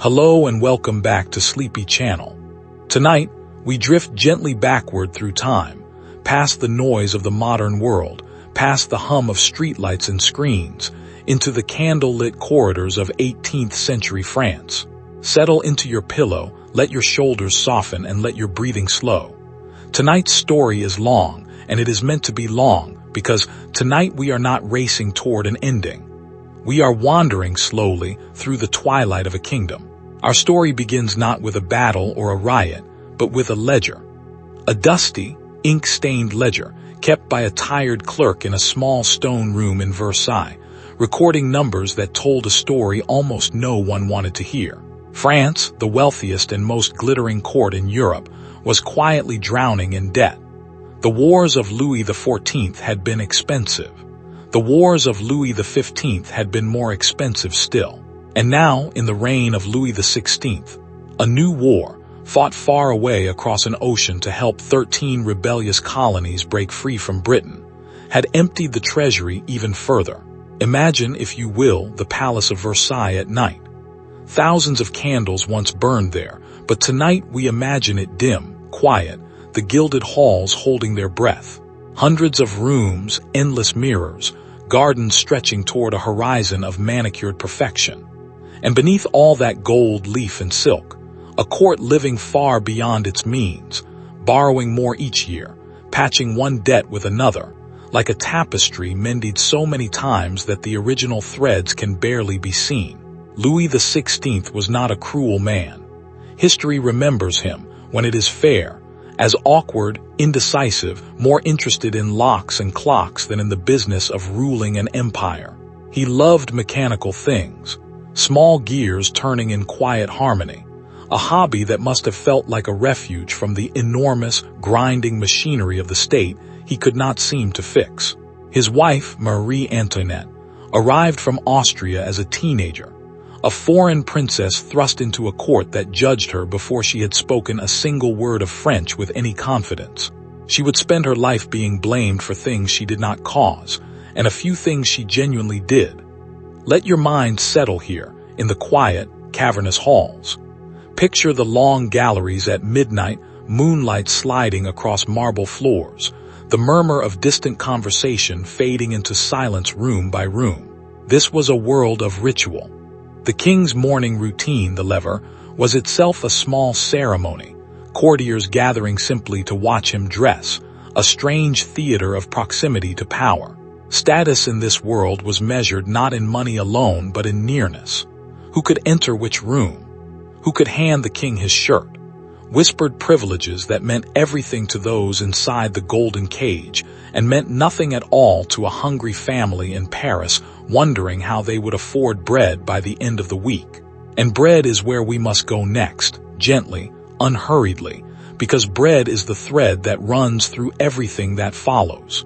Hello and welcome back to Sleepy Channel. Tonight, we drift gently backward through time, past the noise of the modern world, past the hum of streetlights and screens, into the candle-lit corridors of 18th century France. Settle into your pillow, let your shoulders soften and let your breathing slow. Tonight's story is long, and it is meant to be long, because tonight we are not racing toward an ending. We are wandering slowly through the twilight of a kingdom. Our story begins not with a battle or a riot, but with a ledger. A dusty, ink-stained ledger kept by a tired clerk in a small stone room in Versailles, recording numbers that told a story almost no one wanted to hear. France, the wealthiest and most glittering court in Europe, was quietly drowning in debt. The wars of Louis XIV had been expensive. The wars of Louis XV had been more expensive still. And now, in the reign of Louis XVI, a new war, fought far away across an ocean to help 13 rebellious colonies break free from Britain, had emptied the treasury even further. Imagine, if you will, the Palace of Versailles at night. Thousands of candles once burned there, but tonight we imagine it dim, quiet, the gilded halls holding their breath. Hundreds of rooms, endless mirrors, gardens stretching toward a horizon of manicured perfection. And beneath all that gold, leaf, and silk, a court living far beyond its means, borrowing more each year, patching one debt with another, like a tapestry mended so many times that the original threads can barely be seen. Louis XVI was not a cruel man. History remembers him, when it is fair, as awkward, indecisive, more interested in locks and clocks than in the business of ruling an empire. He loved mechanical things, small gears turning in quiet harmony, a hobby that must have felt like a refuge from the enormous, grinding machinery of the state he could not seem to fix. His wife, Marie Antoinette, arrived from Austria as a teenager, a foreign princess thrust into a court that judged her before she had spoken a single word of French with any confidence. She would spend her life being blamed for things she did not cause, and a few things she genuinely did. Let your mind settle here, in the quiet, cavernous halls. Picture the long galleries at midnight, moonlight sliding across marble floors, the murmur of distant conversation fading into silence room by room. This was a world of ritual. The king's morning routine, the lever, was itself a small ceremony, courtiers gathering simply to watch him dress, a strange theater of proximity to power. Status in this world was measured not in money alone but in nearness. Who could enter which room? Who could hand the king his shirt? Whispered privileges that meant everything to those inside the golden cage and meant nothing at all to a hungry family in Paris wondering how they would afford bread by the end of the week. And bread is where we must go next, gently, unhurriedly, because bread is the thread that runs through everything that follows.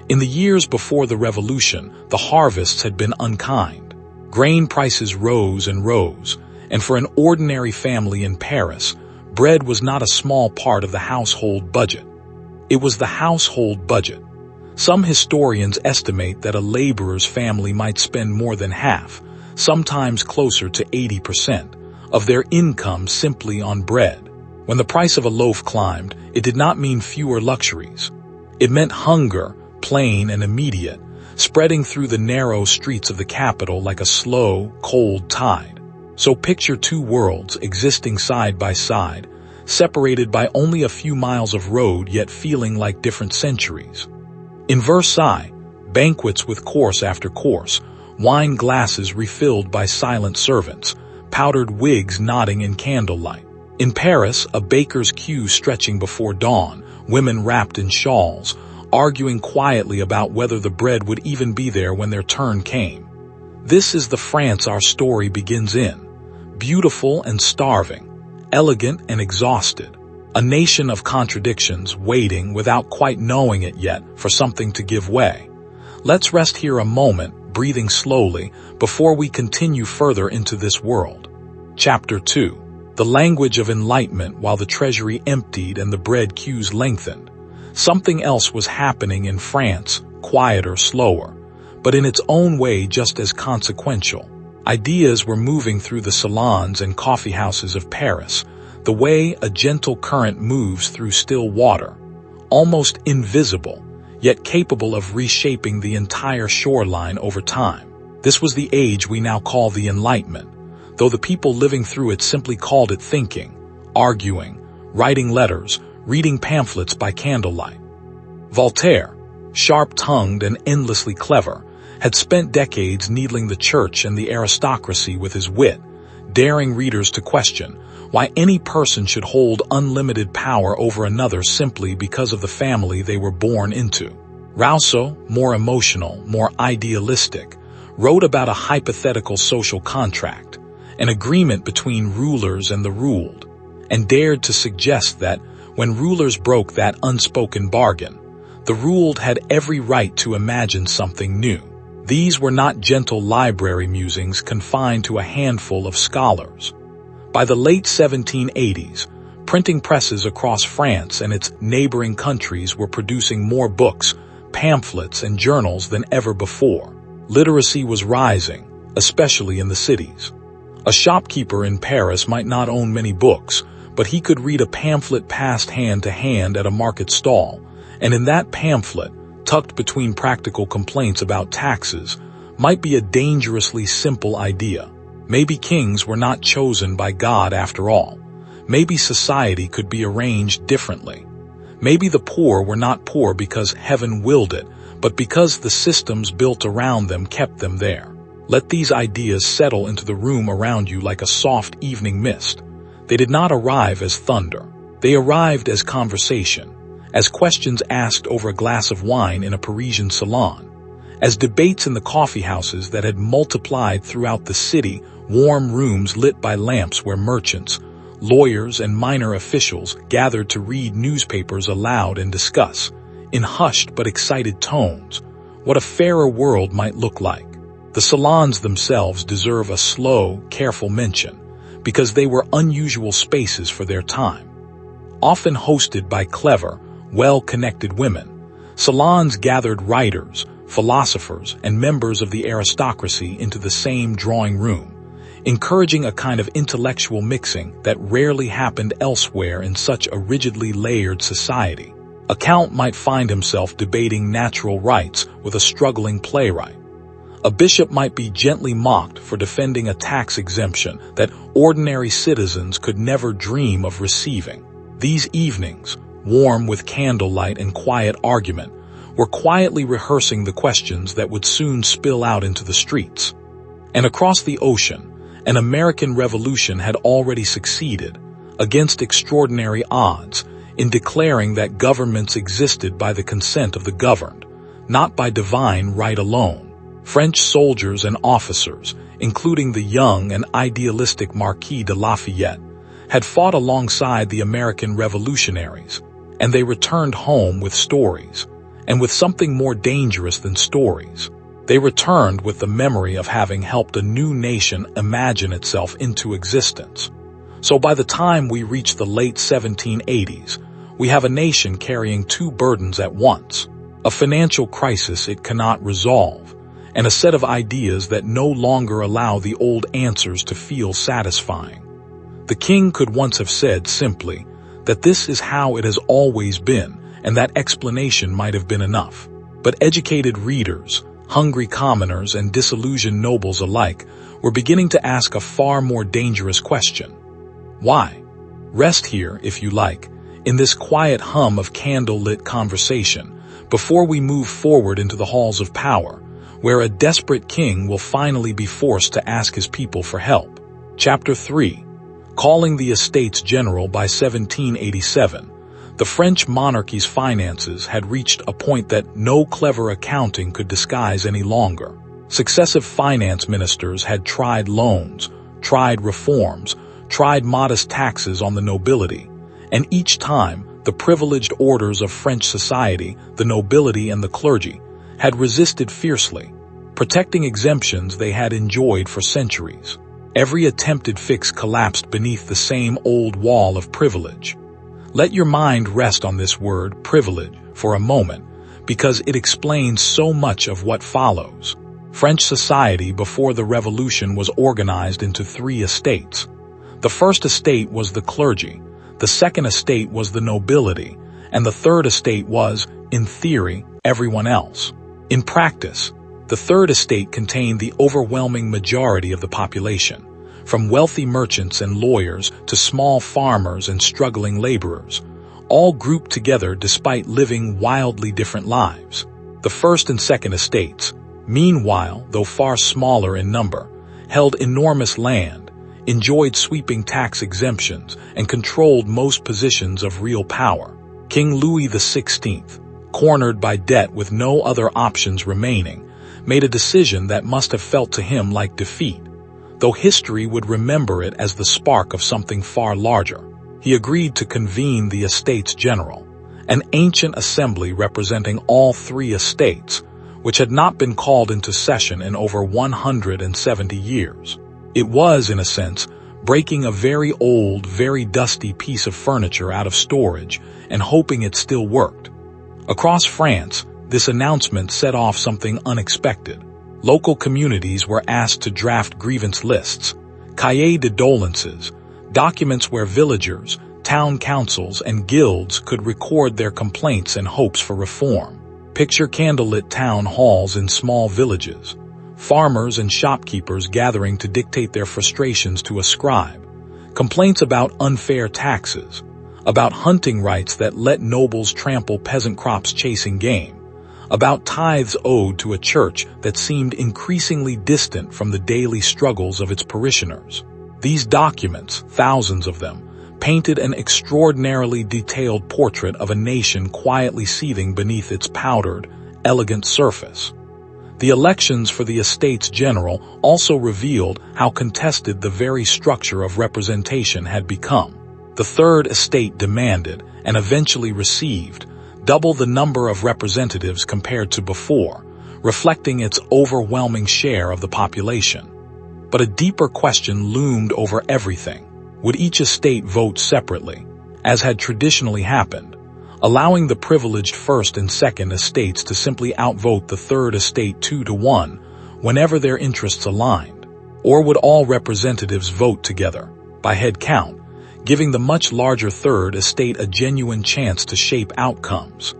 In the years before the revolution, the harvests had been unkind. Grain prices rose and rose, and for an ordinary family in Paris, bread was not a small part of the household budget. It was the household budget. Some historians estimate that a laborer's family might spend more than half, sometimes closer to 80%, of their income simply on bread. When the price of a loaf climbed, it did not mean fewer luxuries. It meant hunger, plain and immediate, spreading through the narrow streets of the capital like a slow, cold tide. So picture two worlds existing side by side, separated by only a few miles of road yet feeling like different centuries. In Versailles, banquets with course after course, wine glasses refilled by silent servants, powdered wigs nodding in candlelight. In Paris, a baker's queue stretching before dawn, women wrapped in shawls, arguing quietly about whether the bread would even be there when their turn came. This is the France our story begins in. Beautiful and starving, elegant and exhausted. A nation of contradictions waiting without quite knowing it yet for something to give way. Let's rest here a moment, breathing slowly, before we continue further into this world. Chapter 2. The language of enlightenment while the treasury emptied and the bread queues lengthened. Something else was happening in France, quieter, slower, but in its own way just as consequential. Ideas were moving through the salons and coffeehouses of Paris, the way a gentle current moves through still water, almost invisible, yet capable of reshaping the entire shoreline over time. This was the age we now call the Enlightenment, though the people living through it simply called it thinking, arguing, writing letters, reading pamphlets by candlelight. Voltaire, sharp-tongued and endlessly clever, had spent decades needling the church and the aristocracy with his wit, daring readers to question why any person should hold unlimited power over another simply because of the family they were born into. Rousseau, more emotional, more idealistic, wrote about a hypothetical social contract, an agreement between rulers and the ruled, and dared to suggest that when rulers broke that unspoken bargain, the ruled had every right to imagine something new. These were not gentle library musings confined to a handful of scholars. By the late 1780s, printing presses across France and its neighboring countries were producing more books, pamphlets, and journals than ever before. Literacy was rising, especially in the cities. A shopkeeper in Paris might not own many books, but he could read a pamphlet passed hand to hand at a market stall, and in that pamphlet, tucked between practical complaints about taxes, might be a dangerously simple idea. Maybe kings were not chosen by God after all. Maybe society could be arranged differently. Maybe the poor were not poor because heaven willed it, but because the systems built around them kept them there. Let these ideas settle into the room around you like a soft evening mist. They did not arrive as thunder. They arrived as conversation, as questions asked over a glass of wine in a Parisian salon, as debates in the coffeehouses that had multiplied throughout the city, warm rooms lit by lamps where merchants, lawyers, and minor officials gathered to read newspapers aloud and discuss, in hushed but excited tones, what a fairer world might look like. The salons themselves deserve a slow, careful mention, because they were unusual spaces for their time. Often hosted by clever, well-connected women, salons gathered writers, philosophers, and members of the aristocracy into the same drawing room, encouraging a kind of intellectual mixing that rarely happened elsewhere in such a rigidly layered society. A count might find himself debating natural rights with a struggling playwright. A bishop might be gently mocked for defending a tax exemption that ordinary citizens could never dream of receiving. These evenings, warm with candlelight and quiet argument, were quietly rehearsing the questions that would soon spill out into the streets. And across the ocean, an American Revolution had already succeeded, against extraordinary odds, in declaring that governments existed by the consent of the governed, not by divine right alone. French soldiers and officers, including the young and idealistic Marquis de Lafayette, had fought alongside the American revolutionaries, and they returned home with stories, and with something more dangerous than stories. They returned with the memory of having helped a new nation imagine itself into existence. So by the time we reach the late 1780s, we have a nation carrying two burdens at once, a financial crisis it cannot resolve, and a set of ideas that no longer allow the old answers to feel satisfying. The king could once have said simply that this is how it has always been, and that explanation might have been enough. But educated readers, hungry commoners, and disillusioned nobles alike were beginning to ask a far more dangerous question. Why? Rest here, if you like, in this quiet hum of candle-lit conversation, before we move forward into the halls of power, where a desperate king will finally be forced to ask his people for help. Chapter 3. Calling the Estates General by 1787, the French monarchy's finances had reached a point that no clever accounting could disguise any longer. Successive finance ministers had tried loans, tried reforms, tried modest taxes on the nobility, and each time the privileged orders of French society, the nobility and the clergy, had resisted fiercely, protecting exemptions they had enjoyed for centuries. Every attempted fix collapsed beneath the same old wall of privilege. Let your mind rest on this word, privilege, for a moment, because it explains so much of what follows. French society before the Revolution was organized into 3 estates. The first estate was the clergy, the second estate was the nobility, and the third estate was, in theory, everyone else. In practice, the third estate contained the overwhelming majority of the population, from wealthy merchants and lawyers to small farmers and struggling laborers, all grouped together despite living wildly different lives. The first and second estates, meanwhile, though far smaller in number, held enormous land, enjoyed sweeping tax exemptions, and controlled most positions of real power. King Louis XVI, cornered by debt with no other options remaining, made a decision that must have felt to him like defeat, though history would remember it as the spark of something far larger. He agreed to convene the Estates General, an ancient assembly representing all 3 estates, which had not been called into session in over 170 years. It was, in a sense, breaking a very old, very dusty piece of furniture out of storage and hoping it still worked. Across France, this announcement set off something unexpected. Local communities were asked to draft grievance lists, cahiers de doléances, documents where villagers, town councils, and guilds could record their complaints and hopes for reform. Picture candlelit town halls in small villages, farmers and shopkeepers gathering to dictate their frustrations to a scribe, complaints about unfair taxes, about hunting rights that let nobles trample peasant crops chasing game, about tithes owed to a church that seemed increasingly distant from the daily struggles of its parishioners. These documents, thousands of them, painted an extraordinarily detailed portrait of a nation quietly seething beneath its powdered, elegant surface. The elections for the Estates General also revealed how contested the very structure of representation had become. The Third Estate demanded, and eventually received, double the number of representatives compared to before, reflecting its overwhelming share of the population. But a deeper question loomed over everything. Would each estate vote separately, as had traditionally happened, allowing the privileged first and second estates to simply outvote the third estate 2-1 whenever their interests aligned? Or would all representatives vote together, by head count, giving the much larger third estate a genuine chance to shape outcomes?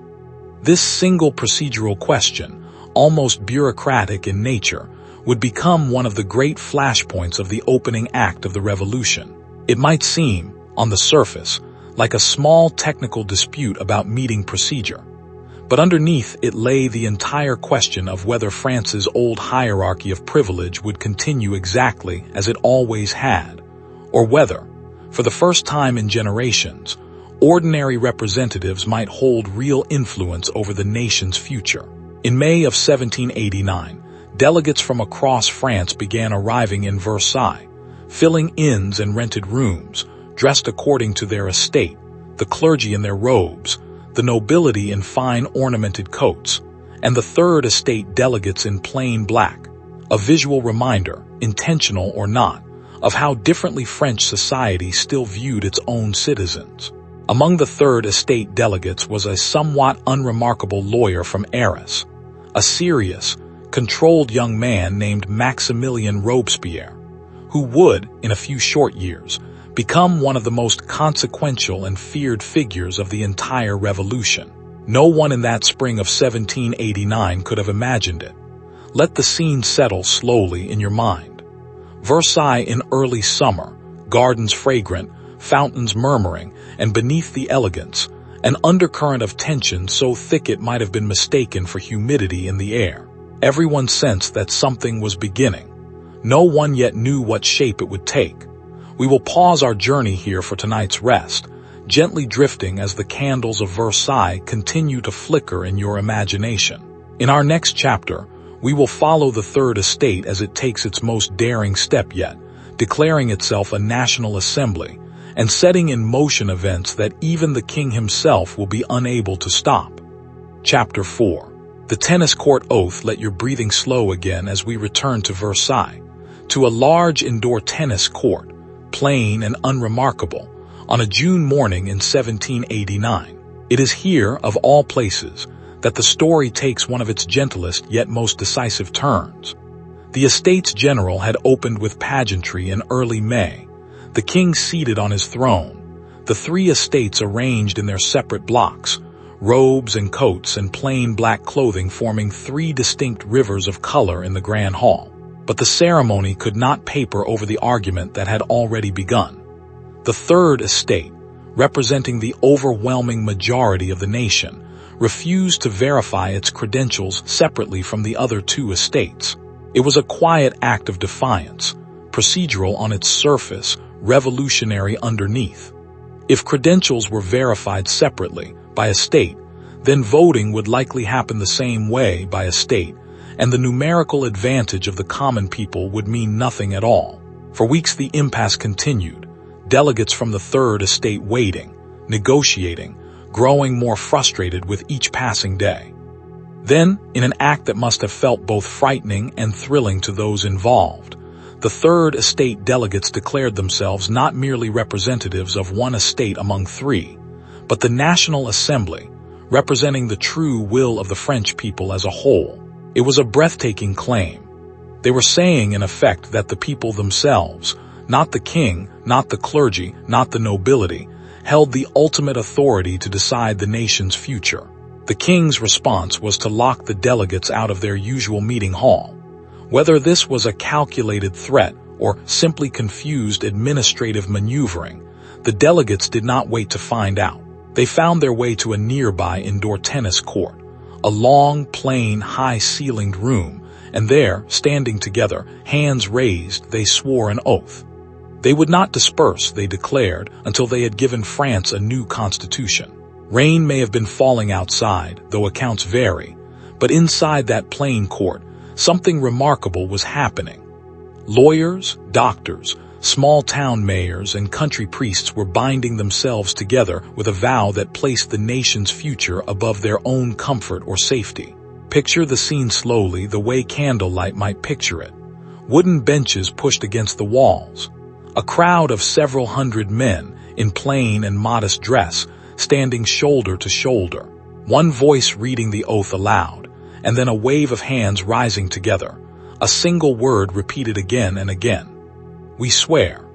This single procedural question, almost bureaucratic in nature, would become one of the great flashpoints of the opening act of the revolution. It might seem, on the surface, like a small technical dispute about meeting procedure, but underneath it lay the entire question of whether France's old hierarchy of privilege would continue exactly as it always had, or whether, for the first time in generations, ordinary representatives might hold real influence over the nation's future. In May of 1789, delegates from across France began arriving in Versailles, filling inns and rented rooms, dressed according to their estate, the clergy in their robes, the nobility in fine ornamented coats, and the third estate delegates in plain black, a visual reminder, intentional or not, of how differently French society still viewed its own citizens. Among the third estate delegates was a somewhat unremarkable lawyer from Arras, a serious, controlled young man named Maximilien Robespierre, who would, in a few short years, become one of the most consequential and feared figures of the entire revolution. No one in that spring of 1789 could have imagined it. Let the scene settle slowly in your mind. Versailles in early summer, gardens fragrant, fountains murmuring, and beneath the elegance, an undercurrent of tension so thick it might have been mistaken for humidity in the air. Everyone sensed that something was beginning. No one yet knew what shape it would take. We will pause our journey here for tonight's rest, gently drifting as the candles of Versailles continue to flicker in your imagination. In our next chapter, we will follow the Third Estate as it takes its most daring step yet, declaring itself a national assembly and setting in motion events that even the king himself will be unable to stop. Chapter 4. The tennis court oath. Let your breathing slow again as we return to Versailles, to a large indoor tennis court, plain and unremarkable, on a June morning in 1789. It is here, of all places, that the story takes one of its gentlest yet most decisive turns. The Estates General had opened with pageantry in early May, the king seated on his throne, the three estates arranged in their separate blocks, robes and coats and plain black clothing forming three distinct rivers of color in the grand hall. But the ceremony could not paper over the argument that had already begun. The third estate, representing the overwhelming majority of the nation, refused to verify its credentials separately from the other two estates. It was a quiet act of defiance, procedural on its surface, revolutionary underneath. If credentials were verified separately, by a state, then voting would likely happen the same way by a state, and the numerical advantage of the common people would mean nothing at all. For weeks the impasse continued, delegates from the third estate waiting, negotiating, growing more frustrated with each passing day. Then, in an act that must have felt both frightening and thrilling to those involved, the third estate delegates declared themselves not merely representatives of one estate among three, but the National Assembly, representing the true will of the French people as a whole. It was a breathtaking claim. They were saying, in effect, that the people themselves, not the king, not the clergy, not the nobility, held the ultimate authority to decide the nation's future. The king's response was to lock the delegates out of their usual meeting hall. Whether this was a calculated threat or simply confused administrative maneuvering, the delegates did not wait to find out. They found their way to a nearby indoor tennis court, a long, plain, high-ceilinged room, and there, standing together, hands raised, they swore an oath. They would not disperse, they declared, until they had given France a new constitution. Rain may have been falling outside, though accounts vary, but inside that plain court, something remarkable was happening. Lawyers, doctors, small-town mayors, and country priests were binding themselves together with a vow that placed the nation's future above their own comfort or safety. Picture the scene slowly, the way candlelight might picture it. Wooden benches pushed against the walls. A crowd of several hundred men, in plain and modest dress, standing shoulder to shoulder, one voice reading the oath aloud, and then a wave of hands rising together, a single word repeated again and again. We swear.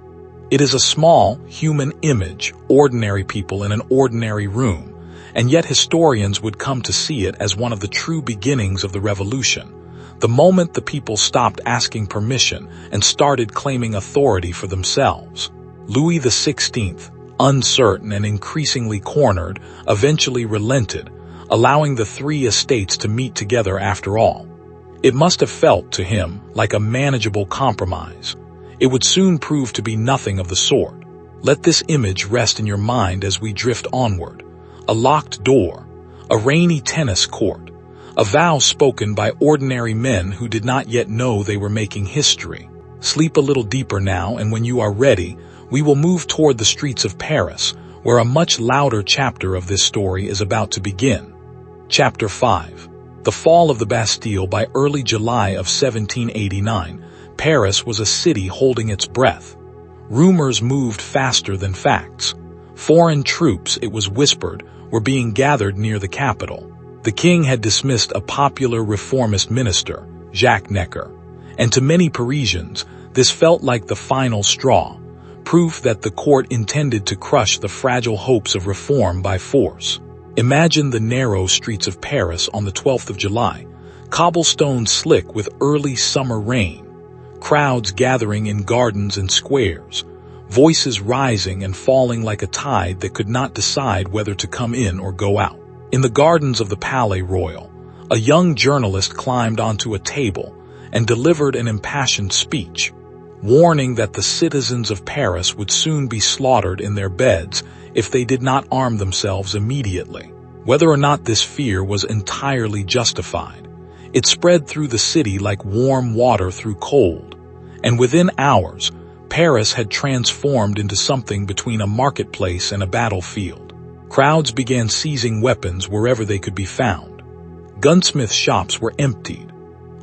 It is a small, human image, ordinary people in an ordinary room, and yet historians would come to see it as one of the true beginnings of the revolution, the moment the people stopped asking permission and started claiming authority for themselves. Louis XVI, uncertain and increasingly cornered, eventually relented, allowing the three estates to meet together after all. It must have felt to him like a manageable compromise. It would soon prove to be nothing of the sort. Let this image rest in your mind as we drift onward. A locked door, a rainy tennis court, a vow spoken by ordinary men who did not yet know they were making history. Sleep a little deeper now, and when you are ready, we will move toward the streets of Paris, where a much louder chapter of this story is about to begin. Chapter 5. The fall of the Bastille. By early July of 1789, Paris was a city holding its breath. Rumors moved faster than facts. Foreign troops, it was whispered, were being gathered near the capital. The king had dismissed a popular reformist minister, Jacques Necker, and to many Parisians, this felt like the final straw, proof that the court intended to crush the fragile hopes of reform by force. Imagine the narrow streets of Paris on the 12th of July, cobblestones slick with early summer rain, crowds gathering in gardens and squares, voices rising and falling like a tide that could not decide whether to come in or go out. In the gardens of the Palais Royal, a young journalist climbed onto a table and delivered an impassioned speech, warning that the citizens of Paris would soon be slaughtered in their beds if they did not arm themselves immediately. Whether or not this fear was entirely justified, it spread through the city like warm water through cold, and within hours, Paris had transformed into something between a marketplace and a battlefield. Crowds began seizing weapons wherever they could be found. Gunsmith shops were emptied.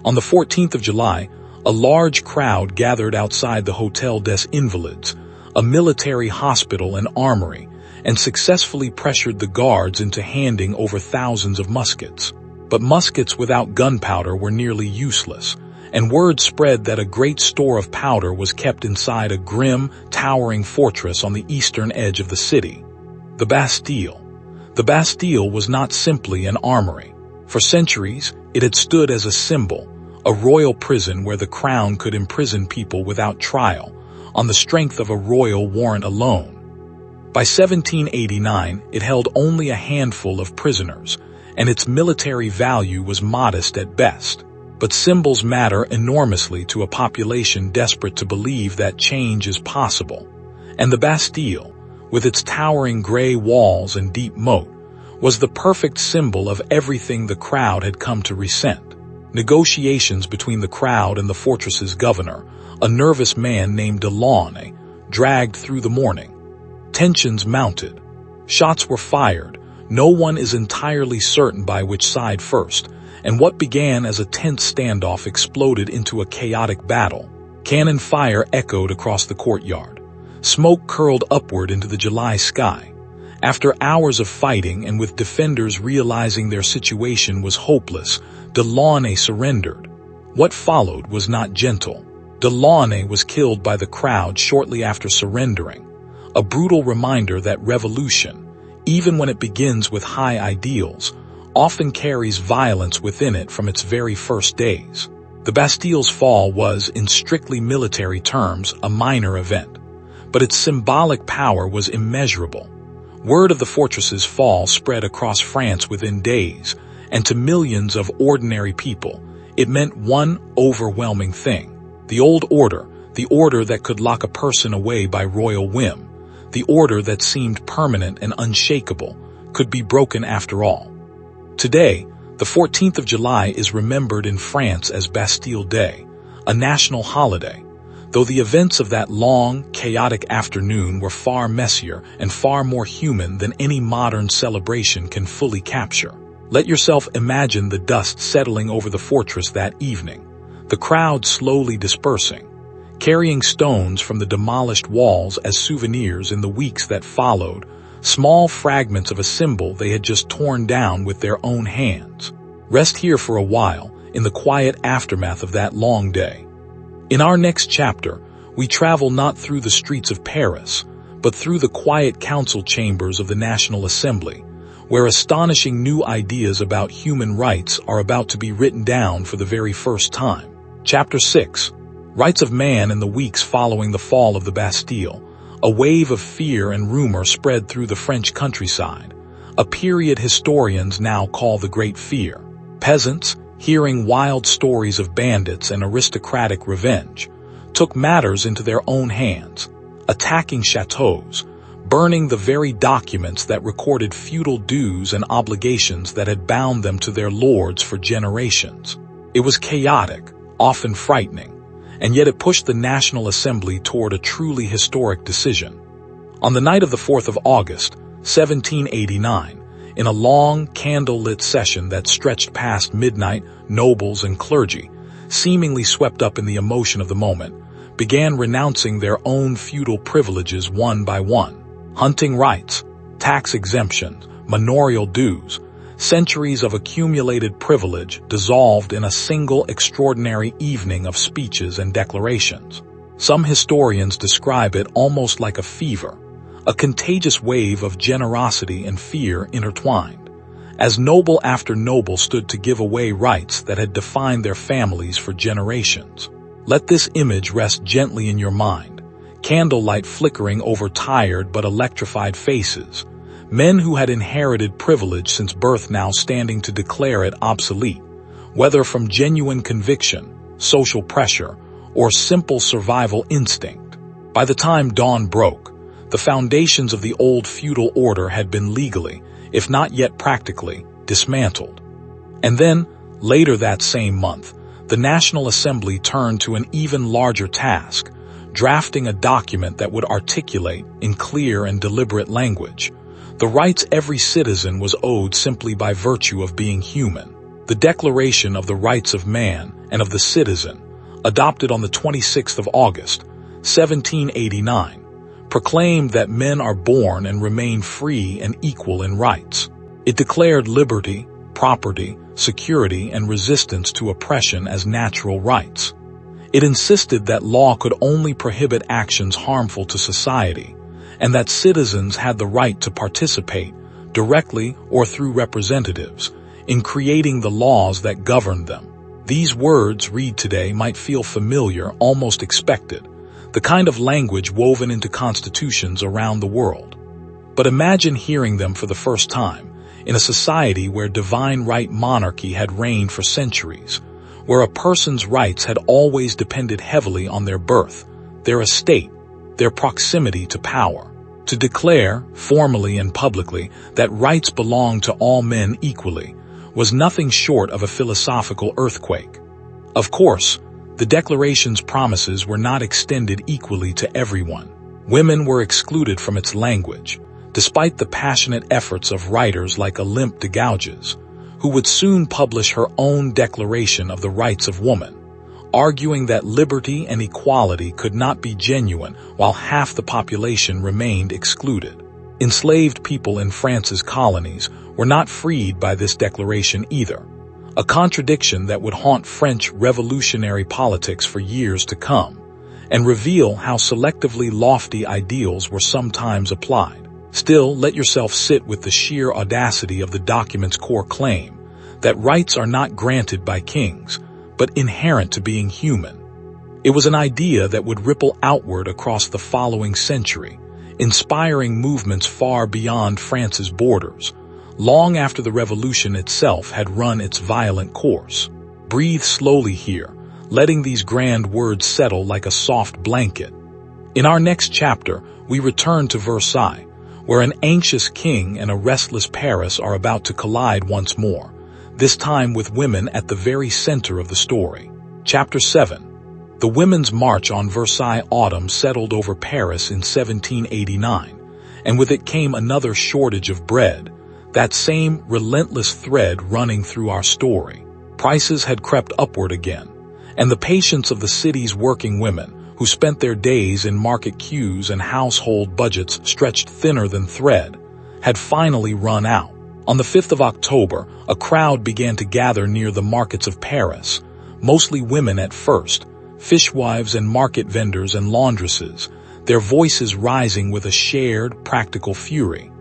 On the 14th of July, a large crowd gathered outside the Hôtel des Invalides, a military hospital and armory, and successfully pressured the guards into handing over thousands of muskets. But muskets without gunpowder were nearly useless, and word spread that a great store of powder was kept inside a grim, towering fortress on the eastern edge of the city, the Bastille. The Bastille was not simply an armory. For centuries, it had stood as a symbol, a royal prison where the crown could imprison people without trial, on the strength of a royal warrant alone. By 1789, it held only a handful of prisoners, and its military value was modest at best. But symbols matter enormously to a population desperate to believe that change is possible. And the Bastille, with its towering gray walls and deep moat, was the perfect symbol of everything the crowd had come to resent. Negotiations between the crowd and the fortress's governor, a nervous man named Delaunay, dragged through the morning. Tensions mounted. Shots were fired. No one is entirely certain by which side first, and what began as a tense standoff exploded into a chaotic battle. Cannon fire echoed across the courtyard. Smoke curled upward into the July sky. After hours of fighting and with defenders realizing their situation was hopeless, Delaunay surrendered. What followed was not gentle. Delaunay was killed by the crowd shortly after surrendering, a brutal reminder that revolution, even when it begins with high ideals, often carries violence within it from its very first days. The Bastille's fall was, in strictly military terms, a minor event, but its symbolic power was immeasurable. Word of the fortress's fall spread across France within days, and to millions of ordinary people, it meant one overwhelming thing. The old order, the order that could lock a person away by royal whim, the order that seemed permanent and unshakable, could be broken after all. Today, the 14th of July is remembered in France as Bastille Day, a national holiday, though the events of that long, chaotic afternoon were far messier and far more human than any modern celebration can fully capture. Let yourself imagine the dust settling over the fortress that evening, the crowd slowly dispersing, carrying stones from the demolished walls as souvenirs in the weeks that followed, small fragments of a symbol they had just torn down with their own hands. Rest here for a while, in the quiet aftermath of that long day. In our next chapter, we travel not through the streets of Paris, but through the quiet council chambers of the National Assembly, where astonishing new ideas about human rights are about to be written down for the very first time. Chapter 6. Rights of Man in the weeks following the fall of the Bastille. A wave of fear and rumor spread through the French countryside, a period historians now call the Great Fear. Peasants, hearing wild stories of bandits and aristocratic revenge, took matters into their own hands, attacking chateaus, burning the very documents that recorded feudal dues and obligations that had bound them to their lords for generations. It was chaotic, often frightening, and yet it pushed the National Assembly toward a truly historic decision. On the night of the 4th of August, 1789, in a long, candle-lit session that stretched past midnight, nobles and clergy, seemingly swept up in the emotion of the moment, began renouncing their own feudal privileges one by one. Hunting rights, tax exemptions, manorial dues, centuries of accumulated privilege dissolved in a single extraordinary evening of speeches and declarations. Some historians describe it almost like a fever, a contagious wave of generosity and fear intertwined, as noble after noble stood to give away rights that had defined their families for generations. Let this image rest gently in your mind, candlelight flickering over tired but electrified faces, men who had inherited privilege since birth now standing to declare it obsolete, whether from genuine conviction, social pressure, or simple survival instinct. By the time dawn broke, the foundations of the old feudal order had been legally, if not yet practically, dismantled. And then, later that same month, the National Assembly turned to an even larger task, drafting a document that would articulate, in clear and deliberate language, the rights every citizen was owed simply by virtue of being human. The Declaration of the Rights of Man and of the Citizen, adopted on the 26th of August, 1789, proclaimed that men are born and remain free and equal in rights. It declared liberty, property, security, and resistance to oppression as natural rights. It insisted that law could only prohibit actions harmful to society, and that citizens had the right to participate, directly or through representatives, in creating the laws that governed them. These words read today might feel familiar, almost expected, the kind of language woven into constitutions around the world. But imagine hearing them for the first time, in a society where divine right monarchy had reigned for centuries, where a person's rights had always depended heavily on their birth, their estate, their proximity to power. To declare, formally and publicly, that rights belong to all men equally was nothing short of a philosophical earthquake. Of course, the Declaration's promises were not extended equally to everyone. Women were excluded from its language, despite the passionate efforts of writers like Olympe de Gouges, who would soon publish her own Declaration of the Rights of Woman, arguing that liberty and equality could not be genuine while half the population remained excluded. Enslaved people in France's colonies were not freed by this declaration either, a contradiction that would haunt French revolutionary politics for years to come, and reveal how selectively lofty ideals were sometimes applied. Still, let yourself sit with the sheer audacity of the document's core claim that rights are not granted by kings, but inherent to being human. It was an idea that would ripple outward across the following century, inspiring movements far beyond France's borders, long after the revolution itself had run its violent course. Breathe slowly here, letting these grand words settle like a soft blanket. In our next chapter, we return to Versailles, where an anxious king and a restless Paris are about to collide once more, this time with women at the very center of the story. Chapter 7. The Women's March on Versailles Autumn settled over Paris in 1789, and with it came another shortage of bread, that same relentless thread running through our story. Prices had crept upward again, and the patience of the city's working women, who spent their days in market queues and household budgets stretched thinner than thread, had finally run out. On the 5th of October, a crowd began to gather near the markets of Paris, mostly women at first, fishwives and market vendors and laundresses, their voices rising with a shared, practical fury.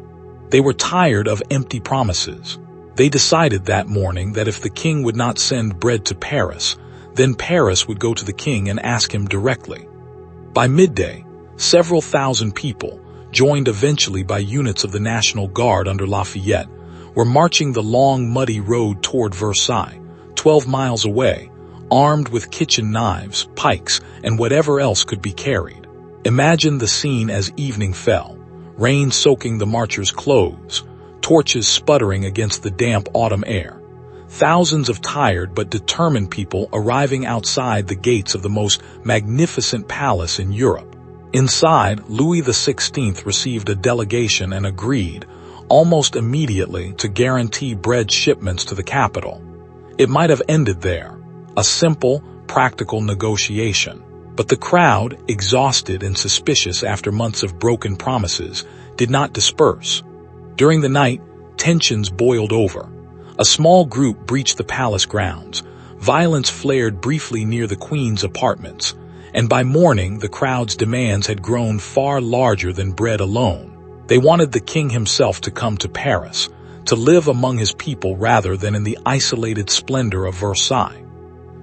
They were tired of empty promises. They decided that morning that if the king would not send bread to Paris, then Paris would go to the king and ask him directly. By midday, several thousand people, joined eventually by units of the National Guard under Lafayette, were marching the long, muddy road toward Versailles, 12 miles away, armed with kitchen knives, pikes, and whatever else could be carried. Imagine the scene as evening fell, rain soaking the marchers' clothes, torches sputtering against the damp autumn air. Thousands of tired but determined people arriving outside the gates of the most magnificent palace in Europe. Inside, Louis XVI received a delegation and agreed, almost immediately, to guarantee bread shipments to the capital. It might have ended there, a simple, practical negotiation. But the crowd, exhausted and suspicious after months of broken promises, did not disperse. During the night, tensions boiled over. A small group breached the palace grounds. Violence flared briefly near the queen's apartments, and by morning the crowd's demands had grown far larger than bread alone. They wanted the king himself to come to Paris, to live among his people rather than in the isolated splendor of Versailles.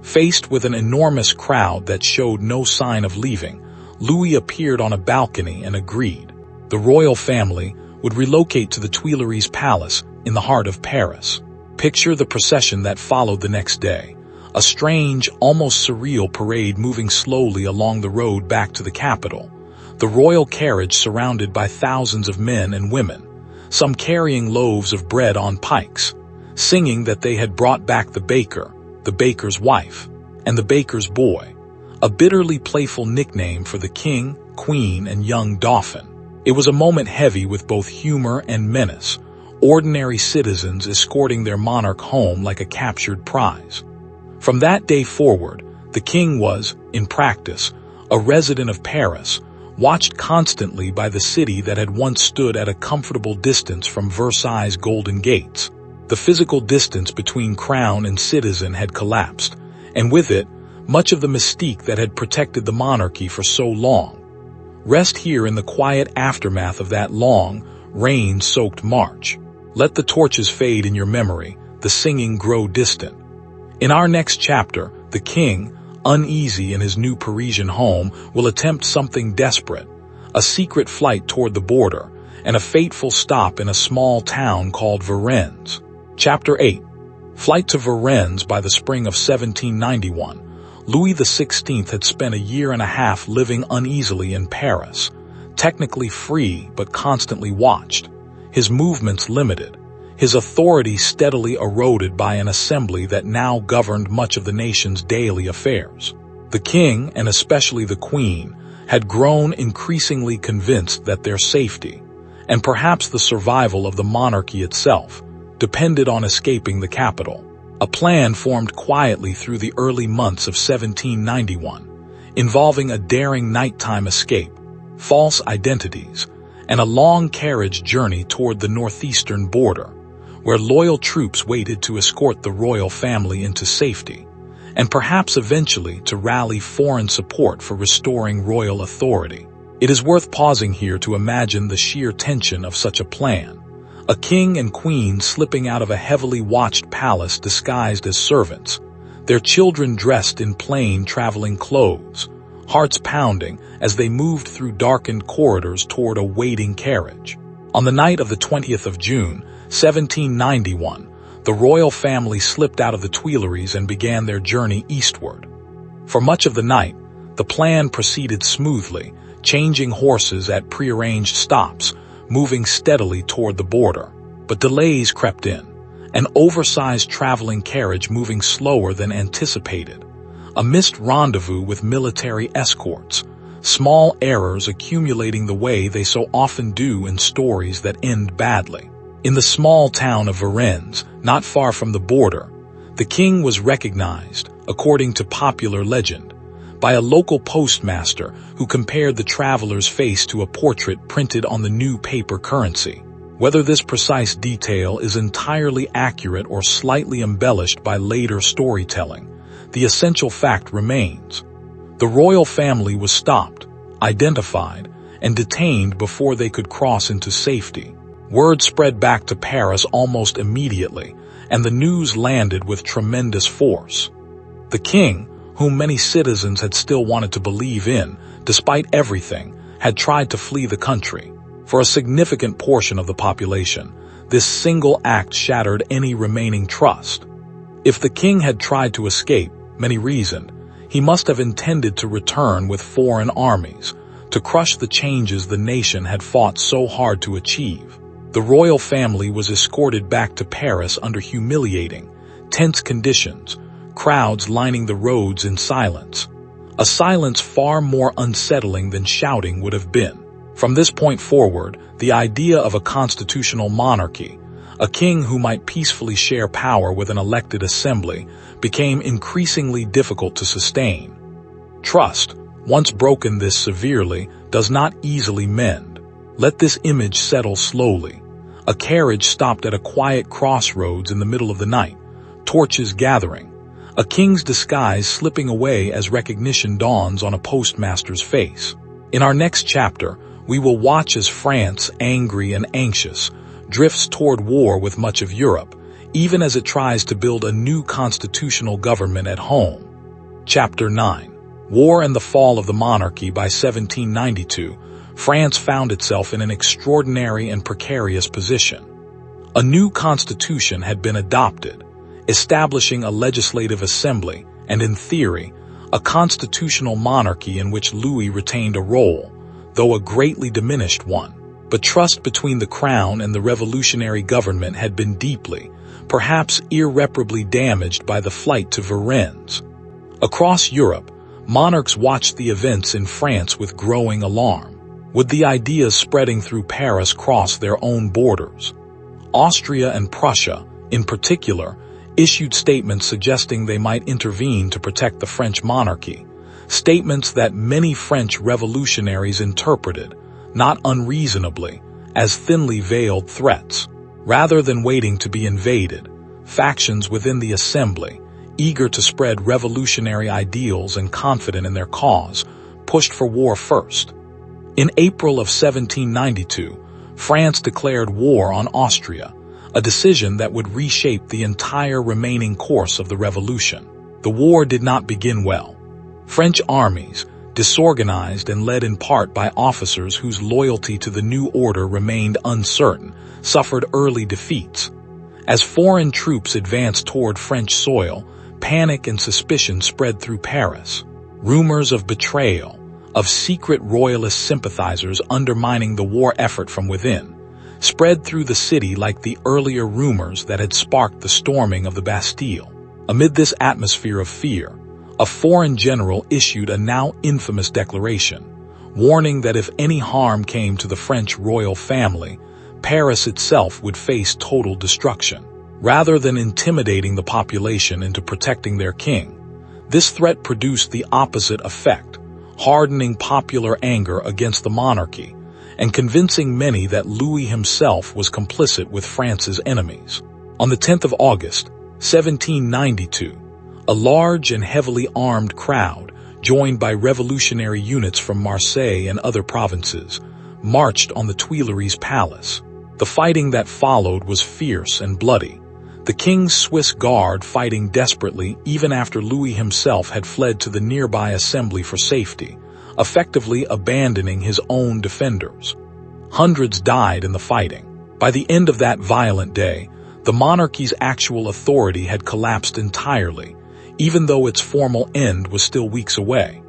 Faced with an enormous crowd that showed no sign of leaving, Louis appeared on a balcony and agreed. The royal family would relocate to the Tuileries Palace in the heart of Paris. Picture the procession that followed the next day, a strange, almost surreal parade moving slowly along the road back to the capital, the royal carriage surrounded by thousands of men and women, some carrying loaves of bread on pikes, singing that they had brought back the baker's wife, and the baker's boy, a bitterly playful nickname for the king, queen, and young dauphin. It was a moment heavy with both humor and menace, ordinary citizens escorting their monarch home like a captured prize. From that day forward, the king was, in practice, a resident of Paris, watched constantly by the city that had once stood at a comfortable distance from Versailles' golden gates. The physical distance between crown and citizen had collapsed, and with it, much of the mystique that had protected the monarchy for so long. Rest here in the quiet aftermath of that long, rain-soaked march. Let the torches fade in your memory, the singing grow distant. In our next chapter, the king, uneasy in his new Parisian home, will attempt something desperate, a secret flight toward the border, and a fateful stop in a small town called Varennes. Chapter 8. Flight to Varennes. By the spring of 1791, Louis XVI had spent a year and a half living uneasily in Paris, technically free but constantly watched, his movements limited, his authority steadily eroded by an assembly that now governed much of the nation's daily affairs. The king, and especially the queen, had grown increasingly convinced that their safety, and perhaps the survival of the monarchy itself, depended on escaping the capital. A plan formed quietly through the early months of 1791, involving a daring nighttime escape, false identities, and a long carriage journey toward the northeastern border, where loyal troops waited to escort the royal family into safety, and perhaps eventually to rally foreign support for restoring royal authority. It is worth pausing here to imagine the sheer tension of such a plan. A king and queen slipping out of a heavily watched palace disguised as servants, their children dressed in plain traveling clothes, hearts pounding as they moved through darkened corridors toward a waiting carriage. On the night of the 20th of June, 1791, the royal family slipped out of the Tuileries and began their journey eastward. For much of the night, the plan proceeded smoothly, changing horses at prearranged stops, moving steadily toward the border. But delays crept in, an oversized traveling carriage moving slower than anticipated, a missed rendezvous with military escorts, small errors accumulating the way they so often do in stories that end badly. In the small town of Varennes, not far from the border, the king was recognized, according to popular legend, by a local postmaster who compared the traveler's face to a portrait printed on the new paper currency. Whether this precise detail is entirely accurate or slightly embellished by later storytelling, the essential fact remains. The royal family was stopped, identified, and detained before they could cross into safety. Word spread back to Paris almost immediately, and the news landed with tremendous force. The king, whom many citizens had still wanted to believe in, despite everything, had tried to flee the country. For a significant portion of the population, this single act shattered any remaining trust. If the king had tried to escape, many reasoned, he must have intended to return with foreign armies, to crush the changes the nation had fought so hard to achieve. The royal family was escorted back to Paris under humiliating, tense conditions, crowds lining the roads in silence, a silence far more unsettling than shouting would have been. From this point forward, the idea of a constitutional monarchy, a king who might peacefully share power with an elected assembly, became increasingly difficult to sustain. Trust, once broken this severely, does not easily mend. Let this image settle slowly. A carriage stopped at a quiet crossroads in the middle of the night, torches gathering, a king's disguise slipping away as recognition dawns on a postmaster's face. In our next chapter, we will watch as France, angry and anxious, drifts toward war with much of Europe, even as it tries to build a new constitutional government at home. Chapter 9. War and the Fall of the Monarchy. By 1792, France found itself in an extraordinary and precarious position. A new constitution had been adopted, establishing a legislative assembly and, in theory, a constitutional monarchy in which Louis retained a role, though a greatly diminished one. But trust between the crown and the revolutionary government had been deeply, perhaps irreparably damaged by the flight to Varennes. Across Europe, monarchs watched the events in France with growing alarm. Would the ideas spreading through Paris cross their own borders? Austria and Prussia, in particular, issued statements suggesting they might intervene to protect the French monarchy, statements that many French revolutionaries interpreted, not unreasonably, as thinly veiled threats. Rather than waiting to be invaded, factions within the assembly, eager to spread revolutionary ideals and confident in their cause, pushed for war first. In April of 1792, France declared war on Austria, a decision that would reshape the entire remaining course of the revolution. The war did not begin well. French armies, disorganized and led in part by officers whose loyalty to the new order remained uncertain, suffered early defeats. As foreign troops advanced toward French soil, panic and suspicion spread through Paris. Rumors of betrayal, of secret royalist sympathizers undermining the war effort from within, spread through the city like the earlier rumors that had sparked the storming of the Bastille. Amid this atmosphere of fear, a foreign general issued a now infamous declaration, warning that if any harm came to the French royal family, Paris itself would face total destruction. Rather than intimidating the population into protecting their king, this threat produced the opposite effect, hardening popular anger against the monarchy and convincing many that Louis himself was complicit with France's enemies. On the 10th of August, 1792, a large and heavily armed crowd, joined by revolutionary units from Marseille and other provinces, marched on the Tuileries Palace. The fighting that followed was fierce and bloody, the king's Swiss guard fighting desperately even after Louis himself had fled to the nearby assembly for safety, effectively abandoning his own defenders. Hundreds died in the fighting. By the end of that violent day, the monarchy's actual authority had collapsed entirely, even though its formal end was still weeks away.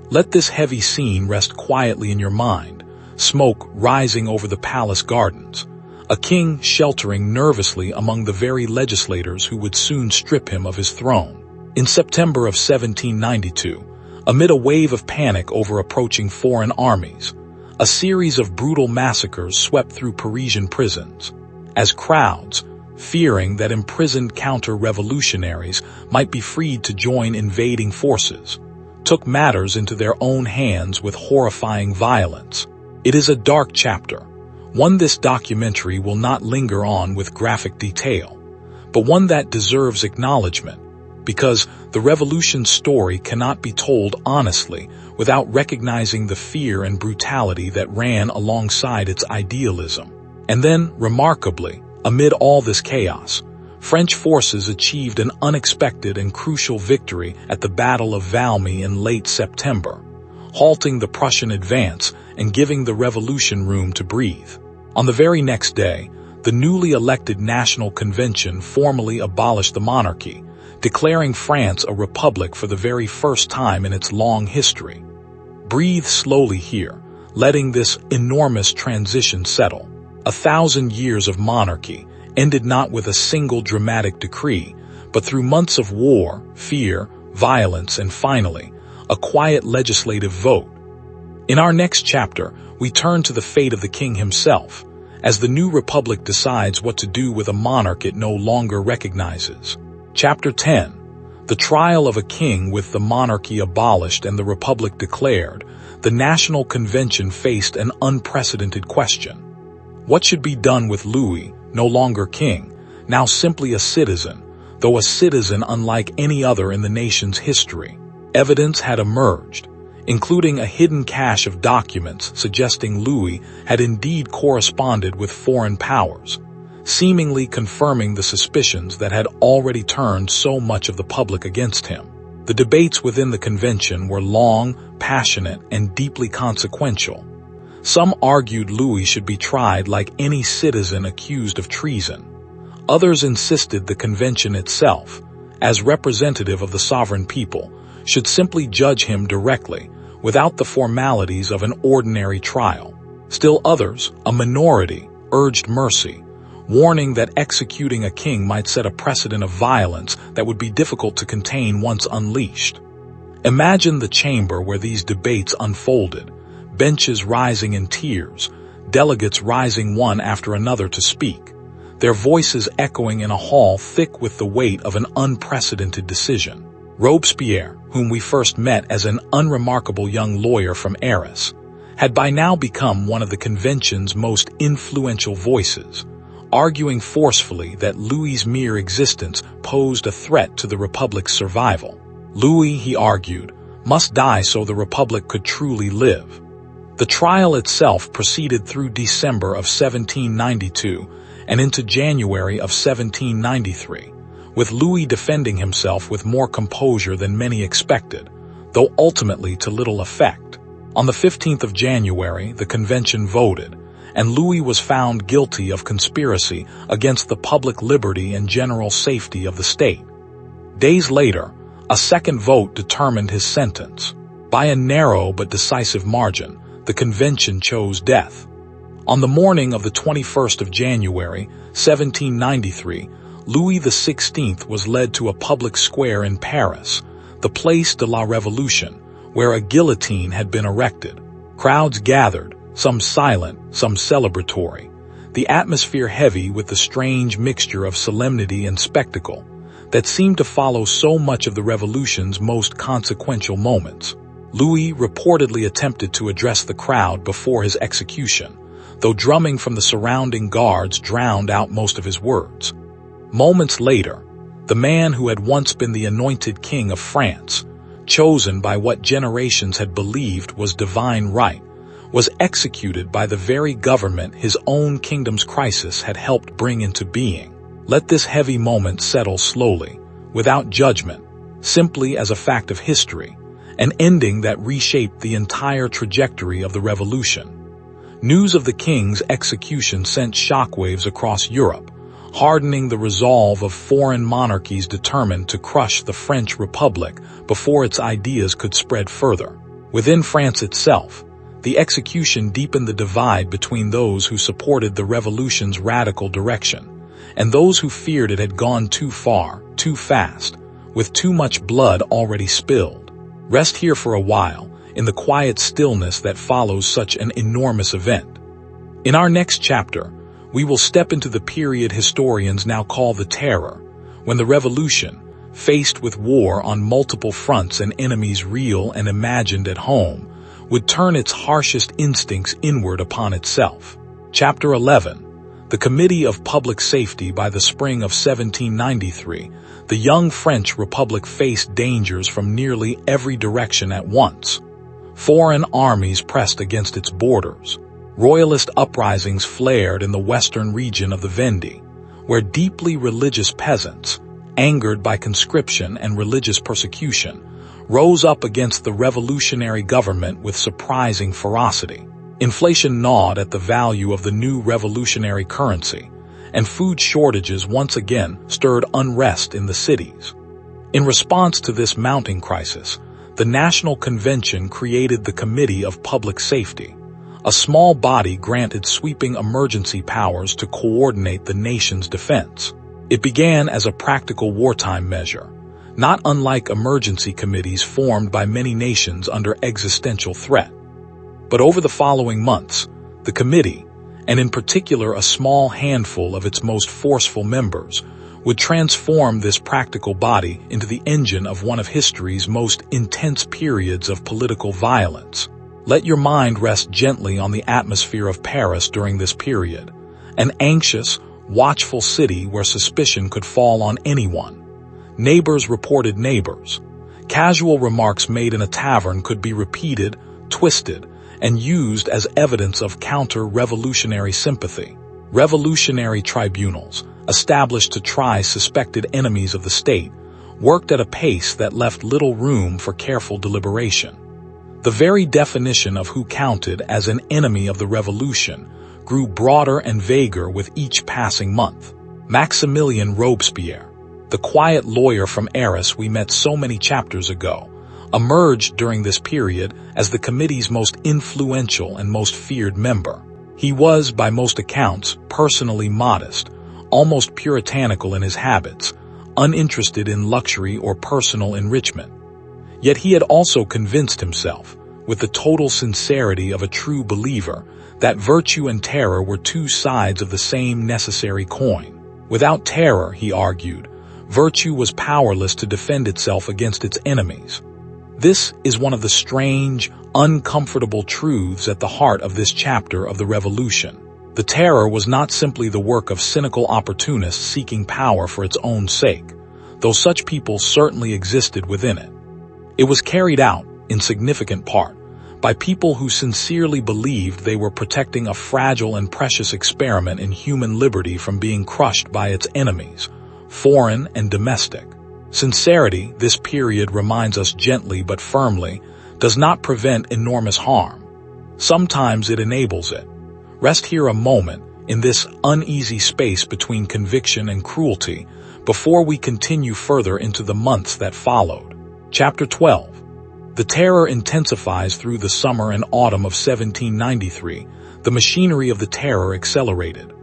Let this heavy scene rest quietly in your mind, smoke rising over the palace gardens, a king sheltering nervously among the very legislators who would soon strip him of his throne. In September of 1792, amid a wave of panic over approaching foreign armies, a series of brutal massacres swept through Parisian prisons, as crowds, fearing that imprisoned counter-revolutionaries might be freed to join invading forces, took matters into their own hands with horrifying violence. It is a dark chapter, one this documentary will not linger on with graphic detail, but one that deserves acknowledgement, because the revolution's story cannot be told honestly without recognizing the fear and brutality that ran alongside its idealism. And then, remarkably, amid all this chaos, French forces achieved an unexpected and crucial victory at the Battle of Valmy in late September, halting the Prussian advance and giving the revolution room to breathe. On the very next day, the newly elected National Convention formally abolished the monarchy, declaring France a republic for the very first time in its long history. Breathe slowly here, letting this enormous transition settle. 1,000 years of monarchy ended not with a single dramatic decree, but through months of war, fear, violence, and finally, a quiet legislative vote. In our next chapter, we turn to the fate of the king himself, as the new republic decides what to do with a monarch it no longer recognizes. Chapter 10. The trial of a king. With the monarchy abolished and the republic declared, the National Convention faced an unprecedented question. What should be done with Louis, no longer king, now simply a citizen, though a citizen unlike any other in the nation's history? Evidence had emerged, including a hidden cache of documents suggesting Louis had indeed corresponded with foreign powers, seemingly confirming the suspicions that had already turned so much of the public against him. The debates within the convention were long, passionate, and deeply consequential. Some argued Louis should be tried like any citizen accused of treason. Others insisted the convention itself, as representative of the sovereign people, should simply judge him directly, without the formalities of an ordinary trial. Still others, a minority, urged mercy, warning that executing a king might set a precedent of violence that would be difficult to contain once unleashed. Imagine the chamber where these debates unfolded, benches rising in tears, delegates rising one after another to speak, their voices echoing in a hall thick with the weight of an unprecedented decision. Robespierre, whom we first met as an unremarkable young lawyer from Arras, had by now become one of the convention's most influential voices, arguing forcefully that Louis's mere existence posed a threat to the Republic's survival. Louis, he argued, must die so the Republic could truly live. The trial itself proceeded through December of 1792 and into January of 1793, with Louis defending himself with more composure than many expected, though ultimately to little effect. On the 15th of January, the convention voted, and Louis was found guilty of conspiracy against the public liberty and general safety of the state. Days later, a second vote determined his sentence. By a narrow but decisive margin, the convention chose death. On the morning of the 21st of January, 1793, Louis XVI was led to a public square in Paris, the Place de la Révolution, where a guillotine had been erected. Crowds gathered, some silent, some celebratory, the atmosphere heavy with the strange mixture of solemnity and spectacle that seemed to follow so much of the revolution's most consequential moments. Louis reportedly attempted to address the crowd before his execution, though drumming from the surrounding guards drowned out most of his words. Moments later, the man who had once been the anointed king of France, chosen by what generations had believed was divine right, was executed by the very government his own kingdom's crisis had helped bring into being. Let this heavy moment settle slowly, without judgment, simply as a fact of history, an ending that reshaped the entire trajectory of the revolution. News of the king's execution sent shockwaves across Europe, hardening the resolve of foreign monarchies determined to crush the French Republic before its ideas could spread further. Within France itself, the execution deepened the divide between those who supported the revolution's radical direction and those who feared it had gone too far, too fast, with too much blood already spilled. Rest here for a while, in the quiet stillness that follows such an enormous event. In our next chapter, we will step into the period historians now call the Terror, when the revolution, faced with war on multiple fronts and enemies real and imagined at home, would turn its harshest instincts inward upon itself. Chapter 11. The Committee of Public Safety. By the spring of 1793, the young French Republic faced dangers from nearly every direction at once. Foreign armies pressed against its borders. Royalist uprisings flared in the western region of the Vendée, where deeply religious peasants, angered by conscription and religious persecution, rose up against the revolutionary government with surprising ferocity. Inflation gnawed at the value of the new revolutionary currency, and food shortages once again stirred unrest in the cities. In response to this mounting crisis, the National Convention created the Committee of Public Safety, a small body granted sweeping emergency powers to coordinate the nation's defense. It began as a practical wartime measure, not unlike emergency committees formed by many nations under existential threat. But over the following months, the committee, and in particular a small handful of its most forceful members, would transform this practical body into the engine of one of history's most intense periods of political violence. Let your mind rest gently on the atmosphere of Paris during this period, an anxious, watchful city where suspicion could fall on anyone. Neighbors reported neighbors. Casual remarks made in a tavern could be repeated, twisted, and used as evidence of counter-revolutionary sympathy. Revolutionary tribunals, established to try suspected enemies of the state, worked at a pace that left little room for careful deliberation. The very definition of who counted as an enemy of the revolution grew broader and vaguer with each passing month. Maximilien Robespierre, the quiet lawyer from Arras we met so many chapters ago, emerged during this period as the committee's most influential and most feared member. He was, by most accounts, personally modest, almost puritanical in his habits, uninterested in luxury or personal enrichment. Yet he had also convinced himself, with the total sincerity of a true believer, that virtue and terror were two sides of the same necessary coin. Without terror, he argued, virtue was powerless to defend itself against its enemies. This is one of the strange, uncomfortable truths at the heart of this chapter of the revolution. The Terror was not simply the work of cynical opportunists seeking power for its own sake, though such people certainly existed within it. It was carried out, in significant part, by people who sincerely believed they were protecting a fragile and precious experiment in human liberty from being crushed by its enemies, foreign and domestic. Sincerity, this period reminds us gently but firmly, does not prevent enormous harm. Sometimes it enables it. Rest here a moment, in this uneasy space between conviction and cruelty, before we continue further into the months that followed. Chapter 12. The Terror intensifies through the summer and autumn of 1793. The machinery of the Terror accelerated.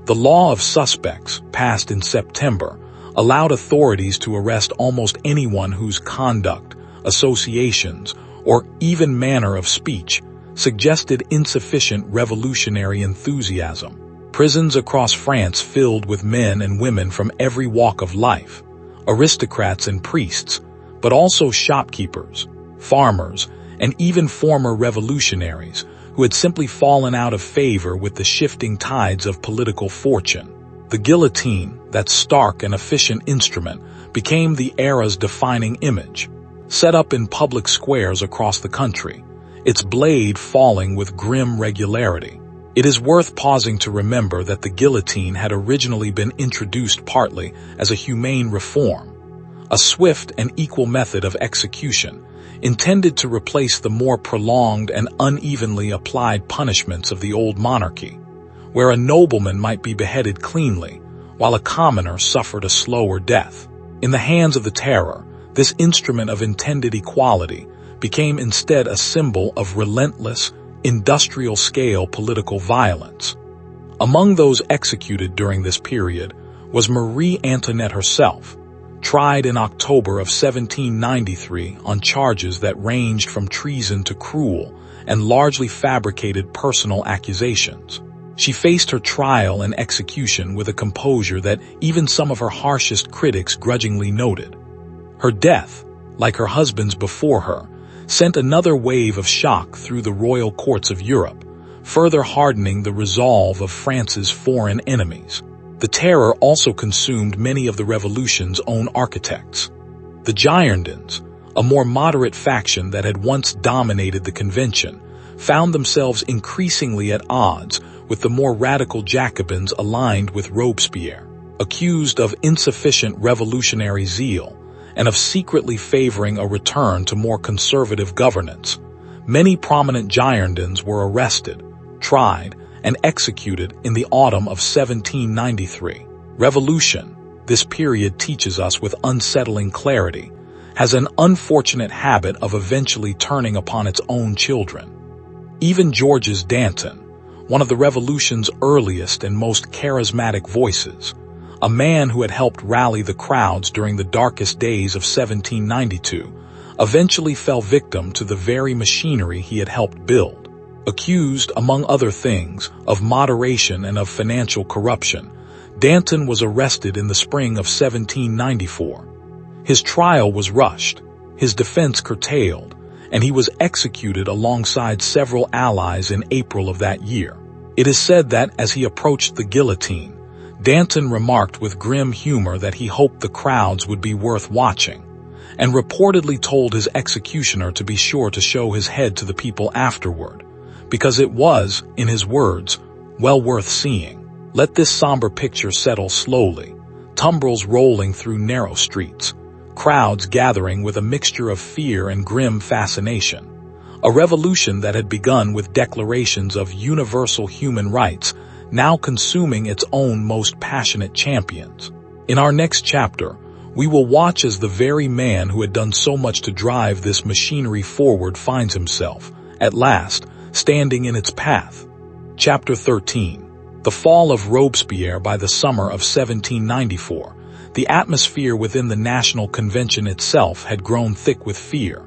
The law of suspects, passed in September, allowed authorities to arrest almost anyone whose conduct, associations, or even manner of speech suggested insufficient revolutionary enthusiasm. Prisons across France filled with men and women from every walk of life, aristocrats and priests, but also shopkeepers, farmers, and even former revolutionaries who had simply fallen out of favor with the shifting tides of political fortune. The guillotine, that stark and efficient instrument, became the era's defining image. Set up in public squares across the country, its blade falling with grim regularity. It is worth pausing to remember that the guillotine had originally been introduced partly as a humane reform, a swift and equal method of execution, intended to replace the more prolonged and unevenly applied punishments of the old monarchy, where a nobleman might be beheaded cleanly, while a commoner suffered a slower death. In the hands of the Terror, this instrument of intended equality became instead a symbol of relentless, industrial-scale political violence. Among those executed during this period was Marie Antoinette herself, tried in October of 1793 on charges that ranged from treason to cruel and largely fabricated personal accusations. She faced her trial and execution with a composure that even some of her harshest critics grudgingly noted. Her death, like her husband's before her, sent another wave of shock through the royal courts of Europe, further hardening the resolve of France's foreign enemies. The Terror also consumed many of the revolution's own architects. The Girondins, a more moderate faction that had once dominated the convention, found themselves increasingly at odds with the more radical Jacobins aligned with Robespierre. Accused of insufficient revolutionary zeal and of secretly favoring a return to more conservative governance, many prominent Girondins were arrested, tried, and executed in the autumn of 1793. Revolution, this period teaches us with unsettling clarity, has an unfortunate habit of eventually turning upon its own children. Even Georges Danton, one of the revolution's earliest and most charismatic voices, a man who had helped rally the crowds during the darkest days of 1792, eventually fell victim to the very machinery he had helped build. Accused, among other things, of moderation and of financial corruption, Danton was arrested in the spring of 1794. His trial was rushed, his defense curtailed, and he was executed alongside several allies in April of that year. It is said that, as he approached the guillotine, Danton remarked with grim humor that he hoped the crowds would be worth watching, and reportedly told his executioner to be sure to show his head to the people afterward, because it was, in his words, well worth seeing. Let this somber picture settle slowly, tumbrils rolling through narrow streets, crowds gathering with a mixture of fear and grim fascination. A revolution that had begun with declarations of universal human rights, now consuming its own most passionate champions. In our next chapter, we will watch as the very man who had done so much to drive this machinery forward finds himself, at last, standing in its path. Chapter 13. The fall of Robespierre. By the summer of 1794, the atmosphere within the National Convention itself had grown thick with fear.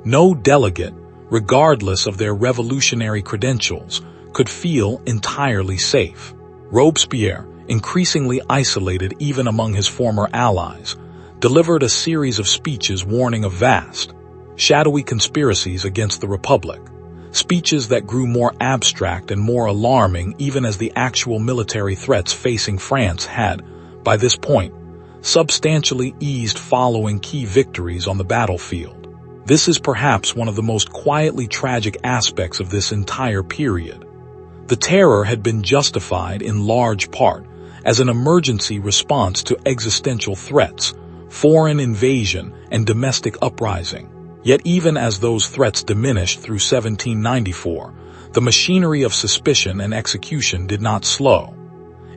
No delegate, regardless of their revolutionary credentials, could feel entirely safe. Robespierre, increasingly isolated even among his former allies, delivered a series of speeches warning of vast, shadowy conspiracies against the Republic, speeches that grew more abstract and more alarming even as the actual military threats facing France had, by this point, substantially eased following key victories on the battlefield. This is perhaps one of the most quietly tragic aspects of this entire period. The terror had been justified in large part as an emergency response to existential threats, foreign invasion, and domestic uprising. Yet even as those threats diminished through 1794, the machinery of suspicion and execution did not slow.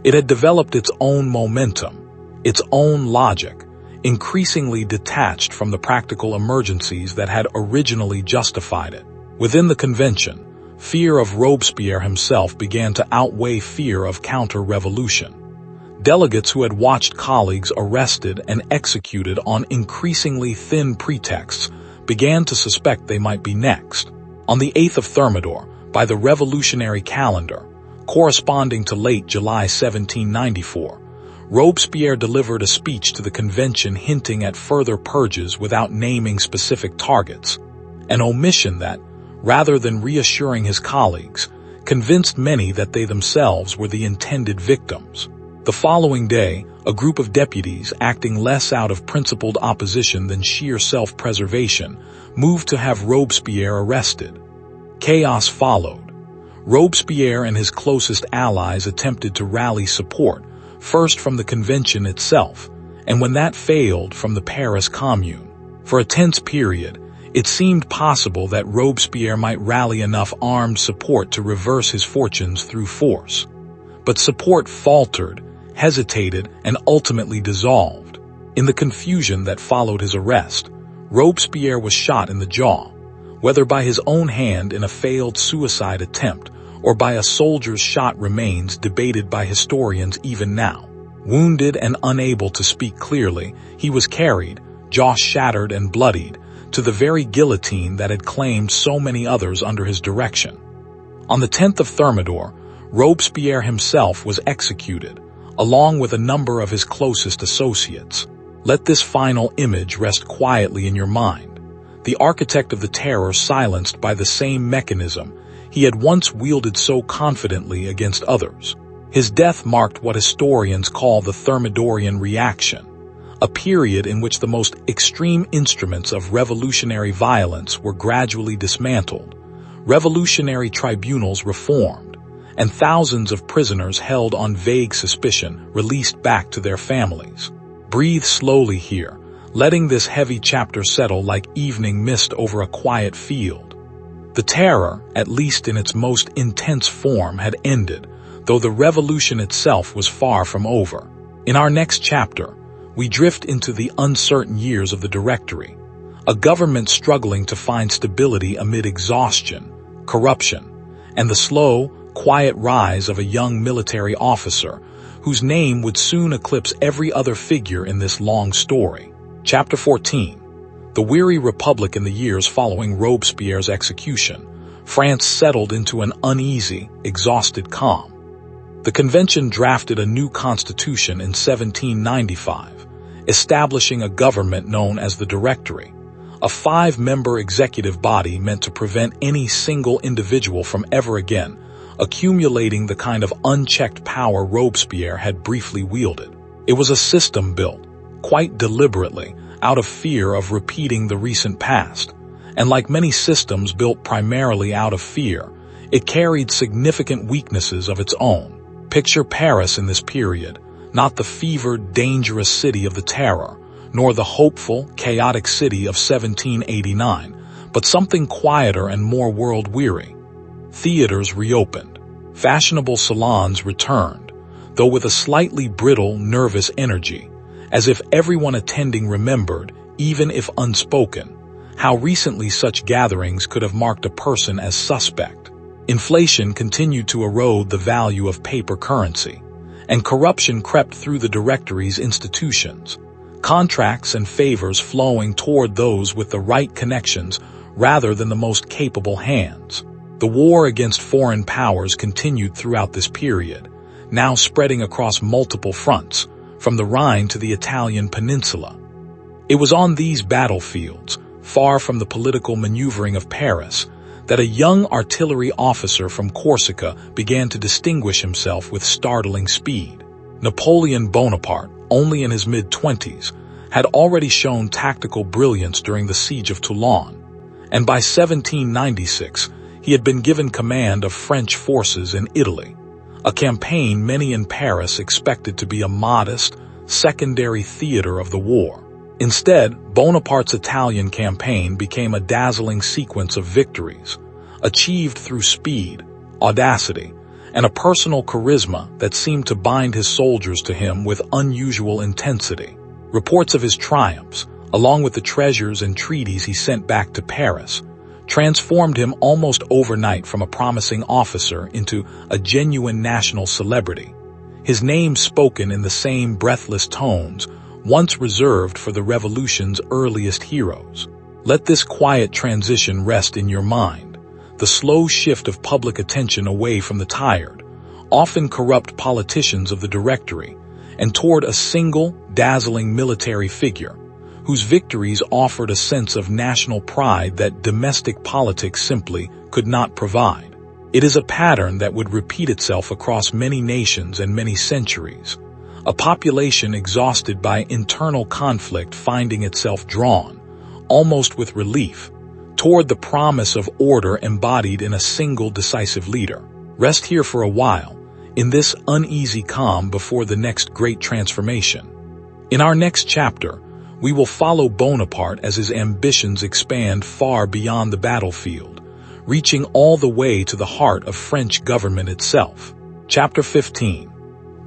It had developed its own momentum, its own logic, increasingly detached from the practical emergencies that had originally justified it. Within the convention, fear of Robespierre himself began to outweigh fear of counter-revolution. Delegates who had watched colleagues arrested and executed on increasingly thin pretexts began to suspect they might be next. On the 8th of Thermidor, by the revolutionary calendar, corresponding to late July 1794, Robespierre delivered a speech to the convention hinting at further purges without naming specific targets, an omission that, rather than reassuring his colleagues, convinced many that they themselves were the intended victims. The following day, a group of deputies, acting less out of principled opposition than sheer self-preservation, moved to have Robespierre arrested. Chaos followed. Robespierre and his closest allies attempted to rally support, first from the convention itself, and when that failed, from the Paris Commune. For a tense period, it seemed possible that Robespierre might rally enough armed support to reverse his fortunes through force. But support faltered, hesitated, and ultimately dissolved. In the confusion that followed his arrest, Robespierre was shot in the jaw, whether by his own hand in a failed suicide attempt or by a soldier's shot remains debated by historians even now. Wounded and unable to speak clearly, he was carried, jaw shattered and bloodied, to the very guillotine that had claimed so many others under his direction. On the 10th of Thermidor, Robespierre himself was executed, along with a number of his closest associates. Let this final image rest quietly in your mind. The architect of the terror silenced by the same mechanism he had once wielded so confidently against others. His death marked what historians call the Thermidorian reaction, a period in which the most extreme instruments of revolutionary violence were gradually dismantled, revolutionary tribunals reformed, and thousands of prisoners held on vague suspicion released back to their families. Breathe slowly here, letting this heavy chapter settle like evening mist over a quiet field. The terror, at least in its most intense form, had ended, though the revolution itself was far from over. In our next chapter, we drift into the uncertain years of the Directory, a government struggling to find stability amid exhaustion, corruption, and the slow, quiet rise of a young military officer whose name would soon eclipse every other figure in this long story. Chapter 14. The weary republic. In the years following Robespierre's execution, France settled into an uneasy, exhausted calm. The convention drafted a new constitution in 1795, establishing a government known as the Directory, a 5-member executive body meant to prevent any single individual from ever again accumulating the kind of unchecked power Robespierre had briefly wielded. It was a system built, quite deliberately, out of fear of repeating the recent past, and like many systems built primarily out of fear, it carried significant weaknesses of its own. Picture Paris in this period, not the fevered, dangerous city of the terror, nor the hopeful, chaotic city of 1789, but something quieter and more world-weary. Theaters reopened. Fashionable salons returned, though with a slightly brittle, nervous energy, as if everyone attending remembered, even if unspoken, how recently such gatherings could have marked a person as suspect. Inflation continued to erode the value of paper currency, and corruption crept through the Directory's institutions, contracts and favors flowing toward those with the right connections rather than the most capable hands. The war against foreign powers continued throughout this period, now spreading across multiple fronts, from the Rhine to the Italian peninsula. It was on these battlefields, far from the political maneuvering of Paris, that a young artillery officer from Corsica began to distinguish himself with startling speed. Napoleon Bonaparte, only in his mid-20s, had already shown tactical brilliance during the siege of Toulon, and by 1796 he had been given command of French forces in Italy, a campaign many in Paris expected to be a modest, secondary theater of the war. Instead, Bonaparte's Italian campaign became a dazzling sequence of victories, achieved through speed, audacity, and a personal charisma that seemed to bind his soldiers to him with unusual intensity. Reports of his triumphs, along with the treasures and treaties he sent back to Paris, transformed him almost overnight from a promising officer into a genuine national celebrity, his name spoken in the same breathless tones once reserved for the revolution's earliest heroes. Let this quiet transition rest in your mind, the slow shift of public attention away from the tired, often corrupt politicians of the Directory, and toward a single, dazzling military figure, whose victories offered a sense of national pride that domestic politics simply could not provide. It is a pattern that would repeat itself across many nations and many centuries, a population exhausted by internal conflict finding itself drawn, almost with relief, toward the promise of order embodied in a single decisive leader. Rest here for a while, in this uneasy calm before the next great transformation. In our next chapter, we will follow Bonaparte as his ambitions expand far beyond the battlefield, reaching all the way to the heart of French government itself. Chapter 15.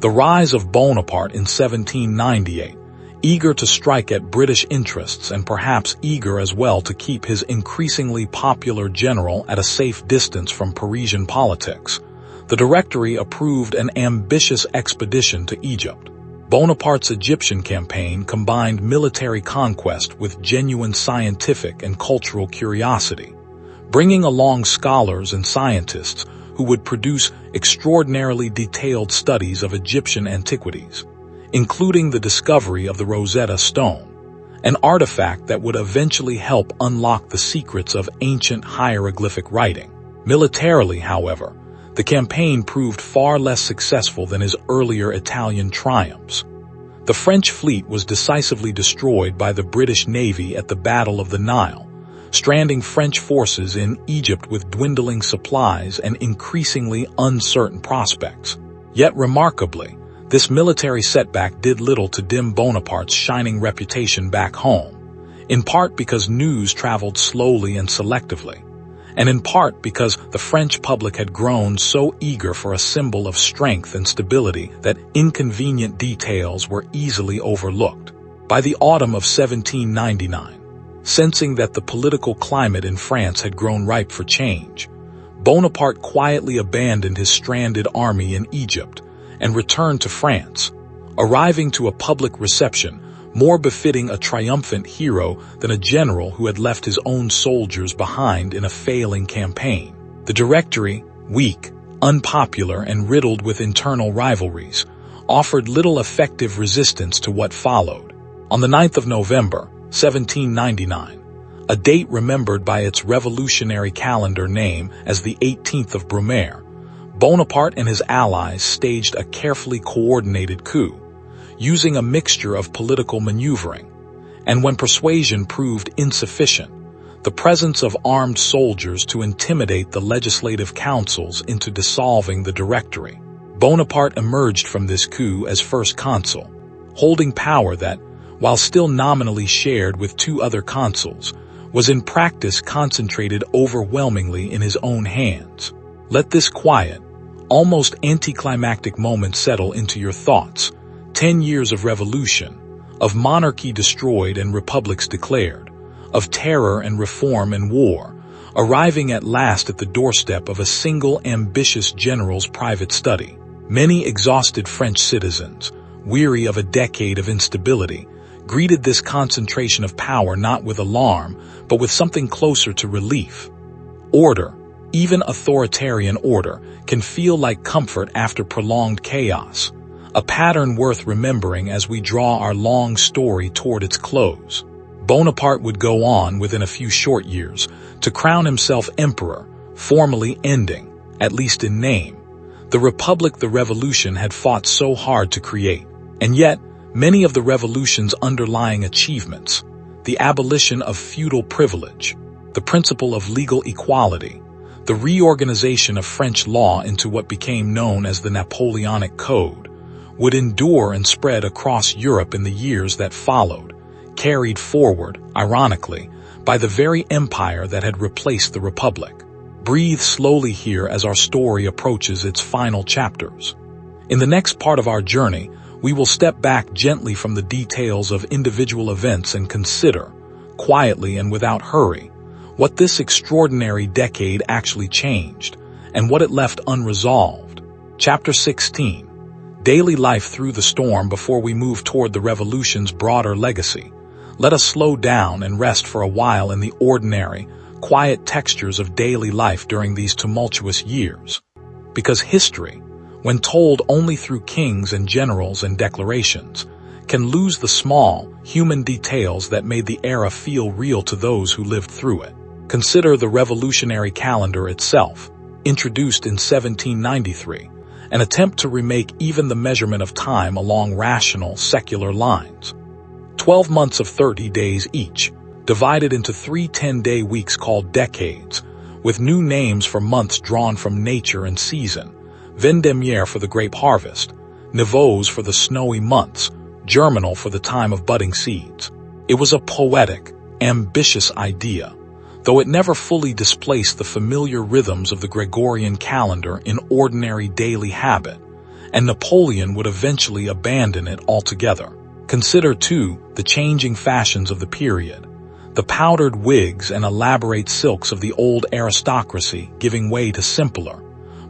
The rise of Bonaparte in 1798, eager to strike at British interests and perhaps eager as well to keep his increasingly popular general at a safe distance from Parisian politics. The Directory approved an ambitious expedition to Egypt. Bonaparte's Egyptian campaign combined military conquest with genuine scientific and cultural curiosity, bringing along scholars and scientists who would produce extraordinarily detailed studies of Egyptian antiquities, including the discovery of the Rosetta Stone, an artifact that would eventually help unlock the secrets of ancient hieroglyphic writing. Militarily, however, the campaign proved far less successful than his earlier Italian triumphs. The French fleet was decisively destroyed by the British Navy at the Battle of the Nile, stranding French forces in Egypt with dwindling supplies and increasingly uncertain prospects. Yet remarkably, this military setback did little to dim Bonaparte's shining reputation back home, in part because news traveled slowly and selectively, and in part because the French public had grown so eager for a symbol of strength and stability that inconvenient details were easily overlooked. By the autumn of 1799, sensing that the political climate in France had grown ripe for change, Bonaparte quietly abandoned his stranded army in Egypt and returned to France, arriving to a public reception more befitting a triumphant hero than a general who had left his own soldiers behind in a failing campaign. The Directory, weak, unpopular, and riddled with internal rivalries, offered little effective resistance to what followed. On the 9th of November, 1799, a date remembered by its revolutionary calendar name as the 18th of Brumaire, Bonaparte and his allies staged a carefully coordinated coup, using a mixture of political maneuvering, and when persuasion proved insufficient, the presence of armed soldiers to intimidate the legislative councils into dissolving the Directory. Bonaparte emerged from this coup as first consul, holding power that, while still nominally shared with two other consuls, was in practice concentrated overwhelmingly in his own hands. Let this quiet, almost anticlimactic moment settle into your thoughts. 10 years of revolution, of monarchy destroyed and republics declared, of terror and reform and war, arriving at last at the doorstep of a single ambitious general's private study. Many exhausted French citizens, weary of a decade of instability, greeted this concentration of power not with alarm, but with something closer to relief. Order, even authoritarian order, can feel like comfort after prolonged chaos, a pattern worth remembering as we draw our long story toward its close. Bonaparte would go on within a few short years to crown himself emperor, formally ending, at least in name, the republic the revolution had fought so hard to create. And yet, many of the revolution's underlying achievements, the abolition of feudal privilege, the principle of legal equality, the reorganization of French law into what became known as the Napoleonic Code, would endure and spread across Europe in the years that followed, carried forward, ironically, by the very empire that had replaced the Republic. Breathe slowly here as our story approaches its final chapters. In the next part of our journey, we will step back gently from the details of individual events and consider, quietly and without hurry, what this extraordinary decade actually changed, and what it left unresolved. Chapter 16. Daily life through the storm. Before we move toward the revolution's broader legacy, let us slow down and rest for a while in the ordinary, quiet textures of daily life during these tumultuous years. Because history, when told only through kings and generals and declarations, can lose the small, human details that made the era feel real to those who lived through it. Consider the revolutionary calendar itself, introduced in 1793, an attempt to remake even the measurement of time along rational, secular lines. 12 months of 30 days each, divided into 3 10-day weeks called decades, with new names for months drawn from nature and season: Vendémiaire for the grape harvest, Nivose for the snowy months, Germinal for the time of budding seeds. It was a poetic, ambitious idea, though it never fully displaced the familiar rhythms of the Gregorian calendar in ordinary daily habit, and Napoleon would eventually abandon it altogether. Consider, too, the changing fashions of the period. The powdered wigs and elaborate silks of the old aristocracy giving way to simpler,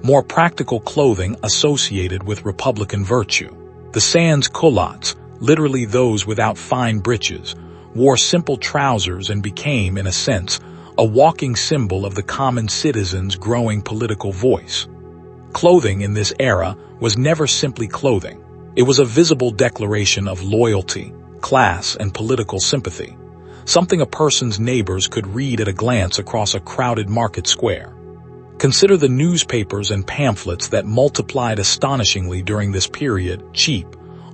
more practical clothing associated with Republican virtue. The sans culottes, literally those without fine breeches, wore simple trousers and became, in a sense, a walking symbol of the common citizen's growing political voice. Clothing in this era was never simply clothing. It was a visible declaration of loyalty, class, and political sympathy, something a person's neighbors could read at a glance across a crowded market square. Consider the newspapers and pamphlets that multiplied astonishingly during this period, cheap,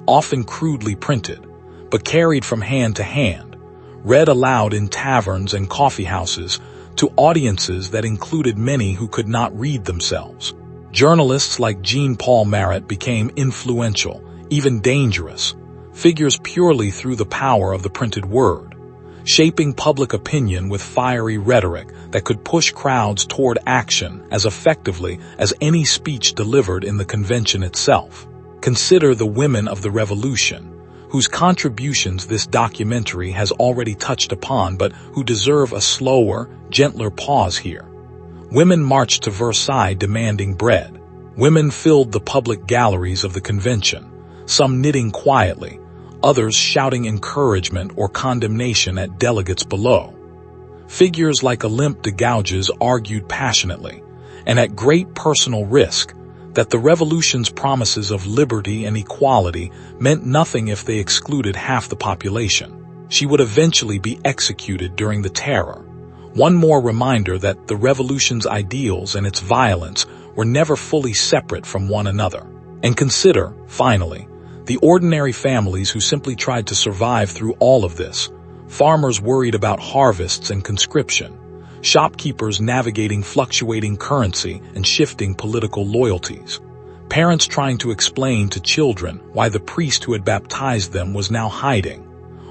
often crudely printed, but carried from hand to hand, read aloud in taverns and coffeehouses to audiences that included many who could not read themselves. Journalists like Jean-Paul Marat became influential, even dangerous, figures purely through the power of the printed word, shaping public opinion with fiery rhetoric that could push crowds toward action as effectively as any speech delivered in the convention itself. Consider the women of the revolution, whose contributions this documentary has already touched upon, but who deserve a slower, gentler pause here. Women marched to Versailles demanding bread. Women filled the public galleries of the convention, some knitting quietly, others shouting encouragement or condemnation at delegates below. Figures like Olympe de Gouges argued passionately, and at great personal risk, that the revolution's promises of liberty and equality meant nothing if they excluded half the population. She would eventually be executed during the Terror. One more reminder that the revolution's ideals and its violence were never fully separate from one another. And consider, finally, the ordinary families who simply tried to survive through all of this. Farmers worried about harvests and conscription, shopkeepers navigating fluctuating currency and shifting political loyalties, parents trying to explain to children why the priest who had baptized them was now hiding,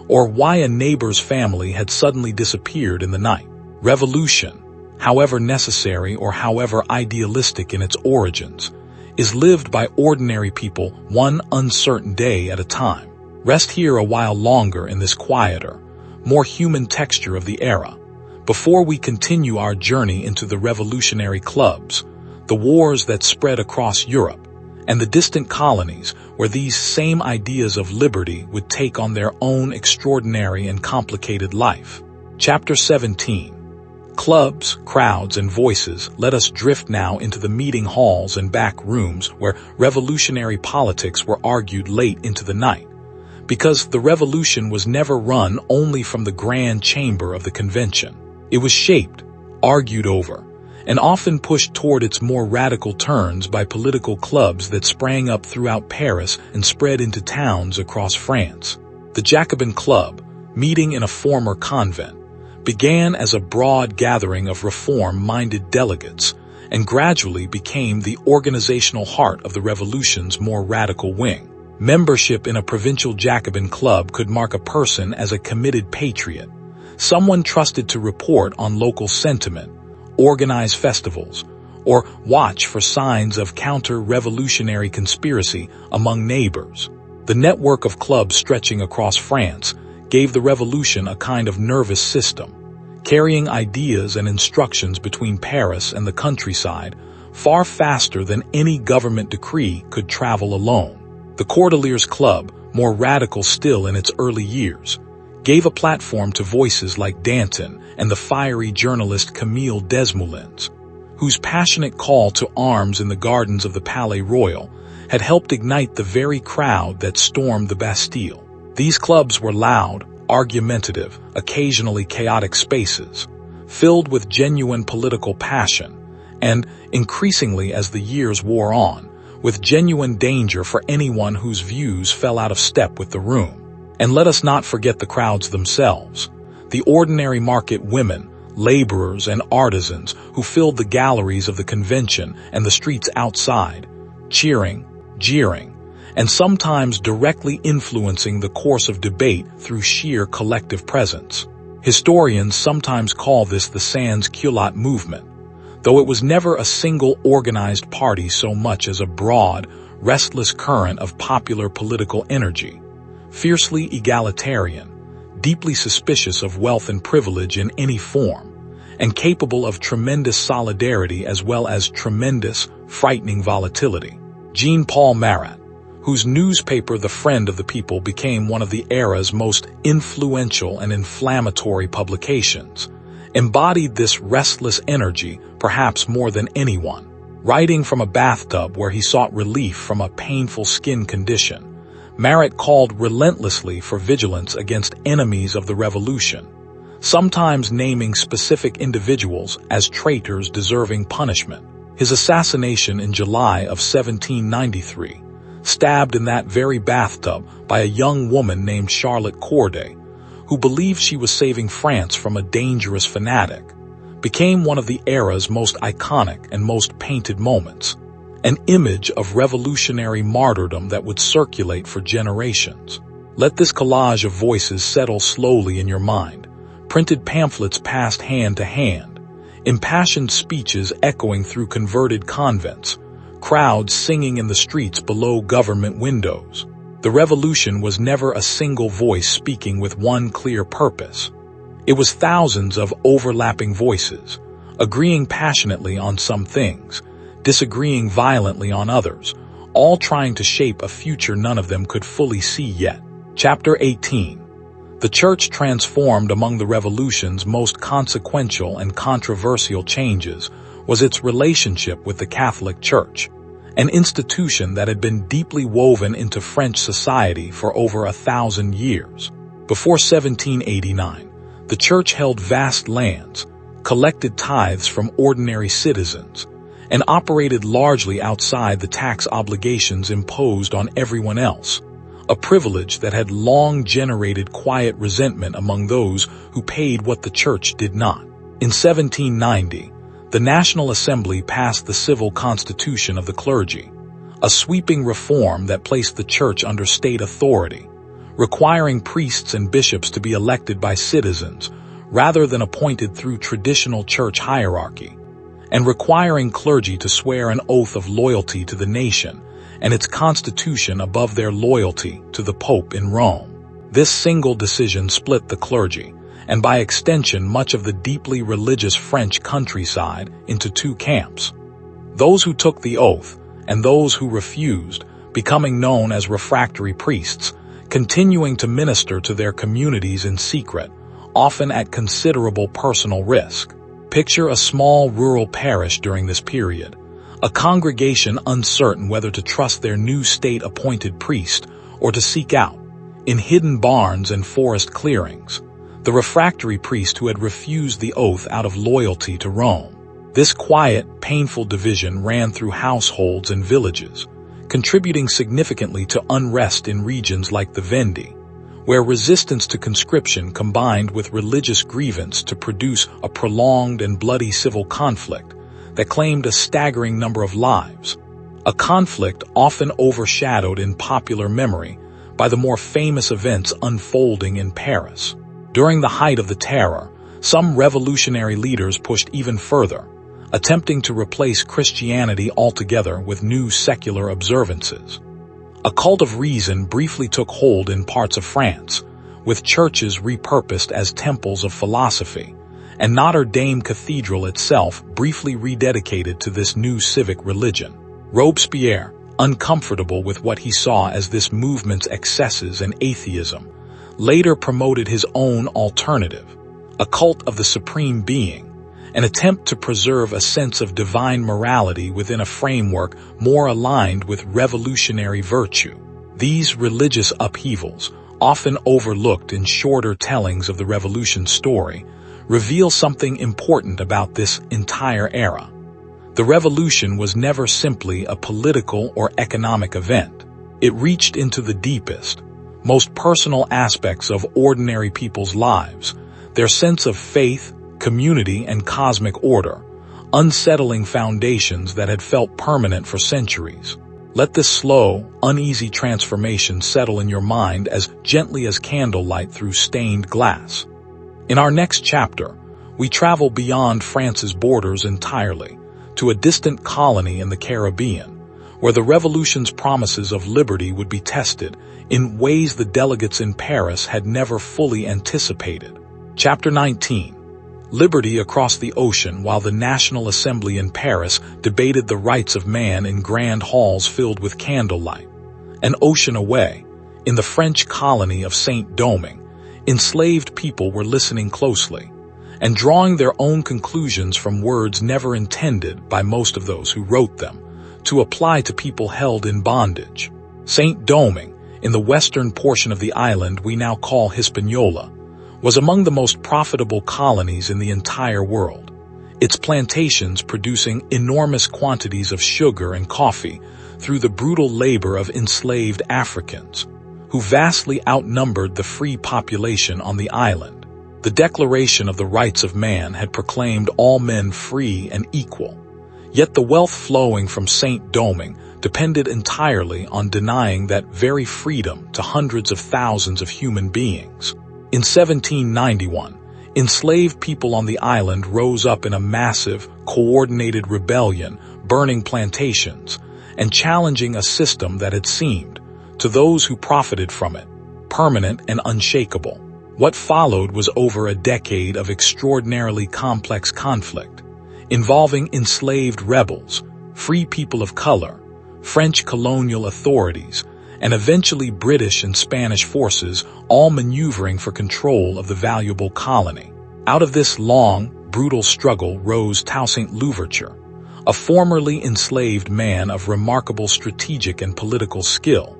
or why a neighbor's family had suddenly disappeared in the night. Revolution, however necessary or however idealistic in its origins, is lived by ordinary people one uncertain day at a time. Rest here a while longer in this quieter, more human texture of the era, before we continue our journey into the revolutionary clubs, the wars that spread across Europe, and the distant colonies where these same ideas of liberty would take on their own extraordinary and complicated life. Chapter 17. Clubs, crowds, and voices. Let us drift now into the meeting halls and back rooms where revolutionary politics were argued late into the night. Because the revolution was never run only from the grand chamber of the convention. It was shaped, argued over, and often pushed toward its more radical turns by political clubs that sprang up throughout Paris and spread into towns across France. The Jacobin Club, meeting in a former convent, began as a broad gathering of reform-minded delegates and gradually became the organizational heart of the revolution's more radical wing. Membership in a provincial Jacobin club could mark a person as a committed patriot, someone trusted to report on local sentiment, organize festivals, or watch for signs of counter-revolutionary conspiracy among neighbors. The network of clubs stretching across France gave the revolution a kind of nervous system, carrying ideas and instructions between Paris and the countryside far faster than any government decree could travel alone. The Cordeliers Club, more radical still in its early years, gave a platform to voices like Danton and the fiery journalist Camille Desmoulins, whose passionate call to arms in the gardens of the Palais Royal had helped ignite the very crowd that stormed the Bastille. These clubs were loud, argumentative, occasionally chaotic spaces, filled with genuine political passion, and, increasingly as the years wore on, with genuine danger for anyone whose views fell out of step with the room. And let us not forget the crowds themselves, the ordinary market women, laborers, and artisans who filled the galleries of the convention and the streets outside, cheering, jeering, and sometimes directly influencing the course of debate through sheer collective presence. Historians sometimes call this the sans-culotte movement, though it was never a single organized party so much as a broad, restless current of popular political energy, fiercely egalitarian, deeply suspicious of wealth and privilege in any form, and capable of tremendous solidarity as well as tremendous, frightening volatility. Jean-Paul Marat, whose newspaper The Friend of the People became one of the era's most influential and inflammatory publications, embodied this restless energy perhaps more than anyone. Writing from a bathtub where he sought relief from a painful skin condition, Marat called relentlessly for vigilance against enemies of the revolution, sometimes naming specific individuals as traitors deserving punishment. His assassination in July of 1793, stabbed in that very bathtub by a young woman named Charlotte Corday, who believed she was saving France from a dangerous fanatic, became one of the era's most iconic and most painted moments, an image of revolutionary martyrdom that would circulate for generations. Let this collage of voices settle slowly in your mind. Printed pamphlets passed hand to hand, impassioned speeches echoing through converted convents, crowds singing in the streets below government windows. The revolution was never a single voice speaking with one clear purpose. It was thousands of overlapping voices, agreeing passionately on some things, disagreeing violently on others, all trying to shape a future none of them could fully see yet. Chapter 18. The Church transformed among the revolution's most consequential and controversial changes was its relationship with the Catholic Church, an institution that had been deeply woven into French society for over 1,000 years. Before 1789, the Church held vast lands, collected tithes from ordinary citizens, and operated largely outside the tax obligations imposed on everyone else, a privilege that had long generated quiet resentment among those who paid what the Church did not. In 1790, the National Assembly passed the Civil Constitution of the Clergy, a sweeping reform that placed the Church under state authority, requiring priests and bishops to be elected by citizens rather than appointed through traditional church hierarchy, and requiring clergy to swear an oath of loyalty to the nation and its constitution above their loyalty to the Pope in Rome. This single decision split the clergy, and by extension much of the deeply religious French countryside, into two camps: those who took the oath and those who refused, becoming known as refractory priests, continuing to minister to their communities in secret, often at considerable personal risk. Picture a small rural parish during this period, a congregation uncertain whether to trust their new state-appointed priest or to seek out, in hidden barns and forest clearings, the refractory priest who had refused the oath out of loyalty to Rome. This quiet, painful division ran through households and villages, contributing significantly to unrest in regions like the Vendee, where resistance to conscription combined with religious grievance to produce a prolonged and bloody civil conflict that claimed a staggering number of lives, a conflict often overshadowed in popular memory by the more famous events unfolding in Paris. During the height of the Terror, some revolutionary leaders pushed even further, attempting to replace Christianity altogether with new secular observances. A cult of reason briefly took hold in parts of France, with churches repurposed as temples of philosophy, and Notre Dame Cathedral itself briefly rededicated to this new civic religion. Robespierre, uncomfortable with what he saw as this movement's excesses and atheism, later promoted his own alternative, a cult of the Supreme Being, an attempt to preserve a sense of divine morality within a framework more aligned with revolutionary virtue. These religious upheavals, often overlooked in shorter tellings of the revolution's story, reveal something important about this entire era. The revolution was never simply a political or economic event. It reached into the deepest, most personal aspects of ordinary people's lives, their sense of faith, community, and cosmic order, unsettling foundations that had felt permanent for centuries. Let this slow, uneasy transformation settle in your mind as gently as candlelight through stained glass. In our next chapter, we travel beyond France's borders entirely, to a distant colony in the Caribbean, where the revolution's promises of liberty would be tested in ways the delegates in Paris had never fully anticipated. Chapter 19. Liberty across the ocean. While the National Assembly in Paris debated the rights of man in grand halls filled with candlelight, an ocean away, in the French colony of Saint-Domingue, enslaved people were listening closely and drawing their own conclusions from words never intended by most of those who wrote them to apply to people held in bondage. Saint-Domingue, in the western portion of the island we now call Hispaniola, was among the most profitable colonies in the entire world, its plantations producing enormous quantities of sugar and coffee through the brutal labor of enslaved Africans, who vastly outnumbered the free population on the island. The Declaration of the Rights of Man had proclaimed all men free and equal, yet the wealth flowing from Saint-Domingue depended entirely on denying that very freedom to hundreds of thousands of human beings. In 1791, enslaved people on the island rose up in a massive, coordinated rebellion, burning plantations and challenging a system that had seemed, to those who profited from it, permanent and unshakable. What followed was over a decade of extraordinarily complex conflict, involving enslaved rebels, free people of color, French colonial authorities, and eventually British and Spanish forces, all maneuvering for control of the valuable colony. Out of this long, brutal struggle rose Toussaint Louverture, a formerly enslaved man of remarkable strategic and political skill,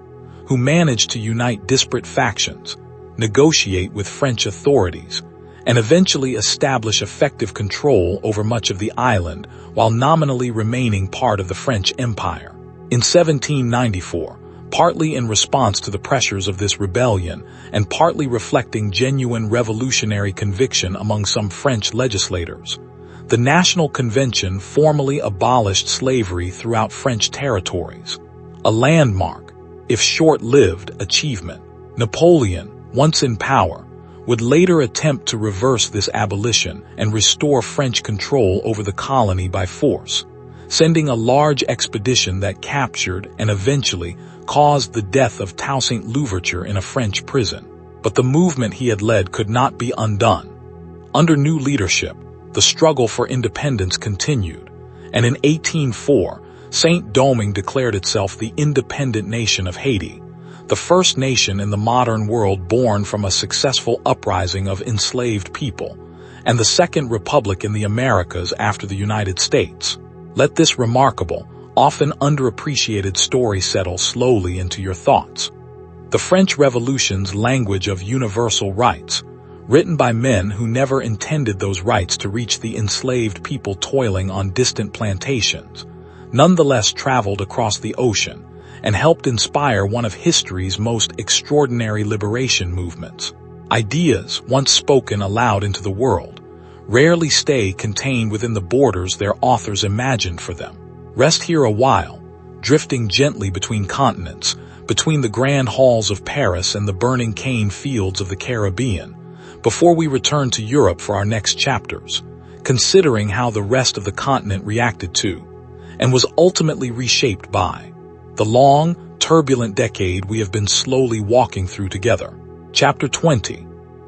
who managed to unite disparate factions, negotiate with French authorities, and eventually establish effective control over much of the island while nominally remaining part of the French Empire. In 1794, partly in response to the pressures of this rebellion and partly reflecting genuine revolutionary conviction among some French legislators, the National Convention formally abolished slavery throughout French territories, a landmark, if short-lived, achievement. Napoleon, once in power, would later attempt to reverse this abolition and restore French control over the colony by force, sending a large expedition that captured and eventually caused the death of Toussaint Louverture in a French prison. But the movement he had led could not be undone. Under new leadership, the struggle for independence continued, and in 1804, Saint-Domingue declared itself the independent nation of Haiti, the first nation in the modern world born from a successful uprising of enslaved people, and the second republic in the Americas after the United States. Let this remarkable, often underappreciated story settle slowly into your thoughts. The French Revolution's language of universal rights, written by men who never intended those rights to reach the enslaved people toiling on distant plantations, nonetheless traveled across the ocean and helped inspire one of history's most extraordinary liberation movements. Ideas, once spoken aloud into the world, rarely stay contained within the borders their authors imagined for them. Rest here a while, drifting gently between continents, between the grand halls of Paris and the burning cane fields of the Caribbean, before we return to Europe for our next chapters, considering how the rest of the continent reacted to, and was ultimately reshaped by, the long, turbulent decade we have been slowly walking through together. Chapter 20.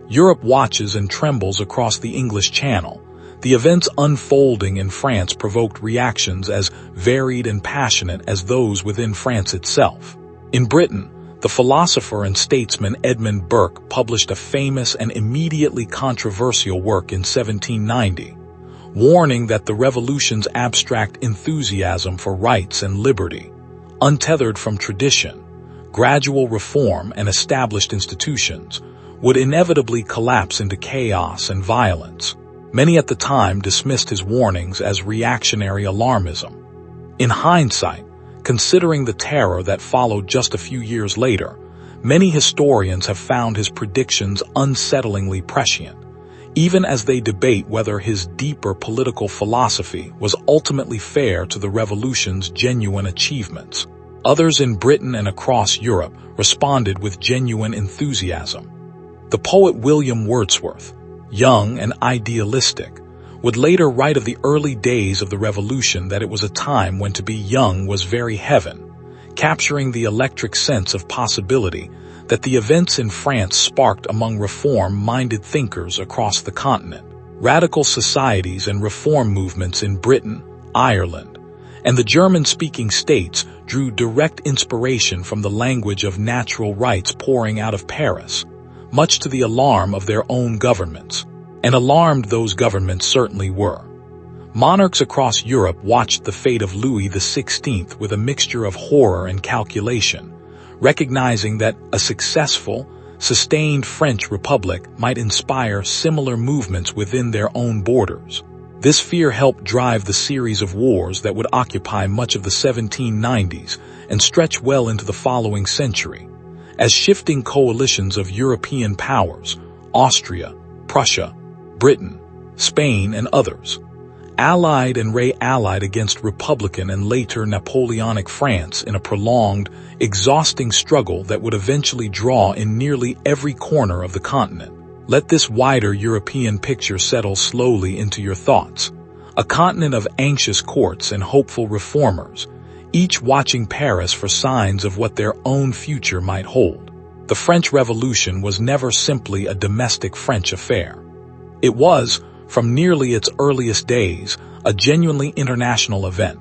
Europe watches and trembles across the English Channel. The events unfolding in France provoked reactions as varied and passionate as those within France itself. In Britain, the philosopher and statesman Edmund Burke published a famous and immediately controversial work in 1790, warning that the revolution's abstract enthusiasm for rights and liberty, untethered from tradition, gradual reform, and established institutions, would inevitably collapse into chaos and violence. Many at the time dismissed his warnings as reactionary alarmism. In hindsight, considering the terror that followed just a few years later, many historians have found his predictions unsettlingly prescient, even as they debate whether his deeper political philosophy was ultimately fair to the revolution's genuine achievements. Others in Britain and across Europe responded with genuine enthusiasm. The poet William Wordsworth, young and idealistic, would later write of the early days of the Revolution that it was a time when to be young was very heaven, capturing the electric sense of possibility that the events in France sparked among reform-minded thinkers across the continent. Radical societies and reform movements in Britain, Ireland, and the German-speaking states drew direct inspiration from the language of natural rights pouring out of Paris, much to the alarm of their own governments. And alarmed those governments certainly were. Monarchs across Europe watched the fate of Louis XVI with a mixture of horror and calculation, recognizing that a successful, sustained French Republic might inspire similar movements within their own borders. This fear helped drive the series of wars that would occupy much of the 1790s and stretch well into the following century, as shifting coalitions of European powers, Austria, Prussia, Britain, Spain, and others, allied and re-allied against Republican and later Napoleonic France in a prolonged, exhausting struggle that would eventually draw in nearly every corner of the continent. Let this wider European picture settle slowly into your thoughts. A continent of anxious courts and hopeful reformers, each watching Paris for signs of what their own future might hold. The French Revolution was never simply a domestic French affair. It was, from nearly its earliest days, a genuinely international event,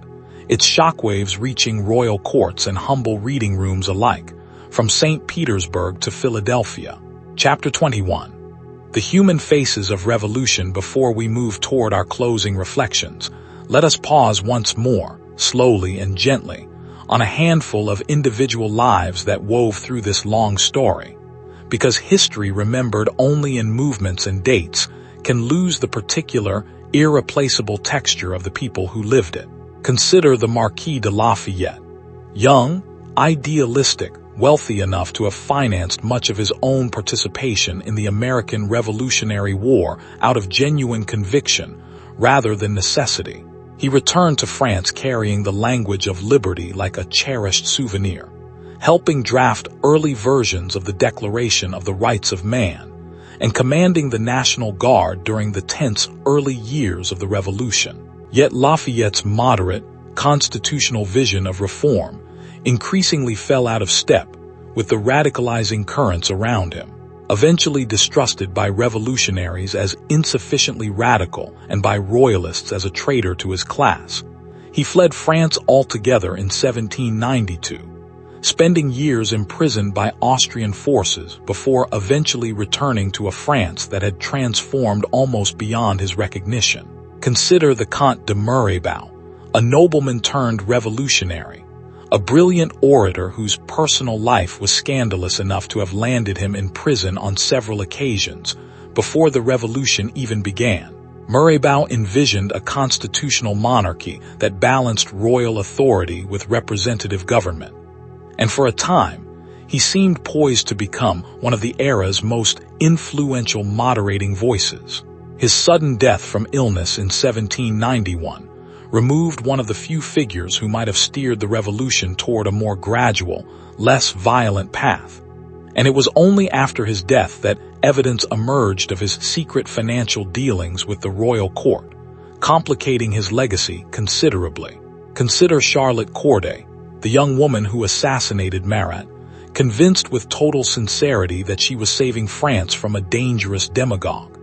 its shockwaves reaching royal courts and humble reading rooms alike, from St. Petersburg to Philadelphia. Chapter 21. The human faces of revolution. Before we move toward our closing reflections, let us pause once more, slowly and gently, on a handful of individual lives that wove through this long story. Because history remembered only in movements and dates can lose the particular, irreplaceable texture of the people who lived it. Consider the Marquis de Lafayette. Young, idealistic, wealthy enough to have financed much of his own participation in the American Revolutionary War out of genuine conviction rather than necessity. He returned to France carrying the language of liberty like a cherished souvenir, helping draft early versions of the Declaration of the Rights of Man, and commanding the National Guard during the tense early years of the Revolution. Yet Lafayette's moderate, constitutional vision of reform increasingly fell out of step with the radicalizing currents around him. Eventually distrusted by revolutionaries as insufficiently radical and by royalists as a traitor to his class, he fled France altogether in 1792, spending years imprisoned by Austrian forces before eventually returning to a France that had transformed almost beyond his recognition. Consider the Comte de Mirabeau, a nobleman turned revolutionary, a brilliant orator whose personal life was scandalous enough to have landed him in prison on several occasions before the revolution even began. Mirabeau envisioned a constitutional monarchy that balanced royal authority with representative government. And for a time, he seemed poised to become one of the era's most influential moderating voices. His sudden death from illness in 1791 removed one of the few figures who might have steered the revolution toward a more gradual, less violent path. And it was only after his death that evidence emerged of his secret financial dealings with the royal court, complicating his legacy considerably. Consider Charlotte Corday, the young woman who assassinated Marat, convinced with total sincerity that she was saving France from a dangerous demagogue.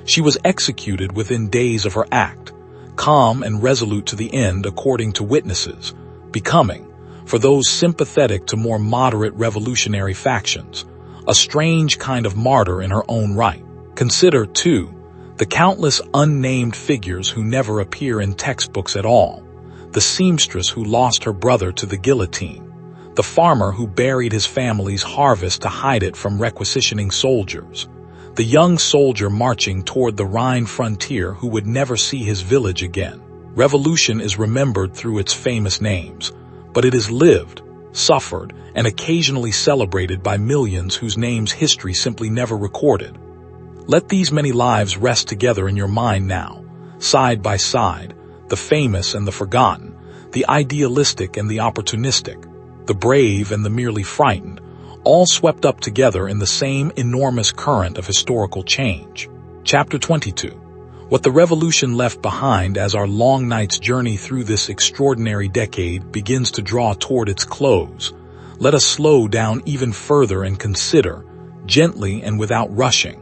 She was executed within days of her act, calm and resolute to the end according to witnesses, becoming, for those sympathetic to more moderate revolutionary factions, a strange kind of martyr in her own right. Consider, too, the countless unnamed figures who never appear in textbooks at all, the seamstress who lost her brother to the guillotine, the farmer who buried his family's harvest to hide it from requisitioning soldiers, the young soldier marching toward the Rhine frontier who would never see his village again. Revolution is remembered through its famous names, but it is lived, suffered, and occasionally celebrated by millions whose names history simply never recorded. Let these many lives rest together in your mind now, side by side, the famous and the forgotten, the idealistic and the opportunistic, the brave and the merely frightened, all swept up together in the same enormous current of historical change. Chapter 22. What the revolution left behind as our long night's journey through this extraordinary decade begins to draw toward its close. Let us slow down even further and consider, gently and without rushing,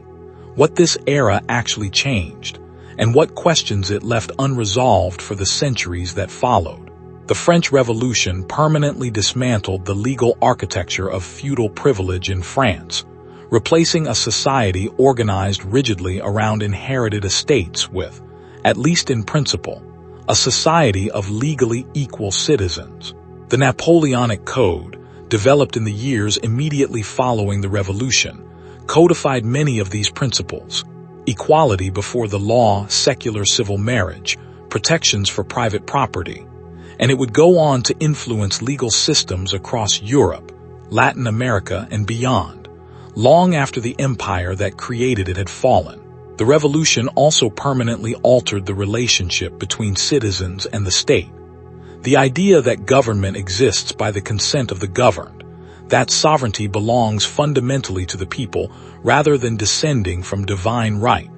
what this era actually changed, and what questions it left unresolved for the centuries that followed. The French Revolution permanently dismantled the legal architecture of feudal privilege in France, replacing a society organized rigidly around inherited estates with, at least in principle, a society of legally equal citizens. The Napoleonic Code, developed in the years immediately following the Revolution, codified many of these principles: equality before the law, secular civil marriage, protections for private property, and it would go on to influence legal systems across Europe, Latin America, and beyond, long after the empire that created it had fallen. The revolution also permanently altered the relationship between citizens and the state. The idea that government exists by the consent of the governed, that sovereignty belongs fundamentally to the people rather than descending from divine right,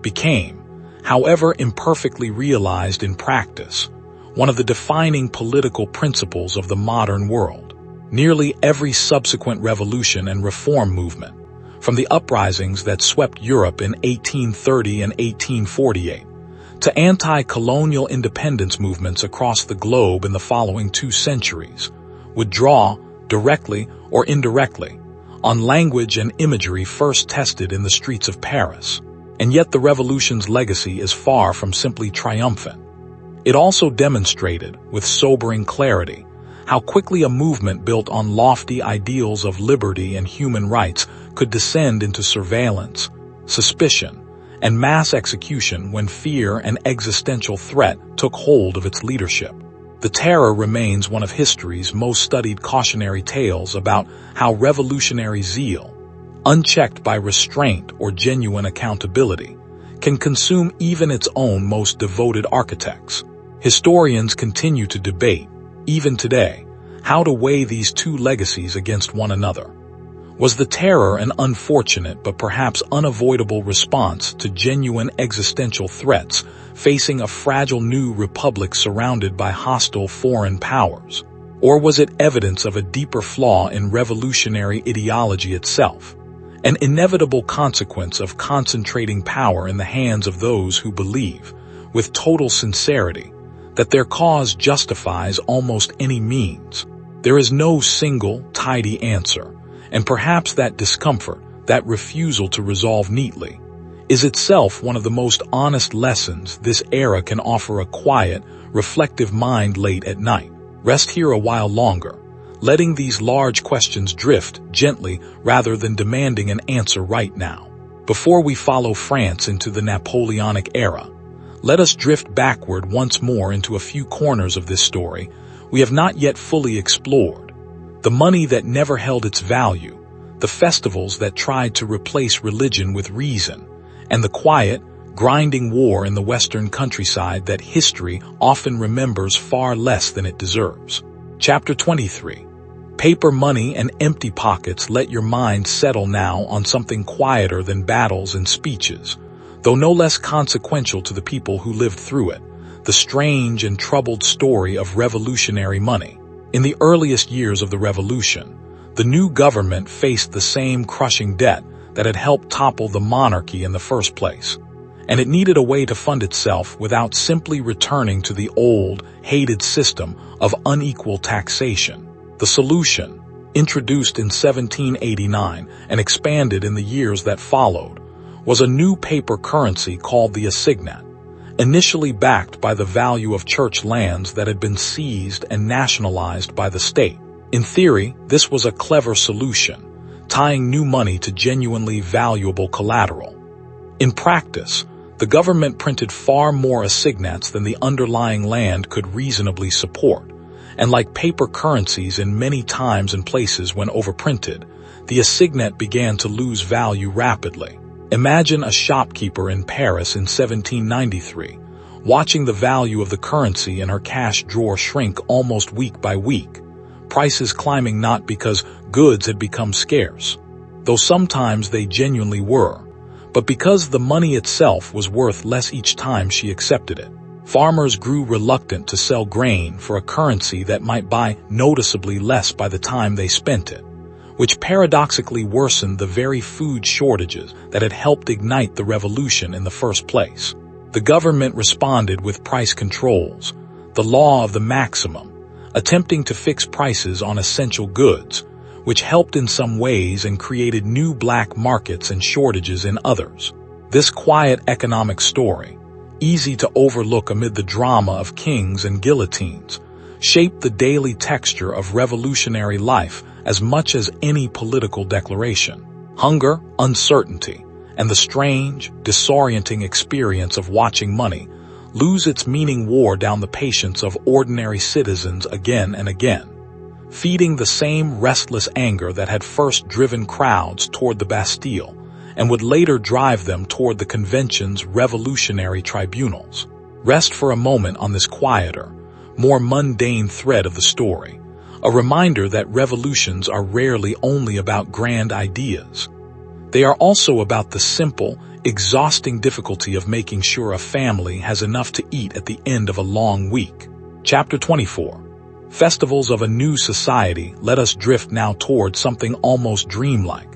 became, however imperfectly realized in practice, one of the defining political principles of the modern world. Nearly every subsequent revolution and reform movement, from the uprisings that swept Europe in 1830 and 1848, to anti-colonial independence movements across the globe in the following 2 centuries, would draw, directly or indirectly, on language and imagery first tested in the streets of Paris. And yet the revolution's legacy is far from simply triumphant. It also demonstrated, with sobering clarity, how quickly a movement built on lofty ideals of liberty and human rights could descend into surveillance, suspicion, and mass execution when fear and existential threat took hold of its leadership. The Terror remains one of history's most studied cautionary tales about how revolutionary zeal, unchecked by restraint or genuine accountability, can consume even its own most devoted architects. Historians continue to debate, even today, how to weigh these 2 legacies against one another. Was the Terror an unfortunate but perhaps unavoidable response to genuine existential threats facing a fragile new republic surrounded by hostile foreign powers? Or was it evidence of a deeper flaw in revolutionary ideology itself, an inevitable consequence of concentrating power in the hands of those who believe, with total sincerity, that their cause justifies almost any means? There is no single, tidy answer, and perhaps that discomfort, that refusal to resolve neatly, is itself one of the most honest lessons this era can offer a quiet, reflective mind late at night. Rest here a while longer, letting these large questions drift gently rather than demanding an answer right now. Before we follow France into the Napoleonic era, let us drift backward once more into a few corners of this story we have not yet fully explored. The money that never held its value, the festivals that tried to replace religion with reason, and the quiet, grinding war in the Western countryside that history often remembers far less than it deserves. Chapter 23. Paper money and empty pockets. Let your mind settle now on something quieter than battles and speeches, though no less consequential to the people who lived through it, the strange and troubled story of revolutionary money. In the earliest years of the revolution, the new government faced the same crushing debt that had helped topple the monarchy in the first place, and it needed a way to fund itself without simply returning to the old, hated system of unequal taxation. The solution, introduced in 1789 and expanded in the years that followed, was a new paper currency called the assignat, initially backed by the value of church lands that had been seized and nationalized by the state. In theory, this was a clever solution, tying new money to genuinely valuable collateral. In practice, the government printed far more assignats than the underlying land could reasonably support, and like paper currencies in many times and places when overprinted, the assignat began to lose value rapidly. Imagine a shopkeeper in Paris in 1793, watching the value of the currency in her cash drawer shrink almost week by week, prices climbing not because goods had become scarce, though sometimes they genuinely were, but because the money itself was worth less each time she accepted it. Farmers grew reluctant to sell grain for a currency that might buy noticeably less by the time they spent it, which paradoxically worsened the very food shortages that had helped ignite the revolution in the first place. The government responded with price controls, the law of the maximum, attempting to fix prices on essential goods, which helped in some ways and created new black markets and shortages in others. This quiet economic story, easy to overlook amid the drama of kings and guillotines, shaped the daily texture of revolutionary life as much as any political declaration. Hunger, uncertainty, and the strange, disorienting experience of watching money lose its meaning wore down the patience of ordinary citizens again and again, feeding the same restless anger that had first driven crowds toward the Bastille and would later drive them toward the convention's revolutionary tribunals. Rest for a moment on this quieter, more mundane thread of the story, a reminder that revolutions are rarely only about grand ideas. They are also about the simple, exhausting difficulty of making sure a family has enough to eat at the end of a long week. Chapter 24. Festivals of a New Society. Let us drift now toward something almost dreamlike.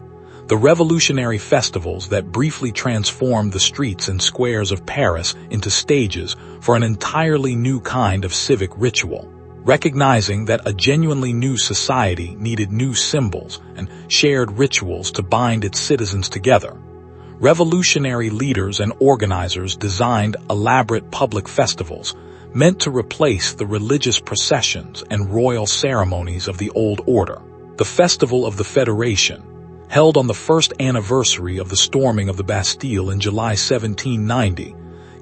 The revolutionary festivals that briefly transformed the streets and squares of Paris into stages for an entirely new kind of civic ritual. Recognizing that a genuinely new society needed new symbols and shared rituals to bind its citizens together, revolutionary leaders and organizers designed elaborate public festivals meant to replace the religious processions and royal ceremonies of the old order. The Festival of the Federation, held on the first anniversary of the storming of the Bastille in July 1790,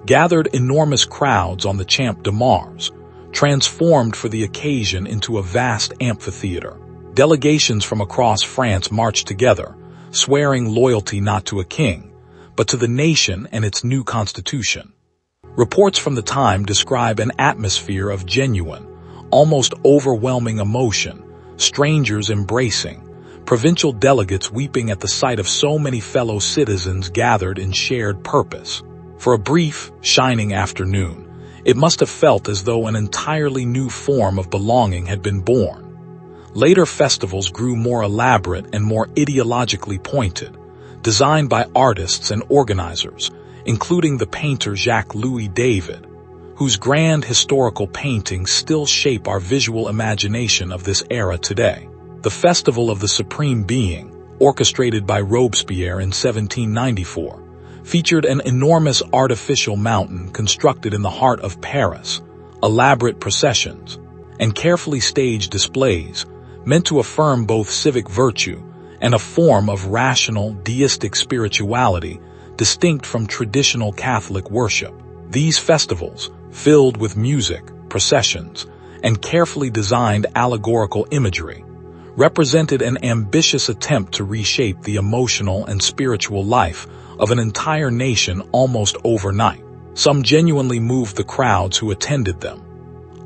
gathered enormous crowds on the Champ de Mars, transformed for the occasion into a vast amphitheater. Delegations from across France marched together, swearing loyalty not to a king, but to the nation and its new constitution. Reports from the time describe an atmosphere of genuine, almost overwhelming emotion, strangers embracing, provincial delegates weeping at the sight of so many fellow citizens gathered in shared purpose. For a brief, shining afternoon, it must have felt as though an entirely new form of belonging had been born. Later festivals grew more elaborate and more ideologically pointed, designed by artists and organizers, including the painter Jacques-Louis David, whose grand historical paintings still shape our visual imagination of this era today. The Festival of the Supreme Being, orchestrated by Robespierre in 1794, featured an enormous artificial mountain constructed in the heart of Paris, elaborate processions, and carefully staged displays meant to affirm both civic virtue and a form of rational, deistic spirituality distinct from traditional Catholic worship. These festivals, filled with music, processions, and carefully designed allegorical imagery, represented an ambitious attempt to reshape the emotional and spiritual life of an entire nation almost overnight. Some genuinely moved the crowds who attended them.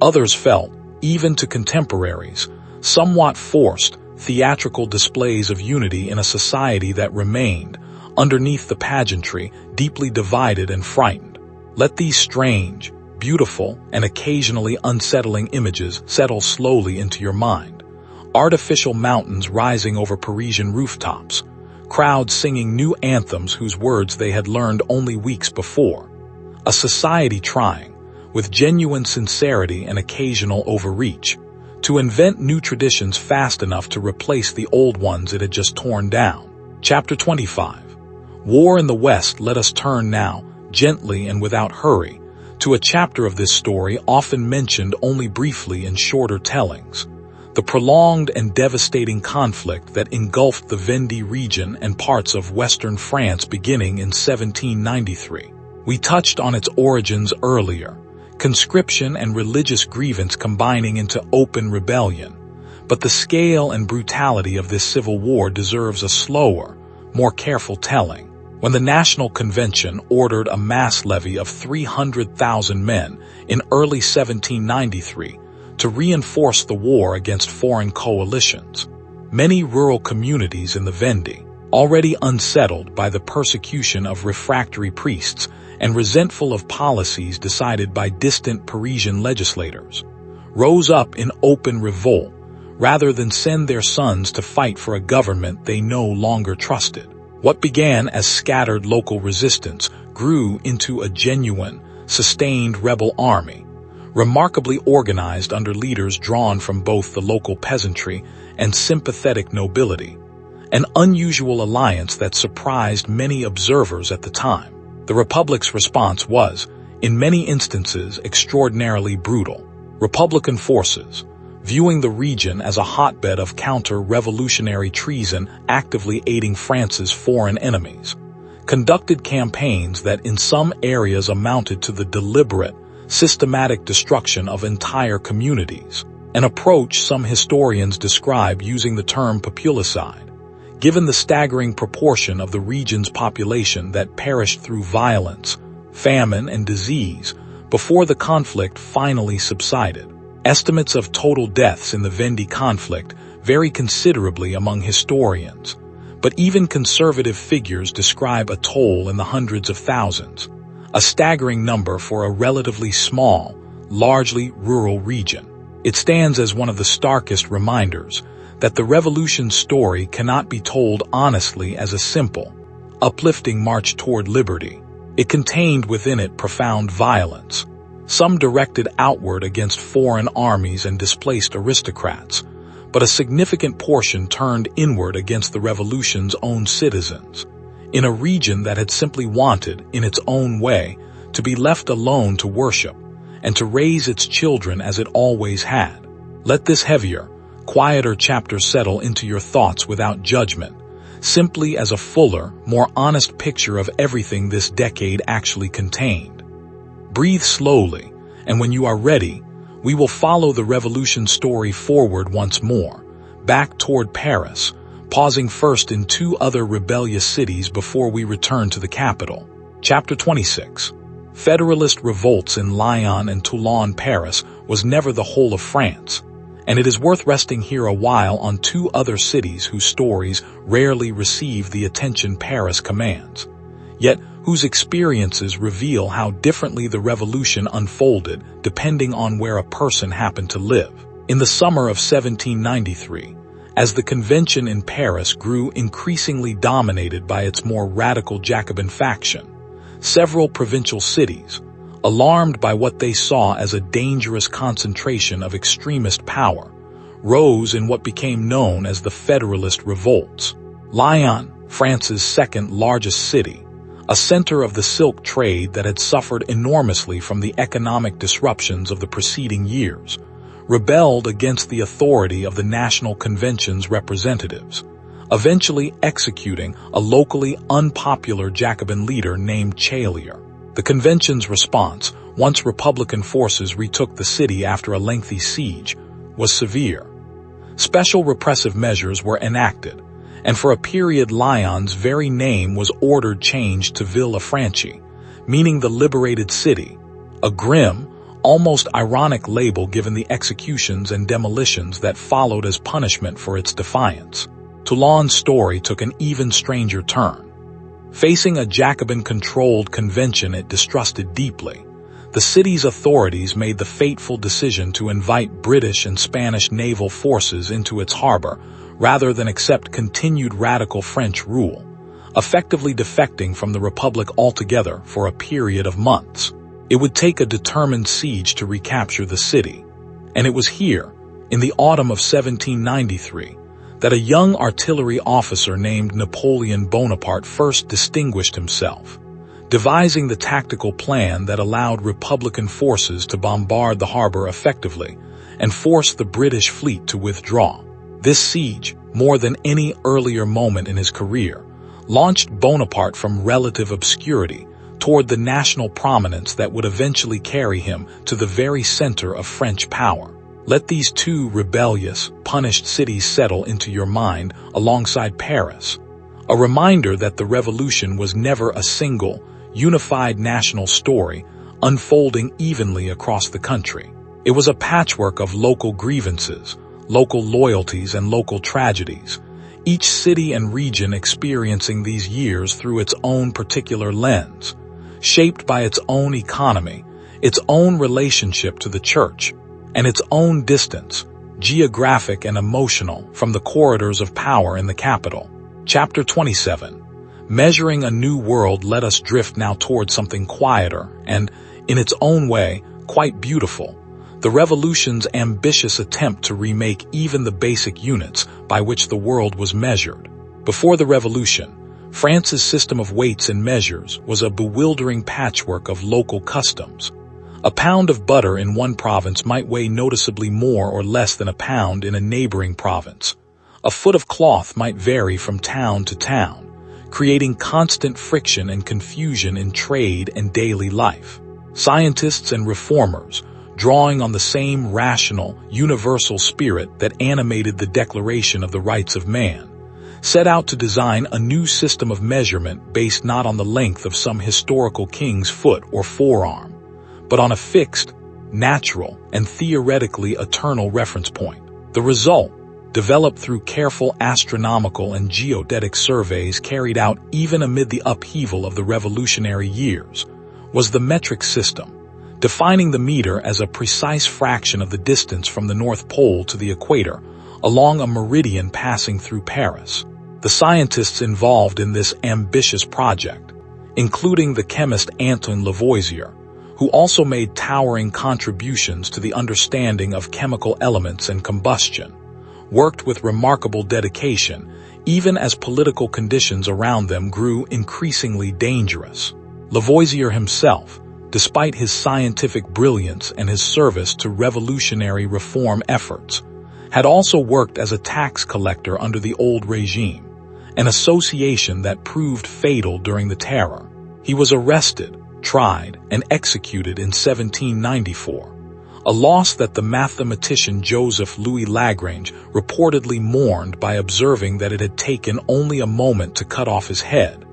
Others felt, even to contemporaries, somewhat forced theatrical displays of unity in a society that remained, underneath the pageantry, deeply divided and frightened. Let these strange, beautiful, and occasionally unsettling images settle slowly into your mind. Artificial mountains rising over Parisian rooftops, crowds singing new anthems whose words they had learned only weeks before. A society trying, with genuine sincerity and occasional overreach, to invent new traditions fast enough to replace the old ones it had just torn down. Chapter 25. War in the West. Let us turn now, gently and without hurry, to a chapter of this story often mentioned only briefly in shorter tellings. The prolonged and devastating conflict that engulfed the Vendée region and parts of western France beginning in 1793. We touched on its origins earlier, conscription and religious grievance combining into open rebellion. But the scale and brutality of this civil war deserves a slower, more careful telling. When the National Convention ordered a mass levy of 300,000 men in early 1793 to reinforce the war against foreign coalitions, many rural communities in the Vendée, already unsettled by the persecution of refractory priests and resentful of policies decided by distant Parisian legislators, rose up in open revolt rather than send their sons to fight for a government they no longer trusted. What began as scattered local resistance grew into a genuine, sustained rebel army, remarkably organized under leaders drawn from both the local peasantry and sympathetic nobility, an unusual alliance that surprised many observers at the time. The Republic's response was, in many instances, extraordinarily brutal. Republican forces, viewing the region as a hotbed of counter-revolutionary treason actively aiding France's foreign enemies, conducted campaigns that in some areas amounted to the deliberate, systematic destruction of entire communities, an approach some historians describe using the term populicide. Given the staggering proportion of the region's population that perished through violence, famine, and disease before the conflict finally subsided, estimates of total deaths in the Vendée conflict vary considerably among historians, but even conservative figures describe a toll in the hundreds of thousands, a staggering number for a relatively small, largely rural region. It stands as one of the starkest reminders that the revolution's story cannot be told honestly as a simple, uplifting march toward liberty. It contained within it profound violence, some directed outward against foreign armies and displaced aristocrats, but a significant portion turned inward against the revolution's own citizens, in a region that had simply wanted, in its own way, to be left alone to worship and to raise its children as it always had. Let this heavier, quieter chapter settle into your thoughts without judgment, simply as a fuller, more honest picture of everything this decade actually contained. Breathe slowly, and when you are ready, we will follow the revolution story forward once more, back toward Paris, pausing first in two other rebellious cities before we return to the capital. Chapter 26. Federalist revolts in Lyon and Toulon. Paris was never the whole of France, and it is worth resting here a while on two other cities whose stories rarely receive the attention Paris commands, yet whose experiences reveal how differently the revolution unfolded depending on where a person happened to live. In the summer of 1793, as the convention in Paris grew increasingly dominated by its more radical Jacobin faction, several provincial cities, alarmed by what they saw as a dangerous concentration of extremist power, rose in what became known as the Federalist revolts. Lyon, France's second largest city, a center of the silk trade that had suffered enormously from the economic disruptions of the preceding years, rebelled against the authority of the National Convention's representatives, eventually executing a locally unpopular Jacobin leader named Chalier. The convention's response, once Republican forces retook the city after a lengthy siege, was severe. Special repressive measures were enacted, and for a period Lyon's very name was ordered changed to Villafranchi, meaning the liberated city, a grim, almost ironic label given the executions and demolitions that followed as punishment for its defiance. Toulon's story took an even stranger turn. Facing a Jacobin-controlled convention it distrusted deeply, the city's authorities made the fateful decision to invite British and Spanish naval forces into its harbor rather than accept continued radical French rule, effectively defecting from the Republic altogether for a period of months. It would take a determined siege to recapture the city, and it was here, in the autumn of 1793, that a young artillery officer named Napoleon Bonaparte first distinguished himself, devising the tactical plan that allowed Republican forces to bombard the harbor effectively and force the British fleet to withdraw. This siege, more than any earlier moment in his career, launched Bonaparte from relative obscurity toward the national prominence that would eventually carry him to the very center of French power. Let these two rebellious, punished cities settle into your mind alongside Paris, a reminder that the revolution was never a single, unified national story unfolding evenly across the country. It was a patchwork of local grievances, local loyalties, and local tragedies, each city and region experiencing these years through its own particular lens, shaped by its own economy, its own relationship to the church, and its own distance, geographic and emotional, from the corridors of power in the capital. Chapter 27. Measuring a New World let us drift now toward something quieter and, in its own way, quite beautiful. The revolution's ambitious attempt to remake even the basic units by which the world was measured. Before the revolution, France's system of weights and measures was a bewildering patchwork of local customs. A pound of butter in one province might weigh noticeably more or less than a pound in a neighboring province. A foot of cloth might vary from town to town, creating constant friction and confusion in trade and daily life. Scientists and reformers, drawing on the same rational, universal spirit that animated the Declaration of the Rights of Man, set out to design a new system of measurement based not on the length of some historical king's foot or forearm, but on a fixed, natural, and theoretically eternal reference point. The result, developed through careful astronomical and geodetic surveys carried out even amid the upheaval of the revolutionary years, was the metric system, defining the meter as a precise fraction of the distance from the North Pole to the equator along a meridian passing through Paris. The scientists involved in this ambitious project, including the chemist Antoine Lavoisier, who also made towering contributions to the understanding of chemical elements and combustion, worked with remarkable dedication, even as political conditions around them grew increasingly dangerous. Lavoisier himself, despite his scientific brilliance and his service to revolutionary reform efforts, had also worked as a tax collector under the old regime, an association that proved fatal during the Terror. He was arrested, tried, and executed in 1794, a loss that the mathematician Joseph Louis Lagrange reportedly mourned by observing that it had taken only a moment to cut off his head,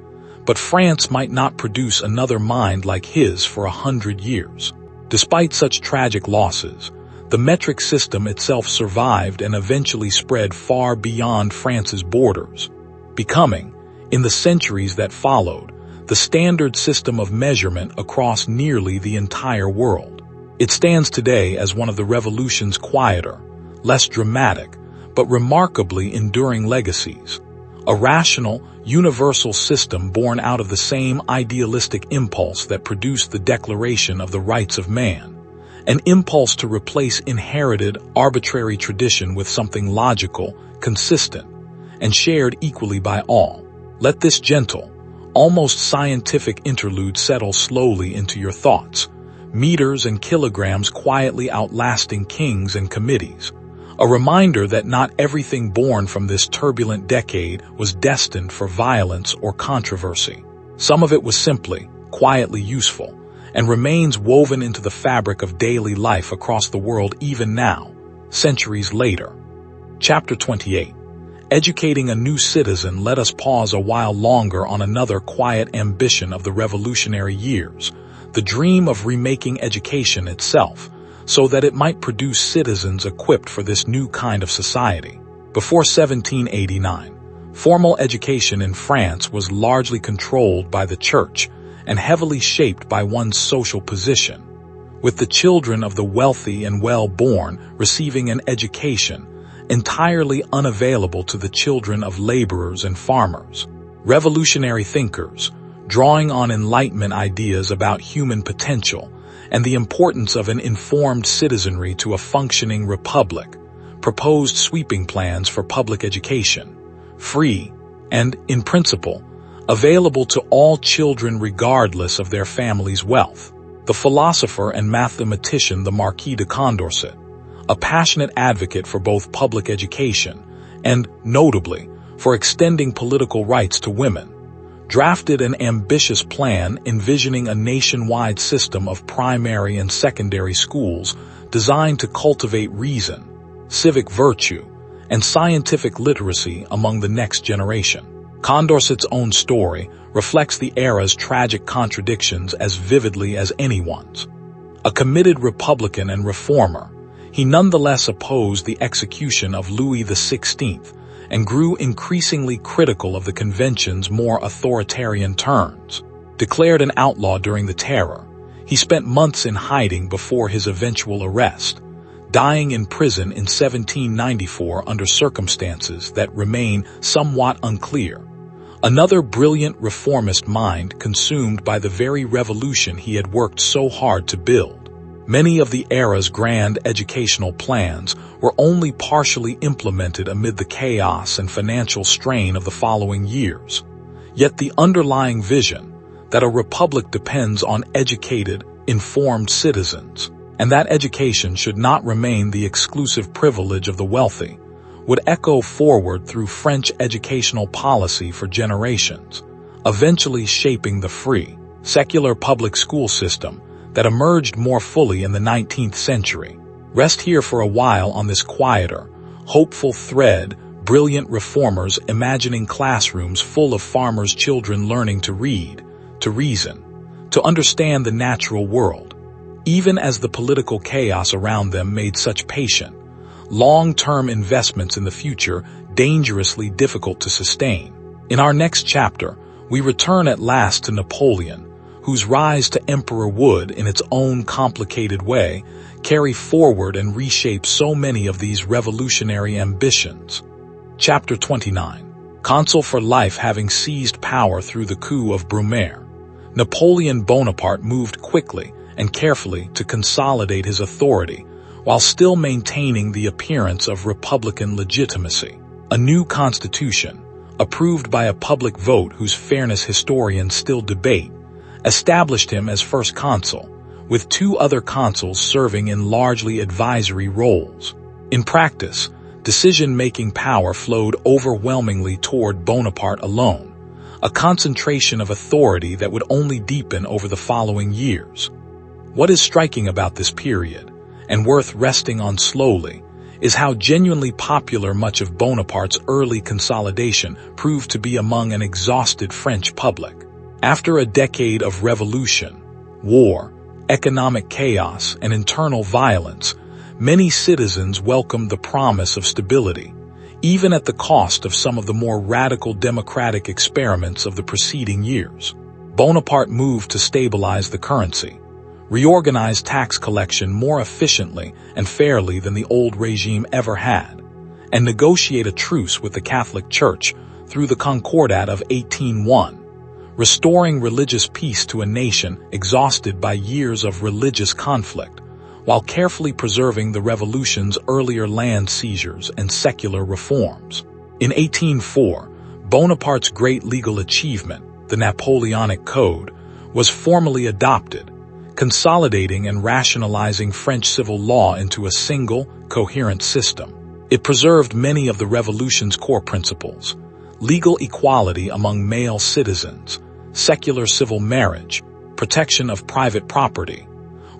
but France might not produce another mind like his for 100 years. Despite such tragic losses, the metric system itself survived and eventually spread far beyond France's borders, becoming, in the centuries that followed, the standard system of measurement across nearly the entire world. It stands today as one of the revolution's quieter, less dramatic, but remarkably enduring legacies. A rational, universal system born out of the same idealistic impulse that produced the Declaration of the Rights of Man, an impulse to replace inherited, arbitrary tradition with something logical, consistent, and shared equally by all. Let this gentle, almost scientific interlude settle slowly into your thoughts, meters and kilograms quietly outlasting kings and committees, a reminder that not everything born from this turbulent decade was destined for violence or controversy. Some of it was simply, quietly useful, and remains woven into the fabric of daily life across the world even now, centuries later. Chapter 28. Educating a new citizen. Let us pause a while longer on another quiet ambition of the revolutionary years, the dream of remaking education itself, so that it might produce citizens equipped for this new kind of society. Before 1789, formal education in France was largely controlled by the church and heavily shaped by one's social position, with the children of the wealthy and well-born receiving an education entirely unavailable to the children of laborers and farmers. Revolutionary thinkers, drawing on Enlightenment ideas about human potential and the importance of an informed citizenry to a functioning republic, proposed sweeping plans for public education, free and, in principle, available to all children regardless of their family's wealth. The philosopher and mathematician the Marquis de Condorcet, a passionate advocate for both public education and, notably, for extending political rights to women, drafted an ambitious plan envisioning a nationwide system of primary and secondary schools designed to cultivate reason, civic virtue, and scientific literacy among the next generation. Condorcet's own story reflects the era's tragic contradictions as vividly as anyone's. A committed Republican and reformer, he nonetheless opposed the execution of Louis XVI and grew increasingly critical of the convention's more authoritarian turns. Declared an outlaw during the Terror, he spent months in hiding before his eventual arrest, dying in prison in 1794 under circumstances that remain somewhat unclear. Another brilliant reformist mind consumed by the very revolution he had worked so hard to build. Many of the era's grand educational plans were only partially implemented amid the chaos and financial strain of the following years. Yet the underlying vision, that a republic depends on educated, informed citizens, and that education should not remain the exclusive privilege of the wealthy, would echo forward through French educational policy for generations, eventually shaping the free, secular public school system that emerged more fully in the 19th century. Rest here for a while on this quieter, hopeful thread. Brilliant reformers imagining classrooms full of farmers' children learning to read, to reason, to understand the natural world, even as the political chaos around them made such patient, long-term investments in the future dangerously difficult to sustain. In our next chapter, we return at last to Napoleon, whose rise to emperor would, in its own complicated way, carry forward and reshape so many of these revolutionary ambitions. Chapter 29. Consul for life. Having seized power through the coup of Brumaire, Napoleon Bonaparte moved quickly and carefully to consolidate his authority while still maintaining the appearance of republican legitimacy. A new constitution, approved by a public vote whose fairness historians still debate, established him as first consul, with two other consuls serving in largely advisory roles. In practice, decision-making power flowed overwhelmingly toward Bonaparte alone, a concentration of authority that would only deepen over the following years. What is striking about this period, and worth resting on slowly, is how genuinely popular much of Bonaparte's early consolidation proved to be among an exhausted French public. After a decade of revolution, war, economic chaos, and internal violence, many citizens welcomed the promise of stability, even at the cost of some of the more radical democratic experiments of the preceding years. Bonaparte moved to stabilize the currency, reorganize tax collection more efficiently and fairly than the old regime ever had, and negotiate a truce with the Catholic Church through the Concordat of 1801. Restoring religious peace to a nation exhausted by years of religious conflict, while carefully preserving the revolution's earlier land seizures and secular reforms. In 1804, Bonaparte's great legal achievement, the Napoleonic Code, was formally adopted, consolidating and rationalizing French civil law into a single, coherent system. It preserved many of the revolution's core principles: legal equality among male citizens, secular civil marriage, protection of private property,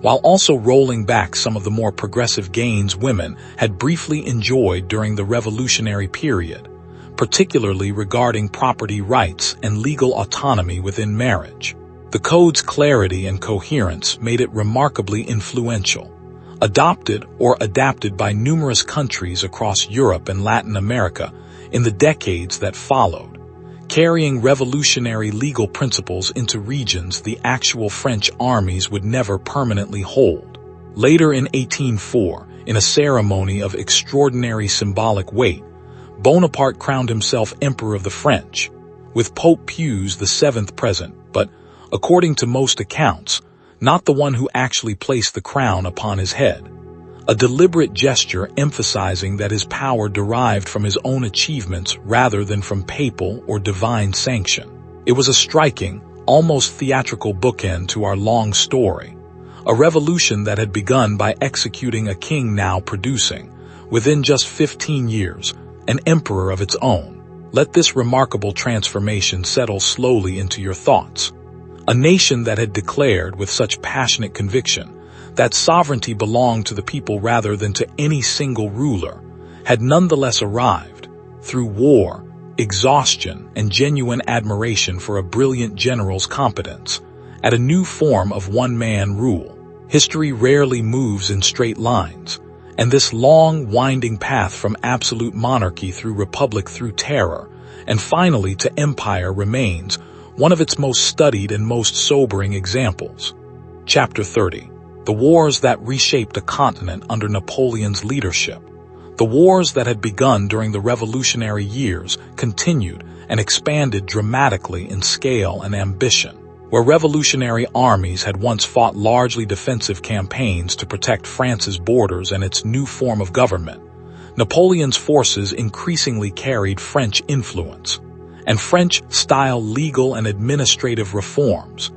while also rolling back some of the more progressive gains women had briefly enjoyed during the revolutionary period, particularly regarding property rights and legal autonomy within marriage. The code's clarity and coherence made it remarkably influential, adopted or adapted by numerous countries across Europe and Latin America in the decades that followed, carrying revolutionary legal principles into regions the actual French armies would never permanently hold. Later in 1804, in a ceremony of extraordinary symbolic weight, Bonaparte crowned himself Emperor of the French, with Pope Pius VII present, but, according to most accounts, not the one who actually placed the crown upon his head. A deliberate gesture emphasizing that his power derived from his own achievements rather than from papal or divine sanction. It was a striking, almost theatrical bookend to our long story, a revolution that had begun by executing a king now producing, within just 15 years, an emperor of its own. Let this remarkable transformation settle slowly into your thoughts. A nation that had declared with such passionate conviction that sovereignty belonged to the people rather than to any single ruler, had nonetheless arrived, through war, exhaustion, and genuine admiration for a brilliant general's competence, at a new form of one-man rule. History rarely moves in straight lines, and this long, winding path from absolute monarchy through republic through terror, and finally to empire remains one of its most studied and most sobering examples. Chapter 30. The wars that reshaped a continent under Napoleon's leadership. The wars that had begun during the revolutionary years continued and expanded dramatically in scale and ambition. Where revolutionary armies had once fought largely defensive campaigns to protect France's borders and its new form of government, Napoleon's forces increasingly carried French influence and French-style legal and administrative reforms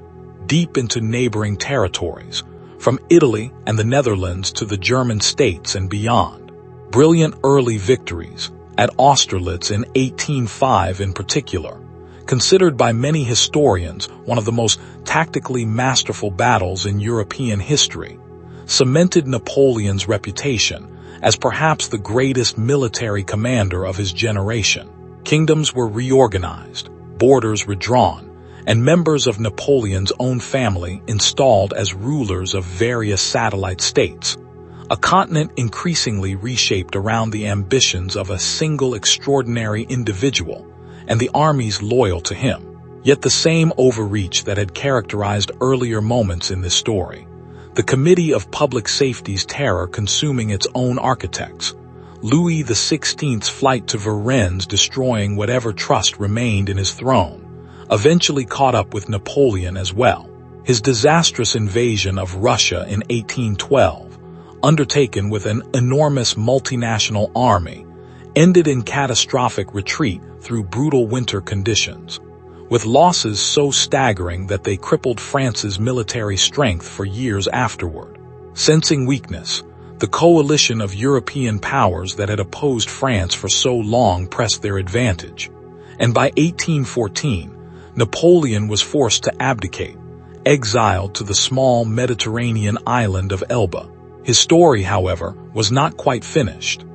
deep into neighboring territories, from Italy and the Netherlands to the German states and beyond. Brilliant early victories, at Austerlitz in 1805 in particular, considered by many historians one of the most tactically masterful battles in European history, cemented Napoleon's reputation as perhaps the greatest military commander of his generation. Kingdoms were reorganized, borders redrawn, and members of Napoleon's own family installed as rulers of various satellite states, a continent increasingly reshaped around the ambitions of a single extraordinary individual and the armies loyal to him. Yet the same overreach that had characterized earlier moments in this story, the Committee of Public Safety's terror consuming its own architects, Louis XVI's flight to Varennes destroying whatever trust remained in his throne, eventually caught up with Napoleon as well. His disastrous invasion of Russia in 1812, undertaken with an enormous multinational army, ended in catastrophic retreat through brutal winter conditions, with losses so staggering that they crippled France's military strength for years afterward. Sensing weakness, the coalition of European powers that had opposed France for so long pressed their advantage, and by 1814, Napoleon was forced to abdicate, exiled to the small Mediterranean island of Elba. His story, however, was not quite finished.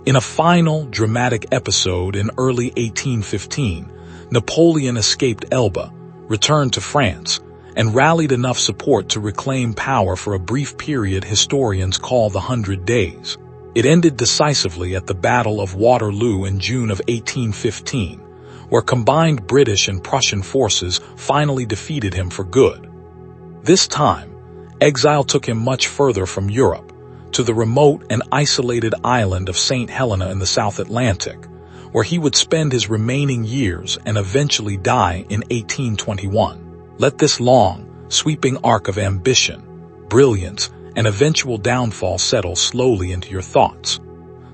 In a final, dramatic episode in early 1815, Napoleon escaped Elba, returned to France, and rallied enough support to reclaim power for a brief period historians call the 100 Days. It ended decisively at the Battle of Waterloo in June of 1815, where combined British and Prussian forces finally defeated him for good. This time, exile took him much further from Europe, to the remote and isolated island of St. Helena in the South Atlantic, where he would spend his remaining years and eventually die in 1821. Let this long, sweeping arc of ambition, brilliance, and eventual downfall settle slowly into your thoughts.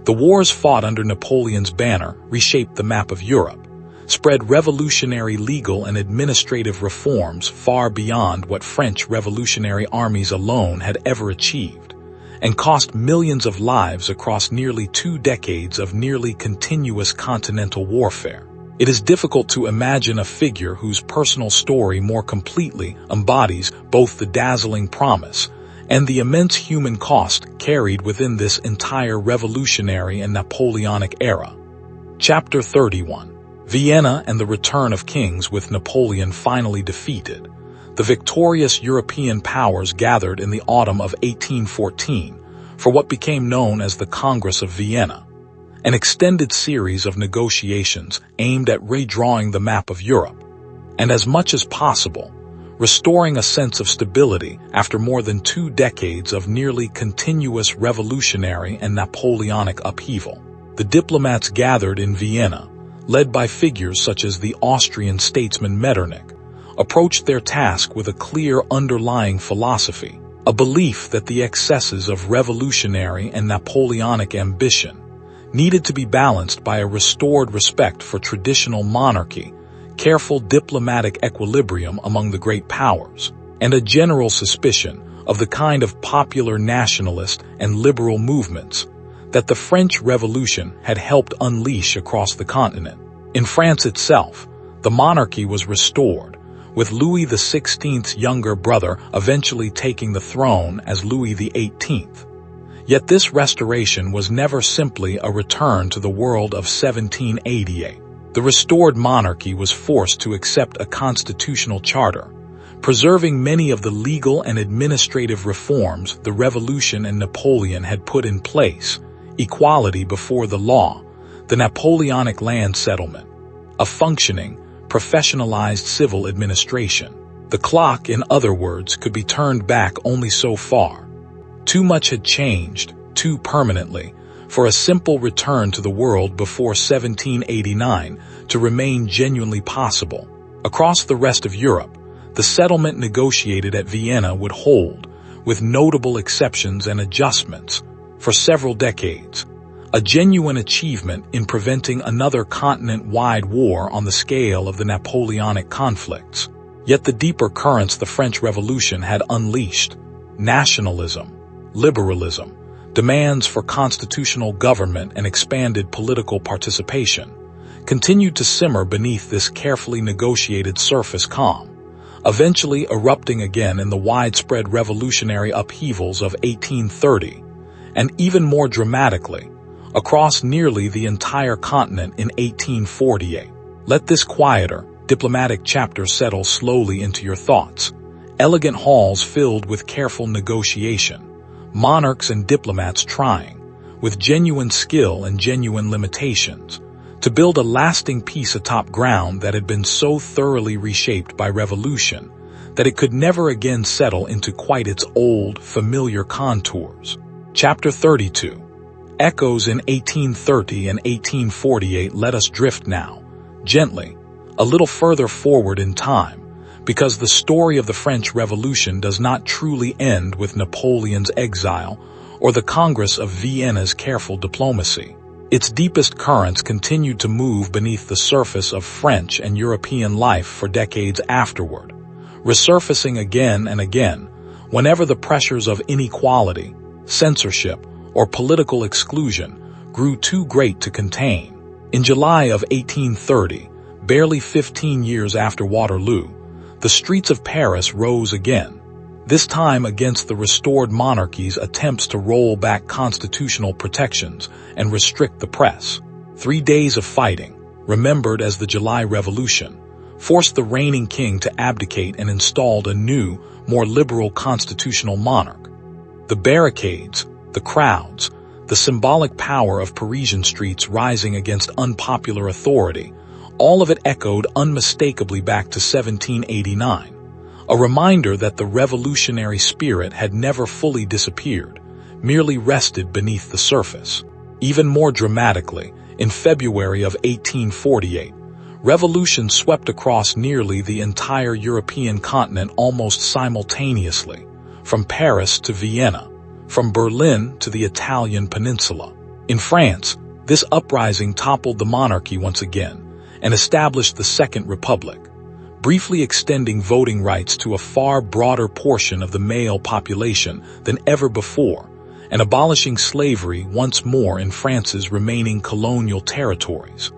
The wars fought under Napoleon's banner reshaped the map of Europe, spread revolutionary legal and administrative reforms far beyond what French revolutionary armies alone had ever achieved, and cost millions of lives across nearly 2 decades of nearly continuous continental warfare. It is difficult to imagine a figure whose personal story more completely embodies both the dazzling promise and the immense human cost carried within this entire revolutionary and Napoleonic era. Chapter 31. Vienna and the Return of Kings. With Napoleon finally defeated, the victorious European powers gathered in the autumn of 1814 for what became known as the Congress of Vienna, an extended series of negotiations aimed at redrawing the map of Europe, and as much as possible, restoring a sense of stability after more than 2 decades of nearly continuous revolutionary and Napoleonic upheaval. The diplomats gathered in Vienna, led by figures such as the Austrian statesman Metternich, approached their task with a clear underlying philosophy, a belief that the excesses of revolutionary and Napoleonic ambition needed to be balanced by a restored respect for traditional monarchy, careful diplomatic equilibrium among the great powers, and a general suspicion of the kind of popular nationalist and liberal movements that the French Revolution had helped unleash across the continent. In France itself, the monarchy was restored, with Louis XVI's younger brother eventually taking the throne as Louis XVIII. Yet this restoration was never simply a return to the world of 1788. The restored monarchy was forced to accept a constitutional charter, preserving many of the legal and administrative reforms the Revolution and Napoleon had put in place: equality before the law, the Napoleonic land settlement, a functioning, professionalized civil administration. The clock, in other words, could be turned back only so far. Too much had changed, too permanently, for a simple return to the world before 1789 to remain genuinely possible. Across the rest of Europe, the settlement negotiated at Vienna would hold, with notable exceptions and adjustments, for several decades, a genuine achievement in preventing another continent-wide war on the scale of the Napoleonic conflicts. Yet the deeper currents the French Revolution had unleashed, nationalism, liberalism, demands for constitutional government and expanded political participation, continued to simmer beneath this carefully negotiated surface calm, eventually erupting again in the widespread revolutionary upheavals of 1830, and even more dramatically, across nearly the entire continent in 1848. Let this quieter, diplomatic chapter settle slowly into your thoughts. Elegant halls filled with careful negotiation, monarchs and diplomats trying, with genuine skill and genuine limitations, to build a lasting peace atop ground that had been so thoroughly reshaped by revolution that it could never again settle into quite its old, familiar contours. Chapter 32. Echoes in 1830 and 1848. Let us drift now, gently, a little further forward in time, because the story of the French Revolution does not truly end with Napoleon's exile or the Congress of Vienna's careful diplomacy. Its deepest currents continued to move beneath the surface of French and European life for decades afterward, resurfacing again and again whenever the pressures of inequality, censorship, or political exclusion grew too great to contain. In July of 1830, barely 15 years after Waterloo, the streets of Paris rose again, this time against the restored monarchy's attempts to roll back constitutional protections and restrict the press. 3 days of fighting, remembered as the July Revolution, forced the reigning king to abdicate and installed a new, more liberal constitutional monarch. The barricades, the crowds, the symbolic power of Parisian streets rising against unpopular authority, all of it echoed unmistakably back to 1789, a reminder that the revolutionary spirit had never fully disappeared, merely rested beneath the surface. Even more dramatically, in February of 1848, revolution swept across nearly the entire European continent almost simultaneously, from Paris to Vienna, from Berlin to the Italian peninsula. In France, this uprising toppled the monarchy once again and established the Second Republic, briefly extending voting rights to a far broader portion of the male population than ever before, and abolishing slavery once more in France's remaining colonial territories.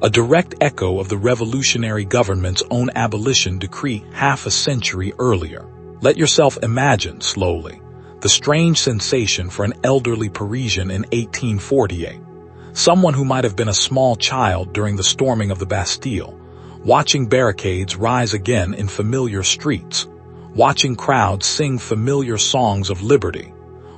A direct echo of the revolutionary government's own abolition decree half a century earlier. Let yourself imagine, slowly, the strange sensation for an elderly Parisian in 1848, someone who might have been a small child during the storming of the Bastille, watching barricades rise again in familiar streets, watching crowds sing familiar songs of liberty,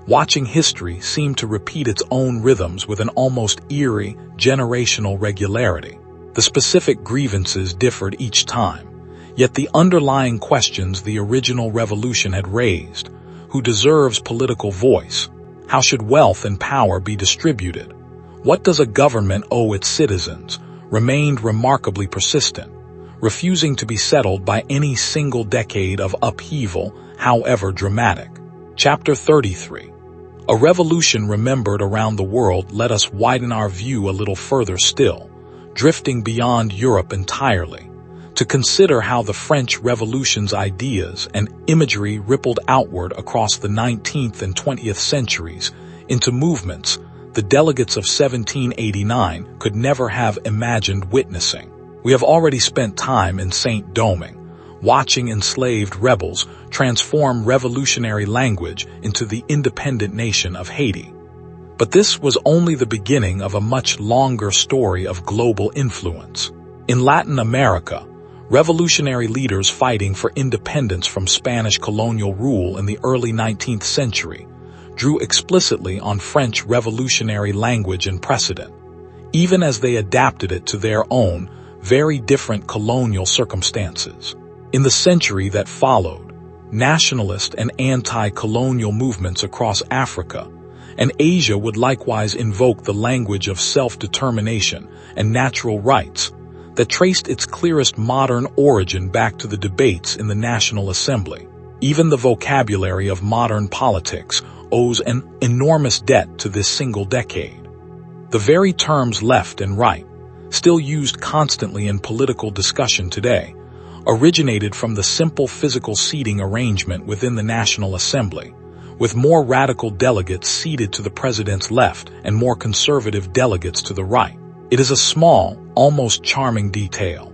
watching history seem to repeat its own rhythms with an almost eerie, generational regularity. The specific grievances differed each time, yet the underlying questions the original revolution had raised: who deserves political voice? How should wealth and power be distributed? What does a government owe its citizens? Remained remarkably persistent, refusing to be settled by any single decade of upheaval, however dramatic. Chapter 33. A revolution remembered around the world. Let us widen our view a little further still, drifting beyond Europe entirely, to consider how the French Revolution's ideas and imagery rippled outward across the 19th and 20th centuries into movements the delegates of 1789 could never have imagined witnessing. We have already spent time in Saint-Domingue, watching enslaved rebels transform revolutionary language into the independent nation of Haiti. But this was only the beginning of a much longer story of global influence. In Latin America, revolutionary leaders fighting for independence from Spanish colonial rule in the early 19th century drew explicitly on French revolutionary language and precedent, even as they adapted it to their own, very different colonial circumstances. In the century that followed, nationalist and anti-colonial movements across Africa and Asia would likewise invoke the language of self-determination and natural rights that traced its clearest modern origin back to the debates in the National Assembly. Even the vocabulary of modern politics owes an enormous debt to this single decade. The very terms left and right, still used constantly in political discussion today, originated from the simple physical seating arrangement within the National Assembly, with more radical delegates seated to the president's left and more conservative delegates to the right. It is a small, almost charming detail,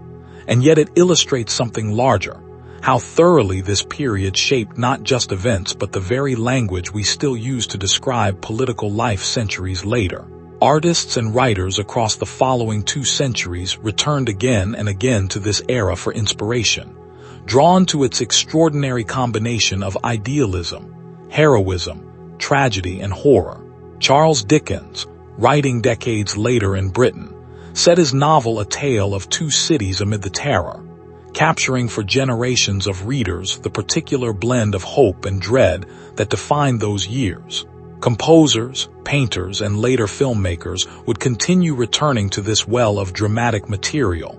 and yet it illustrates something larger: how thoroughly this period shaped not just events but the very language we still use to describe political life centuries later. Artists and writers across the following 2 centuries returned again and again to this era for inspiration, drawn to its extraordinary combination of idealism, heroism, tragedy, and horror. Charles Dickens, writing decades later in Britain, set his novel a tale of 2 cities amid the terror, capturing for generations of readers the particular blend of hope and dread that defined those years. Composers, painters, and later filmmakers would continue returning to this well of dramatic material: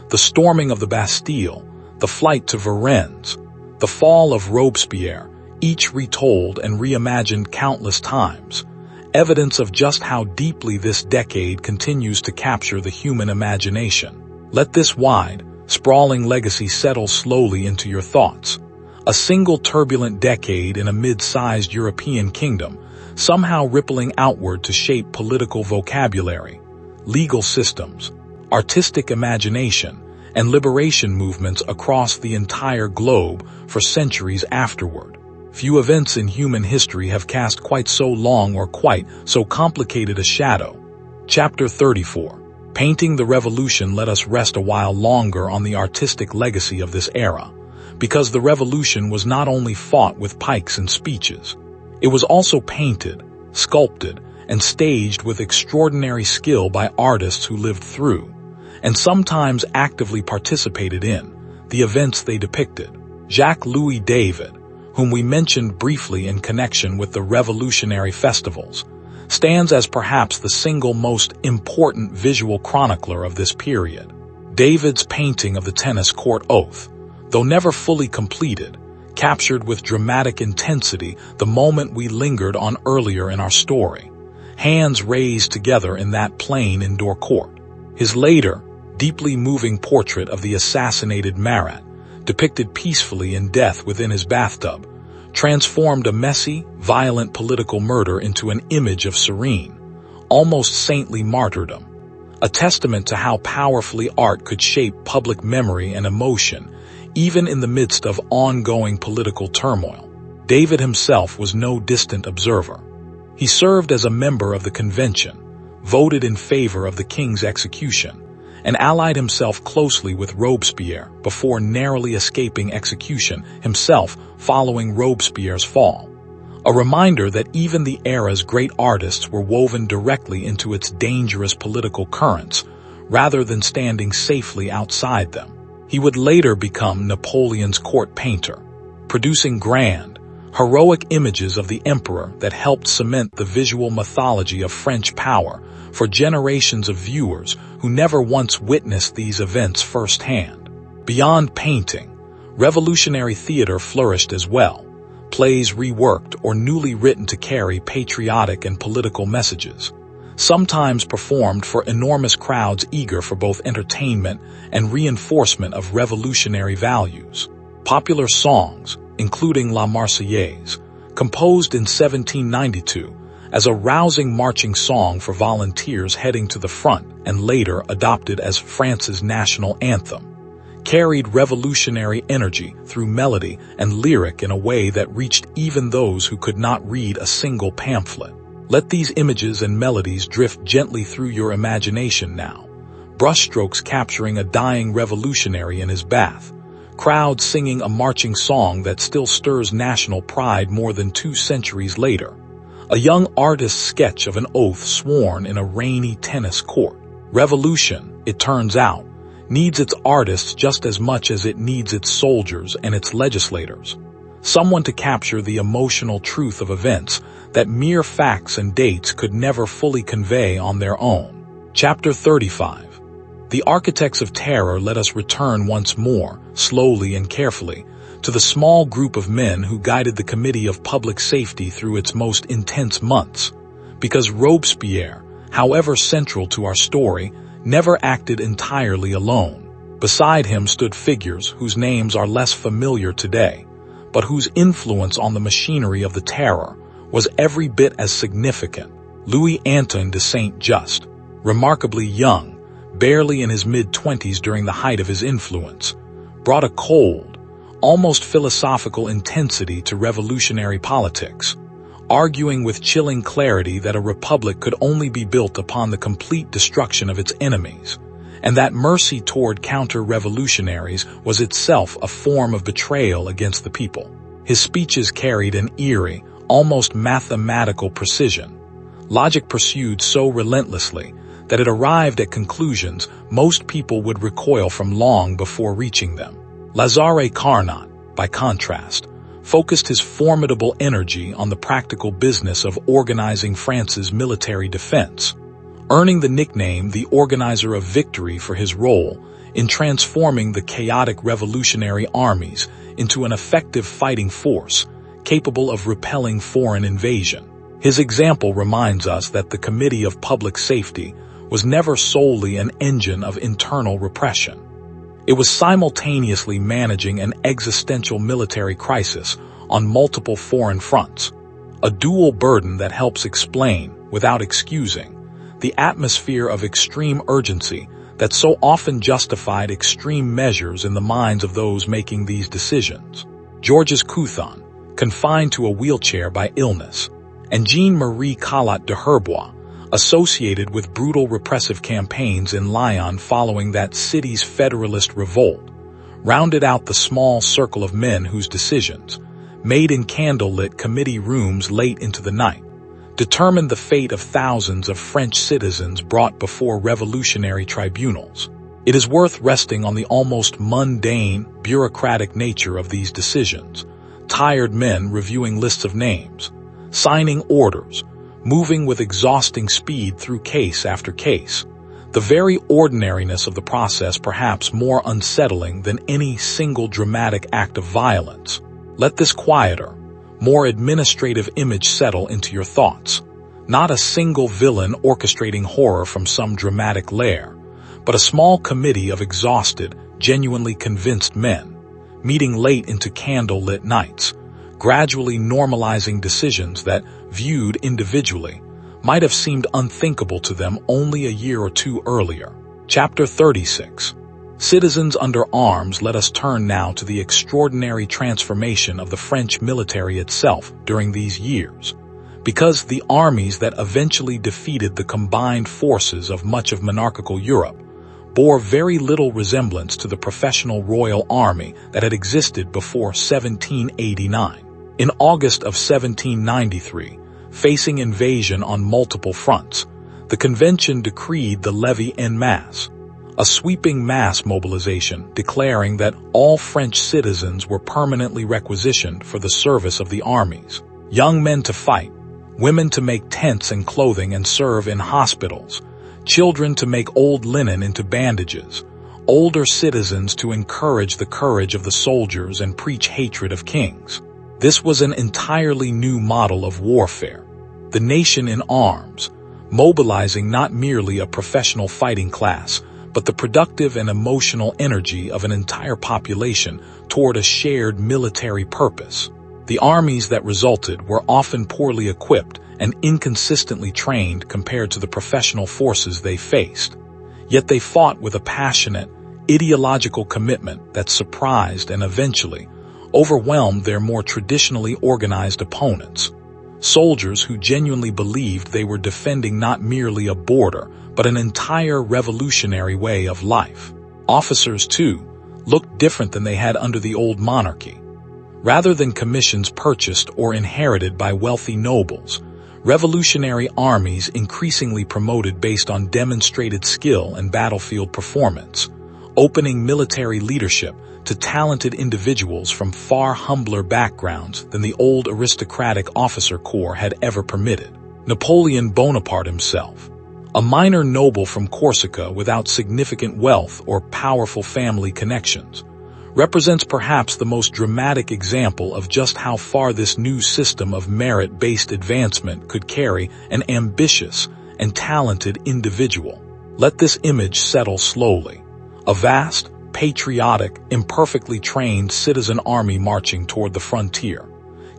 the storming of the Bastille, the flight to Varennes, the fall of Robespierre, each retold and reimagined countless times, evidence of just how deeply this decade continues to capture the human imagination. Let this wide, sprawling legacy settle slowly into your thoughts. A single turbulent decade in a mid-sized European kingdom, somehow rippling outward to shape political vocabulary, legal systems, artistic imagination, and liberation movements across the entire globe for centuries afterward. Few events in human history have cast quite so long or quite so complicated a shadow. Chapter 34. Painting the Revolution. Let us rest a while longer on the artistic legacy of this era, because the Revolution was not only fought with pikes and speeches. It was also painted, sculpted, and staged with extraordinary skill by artists who lived through, and sometimes actively participated in, the events they depicted. Jacques-Louis David, whom we mentioned briefly in connection with the revolutionary festivals, stands as perhaps the single most important visual chronicler of this period. David's painting of the tennis court oath, though never fully completed, captured with dramatic intensity the moment we lingered on earlier in our story, hands raised together in that plain indoor court. His later, deeply moving portrait of the assassinated Marat, depicted peacefully in death within his bathtub, transformed a messy, violent political murder into an image of serene, almost saintly martyrdom, a testament to how powerfully art could shape public memory and emotion, even in the midst of ongoing political turmoil. David himself was no distant observer. He served as a member of the convention, voted in favor of the king's execution, and allied himself closely with Robespierre before narrowly escaping execution himself following Robespierre's fall. A reminder that even the era's great artists were woven directly into its dangerous political currents, rather than standing safely outside them. He would later become Napoleon's court painter, producing grand, heroic images of the emperor that helped cement the visual mythology of French power for generations of viewers who never once witnessed these events firsthand. Beyond painting, revolutionary theater flourished as well. Plays reworked or newly written to carry patriotic and political messages, sometimes performed for enormous crowds eager for both entertainment and reinforcement of revolutionary values. Popular songs, including La Marseillaise, composed in 1792 as a rousing marching song for volunteers heading to the front and later adopted as France's national anthem, carried revolutionary energy through melody and lyric in a way that reached even those who could not read a single pamphlet. Let these images and melodies drift gently through your imagination now, brushstrokes capturing a dying revolutionary in his bath, crowds singing a marching song that still stirs national pride more than 2 centuries later, a young artist's sketch of an oath sworn in a rainy tennis court. Revolution, it turns out, needs its artists just as much as it needs its soldiers and its legislators. Someone to capture the emotional truth of events that mere facts and dates could never fully convey on their own. Chapter 35. The architects of terror let us return once more, slowly and carefully, to the small group of men who guided the Committee of Public Safety through its most intense months. Because Robespierre, however central to our story, never acted entirely alone. Beside him stood figures whose names are less familiar today, but whose influence on the machinery of the terror was every bit as significant. Louis-Antoine de Saint-Just, remarkably young, barely in his mid-20s during the height of his influence, brought a cold, almost philosophical intensity to revolutionary politics, arguing with chilling clarity that a republic could only be built upon the complete destruction of its enemies, and that mercy toward counter-revolutionaries was itself a form of betrayal against the people. His speeches carried an eerie, almost mathematical precision, logic pursued so relentlessly that it arrived at conclusions most people would recoil from long before reaching them. Lazare Carnot, by contrast, focused his formidable energy on the practical business of organizing France's military defense, earning the nickname the Organizer of Victory for his role in transforming the chaotic revolutionary armies into an effective fighting force capable of repelling foreign invasion. His example reminds us that the Committee of Public Safety was never solely an engine of internal repression. It was simultaneously managing an existential military crisis on multiple foreign fronts, a dual burden that helps explain, without excusing, the atmosphere of extreme urgency that so often justified extreme measures in the minds of those making these decisions. Georges Couthon, confined to a wheelchair by illness, and Jean-Marie Collot de Herbois, associated with brutal repressive campaigns in Lyon following that city's Federalist revolt, rounded out the small circle of men whose decisions, made in candlelit committee rooms late into the night, determined the fate of thousands of French citizens brought before revolutionary tribunals. It is worth resting on the almost mundane, bureaucratic nature of these decisions. Tired men reviewing lists of names, signing orders, moving with exhausting speed through case after case. The very ordinariness of the process perhaps more unsettling than any single dramatic act of violence. Let this quieter, more administrative image settle into your thoughts. Not a single villain orchestrating horror from some dramatic lair, but a small committee of exhausted, genuinely convinced men, meeting late into candle-lit nights, gradually normalizing decisions that, viewed individually, might have seemed unthinkable to them only a year or two earlier. Chapter 36. Citizens under arms. Let us turn now to the extraordinary transformation of the French military itself during these years, because the armies that eventually defeated the combined forces of much of monarchical Europe bore very little resemblance to the professional royal army that had existed before 1789. In August of 1793, facing invasion on multiple fronts, the convention decreed the levée en masse, a sweeping mass mobilization declaring that all French citizens were permanently requisitioned for the service of the armies. Young men to fight, women to make tents and clothing and serve in hospitals, children to make old linen into bandages, older citizens to encourage the courage of the soldiers and preach hatred of kings. This was an entirely new model of warfare. The nation in arms, mobilizing not merely a professional fighting class, but the productive and emotional energy of an entire population toward a shared military purpose. The armies that resulted were often poorly equipped and inconsistently trained compared to the professional forces they faced. Yet they fought with a passionate, ideological commitment that surprised and eventually overwhelmed their more traditionally organized opponents. Soldiers who genuinely believed they were defending not merely a border, but an entire revolutionary way of life. Officers, too, looked different than they had under the old monarchy. Rather than commissions purchased or inherited by wealthy nobles, revolutionary armies increasingly promoted based on demonstrated skill and battlefield performance, opening military leadership to talented individuals from far humbler backgrounds than the old aristocratic officer corps had ever permitted. Napoleon Bonaparte himself, a minor noble from Corsica without significant wealth or powerful family connections, represents perhaps the most dramatic example of just how far this new system of merit-based advancement could carry an ambitious and talented individual. Let this image settle slowly. A vast, patriotic, imperfectly trained citizen army marching toward the frontier,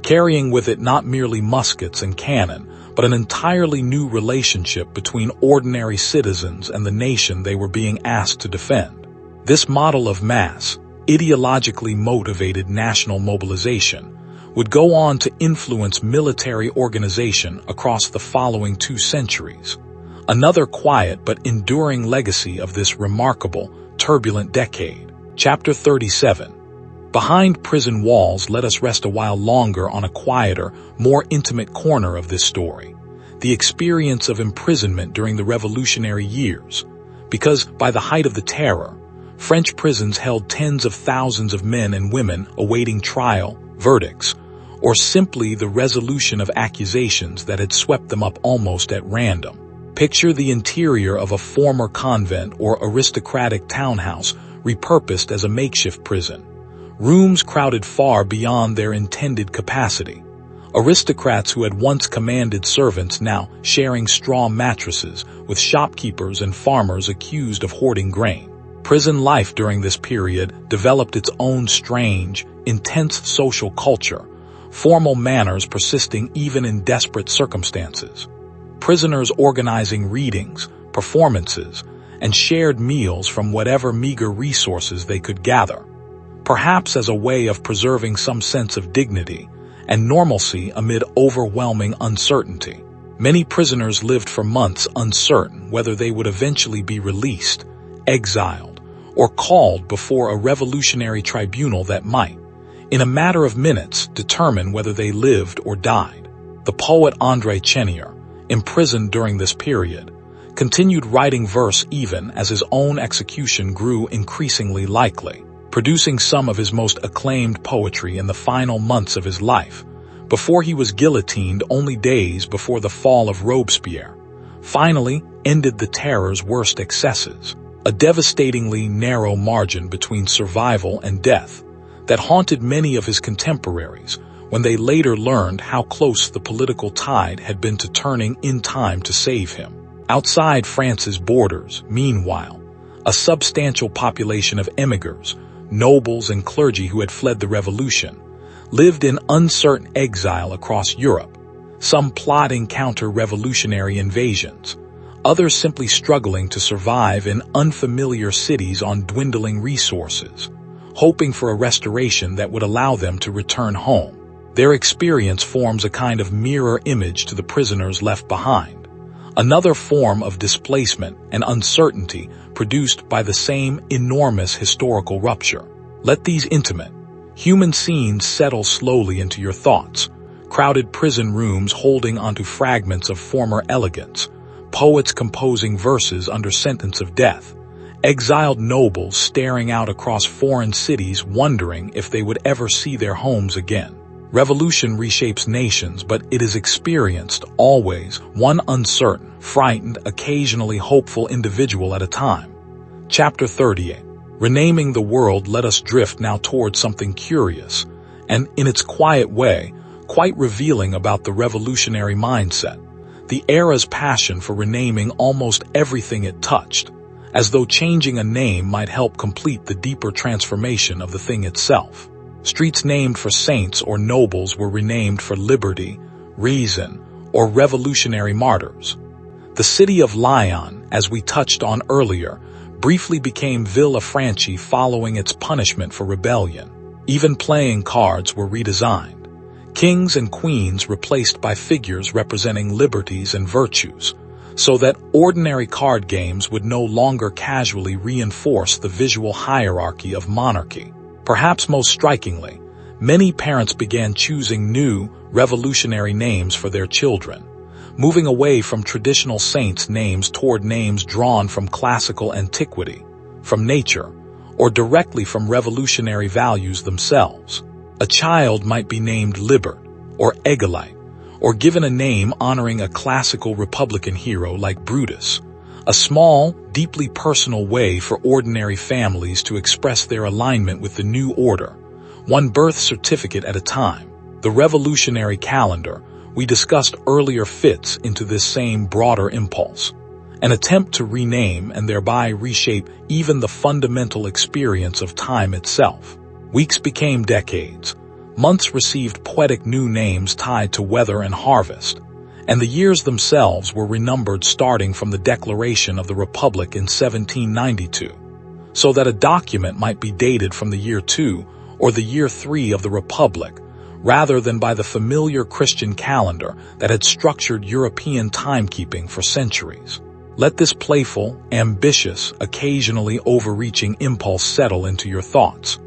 carrying with it not merely muskets and cannon, but an entirely new relationship between ordinary citizens and the nation they were being asked to defend. This model of mass, ideologically motivated national mobilization would go on to influence military organization across the following 2 centuries, another quiet but enduring legacy of this remarkable, turbulent decade. Chapter 37. Behind prison walls, let us rest a while longer on a quieter, more intimate corner of this story, the experience of imprisonment during the revolutionary years, because by the height of the terror, French prisons held tens of thousands of men and women awaiting trial, verdicts, or simply the resolution of accusations that had swept them up almost at random. Picture the interior of a former convent or aristocratic townhouse repurposed as a makeshift prison. Rooms crowded far beyond their intended capacity. Aristocrats who had once commanded servants now sharing straw mattresses with shopkeepers and farmers accused of hoarding grain. Prison life during this period developed its own strange, intense social culture, formal manners persisting even in desperate circumstances. Prisoners organizing readings, performances, and shared meals from whatever meager resources they could gather, perhaps as a way of preserving some sense of dignity and normalcy amid overwhelming uncertainty. Many prisoners lived for months uncertain whether they would eventually be released, exiled, or called before a revolutionary tribunal that might, in a matter of minutes, determine whether they lived or died. The poet André Chenier, imprisoned during this period, continued writing verse even as his own execution grew increasingly likely, producing some of his most acclaimed poetry in the final months of his life, before he was guillotined only days before the fall of Robespierre, finally ended the terror's worst excesses, a devastatingly narrow margin between survival and death that haunted many of his contemporaries when they later learned how close the political tide had been to turning in time to save him. Outside France's borders, meanwhile, a substantial population of emigrants, nobles and clergy who had fled the revolution, lived in uncertain exile across Europe, some plotting counter-revolutionary invasions, others simply struggling to survive in unfamiliar cities on dwindling resources, hoping for a restoration that would allow them to return home. Their experience forms a kind of mirror image to the prisoners left behind, another form of displacement and uncertainty produced by the same enormous historical rupture. Let these intimate, human scenes settle slowly into your thoughts. Crowded prison rooms holding onto fragments of former elegance, poets composing verses under sentence of death, exiled nobles staring out across foreign cities wondering if they would ever see their homes again. Revolution reshapes nations, but it is experienced always one uncertain, frightened, occasionally hopeful individual at a time. Chapter 38. Renaming the world. Let us drift now towards something curious, and in its quiet way, quite revealing about the revolutionary mindset. The era's passion for renaming almost everything it touched, as though changing a name might help complete the deeper transformation of the thing itself. Streets named for saints or nobles were renamed for liberty, reason, or revolutionary martyrs. The city of Lyon, as we touched on earlier, briefly became Villafranchi following its punishment for rebellion. Even playing cards were redesigned. Kings and queens replaced by figures representing liberties and virtues, so that ordinary card games would no longer casually reinforce the visual hierarchy of monarchy. Perhaps most strikingly, many parents began choosing new, revolutionary names for their children, moving away from traditional saints' names toward names drawn from classical antiquity, from nature, or directly from revolutionary values themselves. A child might be named Libert or Egolite, or given a name honoring a classical Republican hero like Brutus, a small, deeply personal way for ordinary families to express their alignment with the new order, one birth certificate at a time. The revolutionary calendar we discussed earlier fits into this same broader impulse, an attempt to rename and thereby reshape even the fundamental experience of time itself. Weeks became decades, months received poetic new names tied to weather and harvest, and the years themselves were renumbered starting from the declaration of the Republic in 1792, so that a document might be dated from the year 2 or the year 3 of the Republic, rather than by the familiar Christian calendar that had structured European timekeeping for centuries. Let this playful, ambitious, occasionally overreaching impulse settle into your thoughts.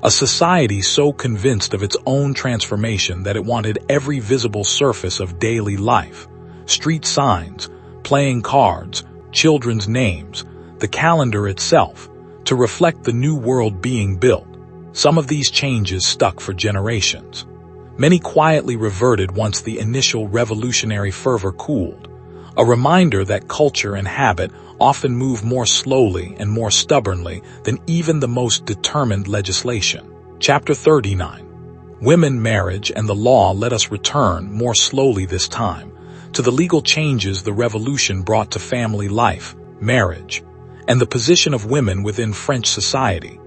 A society so convinced of its own transformation that it wanted every visible surface of daily life, street signs, playing cards, children's names, the calendar itself, to reflect the new world being built. Some of these changes stuck for generations. Many quietly reverted once the initial revolutionary fervor cooled, a reminder that culture and habit often move more slowly and more stubbornly than even the most determined legislation. Chapter 39. Women, marriage, and the law. Let us return, more slowly this time, to the legal changes the revolution brought to family life, marriage, and the position of women within French society.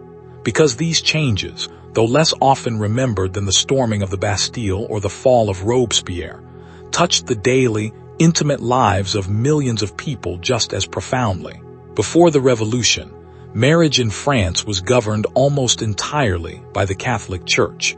Because these changes, though less often remembered than the storming of the Bastille or the fall of Robespierre, touched the daily, intimate lives of millions of people just as profoundly. Before the Revolution, marriage in France was governed almost entirely by the Catholic Church,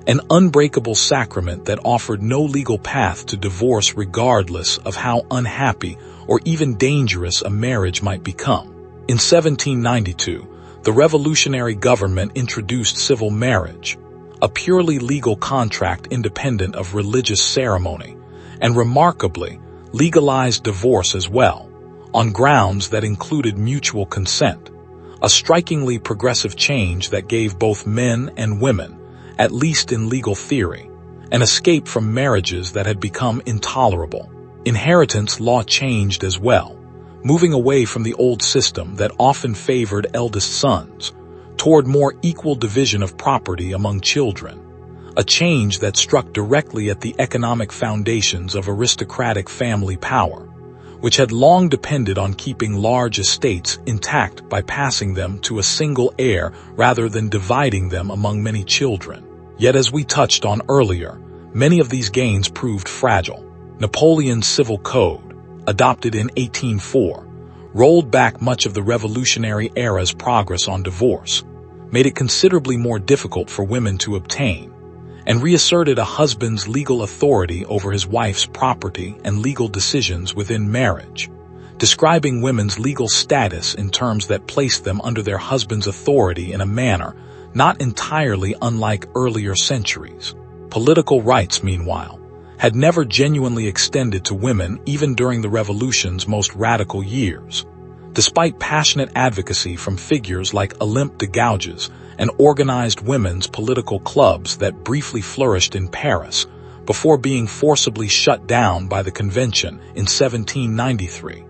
an unbreakable sacrament that offered no legal path to divorce regardless of how unhappy or even dangerous a marriage might become. In 1792, the revolutionary government introduced civil marriage, a purely legal contract independent of religious ceremony, and remarkably, legalized divorce as well, on grounds that included mutual consent, a strikingly progressive change that gave both men and women, at least in legal theory, an escape from marriages that had become intolerable. Inheritance law changed as well, moving away from the old system that often favored eldest sons, toward more equal division of property among children, a change that struck directly at the economic foundations of aristocratic family power, which had long depended on keeping large estates intact by passing them to a single heir rather than dividing them among many children. Yet as we touched on earlier, many of these gains proved fragile. Napoleon's Civil Code, adopted in 1804, rolled back much of the Revolutionary era's progress on divorce, made it considerably more difficult for women to obtain, and reasserted a husband's legal authority over his wife's property and legal decisions within marriage, describing women's legal status in terms that placed them under their husband's authority in a manner not entirely unlike earlier centuries. Political rights, meanwhile, had never genuinely extended to women even during the Revolution's most radical years. Despite passionate advocacy from figures like Olympe de Gouges and organized women's political clubs that briefly flourished in Paris before being forcibly shut down by the convention in 1793,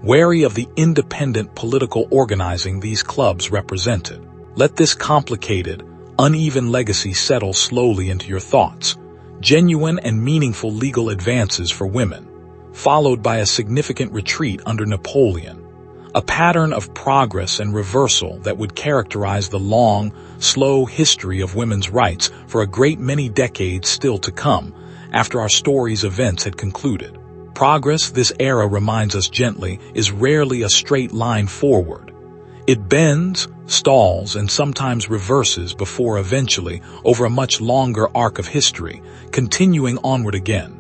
wary of the independent political organizing these clubs represented. Let this complicated, uneven legacy settle slowly into your thoughts. Genuine and meaningful legal advances for women, followed by a significant retreat under Napoleon. A pattern of progress and reversal that would characterize the long, slow history of women's rights for a great many decades still to come after our story's events had concluded. Progress, this era reminds us gently, is rarely a straight line forward. It bends, stalls, and sometimes reverses before eventually, over a much longer arc of history, continuing onward again.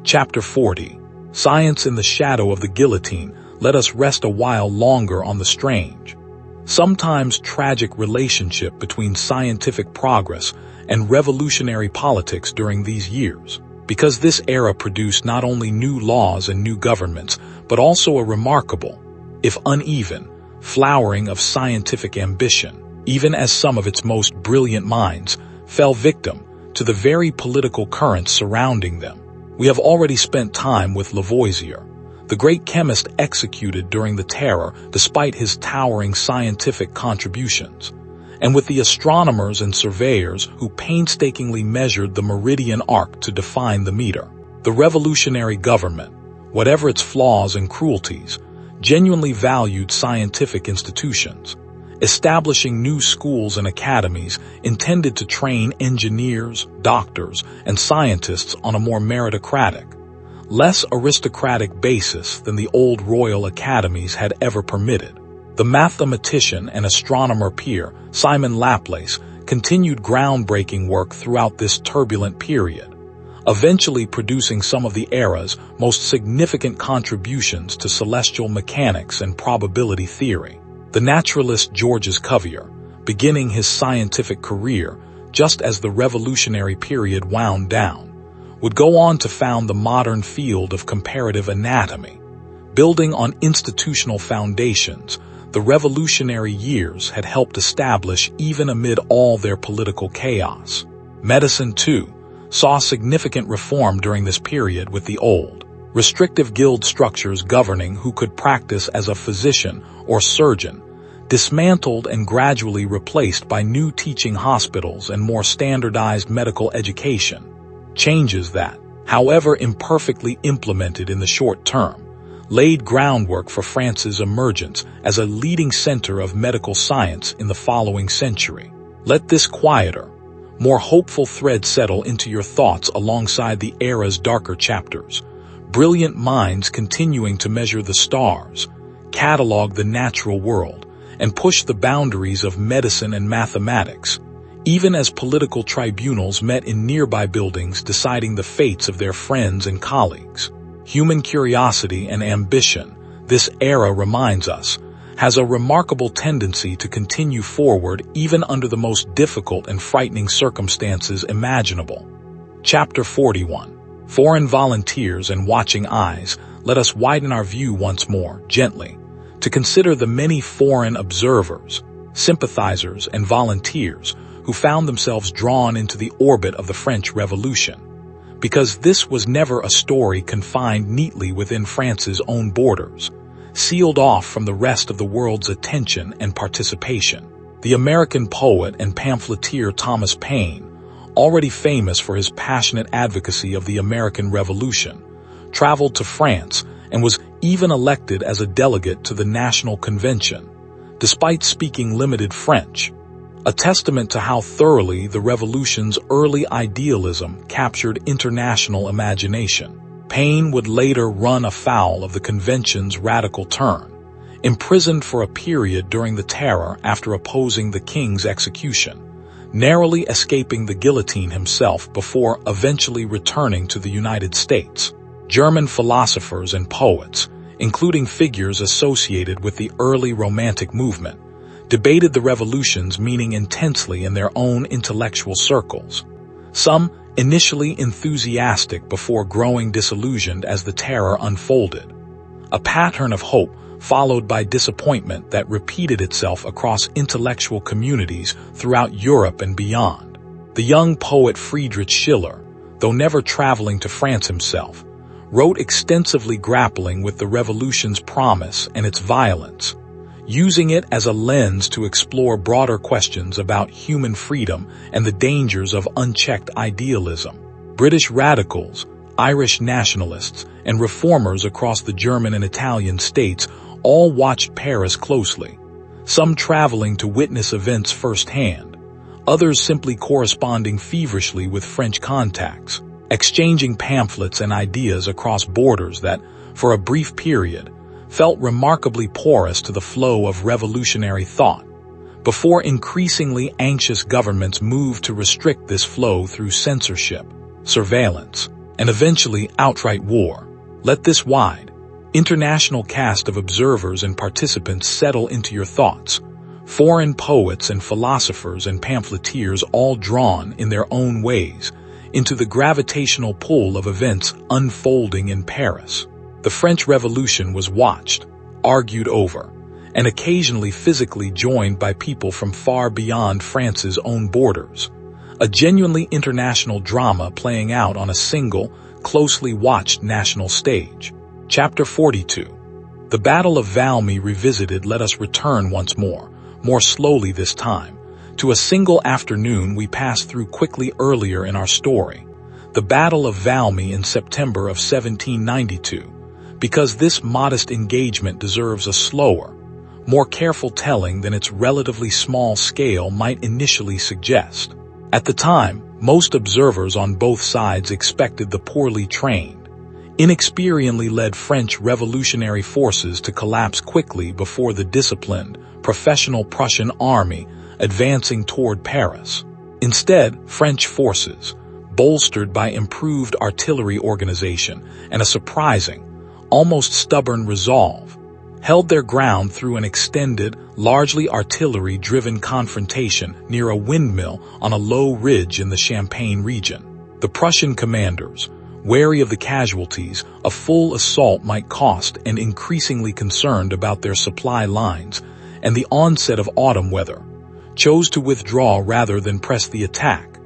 Chapter 40. Science in the Shadow of the Guillotine. Let us rest a while longer on the strange, sometimes tragic relationship between scientific progress and revolutionary politics during these years, because this era produced not only new laws and new governments, but also a remarkable, if uneven, flowering of scientific ambition, even as some of its most brilliant minds fell victim to the very political currents surrounding them. We have already spent time with Lavoisier, the great chemist executed during the Terror despite his towering scientific contributions, and with the astronomers and surveyors who painstakingly measured the meridian arc to define the meter. The revolutionary government, whatever its flaws and cruelties, genuinely valued scientific institutions, establishing new schools and academies intended to train engineers, doctors, and scientists on a more meritocratic, less aristocratic basis than the old royal academies had ever permitted. The mathematician and astronomer peer, Simon Laplace, continued groundbreaking work throughout this turbulent period, eventually producing some of the era's most significant contributions to celestial mechanics and probability theory. The naturalist Georges Cuvier, beginning his scientific career just as the revolutionary period wound down, would go on to found the modern field of comparative anatomy. Building on institutional foundations, the revolutionary years had helped establish even amid all their political chaos. Medicine, too, saw significant reform during this period, with the old, restrictive guild structures governing who could practice as a physician or surgeon dismantled and gradually replaced by new teaching hospitals and more standardized medical education. Changes that, however imperfectly implemented in the short term, laid groundwork for France's emergence as a leading center of medical science in the following century. Let this quieter, more hopeful thread settle into your thoughts alongside the era's darker chapters. Brilliant minds continuing to measure the stars, catalog the natural world, and push the boundaries of medicine and mathematics, even as political tribunals met in nearby buildings deciding the fates of their friends and colleagues. Human curiosity and ambition, this era reminds us, has a remarkable tendency to continue forward even under the most difficult and frightening circumstances imaginable. Chapter 41. Foreign volunteers and watching eyes. Let us widen our view once more, gently, to consider the many foreign observers, sympathizers, and volunteers who found themselves drawn into the orbit of the French Revolution, because this was never a story confined neatly within France's own borders, sealed off from the rest of the world's attention and participation. The American poet and pamphleteer Thomas Paine, already famous for his passionate advocacy of the American Revolution, traveled to France and was even elected as a delegate to the National Convention, despite speaking limited French. a testament to how thoroughly the revolution's early idealism captured international imagination. Paine would later run afoul of the convention's radical turn, imprisoned for a period during the Terror after opposing the king's execution, narrowly escaping the guillotine himself before eventually returning to the United States. German philosophers and poets, including figures associated with the early Romantic movement, debated the revolution's meaning intensely in their own intellectual circles. Some initially enthusiastic before growing disillusioned as the Terror unfolded. A pattern of hope followed by disappointment that repeated itself across intellectual communities throughout Europe and beyond. The young poet Friedrich Schiller, though never traveling to France himself, wrote extensively grappling with the revolution's promise and its violence, using it as a lens to explore broader questions about human freedom and the dangers of unchecked idealism. British radicals, Irish nationalists, and reformers across the German and Italian states all watched Paris closely, some traveling to witness events firsthand, others simply corresponding feverishly with French contacts, exchanging pamphlets and ideas across borders that, for a brief period, felt remarkably porous to the flow of revolutionary thought, before increasingly anxious governments moved to restrict this flow through censorship, surveillance, and eventually outright war. Let this wide, international cast of observers and participants settle into your thoughts. Foreign poets and philosophers and pamphleteers all drawn in their own ways into the gravitational pull of events unfolding in Paris. The French Revolution was watched, argued over, and occasionally physically joined by people from far beyond France's own borders. A genuinely international drama playing out on a single, closely watched national stage. Chapter 42. The Battle of Valmy revisited. Let us return once more slowly this time, to a single afternoon we passed through quickly earlier in our story, the Battle of Valmy in September of 1792, because this modest engagement deserves a slower, more careful telling than its relatively small scale might initially suggest. At the time, most observers on both sides expected the poorly trained, inexperiently led French revolutionary forces to collapse quickly before the disciplined, professional Prussian army advancing toward Paris. Instead, French forces, bolstered by improved artillery organization and a surprising, almost stubborn resolve, held their ground through an extended, largely artillery-driven confrontation near a windmill on a low ridge in the Champagne region. The Prussian commanders, wary of the casualties a full assault might cost and increasingly concerned about their supply lines and the onset of autumn weather, chose to withdraw rather than press the attack,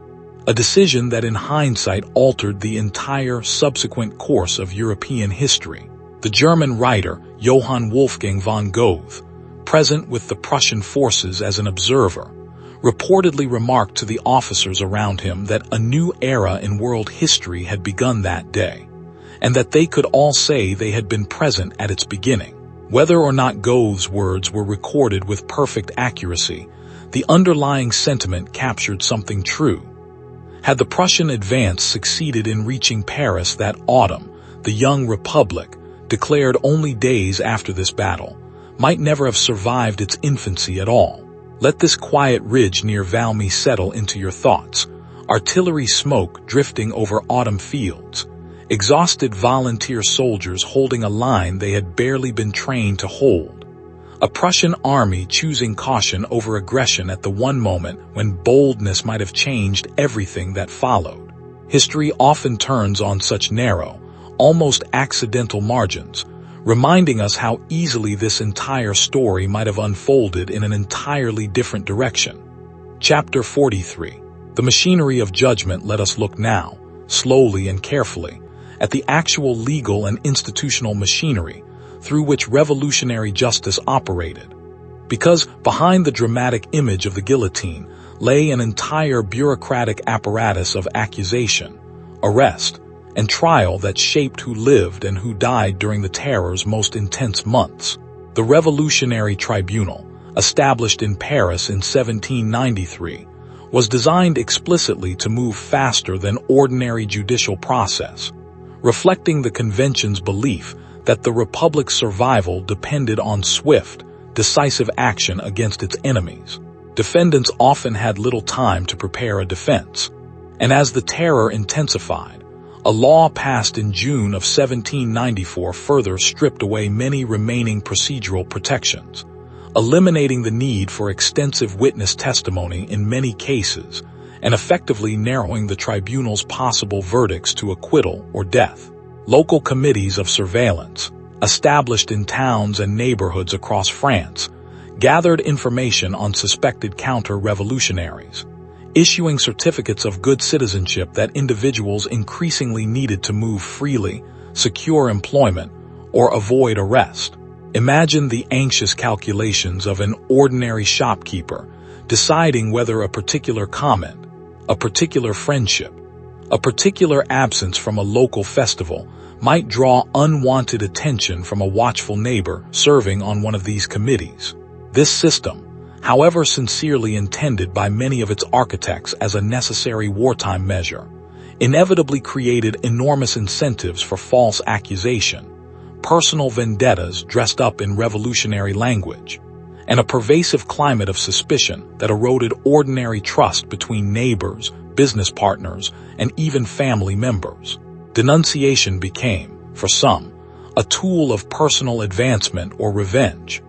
a decision that in hindsight altered the entire subsequent course of European history. The German writer Johann Wolfgang von Goethe, present with the Prussian forces as an observer, reportedly remarked to the officers around him that a new era in world history had begun that day, and that they could all say they had been present at its beginning. Whether or not Goethe's words were recorded with perfect accuracy, the underlying sentiment captured something true. Had the Prussian advance succeeded in reaching Paris that autumn, the young Republic, declared only days after this battle, might never have survived its infancy at all. Let this quiet ridge near Valmy settle into your thoughts. Artillery smoke drifting over autumn fields. Exhausted volunteer soldiers holding a line they had barely been trained to hold. A Prussian army choosing caution over aggression at the one moment when boldness might have changed everything that followed. History often turns on such narrow, almost accidental margins, reminding us how easily this entire story might have unfolded in an entirely different direction. Chapter 43. The Machinery of Judgment. Let us look now, slowly and carefully, at the actual legal and institutional machinery through which revolutionary justice operated. Because behind the dramatic image of the guillotine lay an entire bureaucratic apparatus of accusation, arrest, and trial that shaped who lived and who died during the Terror's most intense months. The Revolutionary Tribunal, established in Paris in 1793, was designed explicitly to move faster than ordinary judicial process, reflecting the convention's belief that the Republic's survival depended on swift, decisive action against its enemies. Defendants often had little time to prepare a defense, and as the terror intensified, a law passed in June of 1794 further stripped away many remaining procedural protections, eliminating the need for extensive witness testimony in many cases and effectively narrowing the tribunal's possible verdicts to acquittal or death. Local committees of surveillance, established in towns and neighborhoods across France, gathered information on suspected counter-revolutionaries, issuing certificates of good citizenship that individuals increasingly needed to move freely, secure employment, or avoid arrest. Imagine the anxious calculations of an ordinary shopkeeper deciding whether a particular comment, a particular friendship, a particular absence from a local festival might draw unwanted attention from a watchful neighbor serving on one of these committees. This system, however sincerely intended by many of its architects as a necessary wartime measure, inevitably created enormous incentives for false accusation, personal vendettas dressed up in revolutionary language, and a pervasive climate of suspicion that eroded ordinary trust between neighbors, business partners, and even family members. Denunciation became, for some, a tool of personal advancement or revenge,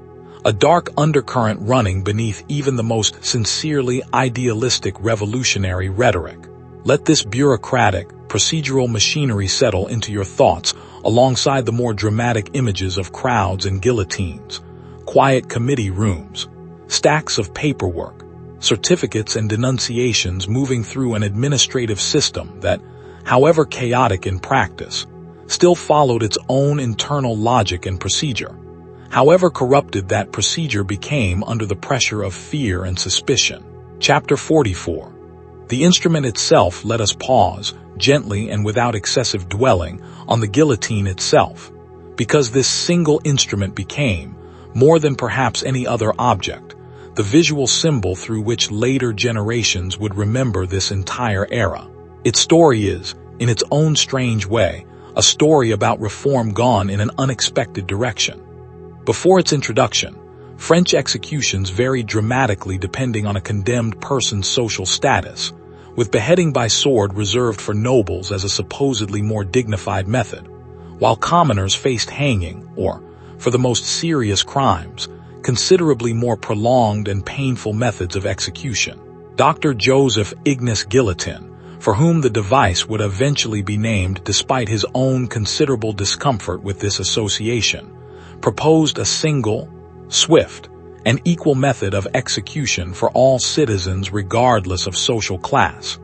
a dark undercurrent running beneath even the most sincerely idealistic revolutionary rhetoric. Let this bureaucratic, procedural machinery settle into your thoughts alongside the more dramatic images of crowds and guillotines, quiet committee rooms, stacks of paperwork, certificates and denunciations moving through an administrative system that, however chaotic in practice, still followed its own internal logic and procedure, however corrupted that procedure became under the pressure of fear and suspicion. Chapter 44. The instrument itself. Let us pause, gently and without excessive dwelling, on the guillotine itself, because this single instrument became, more than perhaps any other object, the visual symbol through which later generations would remember this entire era. Its story is, in its own strange way, a story about reform gone in an unexpected direction. Before its introduction, French executions varied dramatically depending on a condemned person's social status, with beheading by sword reserved for nobles as a supposedly more dignified method, while commoners faced hanging or, for the most serious crimes, considerably more prolonged and painful methods of execution. Dr. Joseph Ignace Guillotin, for whom the device would eventually be named despite his own considerable discomfort with this association, proposed a single, swift, and equal method of execution for all citizens regardless of social class,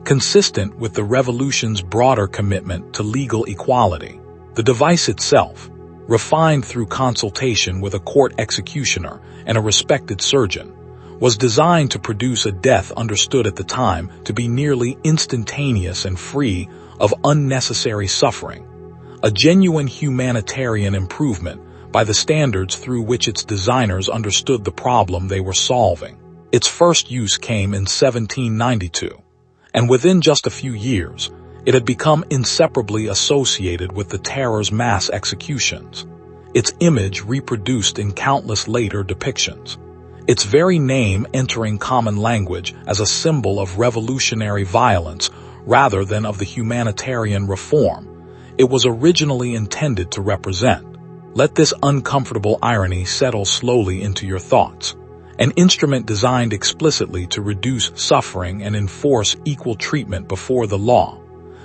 consistent with the revolution's broader commitment to legal equality. The device itself, refined through consultation with a court executioner and a respected surgeon, was designed to produce a death understood at the time to be nearly instantaneous and free of unnecessary suffering, a genuine humanitarian improvement by the standards through which its designers understood the problem they were solving. Its first use came in 1792, and within just a few years, it had become inseparably associated with the terror's mass executions, its image reproduced in countless later depictions, its very name entering common language as a symbol of revolutionary violence rather than of the humanitarian reform it was originally intended to represent. Let this uncomfortable irony settle slowly into your thoughts. An instrument designed explicitly to reduce suffering and enforce equal treatment before the law,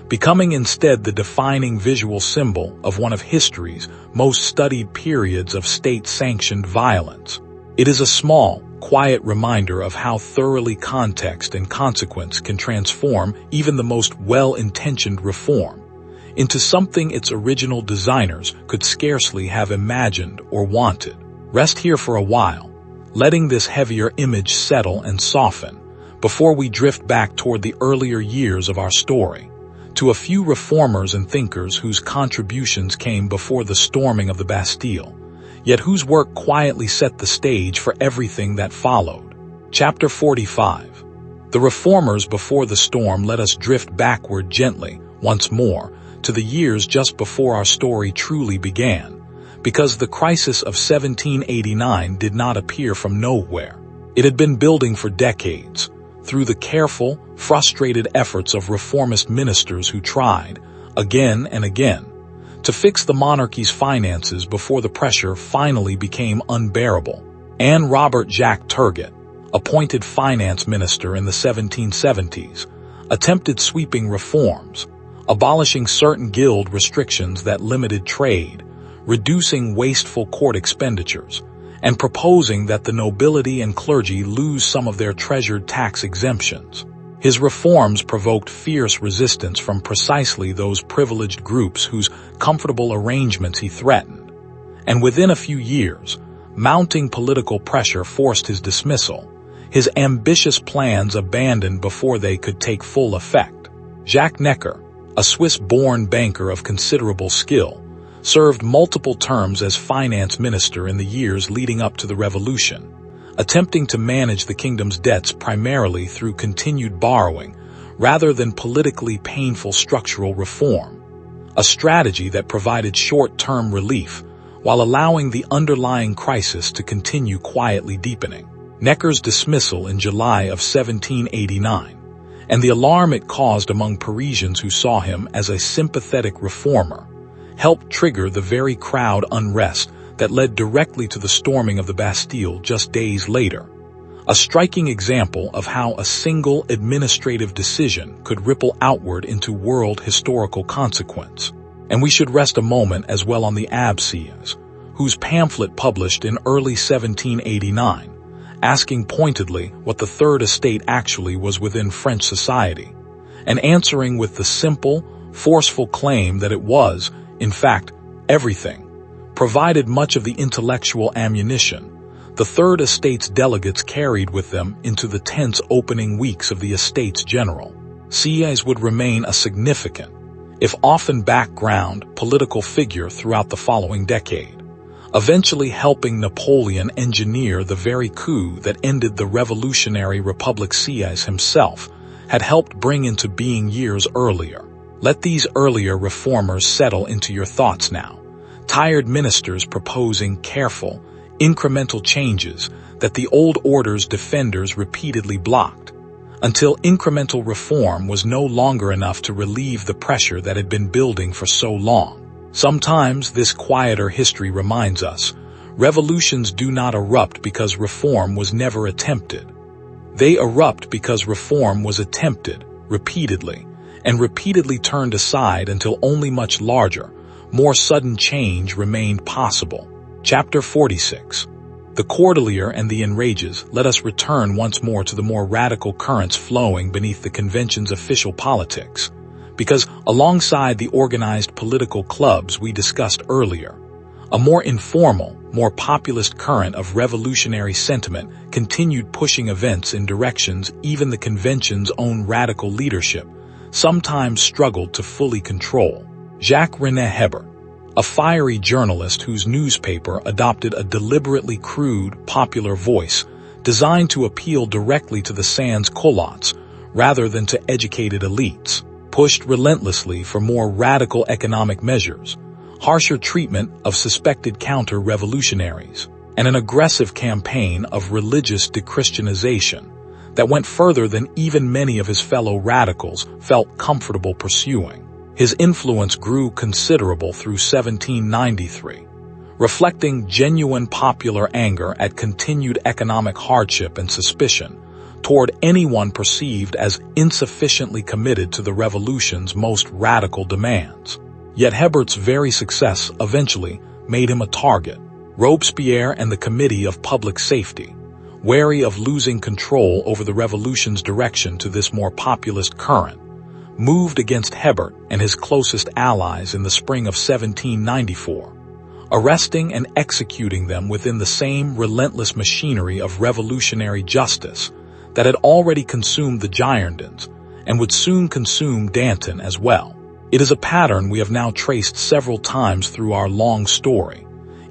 becoming instead the defining visual symbol of one of history's most studied periods of state-sanctioned violence. It is a small, quiet reminder of how thoroughly context and consequence can transform even the most well-intentioned reform into something its original designers could scarcely have imagined or wanted. Rest here for a while, letting this heavier image settle and soften before we drift back toward the earlier years of our story, to a few reformers and thinkers whose contributions came before the storming of the Bastille, yet whose work quietly set the stage for everything that followed. Chapter 45. The reformers before the storm let us drift backward gently, once more, to the years just before our story truly began, because the crisis of 1789 did not appear from nowhere. It had been building for decades, through the careful, frustrated efforts of reformist ministers who tried, again and again, to fix the monarchy's finances before the pressure finally became unbearable. Anne Robert Jacques Turgot, appointed finance minister in the 1770s, attempted sweeping reforms, abolishing certain guild restrictions that limited trade, reducing wasteful court expenditures, and proposing that the nobility and clergy lose some of their treasured tax exemptions. His reforms provoked fierce resistance from precisely those privileged groups whose comfortable arrangements he threatened, and within a few years, mounting political pressure forced his dismissal, his ambitious plans abandoned before they could take full effect. Jacques Necker, a Swiss-born banker of considerable skill, served multiple terms as finance minister in the years leading up to the revolution, attempting to manage the kingdom's debts primarily through continued borrowing rather than politically painful structural reform, a strategy that provided short-term relief while allowing the underlying crisis to continue quietly deepening. Necker's dismissal in July of 1789, and the alarm it caused among Parisians who saw him as a sympathetic reformer, helped trigger the very crowd unrest that led directly to the storming of the Bastille just days later, a striking example of how a single administrative decision could ripple outward into world historical consequence. And we should rest a moment as well on the Abbé Sieyès, whose pamphlet published in early 1789, asking pointedly what the Third Estate actually was within French society, and answering with the simple, forceful claim that it was, in fact, everything, provided much of the intellectual ammunition the Third Estate's delegates carried with them into the tense opening weeks of the Estates General. Sieyès would remain a significant, if often background, political figure throughout the following decade, eventually helping Napoleon engineer the very coup that ended the revolutionary republic Sieyès himself had helped bring into being years earlier. Let these earlier reformers settle into your thoughts now, tired ministers proposing careful, incremental changes that the old order's defenders repeatedly blocked, until incremental reform was no longer enough to relieve the pressure that had been building for so long. Sometimes this quieter history reminds us, revolutions do not erupt because reform was never attempted. They erupt because reform was attempted, repeatedly, and repeatedly turned aside until only much larger, more sudden change remained possible. Chapter 46. The Cordelier and the Enrages. Let us return once more to the more radical currents flowing beneath the convention's official politics, because alongside the organized political clubs we discussed earlier, a more informal, more populist current of revolutionary sentiment continued pushing events in directions even the convention's own radical leadership sometimes struggled to fully control. Jacques-René Hebert, a fiery journalist whose newspaper adopted a deliberately crude, popular voice designed to appeal directly to the sans-culottes rather than to educated elites, pushed relentlessly for more radical economic measures, harsher treatment of suspected counter-revolutionaries, and an aggressive campaign of religious de-Christianization that went further than even many of his fellow radicals felt comfortable pursuing. His influence grew considerable through 1793, reflecting genuine popular anger at continued economic hardship and suspicion toward anyone perceived as insufficiently committed to the revolution's most radical demands. Yet Hebert's very success eventually made him a target. Robespierre and the Committee of Public Safety, wary of losing control over the revolution's direction to this more populist current, moved against Hebert and his closest allies in the spring of 1794, arresting and executing them within the same relentless machinery of revolutionary justice that had already consumed the Girondins and would soon consume Danton as well. It is a pattern we have now traced several times through our long story,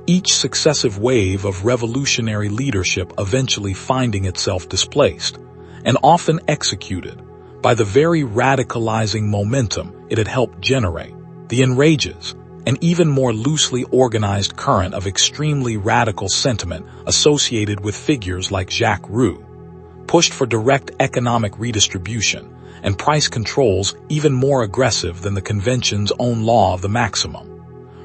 each successive wave of revolutionary leadership eventually finding itself displaced, and often executed, by the very radicalizing momentum it had helped generate. The enrages, an even more loosely organized current of extremely radical sentiment associated with figures like Jacques Roux, pushed for direct economic redistribution and price controls even more aggressive than the convention's own law of the maximum,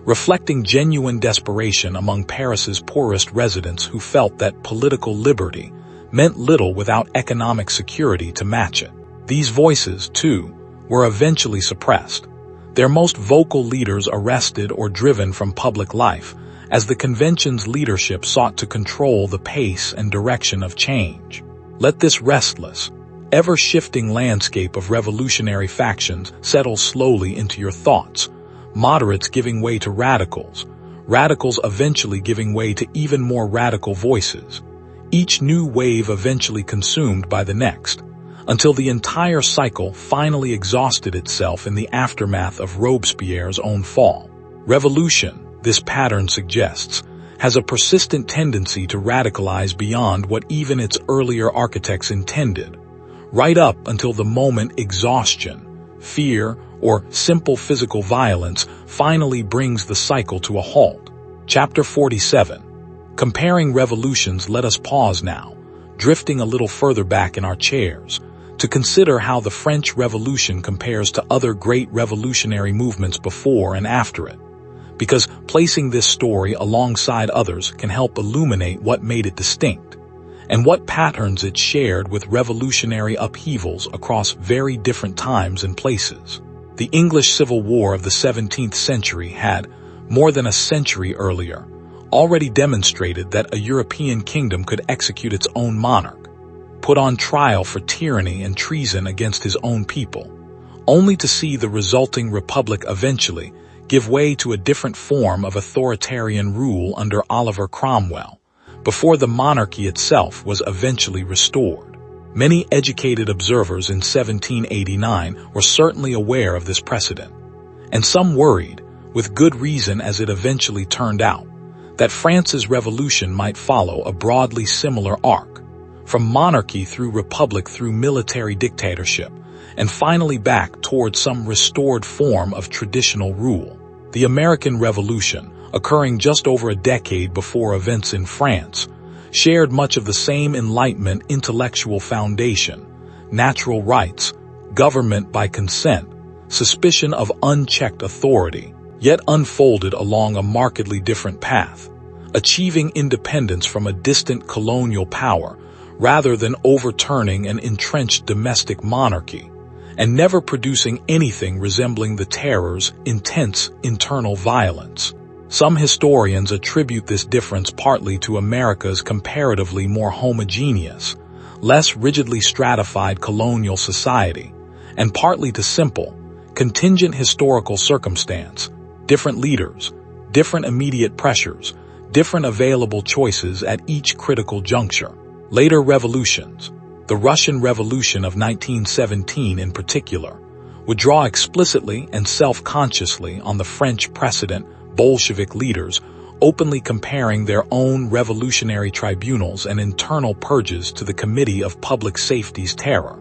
reflecting genuine desperation among Paris's poorest residents who felt that political liberty meant little without economic security to match it. These voices, too, were eventually suppressed, their most vocal leaders arrested or driven from public life, as the convention's leadership sought to control the pace and direction of change. Let this restless, ever-shifting landscape of revolutionary factions settle slowly into your thoughts, moderates giving way to radicals, radicals eventually giving way to even more radical voices, each new wave eventually consumed by the next, until the entire cycle finally exhausted itself in the aftermath of Robespierre's own fall. Revolution, this pattern suggests, has a persistent tendency to radicalize beyond what even its earlier architects intended, right up until the moment exhaustion, fear, or simple physical violence finally brings the cycle to a halt. Chapter 47. Comparing revolutions, let us pause now, drifting a little further back in our chairs, to consider how the French Revolution compares to other great revolutionary movements before and after it, because placing this story alongside others can help illuminate what made it distinct, and what patterns it shared with revolutionary upheavals across very different times and places. The English Civil War of the 17th century had, more than a century earlier, already demonstrated that a European kingdom could execute its own monarch, put on trial for tyranny and treason against his own people, only to see the resulting republic eventually give way to a different form of authoritarian rule under Oliver Cromwell, before the monarchy itself was eventually restored. Many educated observers in 1789 were certainly aware of this precedent, and some worried, with good reason as it eventually turned out, that France's revolution might follow a broadly similar arc, from monarchy through republic through military dictatorship, and finally back toward some restored form of traditional rule. The American Revolution, occurring just over a decade before events in France, shared much of the same Enlightenment intellectual foundation: natural rights, government by consent, suspicion of unchecked authority, yet unfolded along a markedly different path, achieving independence from a distant colonial power rather than overturning an entrenched domestic monarchy, and never producing anything resembling the terror's intense internal violence. Some historians attribute this difference partly to America's comparatively more homogeneous, less rigidly stratified colonial society, and partly to simple, contingent historical circumstance, different leaders, different immediate pressures, different available choices at each critical juncture. Later revolutions, the Russian Revolution of 1917 in particular, would draw explicitly and self-consciously on the French precedent Bolshevik leaders openly comparing their own revolutionary tribunals and internal purges to the Committee of Public Safety's terror,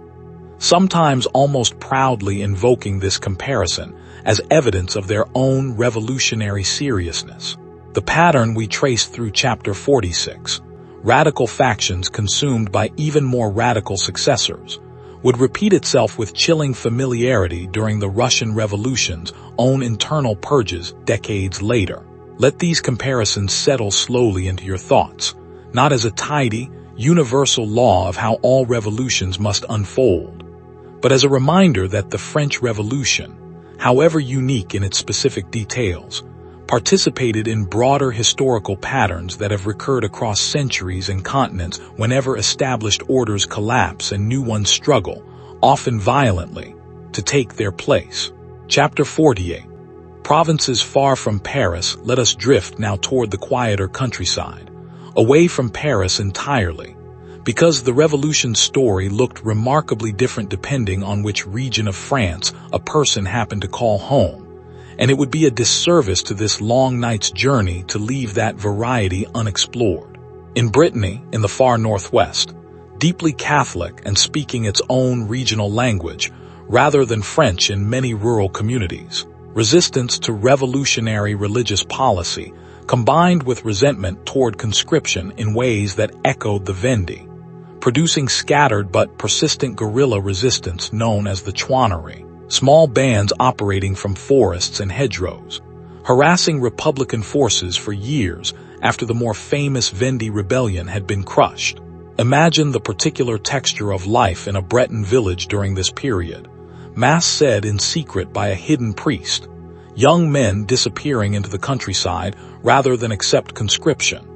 sometimes almost proudly invoking this comparison as evidence of their own revolutionary seriousness. The pattern we trace through Chapter 46, radical factions consumed by even more radical successors, would repeat itself with chilling familiarity during the Russian Revolution's own internal purges decades later. Let these comparisons settle slowly into your thoughts, not as a tidy, universal law of how all revolutions must unfold, but as a reminder that the French Revolution, however unique in its specific details, participated in broader historical patterns that have recurred across centuries and continents whenever established orders collapse and new ones struggle, often violently, to take their place. Chapter 48. Provinces far from Paris, let us drift now toward the quieter countryside, away from Paris entirely, because the revolution's story looked remarkably different depending on which region of France a person happened to call home, and it would be a disservice to this long night's journey to leave that variety unexplored. In Brittany, in the far northwest, deeply Catholic and speaking its own regional language, rather than French in many rural communities, resistance to revolutionary religious policy combined with resentment toward conscription in ways that echoed the Vendée, producing scattered but persistent guerrilla resistance known as the Chouannerie, small bands operating from forests and hedgerows, harassing Republican forces for years after the more famous Vendée Rebellion had been crushed. Imagine the particular texture of life in a Breton village during this period. Mass said in secret by a hidden priest, young men disappearing into the countryside rather than accept conscription,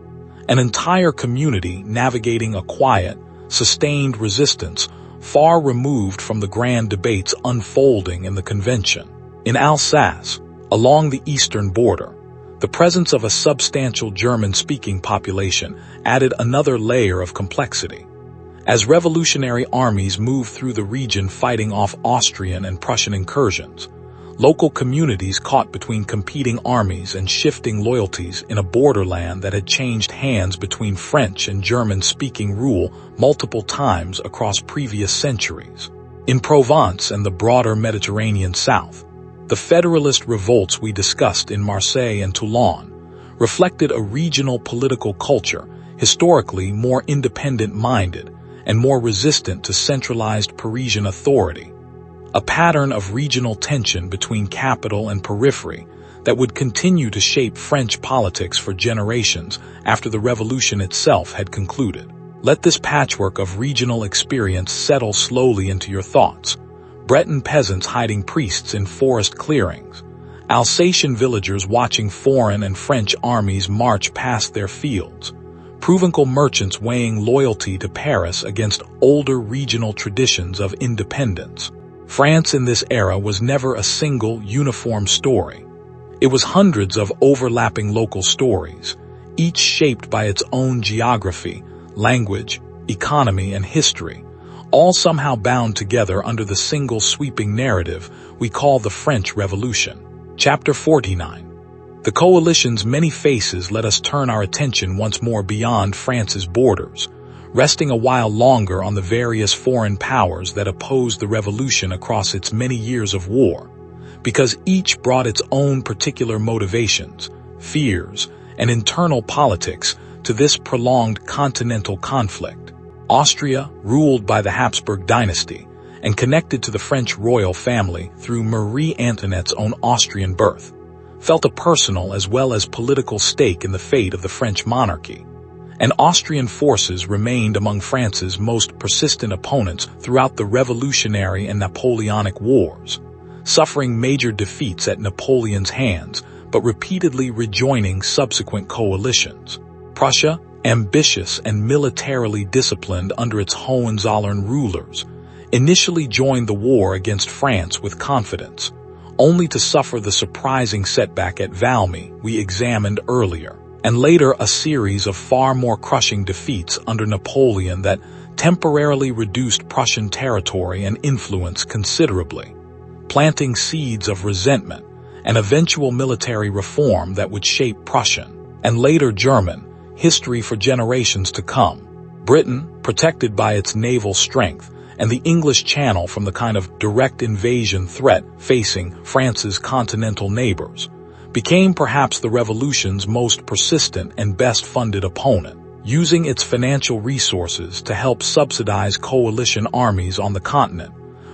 an entire community navigating a quiet, sustained resistance far removed from the grand debates unfolding in the convention. In Alsace, along the eastern border, the presence of a substantial German-speaking population added another layer of complexity. As revolutionary armies moved through the region fighting off Austrian and Prussian incursions, local communities caught between competing armies and shifting loyalties in a borderland that had changed hands between French and German-speaking rule multiple times across previous centuries. In Provence and the broader Mediterranean South, the federalist revolts we discussed in Marseille and Toulon reflected a regional political culture historically more independent-minded and more resistant to centralized Parisian authority, a pattern of regional tension between capital and periphery that would continue to shape French politics for generations after the revolution itself had concluded. Let this patchwork of regional experience settle slowly into your thoughts. Breton peasants hiding priests in forest clearings, Alsatian villagers watching foreign and French armies march past their fields, Provençal merchants weighing loyalty to Paris against older regional traditions of independence. France in this era was never a single, uniform story. It was hundreds of overlapping local stories, each shaped by its own geography, language, economy, and history, all somehow bound together under the single sweeping narrative we call the French Revolution. Chapter 49. The coalition's many faces let us turn our attention once more beyond France's borders, resting a while longer on the various foreign powers that opposed the revolution across its many years of war, because each brought its own particular motivations, fears, and internal politics to this prolonged continental conflict. Austria, ruled by the Habsburg dynasty and connected to the French royal family through Marie Antoinette's own Austrian birth, felt a personal as well as political stake in the fate of the French monarchy, and Austrian forces remained among France's most persistent opponents throughout the Revolutionary and Napoleonic Wars, suffering major defeats at Napoleon's hands but repeatedly rejoining subsequent coalitions. Prussia, ambitious and militarily disciplined under its Hohenzollern rulers, initially joined the war against France with confidence, only to suffer the surprising setback at Valmy we examined earlier, and later a series of far more crushing defeats under Napoleon that temporarily reduced Prussian territory and influence considerably, planting seeds of resentment and eventual military reform that would shape Prussian, and later German, history for generations to come. Britain, protected by its naval strength, and the English Channel from the kind of direct invasion threat facing France's continental neighbors, became perhaps the revolution's most persistent and best-funded opponent, using its financial resources to help subsidize coalition armies on the continent,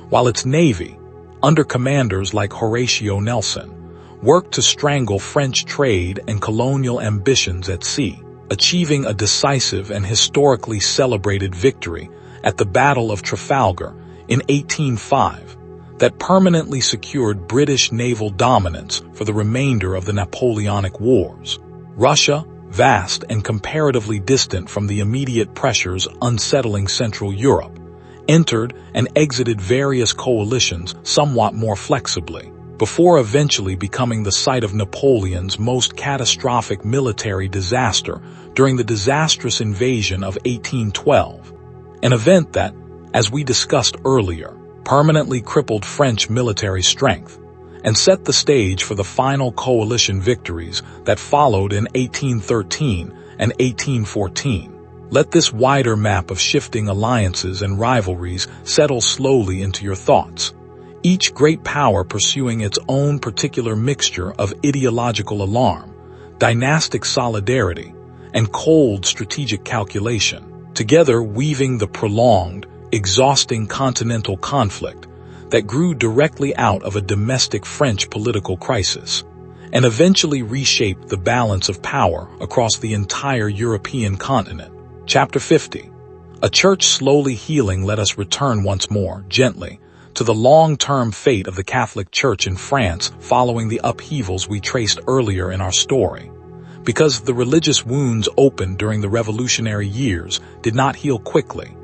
while its navy, under commanders like Horatio Nelson, worked to strangle French trade and colonial ambitions at sea, achieving a decisive and historically celebrated victory at the Battle of Trafalgar in 1805 that permanently secured British naval dominance for the remainder of the Napoleonic Wars. Russia, vast and comparatively distant from the immediate pressures unsettling Central Europe, entered and exited various coalitions somewhat more flexibly, before eventually becoming the site of Napoleon's most catastrophic military disaster during the disastrous invasion of 1812, an event that, as we discussed earlier, permanently crippled French military strength and set the stage for the final coalition victories that followed in 1813 and 1814. Let this wider map of shifting alliances and rivalries settle slowly into your thoughts, each great power pursuing its own particular mixture of ideological alarm, dynastic solidarity, and cold strategic calculation, together weaving the prolonged, exhausting continental conflict that grew directly out of a domestic French political crisis, and eventually reshaped the balance of power across the entire European continent. Chapter 50. A church slowly healing. Let us return once more, gently, to the long-term fate of the Catholic Church in France following the upheavals we traced earlier in our story. Because the religious wounds opened during the revolutionary years did not heal quickly,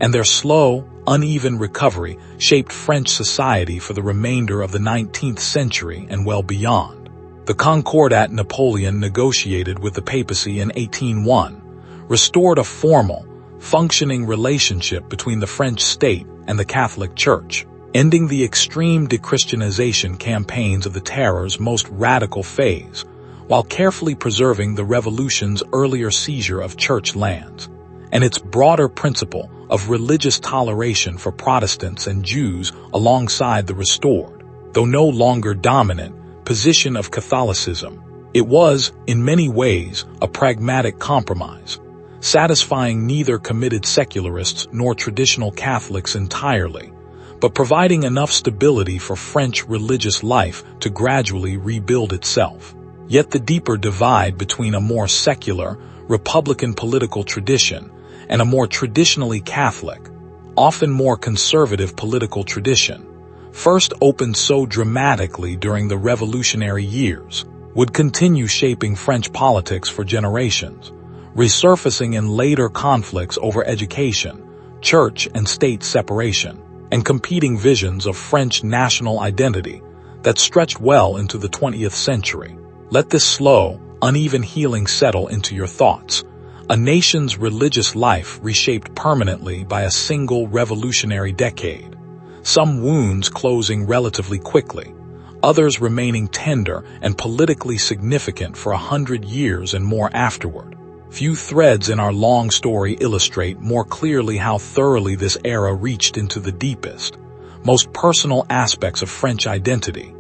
and their slow, uneven recovery shaped French society for the remainder of the 19th century and well beyond. The Concordat Napoleon negotiated with the papacy in 1801 restored a formal, functioning relationship between the French state and the Catholic Church, ending the extreme dechristianization campaigns of the Terror's most radical phase, while carefully preserving the Revolution's earlier seizure of church lands, and its broader principle of religious toleration for Protestants and Jews alongside the restored, though no longer dominant, position of Catholicism. It was, in many ways, a pragmatic compromise, satisfying neither committed secularists nor traditional Catholics entirely, but providing enough stability for French religious life to gradually rebuild itself. Yet the deeper divide between a more secular, republican political tradition and a more traditionally Catholic, often more conservative political tradition, first opened so dramatically during the revolutionary years, would continue shaping French politics for generations, resurfacing in later conflicts over education, church and state separation, and competing visions of French national identity that stretched well into the 20th century. Let this slow, uneven healing settle into your thoughts. A nation's religious life reshaped permanently by a single revolutionary decade, some wounds closing relatively quickly, others remaining tender and politically significant for 100 years and more afterward. Few threads in our long story illustrate more clearly how thoroughly this era reached into the deepest, most personal aspects of French identity,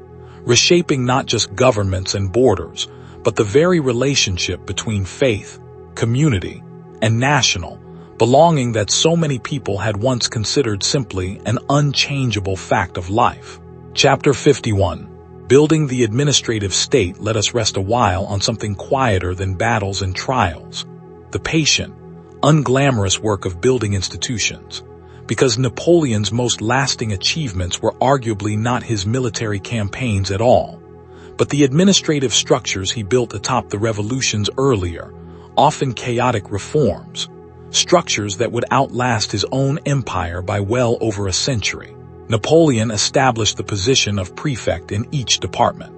reshaping not just governments and borders, but the very relationship between faith, community, and national belonging that so many people had once considered simply an unchangeable fact of life. Chapter 51. Building the administrative state. Let us rest a while on something quieter than battles and trials, the patient, unglamorous work of building institutions, because Napoleon's most lasting achievements were arguably not his military campaigns at all, but the administrative structures he built atop the revolution's earlier, often chaotic reforms, structures that would outlast his own empire by well over a century. Napoleon established the position of prefect in each department,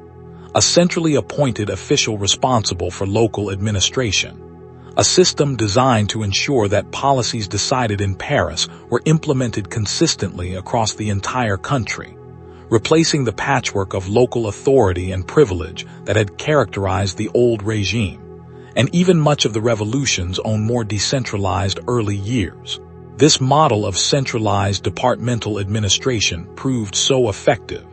a centrally appointed official responsible for local administration, a system designed to ensure that policies decided in Paris were implemented consistently across the entire country, replacing the patchwork of local authority and privilege that had characterized the old regime, and even much of the revolution's own more decentralized early years. This model of centralized departmental administration proved so effective,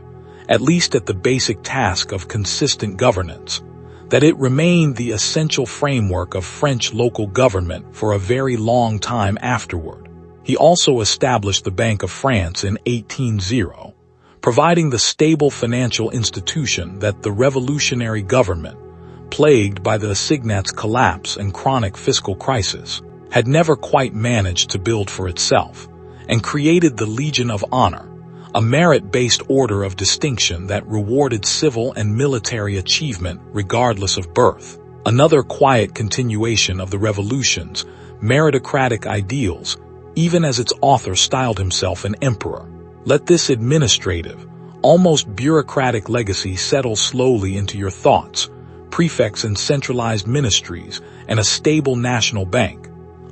at least at the basic task of consistent governance, that it remained the essential framework of French local government for a very long time afterward. He also established the Bank of France in 1800, providing the stable financial institution that the revolutionary government, plagued by the Assignats collapse and chronic fiscal crisis, had never quite managed to build for itself, and created the Legion of Honor, a merit-based order of distinction that rewarded civil and military achievement regardless of birth. Another quiet continuation of the revolution's meritocratic ideals, even as its author styled himself an emperor. Let this administrative, almost bureaucratic legacy settle slowly into your thoughts. Prefects and centralized ministries, and a stable national bank,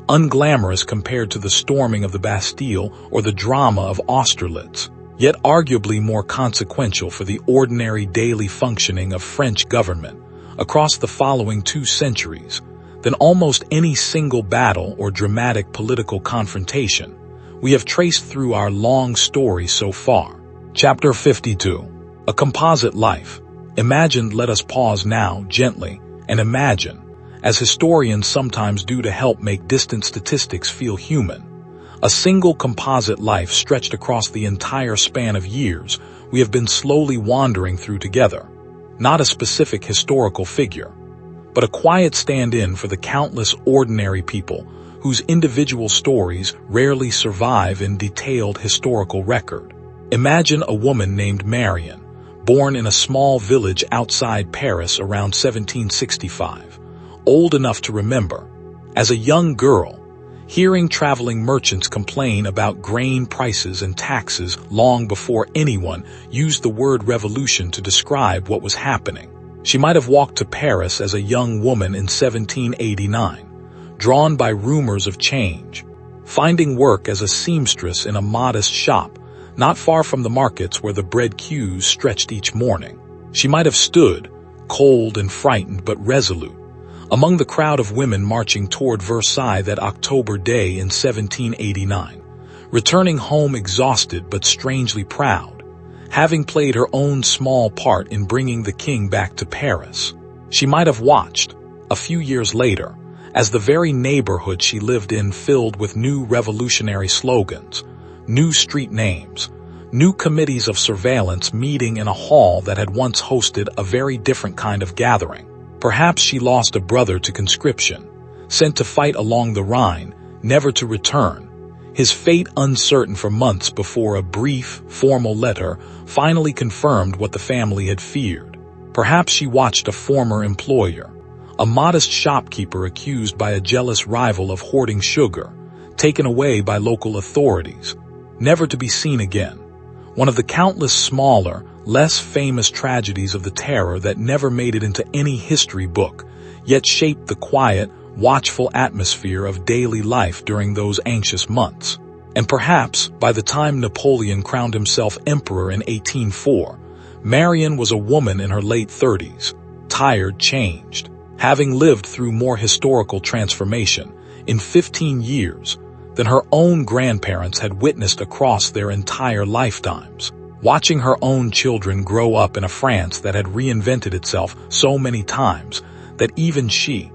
unglamorous compared to the storming of the Bastille or the drama of Austerlitz, yet arguably more consequential for the ordinary daily functioning of French government across the following 2 centuries than almost any single battle or dramatic political confrontation we have traced through our long story so far. Chapter 52. A Composite Life. Imagined. Let us pause now gently and imagine, as historians sometimes do to help make distant statistics feel human, a single composite life stretched across the entire span of years we have been slowly wandering through together. Not a specific historical figure, but a quiet stand-in for the countless ordinary people whose individual stories rarely survive in detailed historical record. Imagine a woman named Marion, born in a small village outside Paris around 1765, old enough to remember, as a young girl, hearing traveling merchants complain about grain prices and taxes long before anyone used the word revolution to describe what was happening. She might have walked to Paris as a young woman in 1789, drawn by rumors of change, finding work as a seamstress in a modest shop not far from the markets where the bread queues stretched each morning. She might have stood, cold and frightened but resolute, among the crowd of women marching toward Versailles that October day in 1789, returning home exhausted but strangely proud, having played her own small part in bringing the king back to Paris. She might have watched, a few years later, as the very neighborhood she lived in filled with new revolutionary slogans, new street names, new committees of surveillance meeting in a hall that had once hosted a very different kind of gathering. Perhaps she lost a brother to conscription, sent to fight along the Rhine, never to return, his fate uncertain for months before a brief, formal letter finally confirmed what the family had feared. Perhaps she watched a former employer, a modest shopkeeper accused by a jealous rival of hoarding sugar, taken away by local authorities, never to be seen again. One of the countless smaller, less famous tragedies of the terror that never made it into any history book, yet shaped the quiet, watchful atmosphere of daily life during those anxious months. And perhaps, by the time Napoleon crowned himself emperor in 1804, Marion was a woman in her late 30s, tired, changed, having lived through more historical transformation in 15 years than her own grandparents had witnessed across their entire lifetimes, watching her own children grow up in a France that had reinvented itself so many times that even she,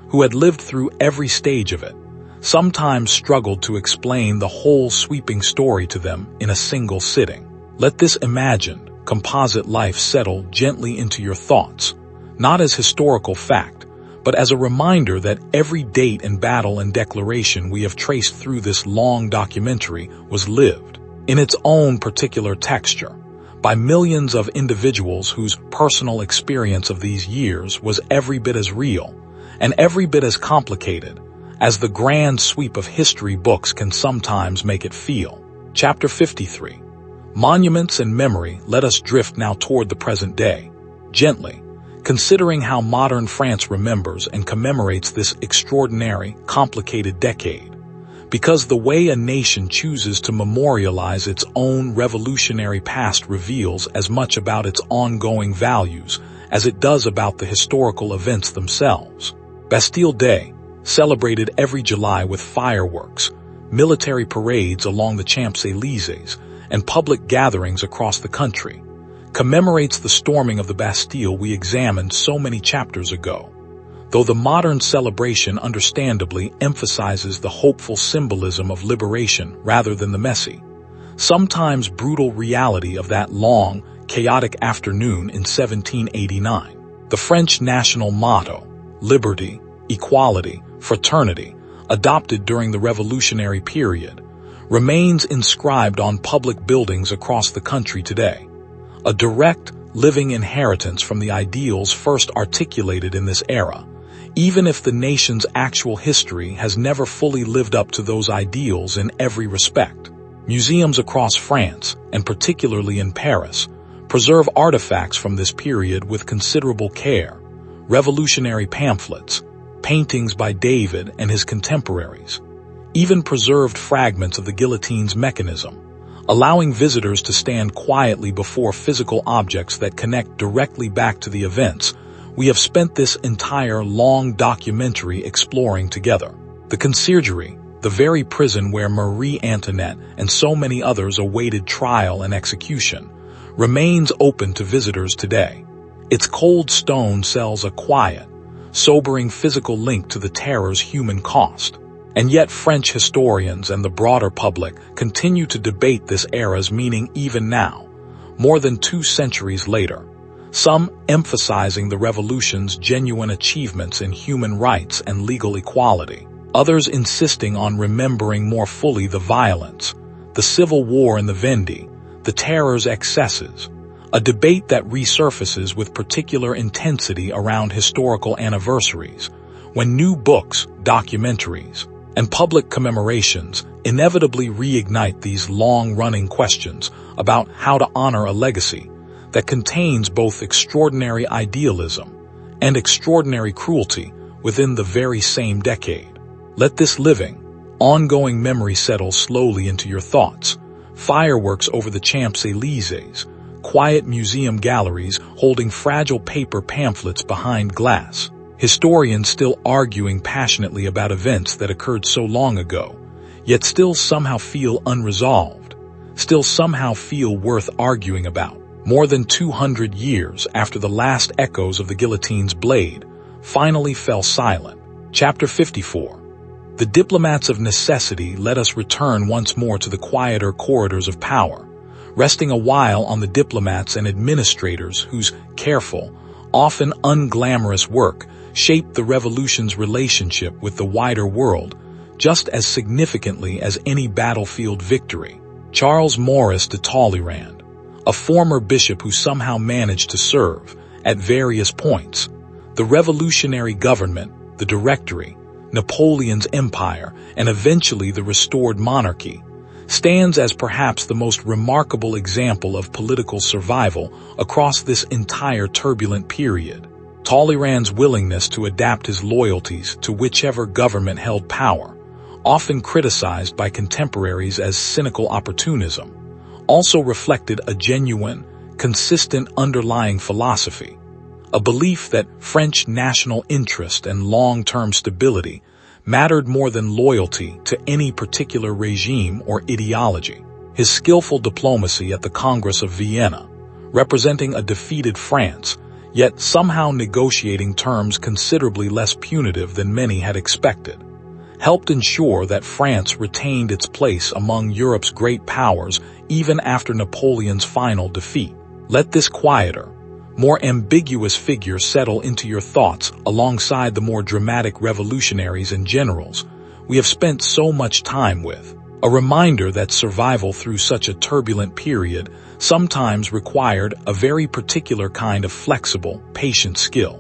who had lived through every stage of it, sometimes struggled to explain the whole sweeping story to them in a single sitting. Let this imagined, composite life settle gently into your thoughts, not as historical fact, but as a reminder that every date and battle and declaration we have traced through this long documentary was lived, in its own particular texture, by millions of individuals whose personal experience of these years was every bit as real and every bit as complicated as the grand sweep of history books can sometimes make it feel. Chapter 53. Monuments and Memory. Let us drift now toward the present day, gently, considering how modern France remembers and commemorates this extraordinary, complicated decade. Because the way a nation chooses to memorialize its own revolutionary past reveals as much about its ongoing values as it does about the historical events themselves. Bastille Day, celebrated every July with fireworks, military parades along the Champs-Élysées, and public gatherings across the country, commemorates the storming of the Bastille we examined so many chapters ago. Though the modern celebration understandably emphasizes the hopeful symbolism of liberation rather than the messy, sometimes brutal reality of that long, chaotic afternoon in 1789, the French national motto, liberty, equality, fraternity, adopted during the revolutionary period, remains inscribed on public buildings across the country today, a direct, living inheritance from the ideals first articulated in this era, even if the nation's actual history has never fully lived up to those ideals in every respect. Museums across France, and particularly in Paris, preserve artifacts from this period with considerable care, revolutionary pamphlets, paintings by David and his contemporaries, even preserved fragments of the guillotine's mechanism, allowing visitors to stand quietly before physical objects that connect directly back to the events we have spent this entire long documentary exploring together. The Conciergerie, the very prison where Marie Antoinette and so many others awaited trial and execution, remains open to visitors today. Its cold stone sells a quiet, sobering physical link to the terror's human cost. And yet French historians and the broader public continue to debate this era's meaning even now, more than 2 centuries later. Some emphasizing the revolution's genuine achievements in human rights and legal equality, others insisting on remembering more fully the violence, the civil war in the Vendée, the terror's excesses, a debate that resurfaces with particular intensity around historical anniversaries, when new books, documentaries, and public commemorations inevitably reignite these long-running questions about how to honor a legacy that contains both extraordinary idealism and extraordinary cruelty within the very same decade. Let this living, ongoing memory settle slowly into your thoughts. Fireworks over the Champs-Élysées, quiet museum galleries holding fragile paper pamphlets behind glass, historians still arguing passionately about events that occurred so long ago, yet still somehow feel unresolved, still somehow feel worth arguing about. More than 200 years after the last echoes of the guillotine's blade finally fell silent. Chapter 54. The diplomats of necessity let us return once more to the quieter corridors of power, resting a while on the diplomats and administrators whose careful, often unglamorous work shaped the revolution's relationship with the wider world just as significantly as any battlefield victory. Charles Maurice de Talleyrand, a former bishop who somehow managed to serve, at various points, the revolutionary government, the Directory, Napoleon's empire, and eventually the restored monarchy, stands as perhaps the most remarkable example of political survival across this entire turbulent period. Talleyrand's willingness to adapt his loyalties to whichever government held power, often criticized by contemporaries as cynical opportunism, also reflected a genuine, consistent underlying philosophy, a belief that French national interest and long-term stability mattered more than loyalty to any particular regime or ideology. His skillful diplomacy at the Congress of Vienna, representing a defeated France, yet somehow negotiating terms considerably less punitive than many had expected, helped ensure that France retained its place among Europe's great powers even after Napoleon's final defeat. Let this quieter, more ambiguous figure settle into your thoughts alongside the more dramatic revolutionaries and generals we have spent so much time with, a reminder that survival through such a turbulent period sometimes required a very particular kind of flexible, patient skill,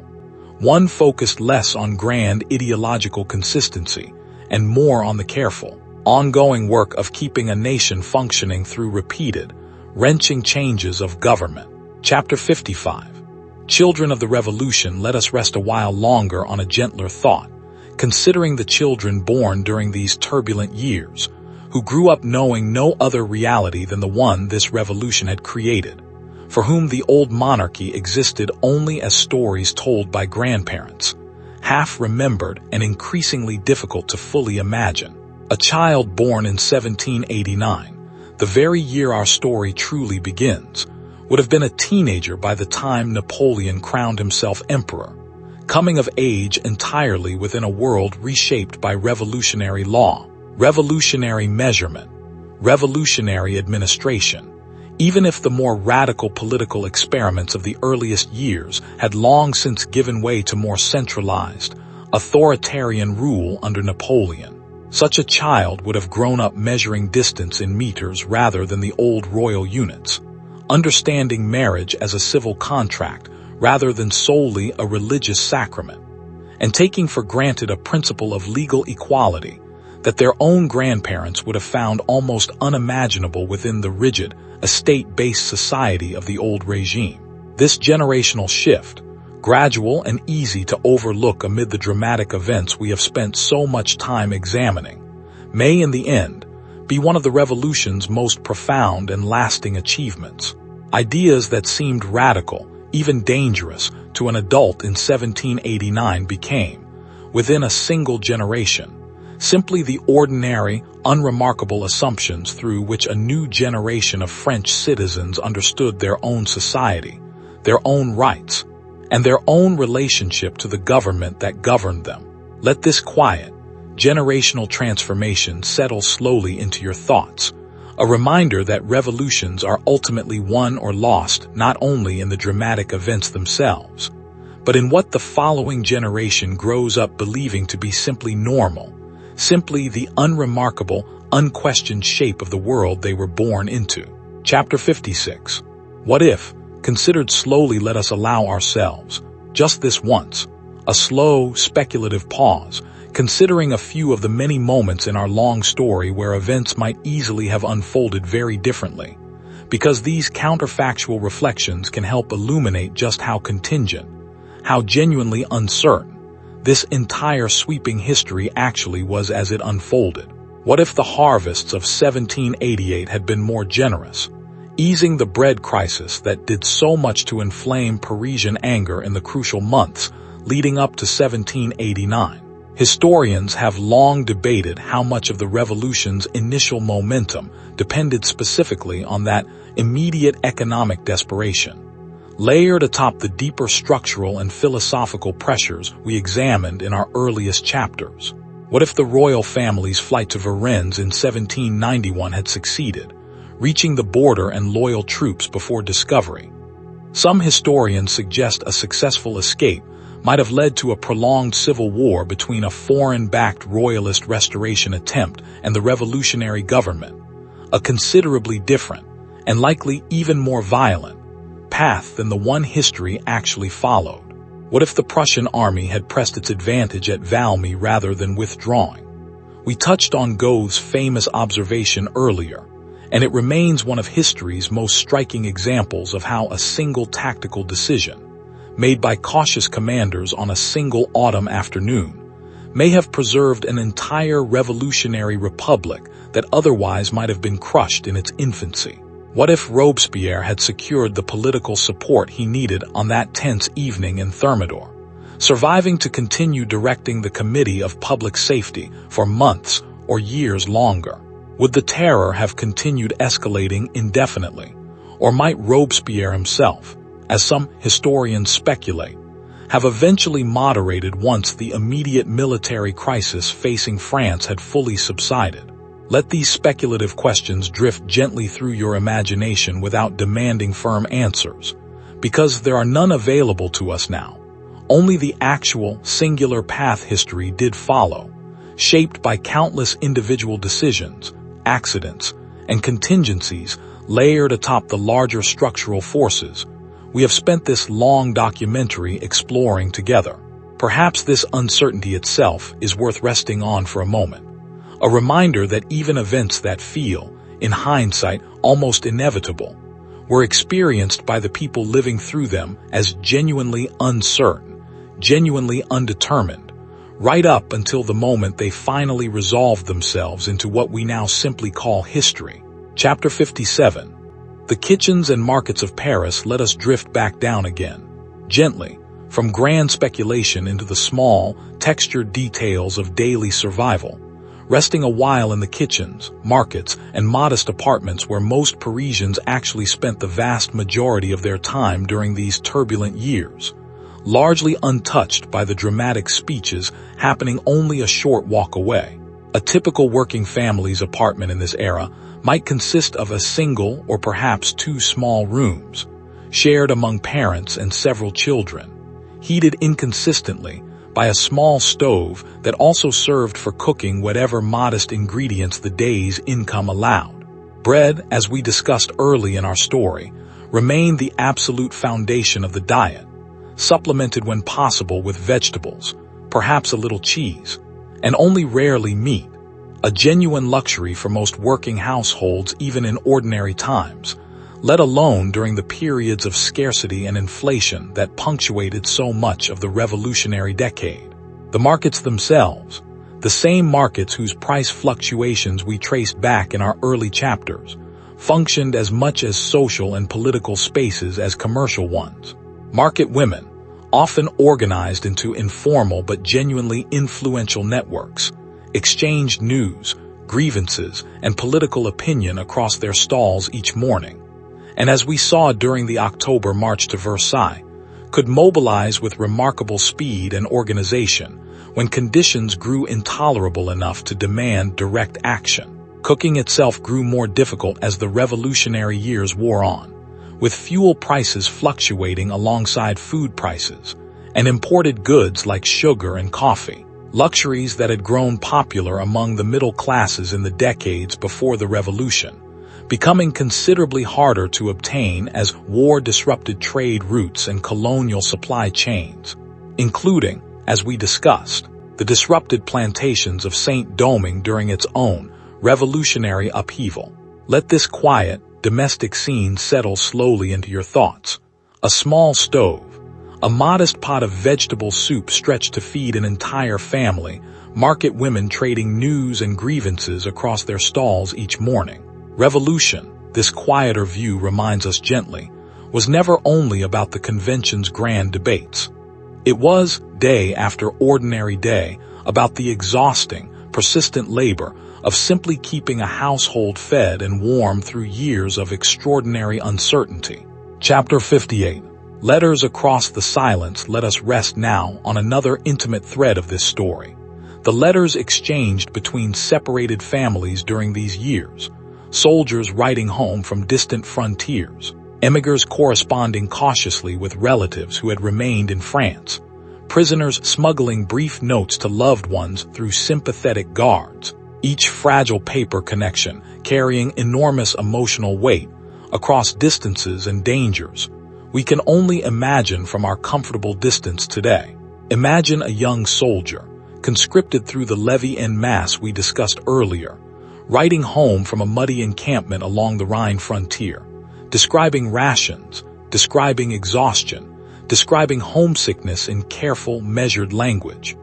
one focused less on grand ideological consistency and more on the careful, ongoing work of keeping a nation functioning through repeated, wrenching changes of government. Chapter 55. Children of the Revolution, let us rest a while longer on a gentler thought, considering the children born during these turbulent years, who grew up knowing no other reality than the one this revolution had created, for whom the old monarchy existed only as stories told by grandparents, half-remembered and increasingly difficult to fully imagine. A child born in 1789, the very year our story truly begins, would have been a teenager by the time Napoleon crowned himself emperor, coming of age entirely within a world reshaped by revolutionary law, revolutionary measurement, revolutionary administration, even if the more radical political experiments of the earliest years had long since given way to more centralized, authoritarian rule under Napoleon. Such a child would have grown up measuring distance in meters rather than the old royal units, understanding marriage as a civil contract rather than solely a religious sacrament, and taking for granted a principle of legal equality that their own grandparents would have found almost unimaginable within the rigid, estate-based society of the old regime. This generational shift, gradual and easy to overlook amid the dramatic events we have spent so much time examining, may in the end be one of the revolution's most profound and lasting achievements. Ideas that seemed radical, even dangerous, to an adult in 1789 became, within a single generation, simply the ordinary, unremarkable assumptions through which a new generation of French citizens understood their own society, their own rights, and their own relationship to the government that governed them. Let this quiet, generational transformation settle slowly into your thoughts, a reminder that revolutions are ultimately won or lost not only in the dramatic events themselves, but in what the following generation grows up believing to be simply normal, simply the unremarkable, unquestioned shape of the world they were born into. Chapter 56. What if, considered slowly, let us allow ourselves, just this once, a slow, speculative pause, considering a few of the many moments in our long story where events might easily have unfolded very differently, because these counterfactual reflections can help illuminate just how contingent, how genuinely uncertain, this entire sweeping history actually was as it unfolded. What if the harvests of 1788 had been more generous, easing the bread crisis that did so much to inflame Parisian anger in the crucial months leading up to 1789? Historians have long debated how much of the revolution's initial momentum depended specifically on that immediate economic desperation, layered atop the deeper structural and philosophical pressures we examined in our earliest chapters. What if the royal family's flight to Varennes in 1791 had succeeded, reaching the border and loyal troops before discovery? Some historians suggest a successful escape might have led to a prolonged civil war between a foreign-backed royalist restoration attempt and the revolutionary government, a considerably different, and likely even more violent, path than the one history actually followed. What if the Prussian army had pressed its advantage at Valmy rather than withdrawing? We touched on Goethe's famous observation earlier, and it remains one of history's most striking examples of how a single tactical decision, made by cautious commanders on a single autumn afternoon, may have preserved an entire revolutionary republic that otherwise might have been crushed in its infancy. What if Robespierre had secured the political support he needed on that tense evening in Thermidor, surviving to continue directing the Committee of Public Safety for months or years longer? Would the terror have continued escalating indefinitely, or might Robespierre himself, as some historians speculate, have eventually moderated once the immediate military crisis facing France had fully subsided? Let these speculative questions drift gently through your imagination without demanding firm answers, because there are none available to us now. Only the actual, singular path history did follow, shaped by countless individual decisions, accidents, and contingencies layered atop the larger structural forces we have spent this long documentary exploring together. Perhaps this uncertainty itself is worth resting on for a moment, a reminder that even events that feel, in hindsight, almost inevitable, were experienced by the people living through them as genuinely uncertain, genuinely undetermined, right up until the moment they finally resolved themselves into what we now simply call history. Chapter 57. The kitchens and markets of Paris let us drift back down again, gently, from grand speculation into the small, textured details of daily survival, resting a while in the kitchens, markets, and modest apartments where most Parisians actually spent the vast majority of their time during these turbulent years, largely untouched by the dramatic speeches happening only a short walk away. A typical working family's apartment in this era might consist of a single or perhaps two small rooms, shared among parents and several children, heated inconsistently by a small stove that also served for cooking whatever modest ingredients the day's income allowed. Bread, as we discussed early in our story, remained the absolute foundation of the diet, supplemented when possible with vegetables, perhaps a little cheese, and only rarely meat, a genuine luxury for most working households even in ordinary times, let alone during the periods of scarcity and inflation that punctuated so much of the revolutionary decade. The markets themselves, The same markets whose price fluctuations we traced back in our early chapters functioned as much as social and political spaces as commercial ones. Market women, often organized into informal but genuinely influential networks, exchanged news, grievances, and political opinion across their stalls each morning, and as we saw during the October March to Versailles, could mobilize with remarkable speed and organization when conditions grew intolerable enough to demand direct action. Cooking itself grew more difficult as the revolutionary years wore on, with fuel prices fluctuating alongside food prices, and imported goods like sugar and coffee, luxuries that had grown popular among the middle classes in the decades before the revolution, becoming considerably harder to obtain as war disrupted trade routes and colonial supply chains, including, as we discussed, the disrupted plantations of Saint-Domingue during its own revolutionary upheaval. Let this quiet, domestic scene settle slowly into your thoughts. A small stove, a modest pot of vegetable soup stretched to feed an entire family, market women trading news and grievances across their stalls each morning. Revolution, this quieter view reminds us gently, was never only about the convention's grand debates. It was, day after ordinary day, about the exhausting, persistent labor of simply keeping a household fed and warm through years of extraordinary uncertainty. Chapter 58. Letters Across the Silence. Let us rest now on another intimate thread of this story. The letters exchanged between separated families during these years, soldiers writing home from distant frontiers, emigrants corresponding cautiously with relatives who had remained in France, prisoners smuggling brief notes to loved ones through sympathetic guards, each fragile paper connection carrying enormous emotional weight across distances and dangers we can only imagine from our comfortable distance today. Imagine a young soldier, conscripted through the levée en masse we discussed earlier, writing home from a muddy encampment along the Rhine frontier, describing rations, describing exhaustion, describing homesickness in careful, measured language,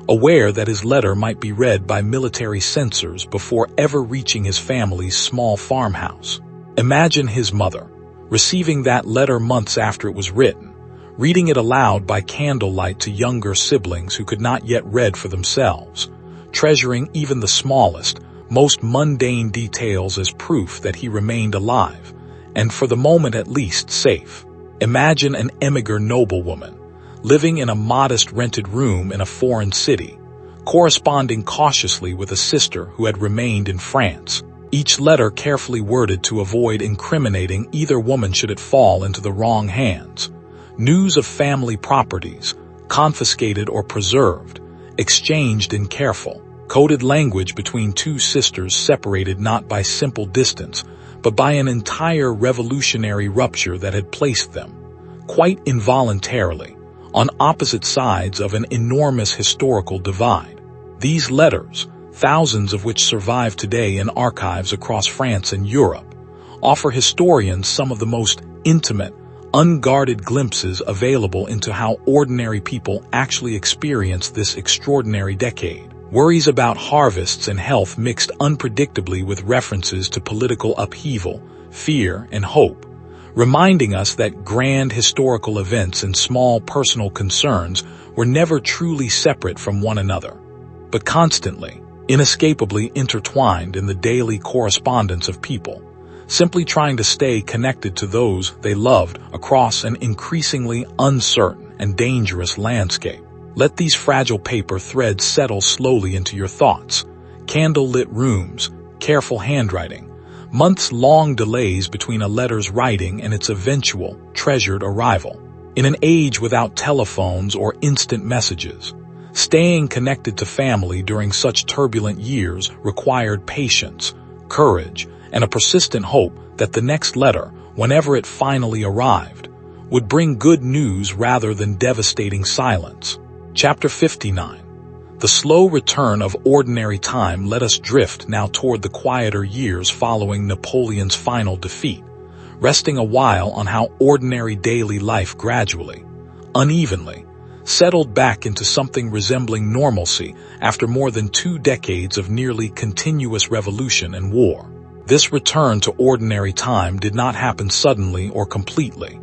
aware that his letter might be read by military censors before ever reaching his family's small farmhouse. Imagine his mother, receiving that letter months after it was written, reading it aloud by candlelight to younger siblings who could not yet read for themselves, treasuring even the smallest, most mundane details as proof that he remained alive, and for the moment at least safe. Imagine an emigre noblewoman, living in a modest rented room in a foreign city, corresponding cautiously with a sister who had remained in France, each letter carefully worded to avoid incriminating either woman should it fall into the wrong hands. News of family properties, confiscated or preserved, exchanged in careful, coded language between two sisters separated not by simple distance, but by an entire revolutionary rupture that had placed them, quite involuntarily, on opposite sides of an enormous historical divide. These letters, thousands of which survive today in archives across France and Europe, offer historians some of the most intimate, unguarded glimpses available into how ordinary people actually experienced this extraordinary decade. Worries about harvests and health mixed unpredictably with references to political upheaval, fear, and hope, reminding us that grand historical events and small personal concerns were never truly separate from one another, but constantly, inescapably intertwined in the daily correspondence of people, simply trying to stay connected to those they loved across an increasingly uncertain and dangerous landscape. Let these fragile paper threads settle slowly into your thoughts. Candle-lit rooms, careful handwriting, months-long delays between a letter's writing and its eventual, treasured arrival. In an age without telephones or instant messages, staying connected to family during such turbulent years required patience, courage, and a persistent hope that the next letter, whenever it finally arrived, would bring good news rather than devastating silence. Chapter 59. The slow return of ordinary time let us drift now toward the quieter years following Napoleon's final defeat, resting a while on how ordinary daily life gradually, unevenly, settled back into something resembling normalcy after more than 2 decades of nearly continuous revolution and war. This return to ordinary time did not happen suddenly or completely.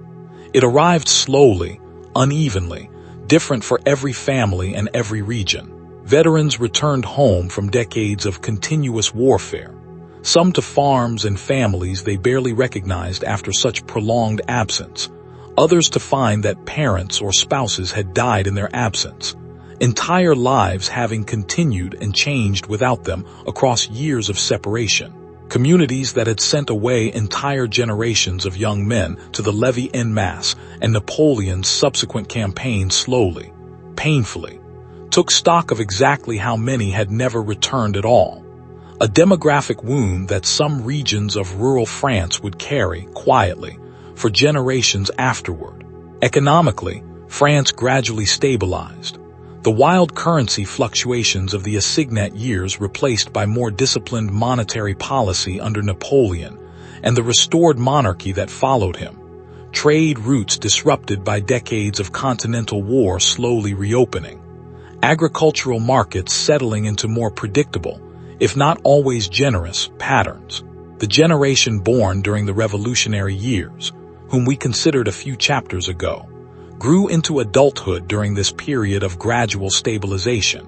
It arrived slowly, unevenly, different for every family and every region. Veterans returned home from decades of continuous warfare, some to farms and families they barely recognized after such prolonged absence, others to find that parents or spouses had died in their absence, entire lives having continued and changed without them across years of separation. Communities that had sent away entire generations of young men to the levee en masse and Napoleon's subsequent campaign slowly, painfully, took stock of exactly how many had never returned at all. A demographic wound that some regions of rural France would carry quietly for generations afterward. Economically, France gradually stabilized. The wild currency fluctuations of the assignat years replaced by more disciplined monetary policy under Napoleon and the restored monarchy that followed him. Trade routes disrupted by decades of continental war slowly reopening. Agricultural markets settling into more predictable, if not always generous, patterns. The generation born during the revolutionary years, whom we considered a few chapters ago, grew into adulthood during this period of gradual stabilization,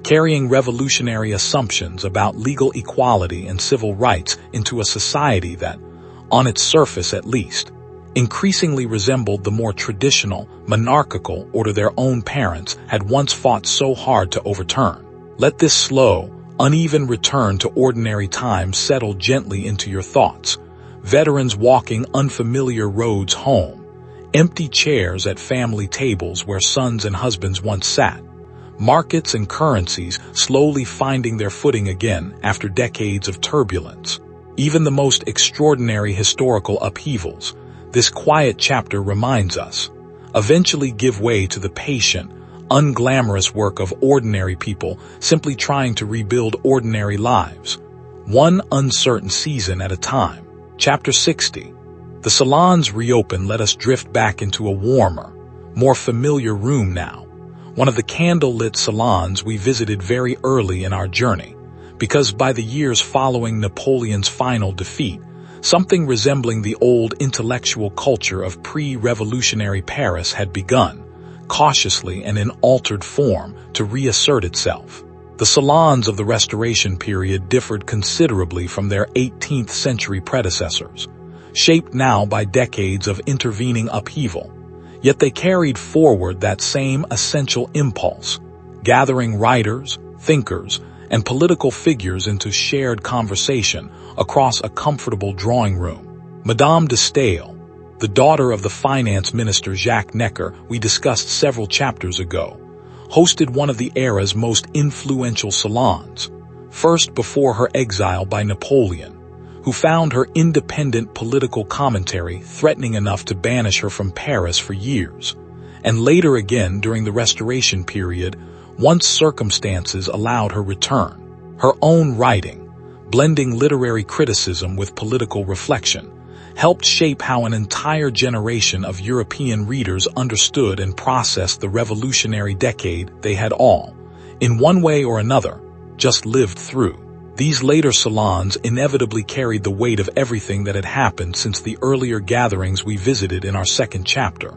carrying revolutionary assumptions about legal equality and civil rights into a society that, on its surface at least, increasingly resembled the more traditional, monarchical order their own parents had once fought so hard to overturn. Let this slow, uneven return to ordinary time settle gently into your thoughts. Veterans walking unfamiliar roads home, empty chairs at family tables where sons and husbands once sat, markets and currencies slowly finding their footing again after decades of turbulence. Even the most extraordinary historical upheavals, this quiet chapter reminds us, eventually give way to the patient, unglamorous work of ordinary people simply trying to rebuild ordinary lives, one uncertain season at a time. Chapter 60. The salons reopen let us drift back into a warmer, more familiar room now, one of the candle-lit salons we visited very early in our journey, because by the years following Napoleon's final defeat, something resembling the old intellectual culture of pre-revolutionary Paris had begun, cautiously and in altered form, to reassert itself. The salons of the Restoration period differed considerably from their 18th century predecessors, shaped now by decades of intervening upheaval, yet they carried forward that same essential impulse, gathering writers, thinkers, and political figures into shared conversation across a comfortable drawing room. Madame de Staël, the daughter of the finance minister Jacques Necker we discussed several chapters ago, hosted one of the era's most influential salons, first before her exile by Napoleon, who found her independent political commentary threatening enough to banish her from Paris for years, and later again during the Restoration period, once circumstances allowed her return. Her own writing, blending literary criticism with political reflection, helped shape how an entire generation of European readers understood and processed the revolutionary decade they had all, in one way or another, just lived through. These later salons inevitably carried the weight of everything that had happened since the earlier gatherings we visited in our second chapter.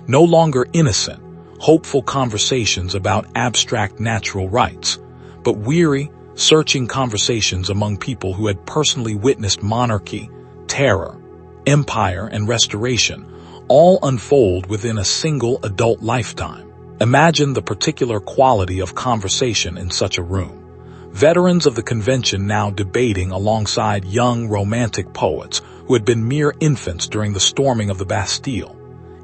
No longer innocent, hopeful conversations about abstract natural rights, but weary, searching conversations among people who had personally witnessed monarchy, terror, empire, and restoration, all unfold within a single adult lifetime. Imagine the particular quality of conversation in such a room. Veterans of the convention now debating alongside young romantic poets who had been mere infants during the storming of the Bastille,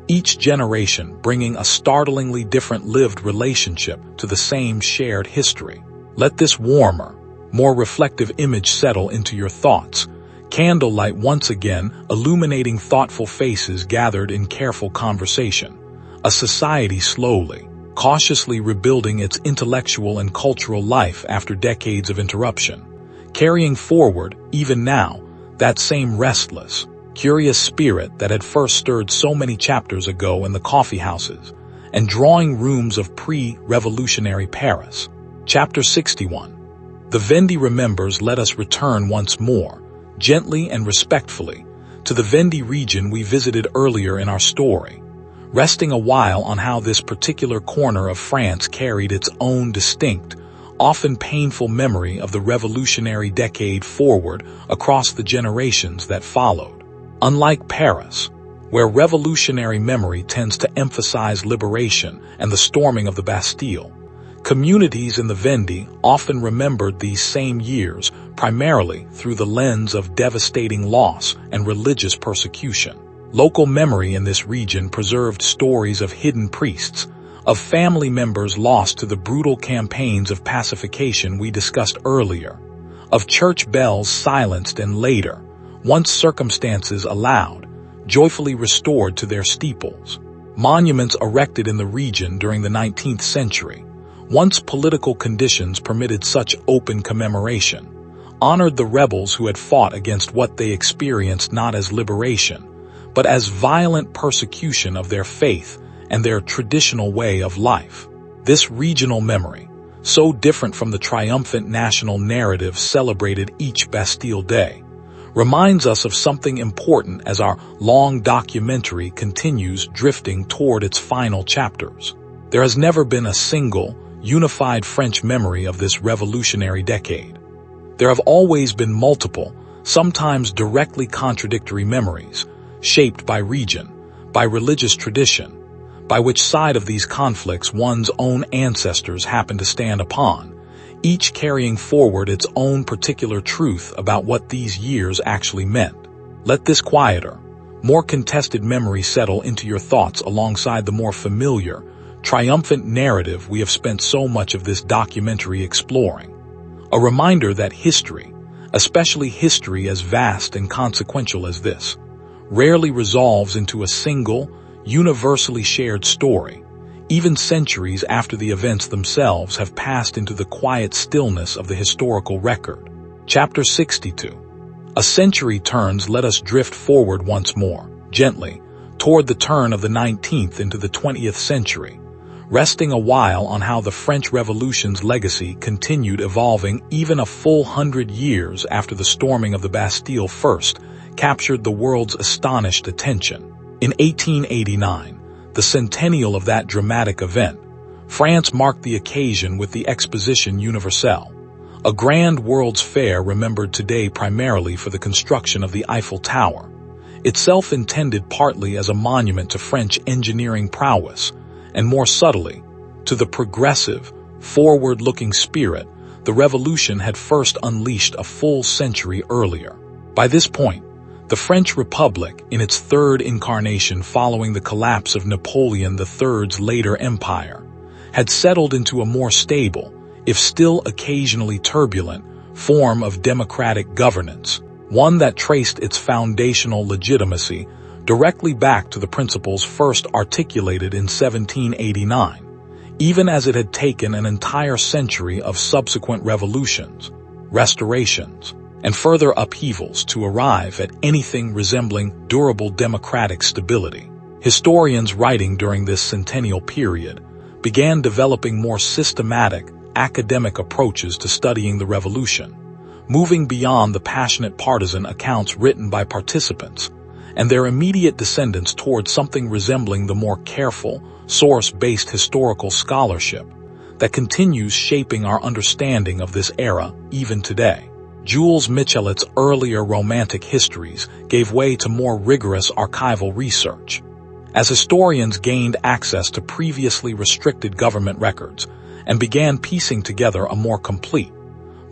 each generation bringing a startlingly different lived relationship to the same shared history. Let this warmer, more reflective image settle into your thoughts, candlelight once again illuminating thoughtful faces gathered in careful conversation, a society slowly, cautiously rebuilding its intellectual and cultural life after decades of interruption, carrying forward, even now, that same restless, curious spirit that had first stirred so many chapters ago in the coffee houses, and drawing rooms of pre-revolutionary Paris. Chapter 61. The Vendée remembers let us return once more, gently and respectfully, to the Vendée region we visited earlier in our story, resting a while on how this particular corner of France carried its own distinct, often painful memory of the revolutionary decade forward across the generations that followed. Unlike Paris, where revolutionary memory tends to emphasize liberation and the storming of the Bastille, communities in the Vendée often remembered these same years primarily through the lens of devastating loss and religious persecution. Local memory in this region preserved stories of hidden priests, of family members lost to the brutal campaigns of pacification we discussed earlier, of church bells silenced and later, once circumstances allowed, joyfully restored to their steeples. Monuments erected in the region during the 19th century, once political conditions permitted such open commemoration, honored the rebels who had fought against what they experienced not as liberation, but as violent persecution of their faith and their traditional way of life. This regional memory, so different from the triumphant national narrative celebrated each Bastille Day, reminds us of something important as our long documentary continues drifting toward its final chapters. There has never been a single, unified French memory of this revolutionary decade. There have always been multiple, sometimes directly contradictory memories, shaped by region, by religious tradition, by which side of these conflicts one's own ancestors happen to stand upon, each carrying forward its own particular truth about what these years actually meant. Let this quieter, more contested memory settle into your thoughts alongside the more familiar, triumphant narrative we have spent so much of this documentary exploring. A reminder that history, especially history as vast and consequential as this, rarely resolves into a single, universally shared story, even centuries after the events themselves have passed into the quiet stillness of the historical record. Chapter 62. A century turns let us drift forward once more, gently, toward the turn of the 19th into the 20th century, resting a while on how the French Revolution's legacy continued evolving even a full 100 years after the storming of the Bastille first captured the world's astonished attention. In 1889, the centennial of that dramatic event, France marked the occasion with the Exposition Universelle, a grand World's Fair remembered today primarily for the construction of the Eiffel Tower, itself intended partly as a monument to French engineering prowess, and more subtly, to the progressive, forward-looking spirit the revolution had first unleashed a full century earlier. By this point, the French Republic, in its third incarnation following the collapse of Napoleon III's later empire, had settled into a more stable, if still occasionally turbulent, form of democratic governance, one that traced its foundational legitimacy directly back to the principles first articulated in 1789, even as it had taken an entire century of subsequent revolutions, restorations, and further upheavals to arrive at anything resembling durable democratic stability. Historians writing during this centennial period began developing more systematic, academic approaches to studying the revolution, moving beyond the passionate partisan accounts written by participants and their immediate descendants towards something resembling the more careful, source-based historical scholarship that continues shaping our understanding of this era even today. Jules Michelet's earlier Romantic histories gave way to more rigorous archival research. As historians gained access to previously restricted government records and began piecing together a more complete,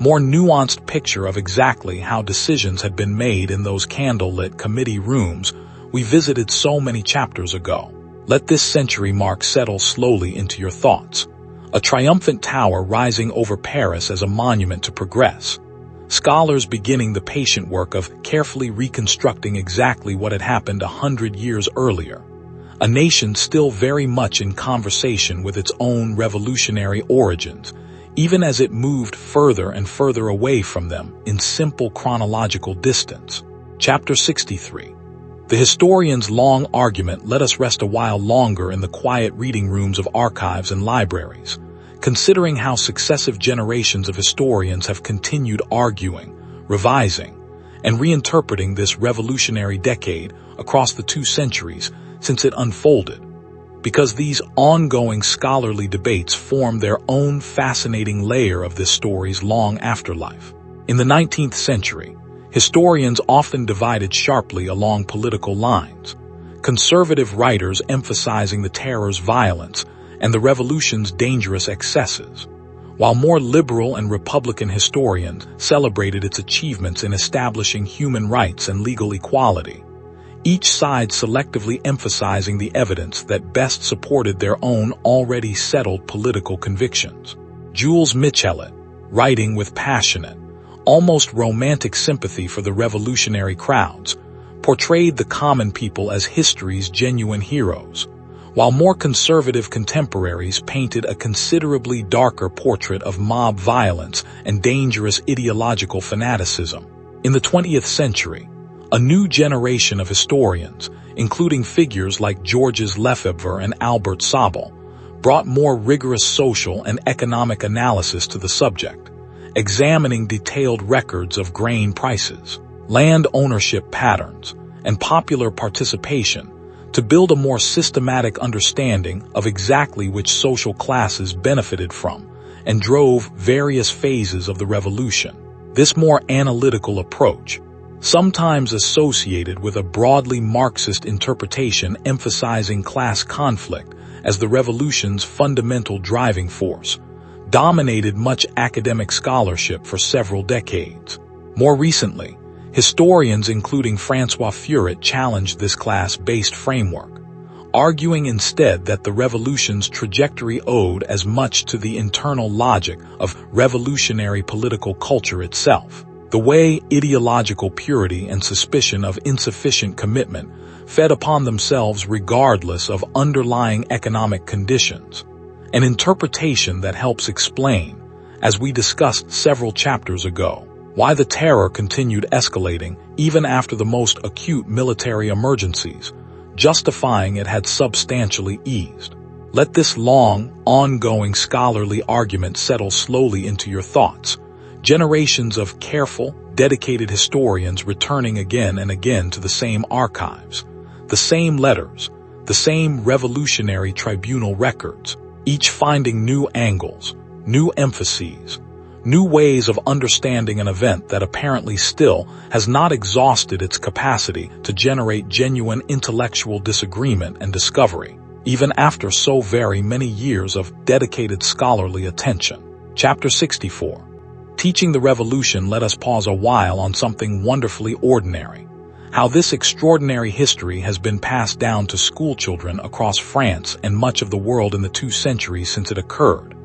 more nuanced picture of exactly how decisions had been made in those candlelit committee rooms we visited so many chapters ago. Let this century mark settle slowly into your thoughts. A triumphant tower rising over Paris as a monument to progress. Scholars beginning the patient work of carefully reconstructing exactly what had happened 100 years earlier. A nation still very much in conversation with its own revolutionary origins, even as it moved further and further away from them in simple chronological distance. Chapter 63. The historian's long argument let us rest a while longer in the quiet reading rooms of archives and libraries, considering how successive generations of historians have continued arguing, revising, and reinterpreting this revolutionary decade across the 2 centuries since it unfolded, because these ongoing scholarly debates form their own fascinating layer of this story's long afterlife. In the 19th century, historians often divided sharply along political lines, conservative writers emphasizing the terror's violence and the revolution's dangerous excesses, while more liberal and Republican historians celebrated its achievements in establishing human rights and legal equality, each side selectively emphasizing the evidence that best supported their own already settled political convictions. Jules Michelet, writing with passionate, almost romantic sympathy for the revolutionary crowds, portrayed the common people as history's genuine heroes, while more conservative contemporaries painted a considerably darker portrait of mob violence and dangerous ideological fanaticism. In the 20th century, a new generation of historians, including figures like Georges Lefebvre and Albert Sabel, brought more rigorous social and economic analysis to the subject, examining detailed records of grain prices, land ownership patterns, and popular participation to build a more systematic understanding of exactly which social classes benefited from and drove various phases of the revolution. This more analytical approach, sometimes associated with a broadly Marxist interpretation emphasizing class conflict as the revolution's fundamental driving force, dominated much academic scholarship for several decades. More recently, historians including François Furet challenged this class-based framework, arguing instead that the revolution's trajectory owed as much to the internal logic of revolutionary political culture itself, the way ideological purity and suspicion of insufficient commitment fed upon themselves regardless of underlying economic conditions, an interpretation that helps explain, as we discussed several chapters ago, why the terror continued escalating even after the most acute military emergencies, justifying it had substantially eased. Let this long, ongoing scholarly argument settle slowly into your thoughts, generations of careful, dedicated historians returning again and again to the same archives, the same letters, the same revolutionary tribunal records, each finding new angles, new emphases, new ways of understanding an event that apparently still has not exhausted its capacity to generate genuine intellectual disagreement and discovery, even after so very many years of dedicated scholarly attention. Chapter 64. Teaching the Revolution. Let us pause a while on something wonderfully ordinary, how this extraordinary history has been passed down to schoolchildren across France and much of the world in the 2 centuries since it occurred.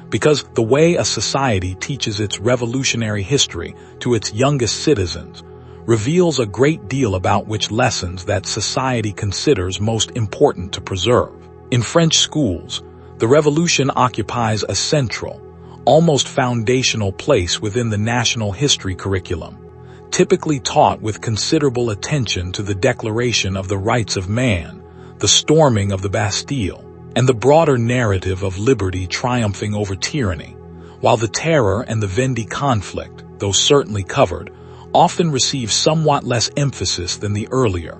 Because the way a society teaches its revolutionary history to its youngest citizens reveals a great deal about which lessons that society considers most important to preserve. In French schools, the revolution occupies a central, almost foundational place within the national history curriculum, typically taught with considerable attention to the Declaration of the Rights of Man, the storming of the Bastille, and the broader narrative of liberty triumphing over tyranny, while the terror and the Vendée conflict, though certainly covered, often receive somewhat less emphasis than the earlier,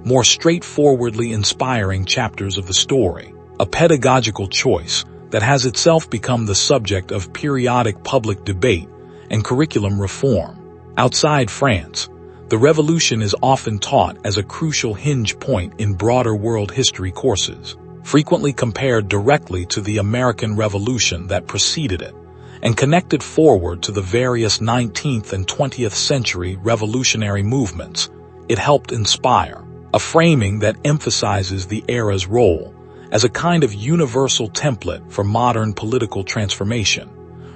more straightforwardly inspiring chapters of the story, a pedagogical choice that has itself become the subject of periodic public debate and curriculum reform. Outside France, the revolution is often taught as a crucial hinge point in broader world history courses, frequently compared directly to the American Revolution that preceded it, and connected forward to the various 19th and 20th century revolutionary movements it helped inspire, a framing that emphasizes the era's role as a kind of universal template for modern political transformation,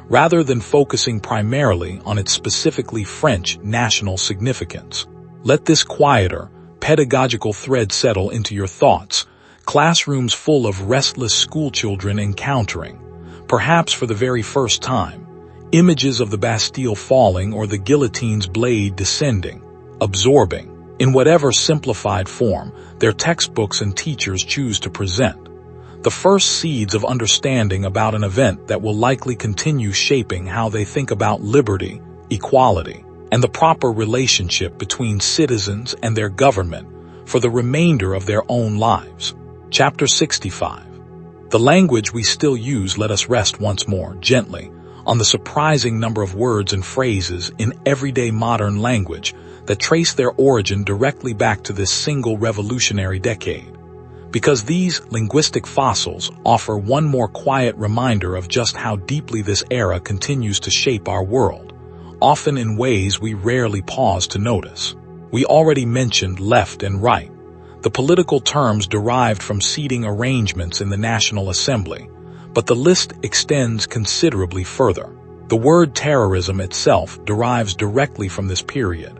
rather than focusing primarily on its specifically French national significance. Let this quieter, pedagogical thread settle into your thoughts, classrooms full of restless schoolchildren encountering, perhaps for the very first time, images of the Bastille falling or the guillotine's blade descending, absorbing, in whatever simplified form their textbooks and teachers choose to present. The first seeds of understanding about an event that will likely continue shaping how they think about liberty, equality, and the proper relationship between citizens and their government for the remainder of their own lives. Chapter 65. The language we still use. Let us rest once more, gently, on the surprising number of words and phrases in everyday modern language that trace their origin directly back to this single revolutionary decade. Because these linguistic fossils offer one more quiet reminder of just how deeply this era continues to shape our world, often in ways we rarely pause to notice. We already mentioned left and right, the political terms derived from seating arrangements in the National Assembly, but the list extends considerably further. The word terrorism itself derives directly from this period,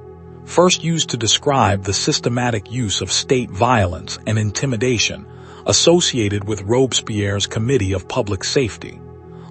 first used to describe the systematic use of state violence and intimidation associated with Robespierre's Committee of Public Safety,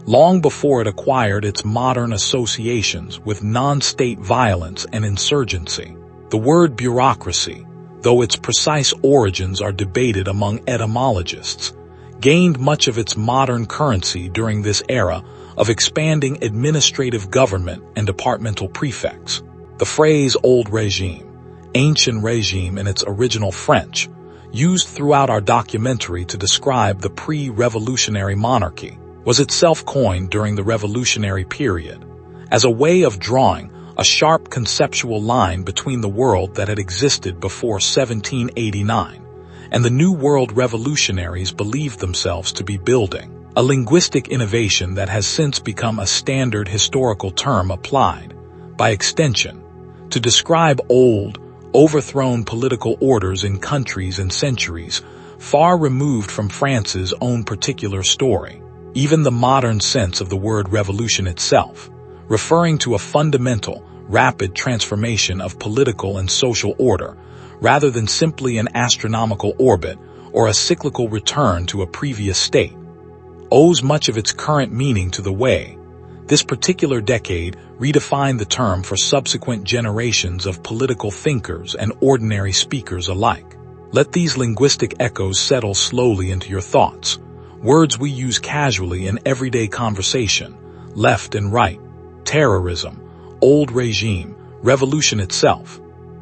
long before it acquired its modern associations with non-state violence and insurgency. The word bureaucracy, though its precise origins are debated among etymologists, gained much of its modern currency during this era of expanding administrative government and departmental prefects. The phrase old regime, ancient regime in its original French, used throughout our documentary to describe the pre-revolutionary monarchy, was itself coined during the revolutionary period as a way of drawing a sharp conceptual line between the world that had existed before 1789 and the new world revolutionaries believed themselves to be building, a linguistic innovation that has since become a standard historical term applied, by extension, to describe old, overthrown political orders in countries and centuries far removed from France's own particular story. Even the modern sense of the word revolution itself, referring to a fundamental, rapid transformation of political and social order, rather than simply an astronomical orbit or a cyclical return to a previous state, owes much of its current meaning to the way this particular decade redefined the term for subsequent generations of political thinkers and ordinary speakers alike. Let these linguistic echoes settle slowly into your thoughts. Words we use casually in everyday conversation, left and right, terrorism, old regime, revolution itself,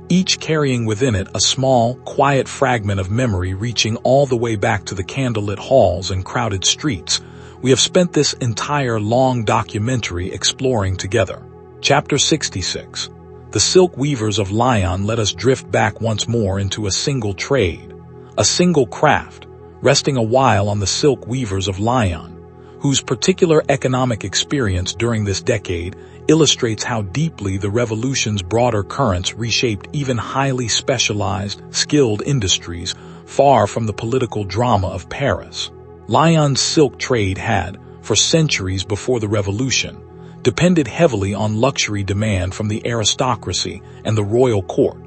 each carrying within it a small, quiet fragment of memory reaching all the way back to the candlelit halls and crowded streets we have spent this entire long documentary exploring together. Chapter 66. The Silk Weavers of Lyon. Let us drift back once more into a single trade, a single craft, resting a while on the Silk Weavers of Lyon, whose particular economic experience during this decade illustrates how deeply the revolution's broader currents reshaped even highly specialized, skilled industries far from the political drama of Paris. Lyon's silk trade had, for centuries before the revolution, depended heavily on luxury demand from the aristocracy and the royal court,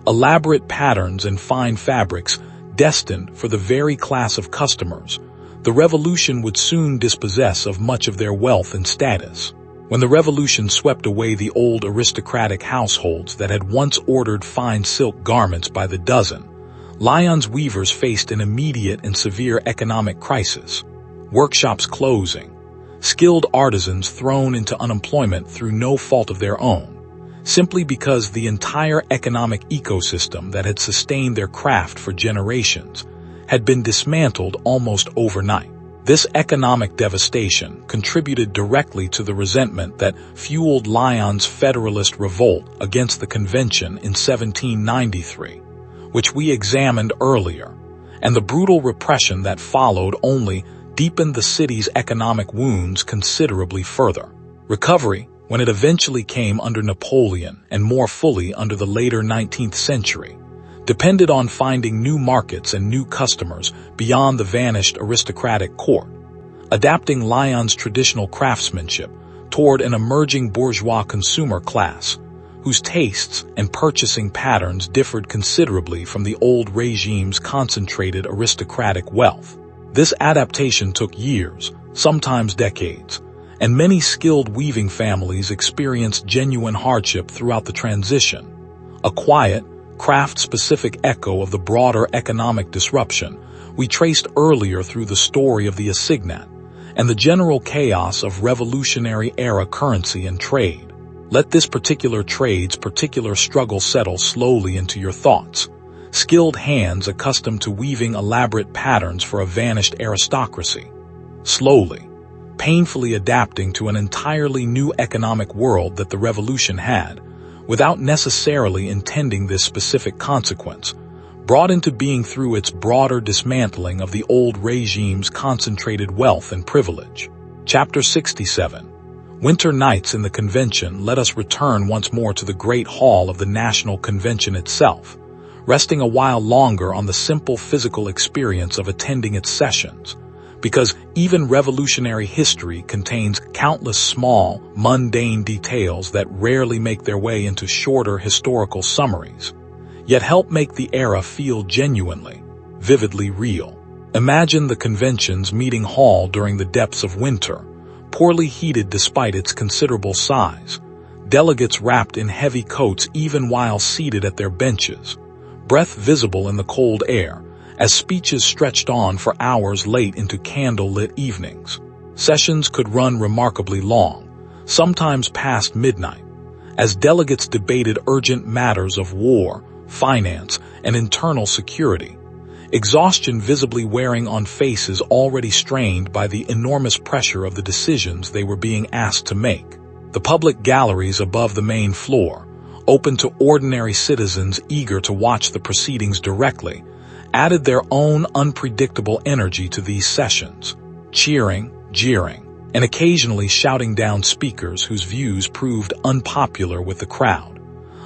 elaborate patterns and fine fabrics destined for the very class of customers. The revolution would soon dispossess of much of their wealth and status. When the revolution swept away the old aristocratic households that had once ordered fine silk garments by the dozen, Lyon's weavers faced an immediate and severe economic crisis. Workshops closing, skilled artisans thrown into unemployment through no fault of their own, simply because the entire economic ecosystem that had sustained their craft for generations had been dismantled almost overnight. This economic devastation contributed directly to the resentment that fueled Lyon's Federalist revolt against the convention in 1793, which we examined earlier, and the brutal repression that followed only deepened the city's economic wounds considerably further. Recovery, when it eventually came under Napoleon and more fully under the later 19th century, depended on finding new markets and new customers beyond the vanished aristocratic court, adapting Lyon's traditional craftsmanship toward an emerging bourgeois consumer class, whose tastes and purchasing patterns differed considerably from the old regime's concentrated aristocratic wealth. This adaptation took years, sometimes decades, and many skilled weaving families experienced genuine hardship throughout the transition. A quiet, craft-specific echo of the broader economic disruption we traced earlier through the story of the assignat and the general chaos of revolutionary-era currency and trade. Let this particular trade's particular struggle settle slowly into your thoughts. Skilled hands accustomed to weaving elaborate patterns for a vanished aristocracy. Slowly, painfully adapting to an entirely new economic world that the revolution had, without necessarily intending this specific consequence, brought into being through its broader dismantling of the old regime's concentrated wealth and privilege. Chapter 67. Winter nights in the convention let us return once more to the great hall of the National Convention itself, resting a while longer on the simple physical experience of attending its sessions, because even revolutionary history contains countless small, mundane details that rarely make their way into shorter historical summaries, yet help make the era feel genuinely, vividly real. Imagine the convention's meeting hall during the depths of winter, poorly heated despite its considerable size, delegates wrapped in heavy coats even while seated at their benches, breath visible in the cold air, as speeches stretched on for hours late into candle-lit evenings. Sessions could run remarkably long, sometimes past midnight, as delegates debated urgent matters of war, finance, and internal security, exhaustion visibly wearing on faces already strained by the enormous pressure of the decisions they were being asked to make. The public galleries above the main floor, open to ordinary citizens eager to watch the proceedings directly, added their own unpredictable energy to these sessions, cheering, jeering, and occasionally shouting down speakers whose views proved unpopular with the crowd.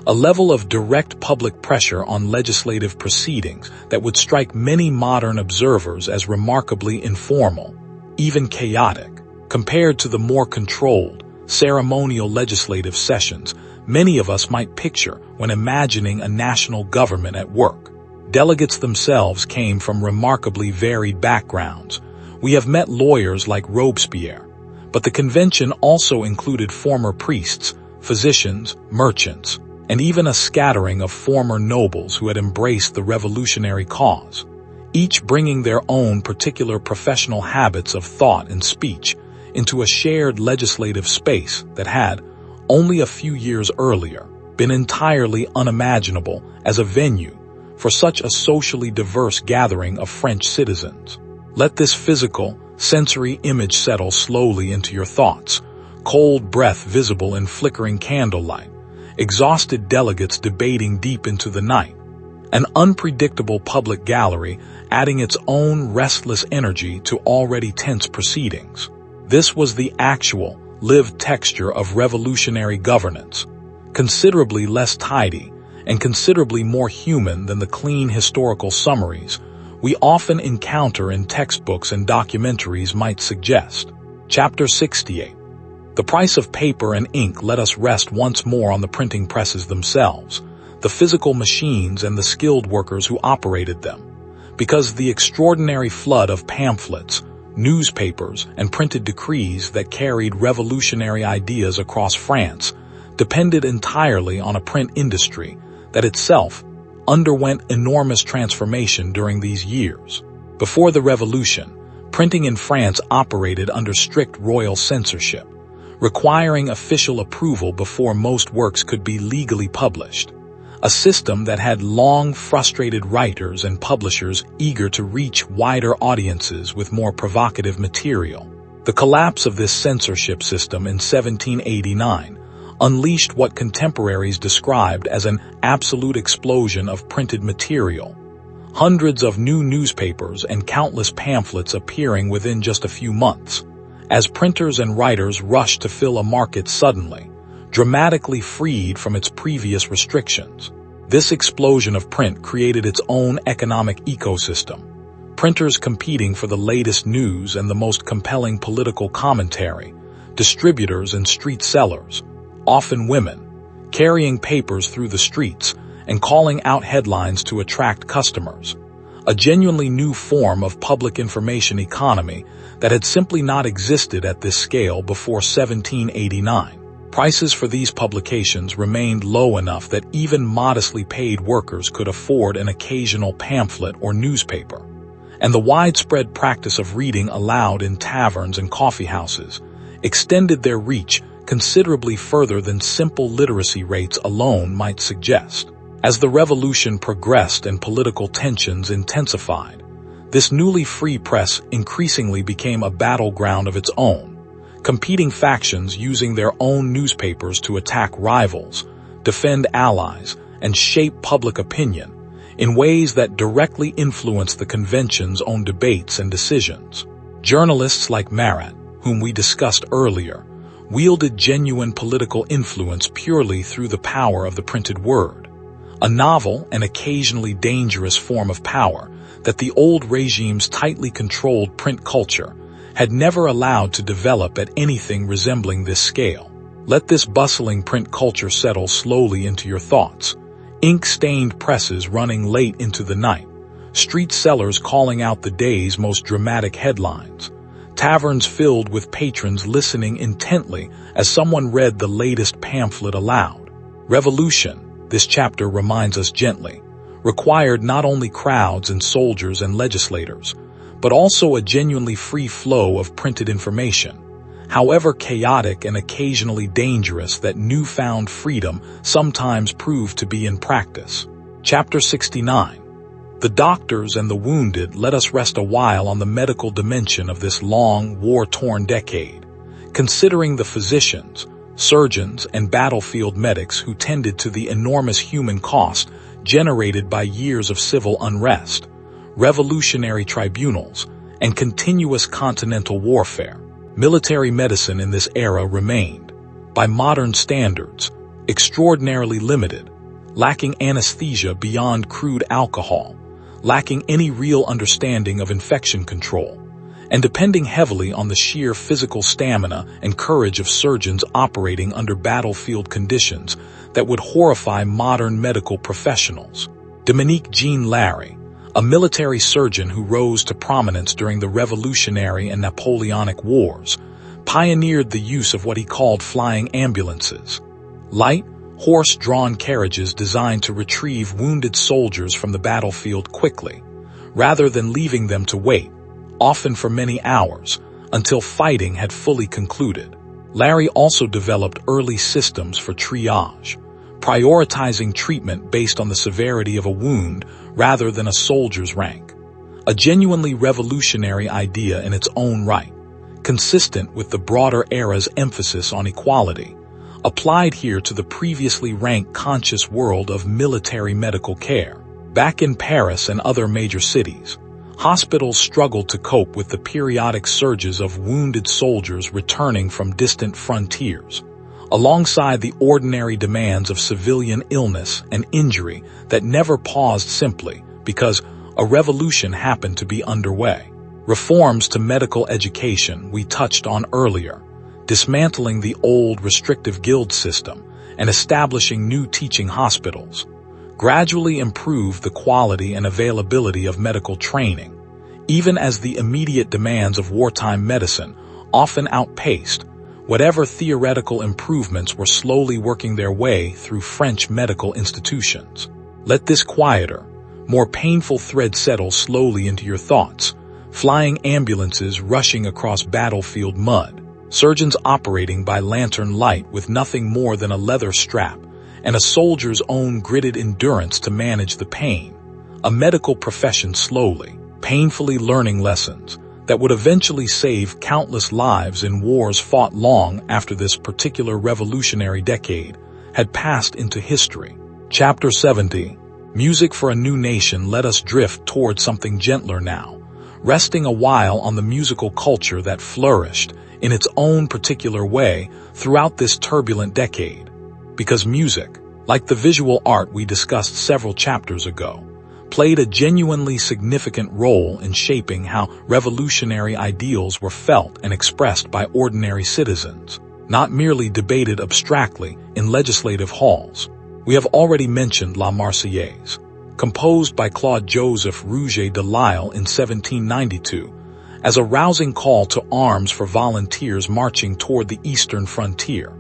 A level of direct public pressure on legislative proceedings that would strike many modern observers as remarkably informal, even chaotic, compared to the more controlled, ceremonial legislative sessions many of us might picture when imagining a national government at work. Delegates themselves came from remarkably varied backgrounds. We have met lawyers like Robespierre, but the convention also included former priests, physicians, merchants, and even a scattering of former nobles who had embraced the revolutionary cause, each bringing their own particular professional habits of thought and speech into a shared legislative space that had, only a few years earlier, been entirely unimaginable as a venue for such a socially diverse gathering of French citizens. Let this physical, sensory image settle slowly into your thoughts, cold breath visible in flickering candlelight, exhausted delegates debating deep into the night, an unpredictable public gallery adding its own restless energy to already tense proceedings. This was the actual, lived texture of revolutionary governance, considerably less tidy and considerably more human than the clean historical summaries we often encounter in textbooks and documentaries might suggest. Chapter 68. The price of paper and ink let us rest once more on the printing presses themselves, the physical machines and the skilled workers who operated them, because the extraordinary flood of pamphlets, newspapers, and printed decrees that carried revolutionary ideas across France depended entirely on a print industry that itself underwent enormous transformation during these years. Before the revolution, printing in France operated under strict royal censorship, requiring official approval before most works could be legally published, a system that had long frustrated writers and publishers eager to reach wider audiences with more provocative material. The collapse of this censorship system in 1789 unleashed what contemporaries described as an absolute explosion of printed material, hundreds of new newspapers and countless pamphlets appearing within just a few months, as printers and writers rushed to fill a market suddenly, dramatically freed from its previous restrictions. This explosion of print created its own economic ecosystem, printers competing for the latest news and the most compelling political commentary, distributors and street sellers, often women, carrying papers through the streets and calling out headlines to attract customers, a genuinely new form of public information economy that had simply not existed at this scale before 1789. Prices for these publications remained low enough that even modestly paid workers could afford an occasional pamphlet or newspaper, and the widespread practice of reading aloud in taverns and coffeehouses extended their reach considerably further than simple literacy rates alone might suggest. As the revolution progressed and political tensions intensified, this newly free press increasingly became a battleground of its own, competing factions using their own newspapers to attack rivals, defend allies, and shape public opinion in ways that directly influenced the convention's own debates and decisions. Journalists like Marat, whom we discussed earlier, wielded genuine political influence purely through the power of the printed word, a novel and occasionally dangerous form of power that the old regime's tightly controlled print culture had never allowed to develop at anything resembling this scale. Let this bustling print culture settle slowly into your thoughts. Ink-stained presses running late into the night, street sellers calling out the day's most dramatic headlines, taverns filled with patrons listening intently as someone read the latest pamphlet aloud. Revolution, this chapter reminds us gently, required not only crowds and soldiers and legislators, but also a genuinely free flow of printed information, however chaotic and occasionally dangerous that newfound freedom sometimes proved to be in practice. Chapter 69. The doctors and the wounded. Let us rest a while on the medical dimension of this long, war-torn decade, considering the physicians, surgeons, and battlefield medics who tended to the enormous human cost generated by years of civil unrest, revolutionary tribunals, and continuous continental warfare. Military medicine in this era remained, by modern standards, extraordinarily limited, lacking anesthesia beyond crude alcohol, lacking any real understanding of infection control, and depending heavily on the sheer physical stamina and courage of surgeons operating under battlefield conditions that would horrify modern medical professionals. Dominique Jean Larrey, a military surgeon who rose to prominence during the Revolutionary and Napoleonic Wars, pioneered the use of what he called flying ambulances, light, horse-drawn carriages designed to retrieve wounded soldiers from the battlefield quickly, rather than leaving them to wait, often for many hours, until fighting had fully concluded. Larrey also developed early systems for triage, prioritizing treatment based on the severity of a wound rather than a soldier's rank, a genuinely revolutionary idea in its own right, consistent with the broader era's emphasis on equality, applied here to the previously rank-conscious world of military medical care. Back in Paris and other major cities, hospitals struggled to cope with the periodic surges of wounded soldiers returning from distant frontiers, alongside the ordinary demands of civilian illness and injury that never paused simply because a revolution happened to be underway. Reforms to medical education we touched on earlier, dismantling the old restrictive guild system and establishing new teaching hospitals, gradually improved the quality and availability of medical training, even as the immediate demands of wartime medicine often outpaced whatever theoretical improvements were slowly working their way through French medical institutions. Let this quieter, more painful thread settle slowly into your thoughts. Flying ambulances rushing across battlefield mud, surgeons operating by lantern light with nothing more than a leather strap, and a soldier's own gritted endurance to manage the pain. A medical profession slowly, painfully learning lessons that would eventually save countless lives in wars fought long after this particular revolutionary decade had passed into history. Chapter 70. Music for a New Nation. Let us drift toward something gentler now, resting a while on the musical culture that flourished in its own particular way throughout this turbulent decade. Because music, like the visual art we discussed several chapters ago, played a genuinely significant role in shaping how revolutionary ideals were felt and expressed by ordinary citizens, not merely debated abstractly in legislative halls. We have already mentioned La Marseillaise, composed by Claude-Joseph Rouget de Lisle in 1792, as a rousing call to arms for volunteers marching toward the eastern frontier.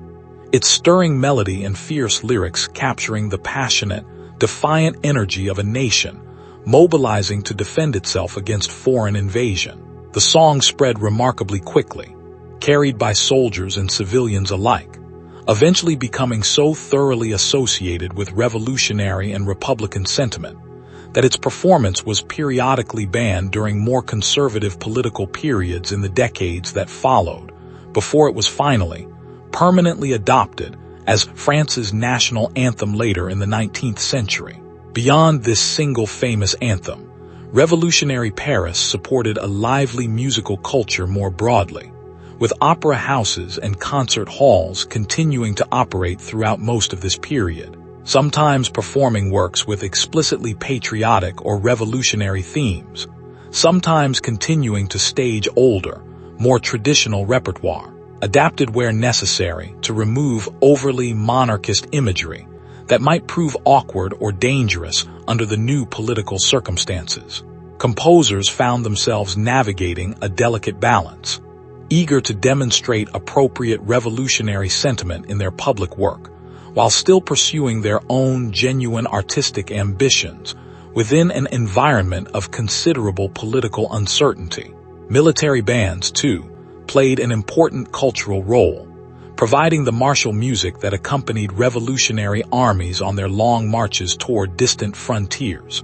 its stirring melody and fierce lyrics capturing the passionate, defiant energy of a nation, mobilizing to defend itself against foreign invasion. The song spread remarkably quickly, carried by soldiers and civilians alike, eventually becoming so thoroughly associated with revolutionary and Republican sentiment that its performance was periodically banned during more conservative political periods in the decades that followed, before it was finally permanently adopted as France's national anthem later in the 19th century. Beyond this single famous anthem, revolutionary Paris supported a lively musical culture more broadly, with opera houses and concert halls continuing to operate throughout most of this period, sometimes performing works with explicitly patriotic or revolutionary themes, sometimes continuing to stage older, more traditional repertoire, adapted where necessary to remove overly monarchist imagery that might prove awkward or dangerous under the new political circumstances. Composers found themselves navigating a delicate balance, eager to demonstrate appropriate revolutionary sentiment in their public work, while still pursuing their own genuine artistic ambitions within an environment of considerable political uncertainty. Military bands, too, played an important cultural role, providing the martial music that accompanied revolutionary armies on their long marches toward distant frontiers,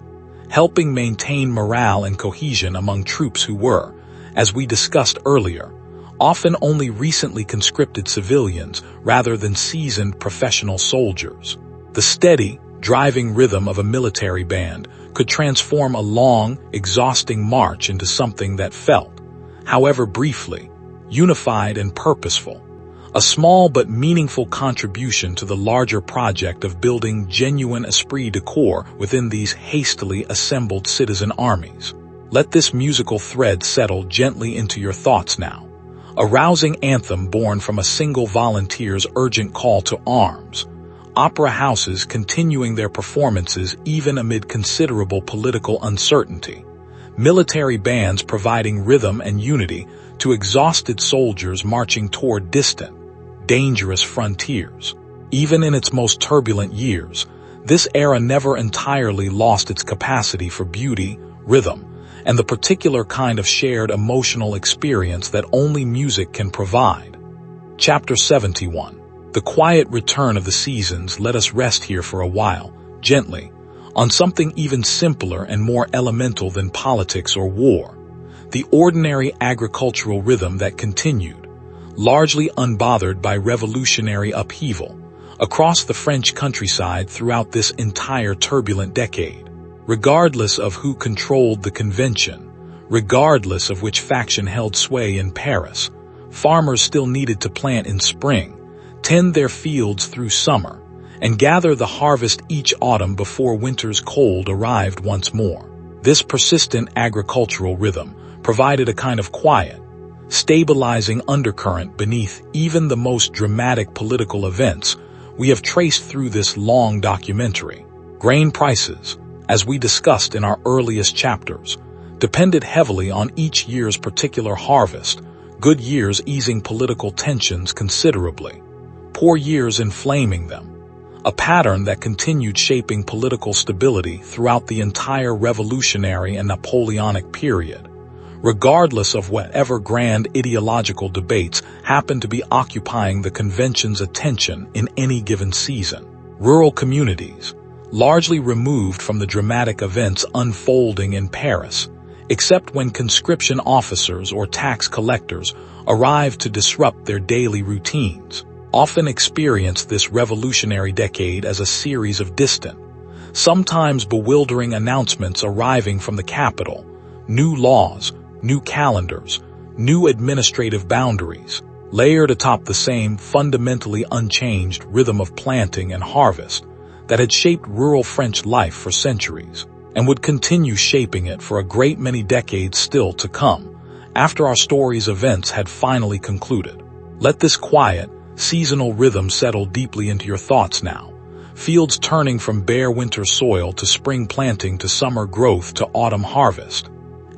helping maintain morale and cohesion among troops who were, as we discussed earlier, often only recently conscripted civilians rather than seasoned professional soldiers. The steady, driving rhythm of a military band could transform a long, exhausting march into something that felt, however briefly, unified and purposeful, a small but meaningful contribution to the larger project of building genuine esprit de corps within these hastily assembled citizen armies. Let this musical thread settle gently into your thoughts now, a rousing anthem born from a single volunteer's urgent call to arms, opera houses continuing their performances even amid considerable political uncertainty, military bands providing rhythm and unity to exhausted soldiers marching toward distant, dangerous frontiers. Even in its most turbulent years, this era never entirely lost its capacity for beauty, rhythm, and the particular kind of shared emotional experience that only music can provide. Chapter 71. The quiet return of the seasons. Let us rest here for a while, gently, on something even simpler and more elemental than politics or war, the ordinary agricultural rhythm that continued, largely unbothered by revolutionary upheaval, across the French countryside throughout this entire turbulent decade. Regardless of who controlled the convention, regardless of which faction held sway in Paris, farmers still needed to plant in spring, tend their fields through summer, and gather the harvest each autumn before winter's cold arrived once more. This persistent agricultural rhythm provided a kind of quiet, stabilizing undercurrent beneath even the most dramatic political events we have traced through this long documentary. Grain prices, as we discussed in our earliest chapters, depended heavily on each year's particular harvest, good years easing political tensions considerably, poor years inflaming them, a pattern that continued shaping political stability throughout the entire revolutionary and Napoleonic period, regardless of whatever grand ideological debates happened to be occupying the convention's attention in any given season. Rural communities, largely removed from the dramatic events unfolding in Paris, except when conscription officers or tax collectors arrived to disrupt their daily routines, often experienced this revolutionary decade as a series of distant, sometimes bewildering announcements arriving from the capital, new laws, new calendars, new administrative boundaries, layered atop the same fundamentally unchanged rhythm of planting and harvest that had shaped rural French life for centuries, and would continue shaping it for a great many decades still to come, after our story's events had finally concluded. Let this quiet, seasonal rhythm settle deeply into your thoughts now, fields turning from bare winter soil to spring planting to summer growth to autumn harvest.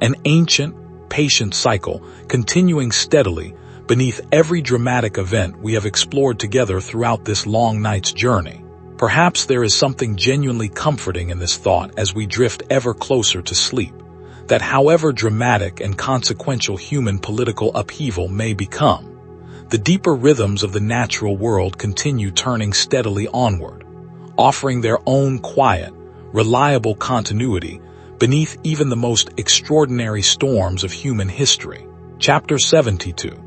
An ancient, patient cycle continuing steadily beneath every dramatic event we have explored together throughout this long night's journey. Perhaps there is something genuinely comforting in this thought as we drift ever closer to sleep, that however dramatic and consequential human political upheaval may become, the deeper rhythms of the natural world continue turning steadily onward, offering their own quiet, reliable continuity beneath even the most extraordinary storms of human history. Chapter 72.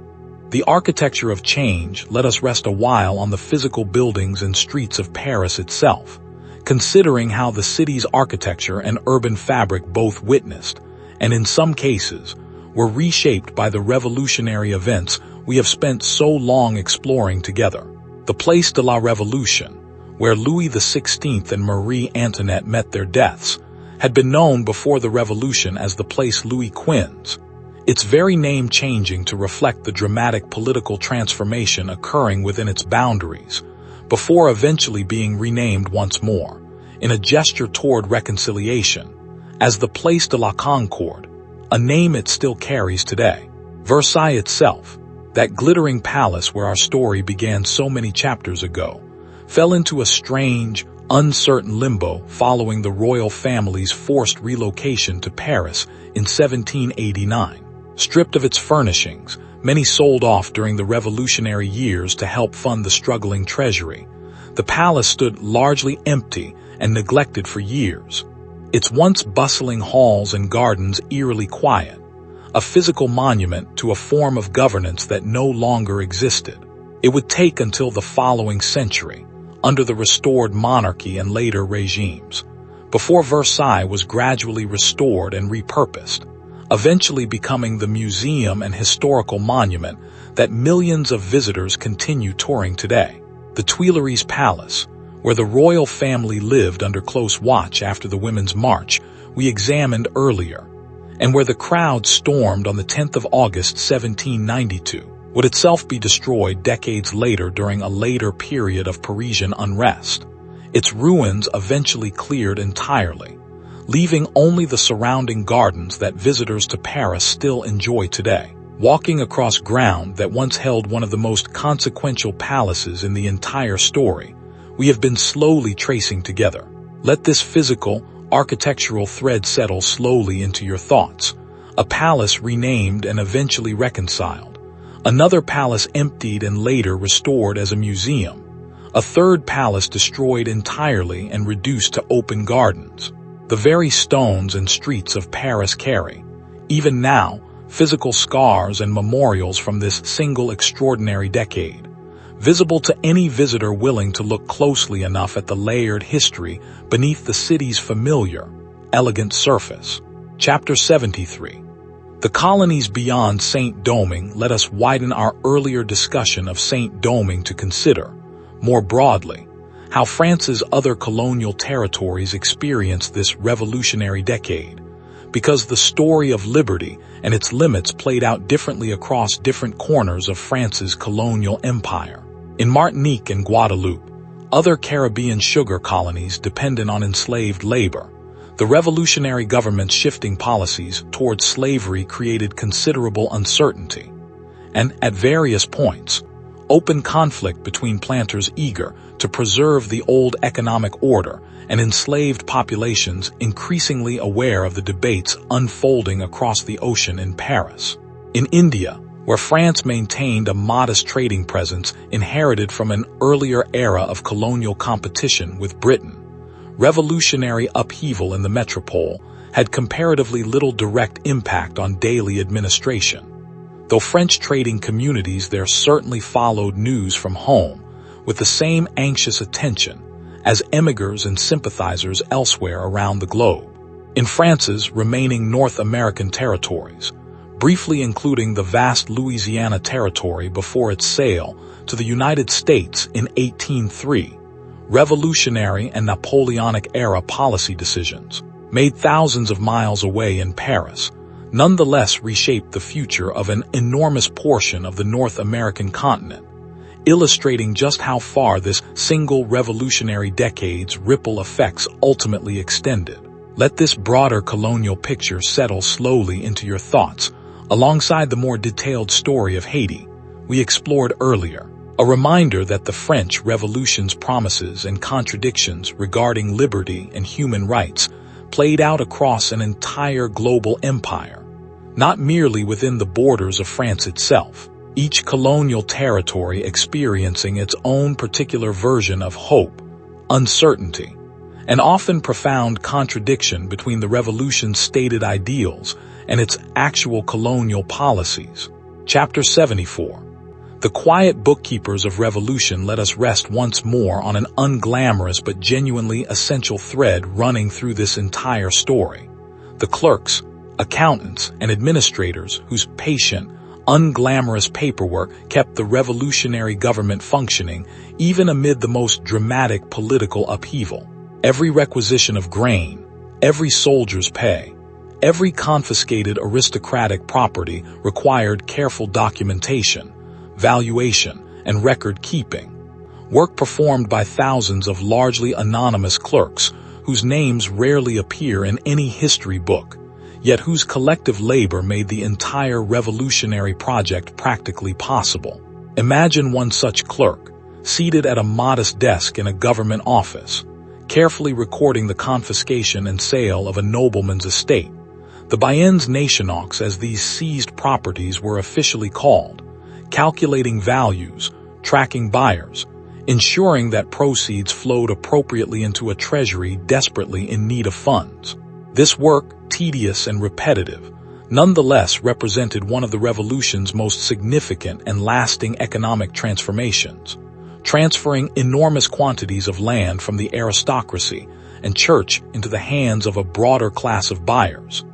The Architecture of Change. Let us rest a while on the physical buildings and streets of Paris itself, considering how the city's architecture and urban fabric both witnessed, and in some cases, were reshaped by the revolutionary events we have spent so long exploring together. The Place de la Révolution, where Louis XVI and Marie Antoinette met their deaths, had been known before the Revolution as the Place Louis Quinze, its very name changing to reflect the dramatic political transformation occurring within its boundaries, before eventually being renamed once more, in a gesture toward reconciliation, as the Place de la Concorde, a name it still carries today. Versailles itself, that glittering palace where our story began so many chapters ago, fell into a strange, uncertain limbo following the royal family's forced relocation to Paris in 1789. Stripped of its furnishings, many sold off during the revolutionary years to help fund the struggling treasury, the palace stood largely empty and neglected for years, its once bustling halls and gardens eerily quiet, a physical monument to a form of governance that no longer existed. It would take until the following century, under the restored monarchy and later regimes, before Versailles was gradually restored and repurposed, eventually becoming the museum and historical monument that millions of visitors continue touring today. The Tuileries Palace, where the royal family lived under close watch after the Women's March we examined earlier, and where the crowd stormed on the 10th of August 1792, would itself be destroyed decades later during a later period of Parisian unrest. Its ruins eventually cleared entirely, leaving only the surrounding gardens that visitors to Paris still enjoy today. Walking across ground that once held one of the most consequential palaces in the entire story, we have been slowly tracing together. Let this physical, architectural thread settle slowly into your thoughts. A palace renamed and eventually reconciled. Another palace emptied and later restored as a museum. A third palace destroyed entirely and reduced to open gardens. The very stones and streets of Paris carry, even now, physical scars and memorials from this single extraordinary decade, visible to any visitor willing to look closely enough at the layered history beneath the city's familiar, elegant surface. Chapter 73. The colonies beyond Saint-Domingue. Let us widen our earlier discussion of Saint-Domingue to consider, more broadly, how France's other colonial territories experienced this revolutionary decade, because the story of liberty and its limits played out differently across different corners of France's colonial empire. In Martinique and Guadeloupe, other Caribbean sugar colonies dependent on enslaved labor, the revolutionary government's shifting policies towards slavery created considerable uncertainty, and at various points, open conflict between planters eager to preserve the old economic order and enslaved populations increasingly aware of the debates unfolding across the ocean in Paris. In India, where France maintained a modest trading presence inherited from an earlier era of colonial competition with Britain, revolutionary upheaval in the metropole had comparatively little direct impact on daily administration. Though French trading communities there certainly followed news from home with the same anxious attention as emigrants and sympathizers elsewhere around the globe. In France's remaining North American territories, briefly including the vast Louisiana territory before its sale to the United States in 1803, revolutionary and Napoleonic-era policy decisions, made thousands of miles away in Paris, nonetheless reshaped the future of an enormous portion of the North American continent, illustrating just how far this single revolutionary decade's ripple effects ultimately extended. Let this broader colonial picture settle slowly into your thoughts, alongside the more detailed story of Haiti, we explored earlier, a reminder that the French Revolution's promises and contradictions regarding liberty and human rights played out across an entire global empire, not merely within the borders of France itself, each colonial territory experiencing its own particular version of hope, uncertainty, and often profound contradiction between the revolution's stated ideals and its actual colonial policies. Chapter 74. The quiet bookkeepers of revolution let us rest once more on an unglamorous but genuinely essential thread running through this entire story. The clerks, accountants, and administrators whose patient, unglamorous paperwork kept the revolutionary government functioning even amid the most dramatic political upheaval. Every requisition of grain, every soldier's pay, every confiscated aristocratic property required careful documentation, valuation, and record-keeping. Work performed by thousands of largely anonymous clerks whose names rarely appear in any history book, yet whose collective labor made the entire revolutionary project practically possible. Imagine one such clerk, seated at a modest desk in a government office, carefully recording the confiscation and sale of a nobleman's estate, the biens nationaux as these seized properties were officially called, calculating values, tracking buyers, ensuring that proceeds flowed appropriately into a treasury desperately in need of funds. This work, tedious and repetitive, nonetheless represented one of the revolution's most significant and lasting economic transformations, transferring enormous quantities of land from the aristocracy and church into the hands of a broader class of buyers,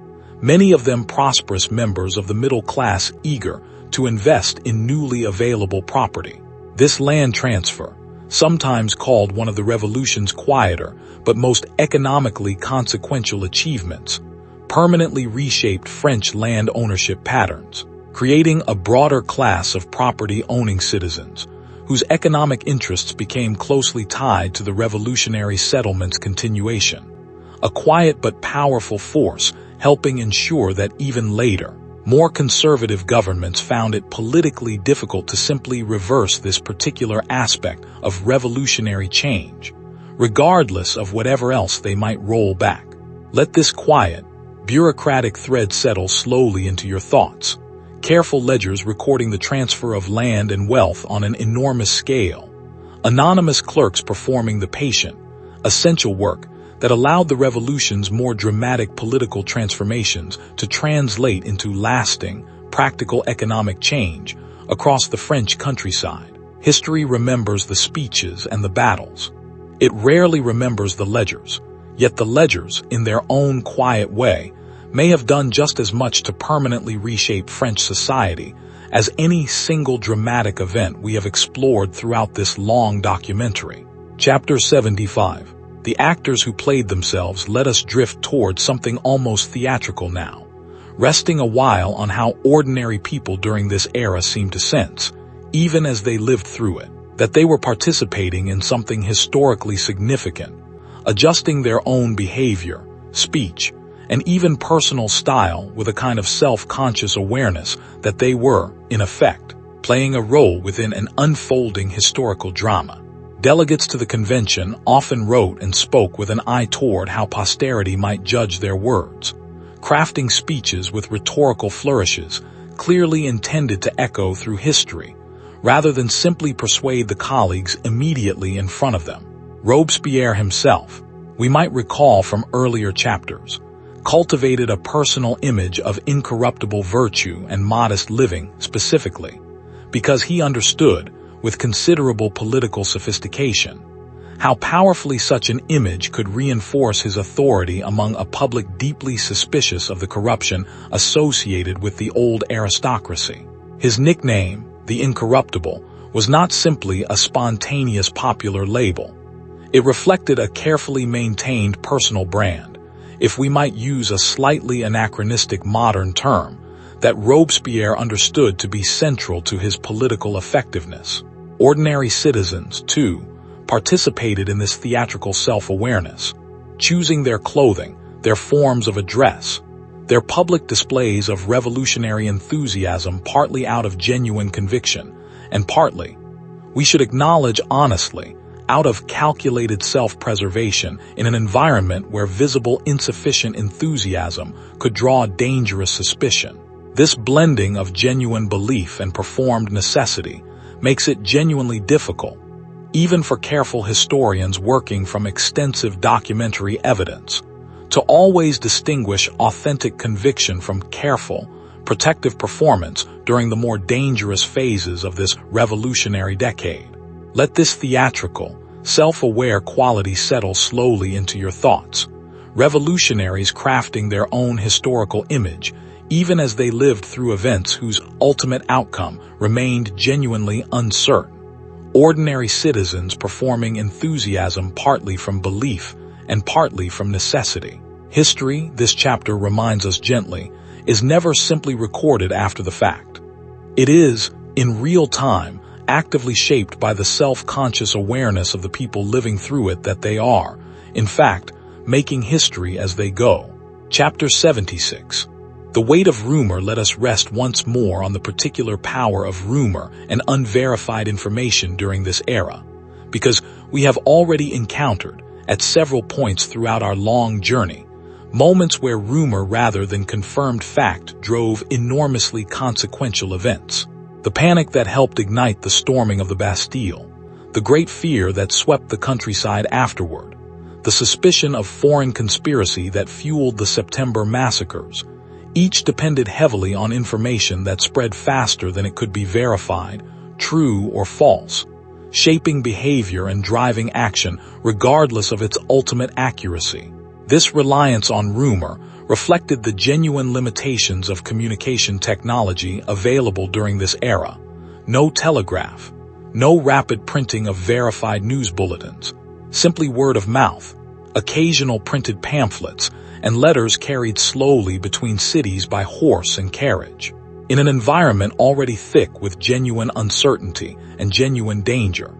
many of them prosperous members of the middle class eager to invest in newly available property. This land transfer, sometimes called one of the revolution's quieter but most economically consequential achievements, permanently reshaped French land ownership patterns, creating a broader class of property-owning citizens whose economic interests became closely tied to the revolutionary settlement's continuation, a quiet but powerful force helping ensure that even later, more conservative governments found it politically difficult to simply reverse this particular aspect of revolutionary change, regardless of whatever else they might roll back. Let this quiet, bureaucratic thread settle slowly into your thoughts. Careful ledgers recording the transfer of land and wealth on an enormous scale. Anonymous clerks performing the patient, essential work that allowed the revolution's more dramatic political transformations to translate into lasting, practical economic change across the French countryside. History remembers the speeches and the battles. It rarely remembers the ledgers, yet the ledgers, in their own quiet way, may have done just as much to permanently reshape French society as any single dramatic event we have explored throughout this long documentary. Chapter 75. The actors who played themselves let us drift towards something almost theatrical now, resting a while on how ordinary people during this era seemed to sense, even as they lived through it, that they were participating in something historically significant, adjusting their own behavior, speech, and even personal style with a kind of self-conscious awareness that they were, in effect, playing a role within an unfolding historical drama. Delegates to the convention often wrote and spoke with an eye toward how posterity might judge their words, crafting speeches with rhetorical flourishes clearly intended to echo through history, rather than simply persuade the colleagues immediately in front of them. Robespierre himself, we might recall from earlier chapters, cultivated a personal image of incorruptible virtue and modest living specifically, because he understood, with considerable political sophistication, how powerfully such an image could reinforce his authority among a public deeply suspicious of the corruption associated with the old aristocracy. His nickname, the Incorruptible, was not simply a spontaneous popular label. It reflected a carefully maintained personal brand, if we might use a slightly anachronistic modern term, that Robespierre understood to be central to his political effectiveness. Ordinary citizens, too, participated in this theatrical self-awareness, choosing their clothing, their forms of address, their public displays of revolutionary enthusiasm partly out of genuine conviction, and partly, we should acknowledge honestly, out of calculated self-preservation in an environment where visible insufficient enthusiasm could draw dangerous suspicion. This blending of genuine belief and performed necessity makes it genuinely difficult, even for careful historians working from extensive documentary evidence, to always distinguish authentic conviction from careful, protective performance during the more dangerous phases of this revolutionary decade. Let this theatrical, self-aware quality settle slowly into your thoughts. Revolutionaries crafting their own historical image, even as they lived through events whose ultimate outcome remained genuinely uncertain. Ordinary citizens performing enthusiasm partly from belief and partly from necessity. History, this chapter reminds us gently, is never simply recorded after the fact. It is, in real time, actively shaped by the self-conscious awareness of the people living through it that they are, in fact, making history as they go. Chapter 76. The weight of rumor. Let us rest once more on the particular power of rumor and unverified information during this era, because we have already encountered, at several points throughout our long journey, moments where rumor rather than confirmed fact drove enormously consequential events. The panic that helped ignite the storming of the Bastille, the great fear that swept the countryside afterward, the suspicion of foreign conspiracy that fueled the September massacres, each depended heavily on information that spread faster than it could be verified, true or false, shaping behavior and driving action regardless of its ultimate accuracy. This reliance on rumor reflected the genuine limitations of communication technology available during this era. No telegraph, no rapid printing of verified news bulletins, simply word of mouth, occasional printed pamphlets, and letters carried slowly between cities by horse and carriage. In an environment already thick with genuine uncertainty and genuine danger,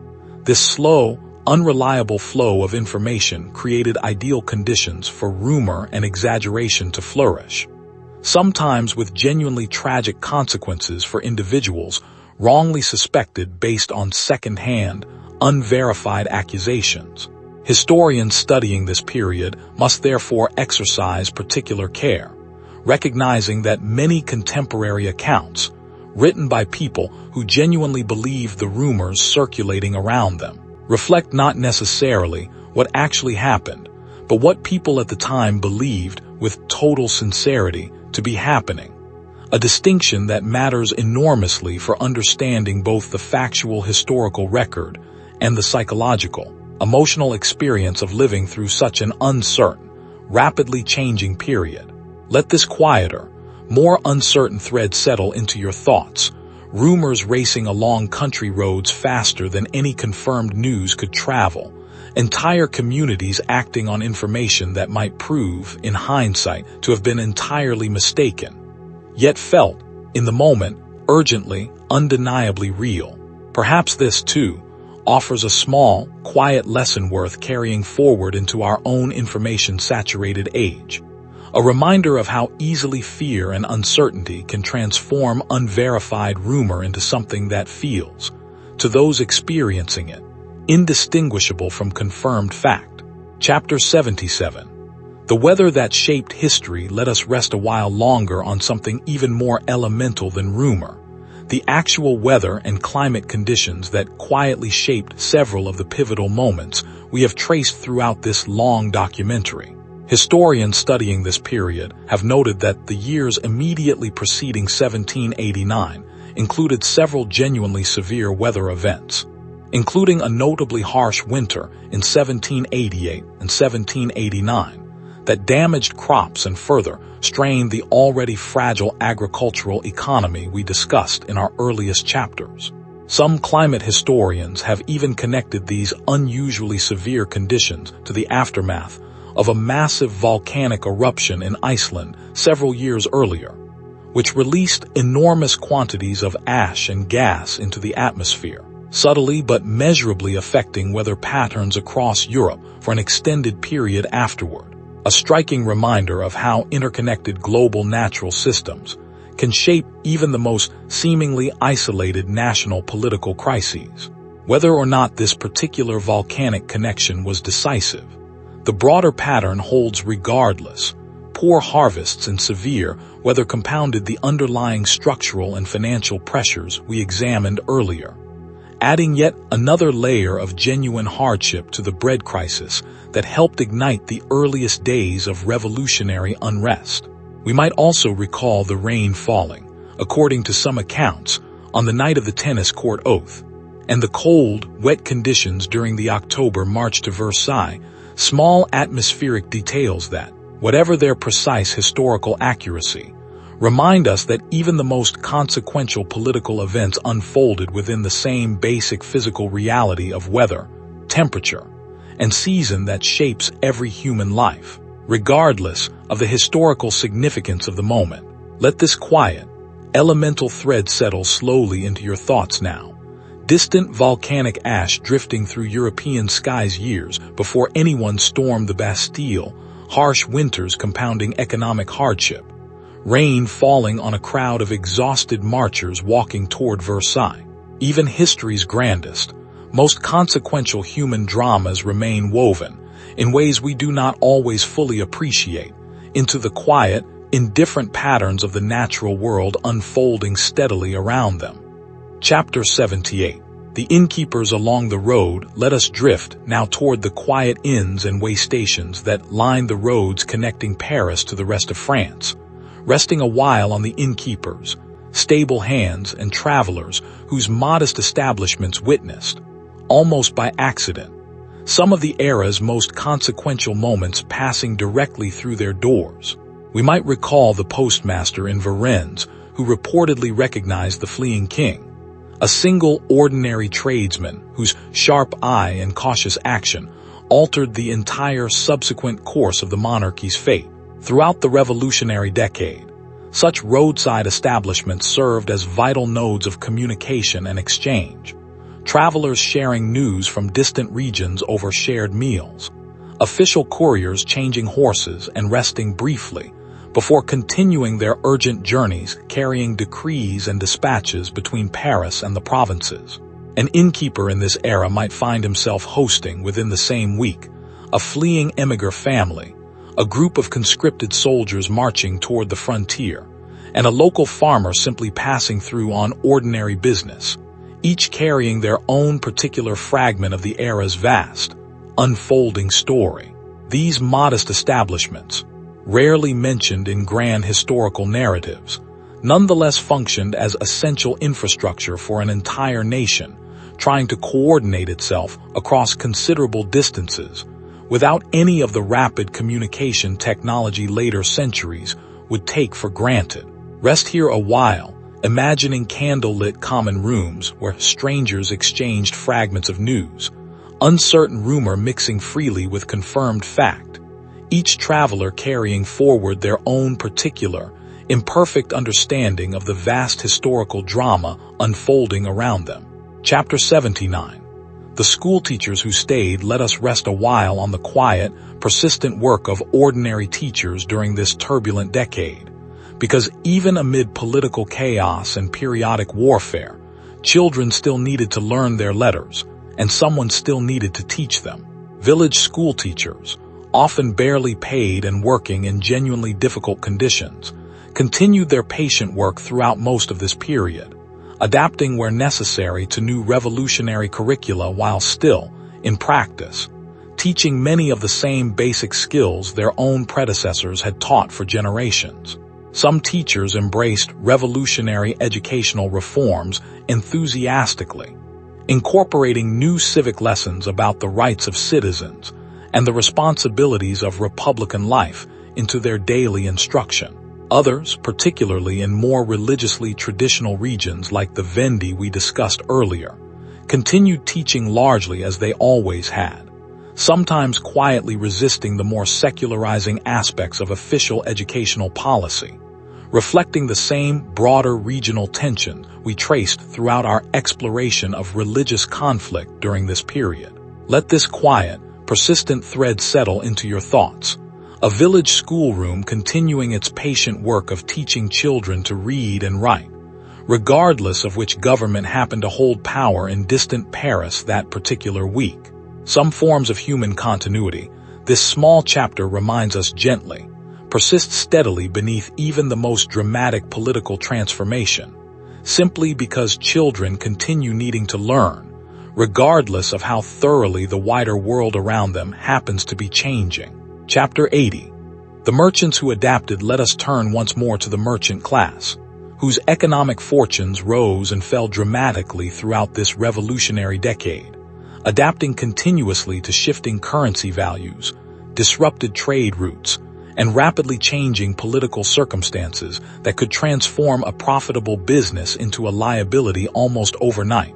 this slow, unreliable flow of information created ideal conditions for rumor and exaggeration to flourish, sometimes with genuinely tragic consequences for individuals wrongly suspected based on second-hand, unverified accusations. Historians studying this period must therefore exercise particular care, recognizing that many contemporary accounts, written by people who genuinely believe the rumors circulating around them, reflect not necessarily what actually happened, but what people at the time believed with total sincerity to be happening, a distinction that matters enormously for understanding both the factual historical record and the psychological, emotional experience of living through such an uncertain, rapidly changing period. Let this quieter, more uncertain thread settle into your thoughts, rumors racing along country roads faster than any confirmed news could travel, entire communities acting on information that might prove, in hindsight, to have been entirely mistaken, yet felt, in the moment, urgently, undeniably real. Perhaps this, too, offers a small, quiet lesson worth carrying forward into our own information-saturated age. A reminder of how easily fear and uncertainty can transform unverified rumor into something that feels, to those experiencing it, indistinguishable from confirmed fact. Chapter 77. The weather that shaped history. Let us rest a while longer on something even more elemental than rumor, the actual weather and climate conditions that quietly shaped several of the pivotal moments we have traced throughout this long documentary. Historians studying this period have noted that the years immediately preceding 1789 included several genuinely severe weather events, including a notably harsh winter in 1788 and 1789 that damaged crops and further strained the already fragile agricultural economy we discussed in our earliest chapters. Some climate historians have even connected these unusually severe conditions to the aftermath of a massive volcanic eruption in Iceland several years earlier, which released enormous quantities of ash and gas into the atmosphere, subtly but measurably affecting weather patterns across Europe for an extended period afterward. A striking reminder of how interconnected global natural systems can shape even the most seemingly isolated national political crises. Whether or not this particular volcanic connection was decisive, the broader pattern holds regardless. Poor harvests and severe weather compounded the underlying structural and financial pressures we examined earlier, adding yet another layer of genuine hardship to the bread crisis that helped ignite the earliest days of revolutionary unrest. We might also recall the rain falling, according to some accounts, on the night of the tennis court oath, and the cold, wet conditions during the October march to Versailles, small atmospheric details that, whatever their precise historical accuracy, remind us that even the most consequential political events unfolded within the same basic physical reality of weather, temperature, and season that shapes every human life. Regardless of the historical significance of the moment, let this quiet, elemental thread settle slowly into your thoughts now. Distant volcanic ash drifting through European skies years before anyone stormed the Bastille, harsh winters compounding economic hardship, rain falling on a crowd of exhausted marchers walking toward Versailles. Even history's grandest, most consequential human dramas remain woven, in ways we do not always fully appreciate, into the quiet, indifferent patterns of the natural world unfolding steadily around them. Chapter 78. The innkeepers along the road let us drift now toward the quiet inns and way stations that line the roads connecting Paris to the rest of France, resting a while on the innkeepers, stable hands, and travelers whose modest establishments witnessed, almost by accident, some of the era's most consequential moments passing directly through their doors. We might recall the postmaster in Varennes who reportedly recognized the fleeing king, a single ordinary tradesman whose sharp eye and cautious action altered the entire subsequent course of the monarchy's fate. Throughout the revolutionary decade, such roadside establishments served as vital nodes of communication and exchange, travelers sharing news from distant regions over shared meals, official couriers changing horses and resting briefly before continuing their urgent journeys carrying decrees and dispatches between Paris and the provinces. An innkeeper in this era might find himself hosting within the same week a fleeing emigre family, a group of conscripted soldiers marching toward the frontier, and a local farmer simply passing through on ordinary business, each carrying their own particular fragment of the era's vast, unfolding story. These modest establishments, rarely mentioned in grand historical narratives, nonetheless functioned as essential infrastructure for an entire nation trying to coordinate itself across considerable distances without any of the rapid communication technology later centuries would take for granted. Rest here a while, imagining candle-lit common rooms where strangers exchanged fragments of news, uncertain rumor mixing freely with confirmed fact, each traveler carrying forward their own particular, imperfect understanding of the vast historical drama unfolding around them. Chapter 79. The schoolteachers who stayed let us rest a while on the quiet, persistent work of ordinary teachers during this turbulent decade, because even amid political chaos and periodic warfare, children still needed to learn their letters, and someone still needed to teach them. Village schoolteachers, often barely paid and working in genuinely difficult conditions, continued their patient work throughout most of this period, adapting where necessary to new revolutionary curricula while still, in practice, teaching many of the same basic skills their own predecessors had taught for generations. Some teachers embraced revolutionary educational reforms enthusiastically, incorporating new civic lessons about the rights of citizens and the responsibilities of republican life into their daily instruction. Others, particularly in more religiously traditional regions like the Vendée we discussed earlier, continued teaching largely as they always had, sometimes quietly resisting the more secularizing aspects of official educational policy, reflecting the same broader regional tension we traced throughout our exploration of religious conflict during this period. Let this quiet, persistent thread settle into your thoughts, a village schoolroom continuing its patient work of teaching children to read and write, regardless of which government happened to hold power in distant Paris that particular week. Some forms of human continuity, this small chapter reminds us gently, persist steadily beneath even the most dramatic political transformation, simply because children continue needing to learn, regardless of how thoroughly the wider world around them happens to be changing. Chapter 80. The merchants who adapted. Let us turn once more to the merchant class, whose economic fortunes rose and fell dramatically throughout this revolutionary decade, adapting continuously to shifting currency values, disrupted trade routes, and rapidly changing political circumstances that could transform a profitable business into a liability almost overnight,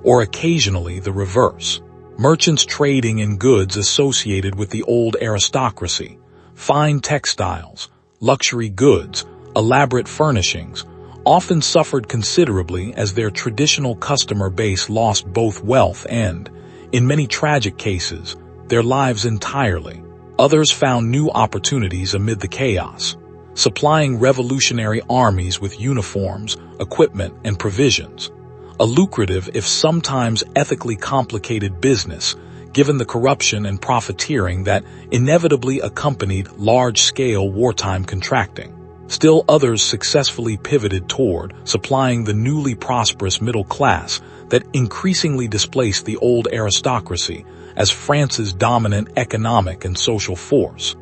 or occasionally the reverse. Merchants trading in goods associated with the old aristocracy, fine textiles, luxury goods, elaborate furnishings, often suffered considerably as their traditional customer base lost both wealth and, in many tragic cases, their lives entirely. Others found new opportunities amid the chaos, supplying revolutionary armies with uniforms, equipment, and provisions. A lucrative, if sometimes ethically complicated business, given the corruption and profiteering that inevitably accompanied large-scale wartime contracting. Still others successfully pivoted toward supplying the newly prosperous middle class that increasingly displaced the old aristocracy as France's dominant economic and social force,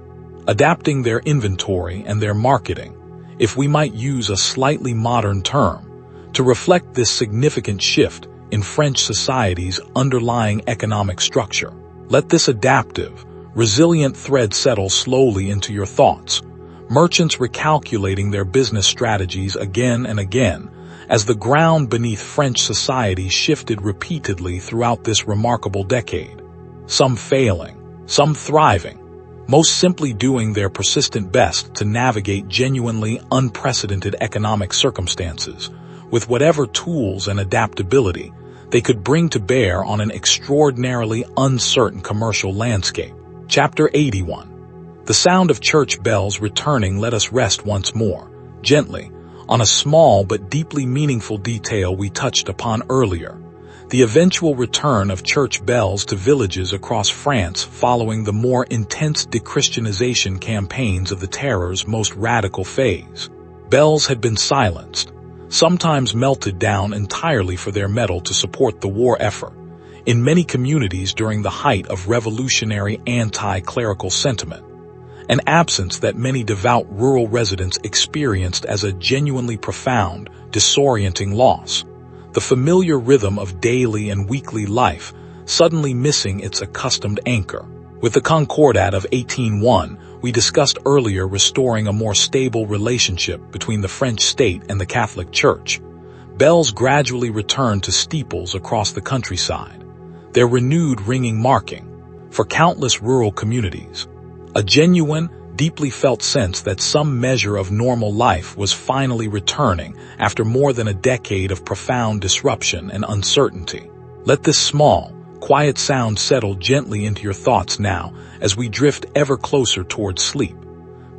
adapting their inventory and their marketing, if we might use a slightly modern term, to reflect this significant shift in French society's underlying economic structure. Let this adaptive, resilient thread settle slowly into your thoughts, merchants recalculating their business strategies again and again as the ground beneath French society shifted repeatedly throughout this remarkable decade. Some failing, some thriving, most simply doing their persistent best to navigate genuinely unprecedented economic circumstances with whatever tools and adaptability they could bring to bear on an extraordinarily uncertain commercial landscape. Chapter 81. The sound of church bells returning. Let us rest once more, gently, on a small but deeply meaningful detail we touched upon earlier, the eventual return of church bells to villages across France following the more intense dechristianization campaigns of the Terror's most radical phase. Bells had been silenced, sometimes melted down entirely for their metal to support the war effort, in many communities during the height of revolutionary anti-clerical sentiment, an absence that many devout rural residents experienced as a genuinely profound, disorienting loss, the familiar rhythm of daily and weekly life suddenly missing its accustomed anchor. With the Concordat of 1801, we discussed earlier restoring a more stable relationship between the French state and the Catholic Church. Bells gradually returned to steeples across the countryside, their renewed ringing marking, for countless rural communities, a genuine, deeply felt sense that some measure of normal life was finally returning after more than a decade of profound disruption and uncertainty. Let this small, quiet sound settle gently into your thoughts now as we drift ever closer towards sleep.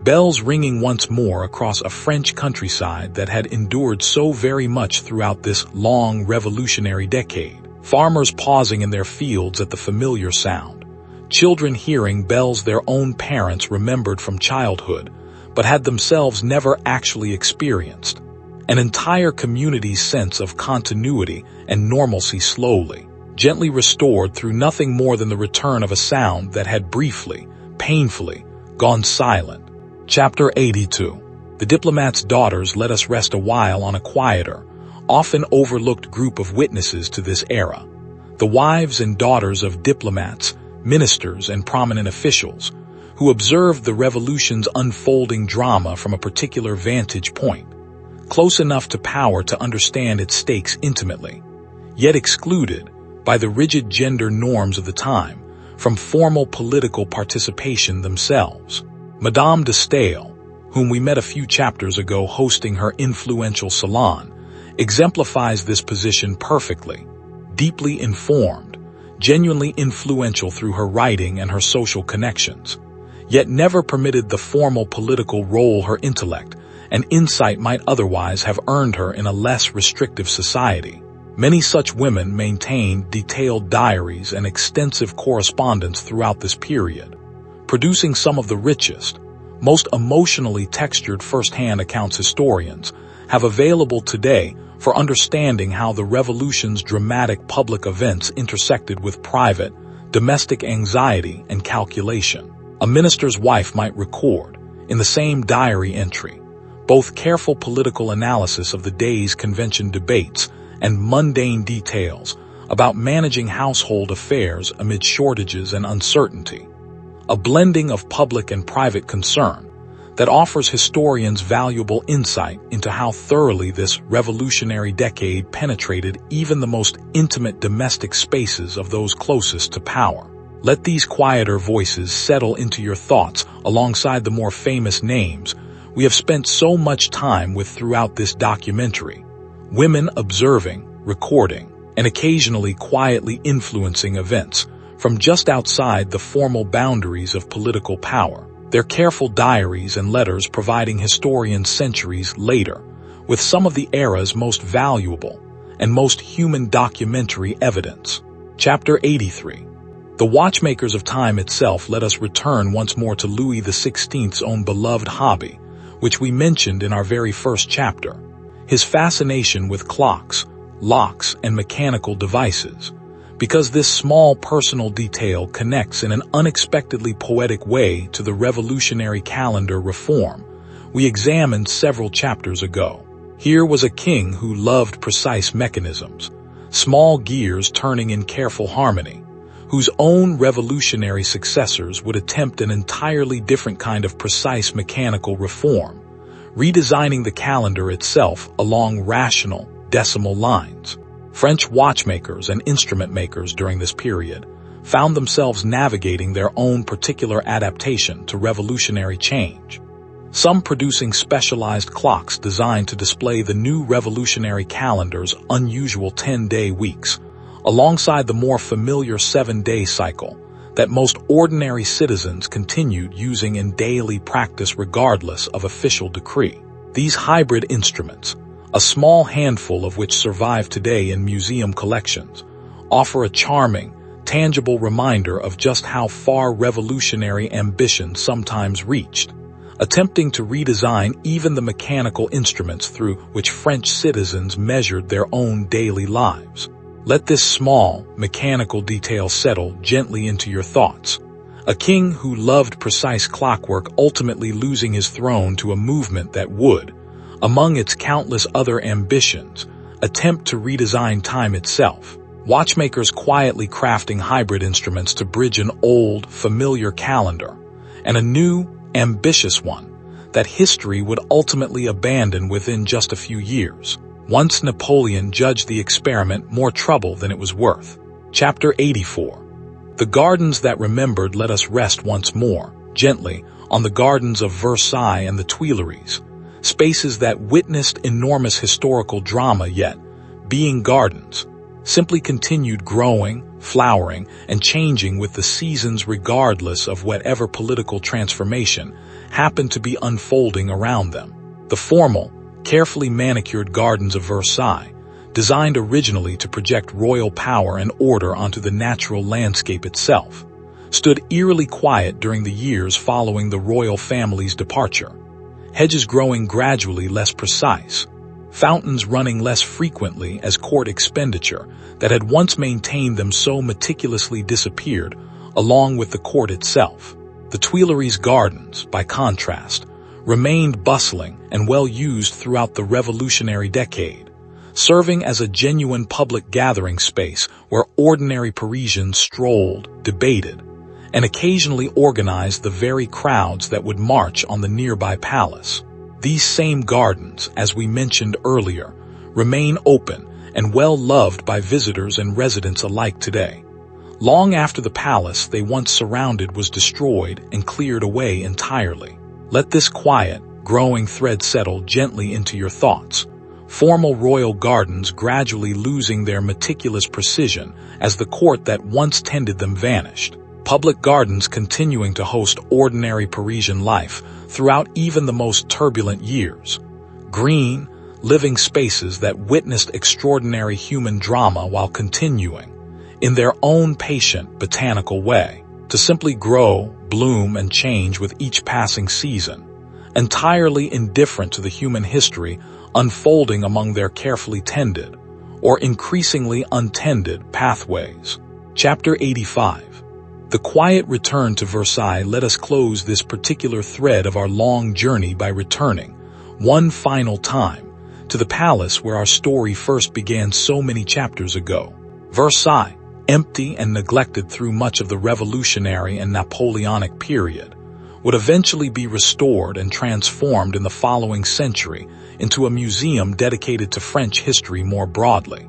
Bells ringing once more across a French countryside that had endured so very much throughout this long revolutionary decade. Farmers pausing in their fields at the familiar sound. Children hearing bells their own parents remembered from childhood, but had themselves never actually experienced. An entire community's sense of continuity and normalcy slowly, gently restored through nothing more than the return of a sound that had briefly, painfully, gone silent. Chapter 82. The diplomat's daughters. Let us rest a while on a quieter, often overlooked group of witnesses to this era. The wives and daughters of diplomats, ministers, and prominent officials, who observed the revolution's unfolding drama from a particular vantage point, close enough to power to understand its stakes intimately, yet excluded, by the rigid gender norms of the time, from formal political participation themselves. Madame de Stael, whom we met a few chapters ago hosting her influential salon, exemplifies this position perfectly. Deeply informed, genuinely influential through her writing and her social connections, yet never permitted the formal political role her intellect and insight might otherwise have earned her in a less restrictive society. Many such women maintained detailed diaries and extensive correspondence throughout this period, producing some of the richest, most emotionally textured first-hand accounts historians have available today for understanding how the revolution's dramatic public events intersected with private, domestic anxiety and calculation. A minister's wife might record, in the same diary entry, both careful political analysis of the day's convention debates and mundane details about managing household affairs amid shortages and uncertainty. A blending of public and private concern that offers historians valuable insight into how thoroughly this revolutionary decade penetrated even the most intimate domestic spaces of those closest to power. Let these quieter voices settle into your thoughts alongside the more famous names we have spent so much time with throughout this documentary. Women observing, recording, and occasionally quietly influencing events from just outside the formal boundaries of political power. Their careful diaries and letters providing historians centuries later with some of the era's most valuable and most human documentary evidence. Chapter 83. The watchmakers of time itself let us return once more to Louis XVI's own beloved hobby, which we mentioned in our very first chapter, his fascination with clocks, locks, and mechanical devices. Because this small personal detail connects in an unexpectedly poetic way to the revolutionary calendar reform we examined several chapters ago. Here was a king who loved precise mechanisms, small gears turning in careful harmony, whose own revolutionary successors would attempt an entirely different kind of precise mechanical reform, redesigning the calendar itself along rational, decimal lines. French watchmakers and instrument makers during this period found themselves navigating their own particular adaptation to revolutionary change. Some producing specialized clocks designed to display the new revolutionary calendar's unusual 10-day weeks, alongside the more familiar 7-day cycle that most ordinary citizens continued using in daily practice regardless of official decree. These hybrid instruments, a small handful of which survive today in museum collections, offer a charming, tangible reminder of just how far revolutionary ambition sometimes reached, attempting to redesign even the mechanical instruments through which French citizens measured their own daily lives. Let this small, mechanical detail settle gently into your thoughts. A king who loved precise clockwork ultimately losing his throne to a movement that would, among its countless other ambitions, attempt to redesign time itself. Watchmakers quietly crafting hybrid instruments to bridge an old, familiar calendar and a new, ambitious one that history would ultimately abandon within just a few years. Once Napoleon judged the experiment more trouble than it was worth. Chapter 84. The gardens that remembered let us rest once more, gently, on the gardens of Versailles and the Tuileries, spaces that witnessed enormous historical drama yet, being gardens, simply continued growing, flowering, and changing with the seasons regardless of whatever political transformation happened to be unfolding around them. The formal, carefully manicured gardens of Versailles, designed originally to project royal power and order onto the natural landscape itself, stood eerily quiet during the years following the royal family's departure, hedges growing gradually less precise, fountains running less frequently as court expenditure that had once maintained them so meticulously disappeared, along with the court itself. The Tuileries gardens, by contrast, remained bustling and well used throughout the revolutionary decade, serving as a genuine public gathering space where ordinary Parisians strolled, debated, and occasionally organized the very crowds that would march on the nearby palace. These same gardens, as we mentioned earlier, remain open and well loved by visitors and residents alike today. Long after the palace they once surrounded was destroyed and cleared away entirely. Let this quiet, growing thread settle gently into your thoughts. Formal royal gardens gradually losing their meticulous precision as the court that once tended them vanished. public gardens continuing to host ordinary Parisian life throughout even the most turbulent years. Green, living spaces that witnessed extraordinary human drama while continuing, in their own patient, botanical way, to simply grow, bloom, and change with each passing season, entirely indifferent to the human history unfolding among their carefully tended, or increasingly untended, pathways. Chapter 85. The quiet return to Versailles. Let us close this particular thread of our long journey by returning, one final time, to the palace where our story first began so many chapters ago. Versailles, empty and neglected through much of the Revolutionary and Napoleonic period, would eventually be restored and transformed in the following century into a museum dedicated to French history more broadly.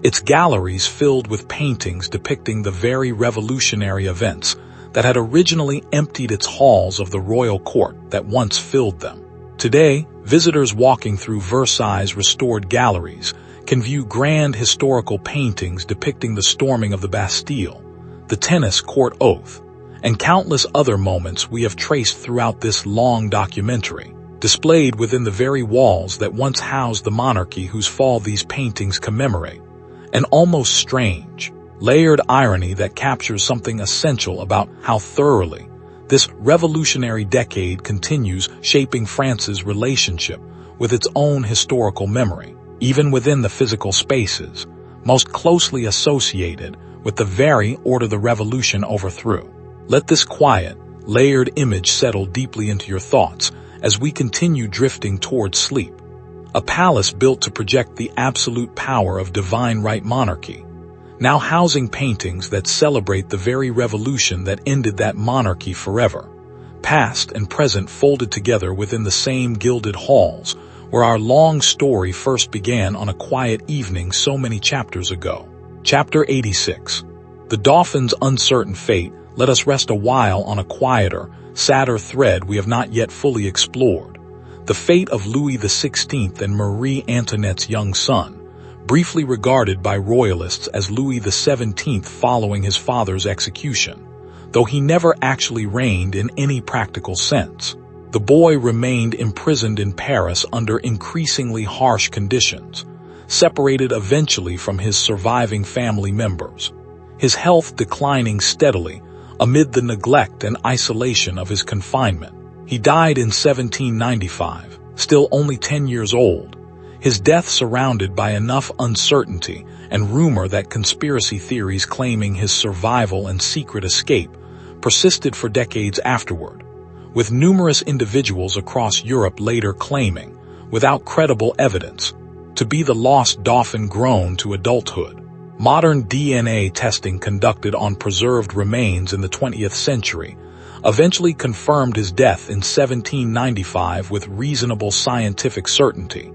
Its galleries filled with paintings depicting the very revolutionary events that had originally emptied its halls of the royal court that once filled them. Today, visitors walking through Versailles' restored galleries can view grand historical paintings depicting the storming of the Bastille, the tennis court oath, and countless other moments we have traced throughout this long documentary, displayed within the very walls that once housed the monarchy whose fall these paintings commemorate. An almost strange, layered irony that captures something essential about how thoroughly this revolutionary decade continues shaping France's relationship with its own historical memory, even within the physical spaces most closely associated with the very order the revolution overthrew. Let this quiet, layered image settle deeply into your thoughts as we continue drifting towards sleep. A palace built to project the absolute power of divine right monarchy, now housing paintings that celebrate the very revolution that ended that monarchy forever, past and present folded together within the same gilded halls where our long story first began on a quiet evening so many chapters ago. Chapter 86. The Dauphin's uncertain fate. Let us rest a while on a quieter, sadder thread we have not yet fully explored. The fate of Louis XVI and Marie Antoinette's young son, briefly regarded by royalists as Louis XVII following his father's execution, though he never actually reigned in any practical sense. The boy remained imprisoned in Paris under increasingly harsh conditions, separated eventually from his surviving family members, his health declining steadily amid the neglect and isolation of his confinement. He died in 1795, still only 10 years old, his death surrounded by enough uncertainty and rumor that conspiracy theories claiming his survival and secret escape persisted for decades afterward, with numerous individuals across Europe later claiming, without credible evidence, to be the lost Dauphin grown to adulthood. Modern DNA testing conducted on preserved remains in the 20th century eventually confirmed his death in 1795 with reasonable scientific certainty,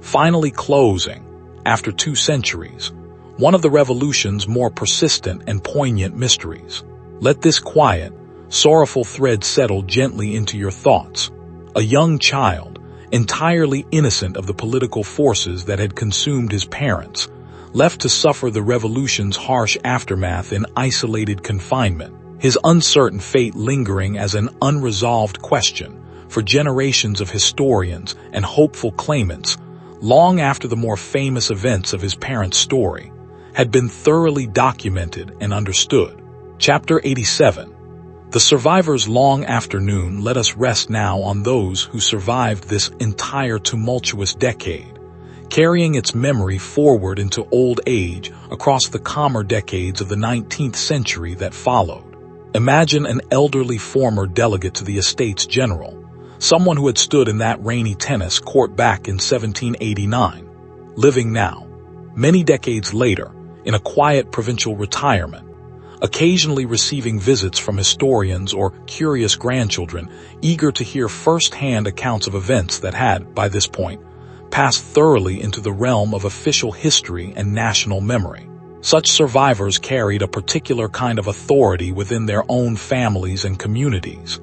finally closing, after 2 centuries, one of the revolution's more persistent and poignant mysteries. Let this quiet, sorrowful thread settle gently into your thoughts. A young child, entirely innocent of the political forces that had consumed his parents, left to suffer the revolution's harsh aftermath in isolated confinement, his uncertain fate lingering as an unresolved question for generations of historians and hopeful claimants long after the more famous events of his parents' story had been thoroughly documented and understood. Chapter 87. The survivor's long afternoon. Let us rest now on those who survived this entire tumultuous decade, carrying its memory forward into old age across the calmer decades of the 19th century that followed. Imagine an elderly former delegate to the Estates General, someone who had stood in that rainy tennis court back in 1789, living now, many decades later, in a quiet provincial retirement, occasionally receiving visits from historians or curious grandchildren eager to hear first-hand accounts of events that had, by this point, passed thoroughly into the realm of official history and national memory. Such survivors carried a particular kind of authority within their own families and communities,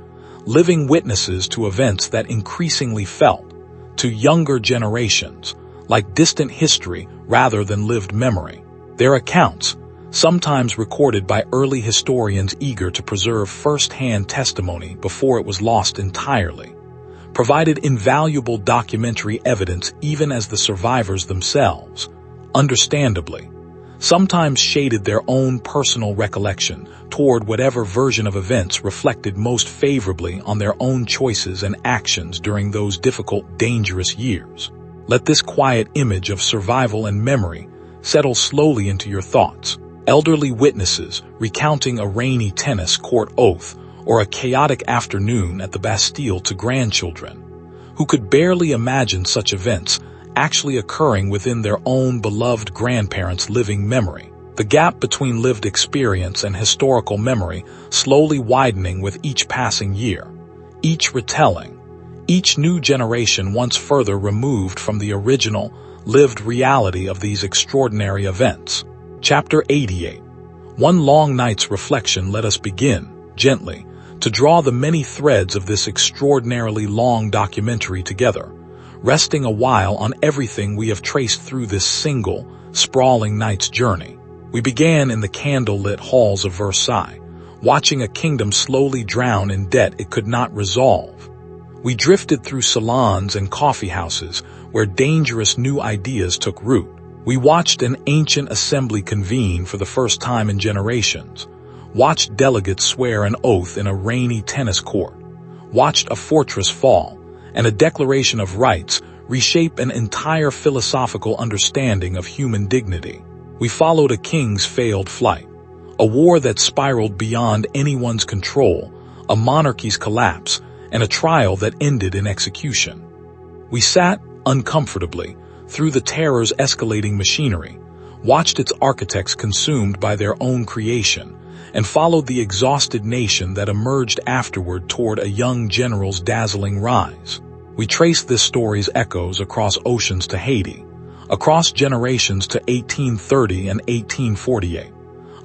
living witnesses to events that increasingly felt, to younger generations, like distant history rather than lived memory. Their accounts, sometimes recorded by early historians eager to preserve first-hand testimony before it was lost entirely, provided invaluable documentary evidence even as the survivors themselves, understandably, sometimes shaded their own personal recollection toward whatever version of events reflected most favorably on their own choices and actions during those difficult, dangerous years. Let this quiet image of survival and memory settle slowly into your thoughts. Elderly witnesses recounting a rainy tennis court oath or a chaotic afternoon at the Bastille to grandchildren, who could barely imagine such events actually occurring within their own beloved grandparents' living memory. The gap between lived experience and historical memory slowly widening with each passing year, each retelling, each new generation once further removed from the original, lived reality of these extraordinary events. Chapter 88. One long night's reflection. Let us begin, gently, to draw the many threads of this extraordinarily long documentary together, resting a while on everything we have traced through this single, sprawling night's journey. We began in the candle-lit halls of Versailles, watching a kingdom slowly drown in debt it could not resolve. We drifted through salons and coffeehouses where dangerous new ideas took root. We watched an ancient assembly convene for the first time in generations, watched delegates swear an oath in a rainy tennis court, watched a fortress fall, and a declaration of rights reshape an entire philosophical understanding of human dignity. We followed a king's failed flight, a war that spiraled beyond anyone's control, a monarchy's collapse, and a trial that ended in execution. We sat, uncomfortably, through the terror's escalating machinery, watched its architects consumed by their own creation, and followed the exhausted nation that emerged afterward toward a young general's dazzling rise. We traced this story's echoes across oceans to Haiti, across generations to 1830 and 1848.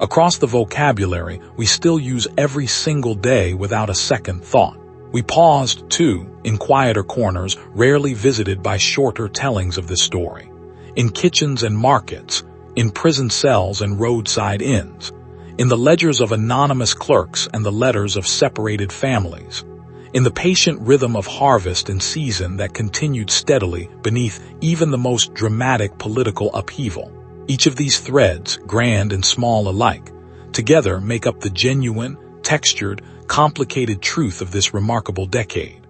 Across the vocabulary we still use every single day without a second thought. We paused, too, in quieter corners rarely visited by shorter tellings of this story, in kitchens and markets, in prison cells and roadside inns, in the ledgers of anonymous clerks and the letters of separated families, in the patient rhythm of harvest and season that continued steadily beneath even the most dramatic political upheaval. Each of these threads, grand and small alike, together make up the genuine, textured, complicated truth of this remarkable decade.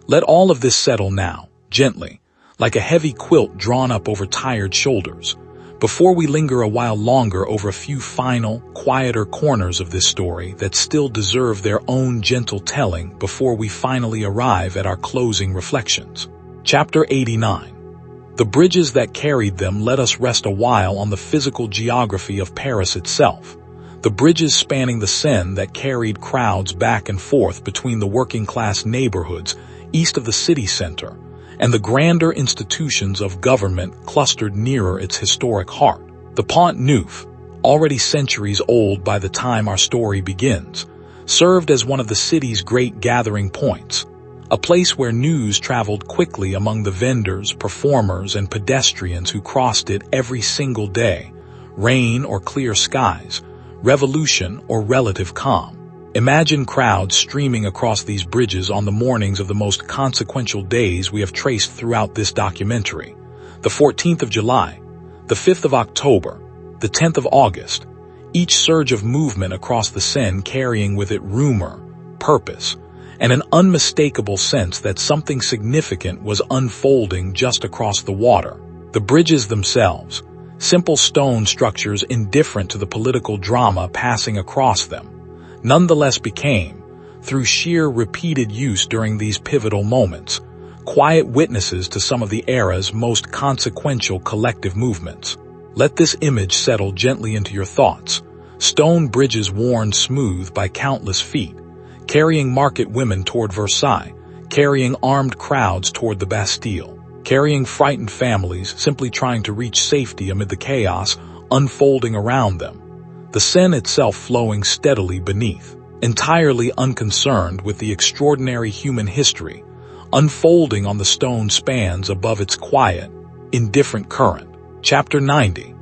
Let all of this settle now, gently, like a heavy quilt drawn up over tired shoulders, before we linger a while longer over a few final, quieter corners of this story that still deserve their own gentle telling before we finally arrive at our closing reflections. Chapter 89. The bridges that carried them let us rest a while on the physical geography of Paris itself. The bridges spanning the Seine that carried crowds back and forth between the working-class neighborhoods east of the city center and the grander institutions of government clustered nearer its historic heart. The Pont Neuf, already centuries old by the time our story begins, served as one of the city's great gathering points, a place where news traveled quickly among the vendors, performers, and pedestrians who crossed it every single day, rain or clear skies, revolution or relative calm. Imagine crowds streaming across these bridges on the mornings of the most consequential days we have traced throughout this documentary. The 14th of July, the 5th of October, the 10th of August, each surge of movement across the Seine carrying with it rumor, purpose, and an unmistakable sense that something significant was unfolding just across the water. The bridges themselves, simple stone structures indifferent to the political drama passing across them, nonetheless became, through sheer repeated use during these pivotal moments, quiet witnesses to some of the era's most consequential collective movements. Let this image settle gently into your thoughts. Stone bridges worn smooth by countless feet, carrying market women toward Versailles, carrying armed crowds toward the Bastille, carrying frightened families simply trying to reach safety amid the chaos unfolding around them. The Seine itself flowing steadily beneath, entirely unconcerned with the extraordinary human history unfolding on the stone spans above its quiet, indifferent current. Chapter 90.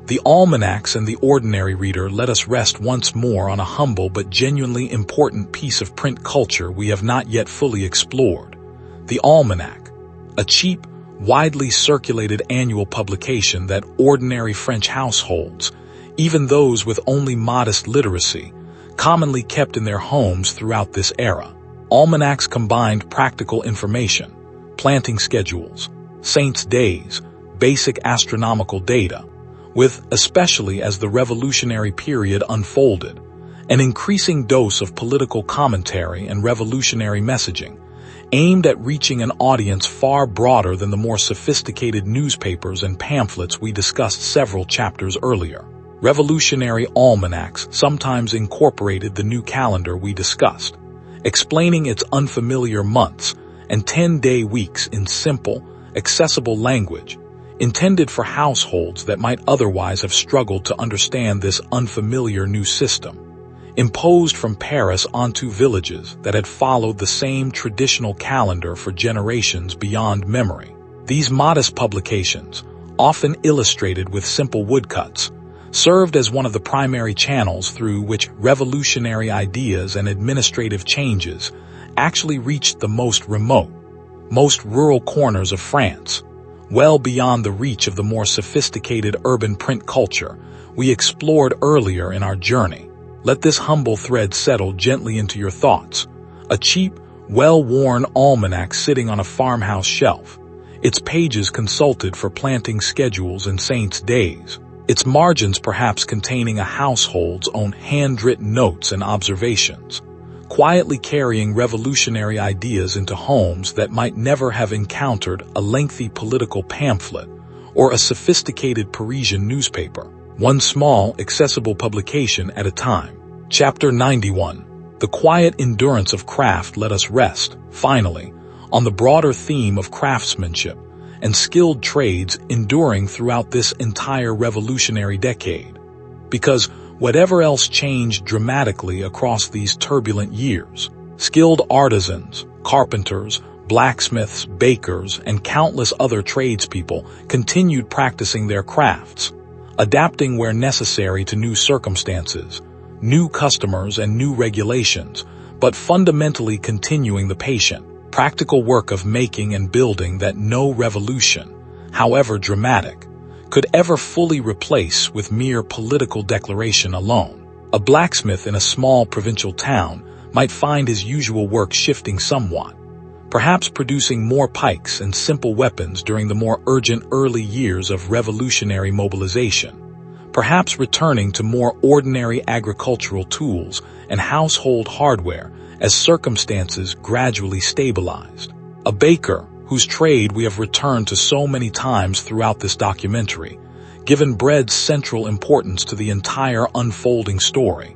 The almanacs and the ordinary reader let us rest once more on a humble but genuinely important piece of print culture we have not yet fully explored. The almanac, a cheap, widely circulated annual publication that ordinary French households, even those with only modest literacy, commonly kept in their homes throughout this era. Almanacs combined practical information, planting schedules, saints' days, basic astronomical data, with, especially as the revolutionary period unfolded, an increasing dose of political commentary and revolutionary messaging, aimed at reaching an audience far broader than the more sophisticated newspapers and pamphlets we discussed several chapters earlier. Revolutionary almanacs sometimes incorporated the new calendar we discussed, explaining its unfamiliar months and 10-day weeks in simple, accessible language, intended for households that might otherwise have struggled to understand this unfamiliar new system, imposed from Paris onto villages that had followed the same traditional calendar for generations beyond memory. These modest publications, often illustrated with simple woodcuts, served as one of the primary channels through which revolutionary ideas and administrative changes actually reached the most remote, most rural corners of France, well beyond the reach of the more sophisticated urban print culture we explored earlier in our journey. Let this humble thread settle gently into your thoughts. A cheap, well-worn almanac sitting on a farmhouse shelf, its pages consulted for planting schedules and saints' days, its margins perhaps containing a household's own handwritten notes and observations, quietly carrying revolutionary ideas into homes that might never have encountered a lengthy political pamphlet or a sophisticated Parisian newspaper, one small, accessible publication at a time. Chapter 91. The quiet endurance of craft let us rest, finally, on the broader theme of craftsmanship and skilled trades enduring throughout this entire revolutionary decade. Because whatever else changed dramatically across these turbulent years, skilled artisans, carpenters, blacksmiths, bakers, and countless other tradespeople continued practicing their crafts, adapting where necessary to new circumstances, new customers, and new regulations, but fundamentally continuing the patient, practical work of making and building that no revolution, however dramatic, could ever fully replace with mere political declaration alone. A blacksmith in a small provincial town might find his usual work shifting somewhat, perhaps producing more pikes and simple weapons during the more urgent early years of revolutionary mobilization, perhaps returning to more ordinary agricultural tools and household hardware as circumstances gradually stabilized. A baker, whose trade we have returned to so many times throughout this documentary, given bread's central importance to the entire unfolding story,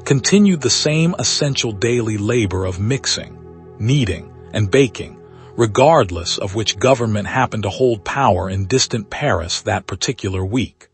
continued the same essential daily labor of mixing, kneading, and baking, regardless of which government happened to hold power in distant Paris that particular week.